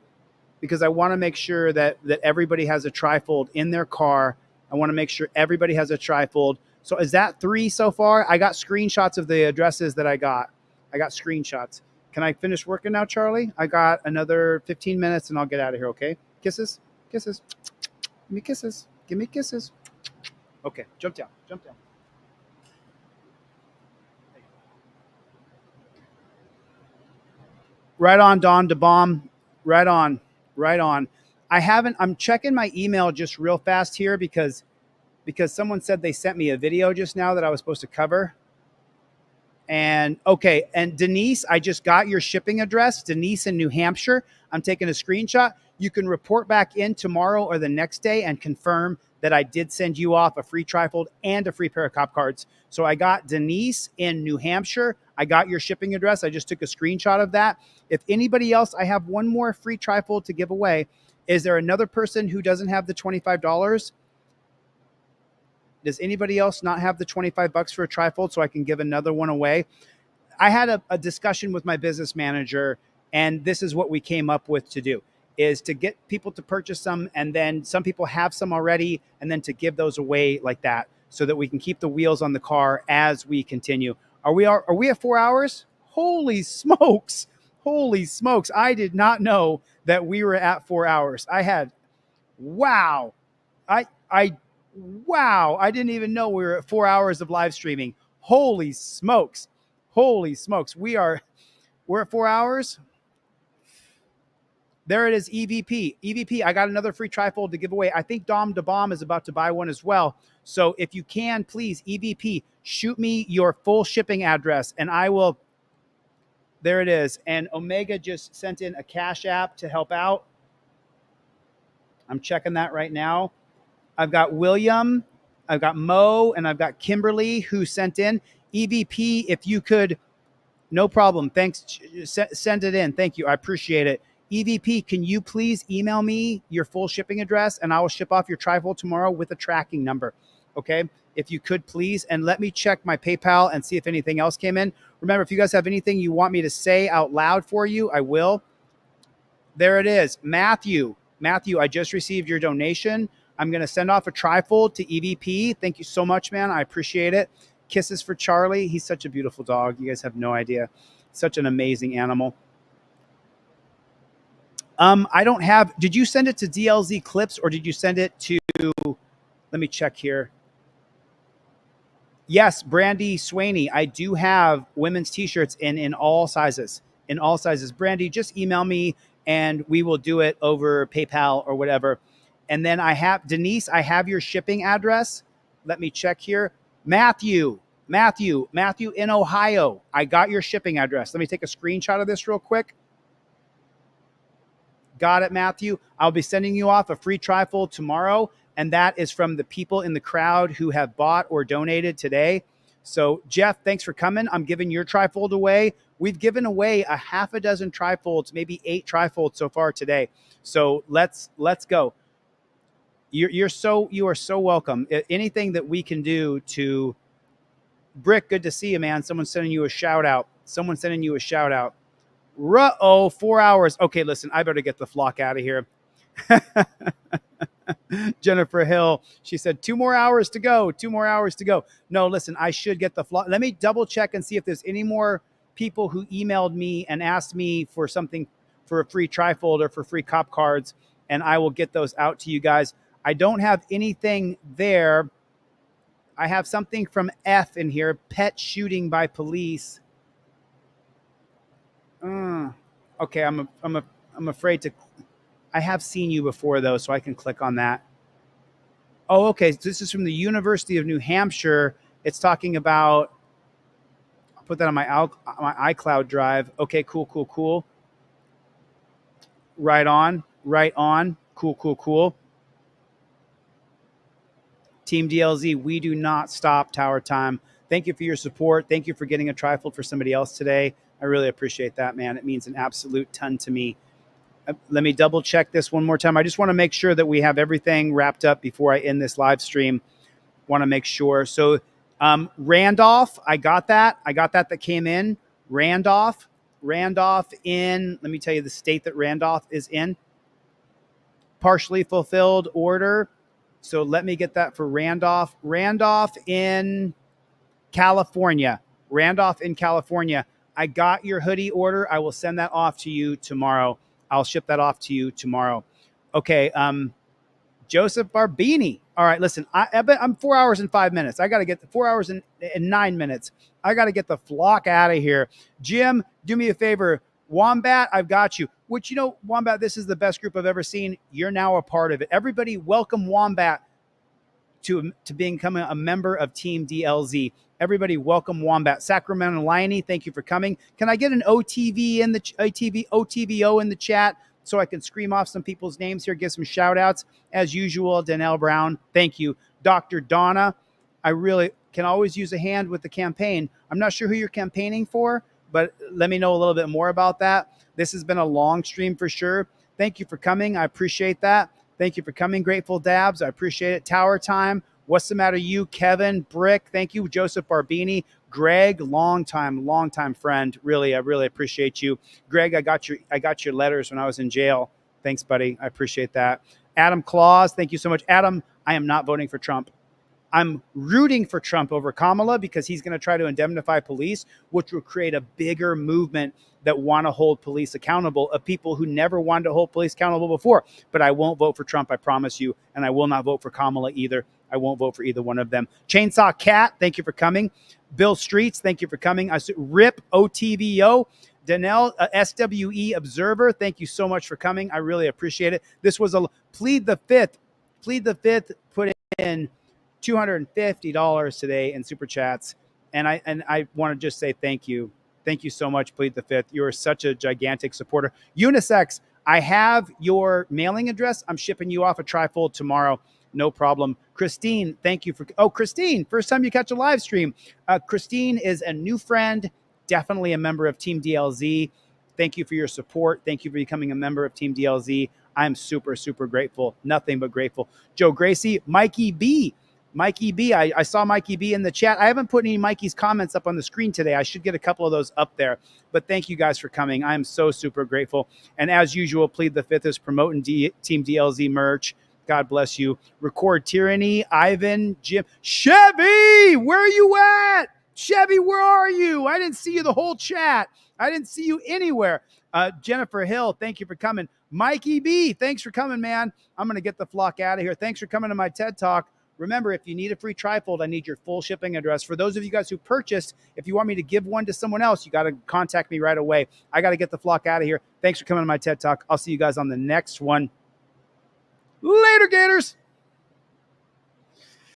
because I want to make sure that everybody has a trifold in their car. I want to make sure everybody has a trifold. So is that 3 so far? I got screenshots of the addresses that I got. Screenshots. Can I finish working now, Charlie? I got another 15 minutes and I'll get out of here, okay? Kisses. Give me kisses. Okay, jump down. Right on, Dawn DeBomb. Right on. I'm checking my email just real fast here because someone said they sent me a video just now that I was supposed to cover. And okay, and Denise, I just got your shipping address, Denise in New Hampshire. I'm taking a screenshot. You can report back in tomorrow or the next day and confirm that I did send you off a free trifold and a free pair of cop cards. So I got Denise in New Hampshire. I got your shipping address. I just took a screenshot of that. If anybody else, I have one more free trifold to give away. Is there another person who doesn't have the $25? Does anybody else not have the $25 for a trifold so I can give another one away? I had a discussion with my business manager, and this is what we came up with to do, is to get people to purchase some, and then some people have some already, and then to give those away like that so that we can keep the wheels on the car as we continue. Are we at 4 hours? Holy smokes. I did not know that we were at 4 hours. Wow. I didn't even know we were at 4 hours of live streaming. Holy smokes. We're at 4 hours. There it is, EVP. I got another free trifold to give away. I think Dom DeBomb is about to buy one as well. So if you can, please, EVP, shoot me your full shipping address and I will. There it is. And Omega just sent in a Cash App to help out. I'm checking that right now. I've got William, I've got Mo, and I've got Kimberly who sent in. EVP, if you could, no problem. Thanks. Send it in. Thank you. I appreciate it. EVP, can you please email me your full shipping address and I will ship off your trifold tomorrow with a tracking number. Okay. If you could please, and let me check my PayPal and see if anything else came in. Remember, if you guys have anything you want me to say out loud for you, I will. There it is. Matthew, I just received your donation. I'm going to send off a trifold to EVP. Thank you so much, man. I appreciate it. Kisses for Charlie. He's such a beautiful dog. You guys have no idea. Such an amazing animal. Did you send it to DLZ Clips or did you send it to, let me check here. Yes, Brandy Swaney. I do have women's t-shirts in all sizes. Brandy, just email me and we will do it over PayPal or whatever. And then Denise, I have your shipping address. Let me check here. Matthew in Ohio. I got your shipping address. Let me take a screenshot of this real quick. Got it, Matthew. I'll be sending you off a free trifold tomorrow. And that is from the people in the crowd who have bought or donated today. So Jeff, thanks for coming. I'm giving your trifold away. We've given away a half a dozen trifolds, maybe 8 trifolds so far today. So let's go. You are so welcome. Anything that we can do to Brick, good to see you, man. Someone's sending you a shout out. Ruh-oh, 4 hours. Okay, listen, I better get the flock out of here. Jennifer Hill, she said 2 more hours to go. No, listen, I should get the flock. Let me double check and see if there's any more people who emailed me and asked me for something, for a free trifold or for free cop cards, and I will get those out to you guys. I don't have anything there. I have something from F in here, pet shooting by police. Okay, I'm afraid to. I have seen you before though, so I can click on that. Oh, okay. So this is from the University of New Hampshire. It's talking about. I'll put that on my iCloud drive. Okay, cool. Right on. Cool. Team DLZ, we do not stop Tower Time. Thank you for your support. Thank you for getting a trifold for somebody else today. I really appreciate that, man. It means an absolute ton to me. Let me double check this one more time. I just want to make sure that we have everything wrapped up before I end this live stream. Want to make sure. So Randolph, I got that. That came in. Randolph in, let me tell you the state that Randolph is in. Partially fulfilled order. So let me get that for Randolph. Randolph in California. I got your hoodie order. I will send that off to you tomorrow. I'll ship that off to you tomorrow. Okay. Joseph Barbini. All right, listen, I'm 4 hours and 5 minutes. I got to get 4 hours and 9 minutes. I got to get the flock out of here. Jim, do me a favor. Wombat, I've got you. Which, you know, Wombat, this is the best group I've ever seen. You're now a part of it. Everybody welcome Wombat to becoming a member of Team DLZ. Everybody welcome Wombat. Sacramento Liney, thank you for coming. Can I get an OTVO in the chat so I can scream off some people's names here, give some shout outs? As usual, Danelle Brown, thank you. Dr. Donna, I really can always use a hand with the campaign. I'm not sure who you're campaigning for, but let me know a little bit more about that. This has been a long stream for sure. Thank you for coming. I appreciate that. Thank you for coming, Grateful Dabs. I appreciate it. Tower Time, what's the matter, you? Kevin, Brick, thank you. Joseph Barbini, Greg, long time friend. Really, I really appreciate you. Greg, I got your letters when I was in jail. Thanks, buddy. I appreciate that. Adam Claus, thank you so much. Adam, I am not voting for Trump. I'm rooting for Trump over Kamala because he's going to try to indemnify police, which will create a bigger movement that want to hold police accountable, of people who never wanted to hold police accountable before. But I won't vote for Trump, I promise you. And I will not vote for Kamala either. I won't vote for either one of them. Chainsaw Cat, thank you for coming. Bill Streets, thank you for coming. Rip OTVO. Danelle, SWE Observer, thank you so much for coming. I really appreciate it. This was a Plead the Fifth, put in $250 today in super chats. And I want to just say thank you. Thank you so much, Plead the Fifth. You are such a gigantic supporter. Unisex, I have your mailing address. I'm shipping you off a trifold tomorrow. No problem. Christine, thank you for... Oh, Christine, first time you catch a live stream. Christine is a new friend, definitely a member of Team DLZ. Thank you for your support. Thank you for becoming a member of Team DLZ. I'm super, super grateful. Nothing but grateful. Joe Gracie, Mikey B. I saw Mikey B in the chat. I haven't put any Mikey's comments up on the screen today. I should get a couple of those up there. But thank you guys for coming. I'm so super grateful. And as usual, Plead the Fifth is promoting Team DLZ merch. God bless you. Record Tyranny, Ivan, Jim. Chevy, where are you at? Chevy, where are you? I didn't see you the whole chat. I didn't see you anywhere. Jennifer Hill, thank you for coming. Mikey B, thanks for coming, man. I'm going to get the flock out of here. Thanks for coming to my TED Talk. Remember, if you need a free trifold, I need your full shipping address. For those of you guys who purchased, if you want me to give one to someone else, you got to contact me right away. I got to get the flock out of here. Thanks for coming to my TED Talk. I'll see you guys on the next one. Later, Gators.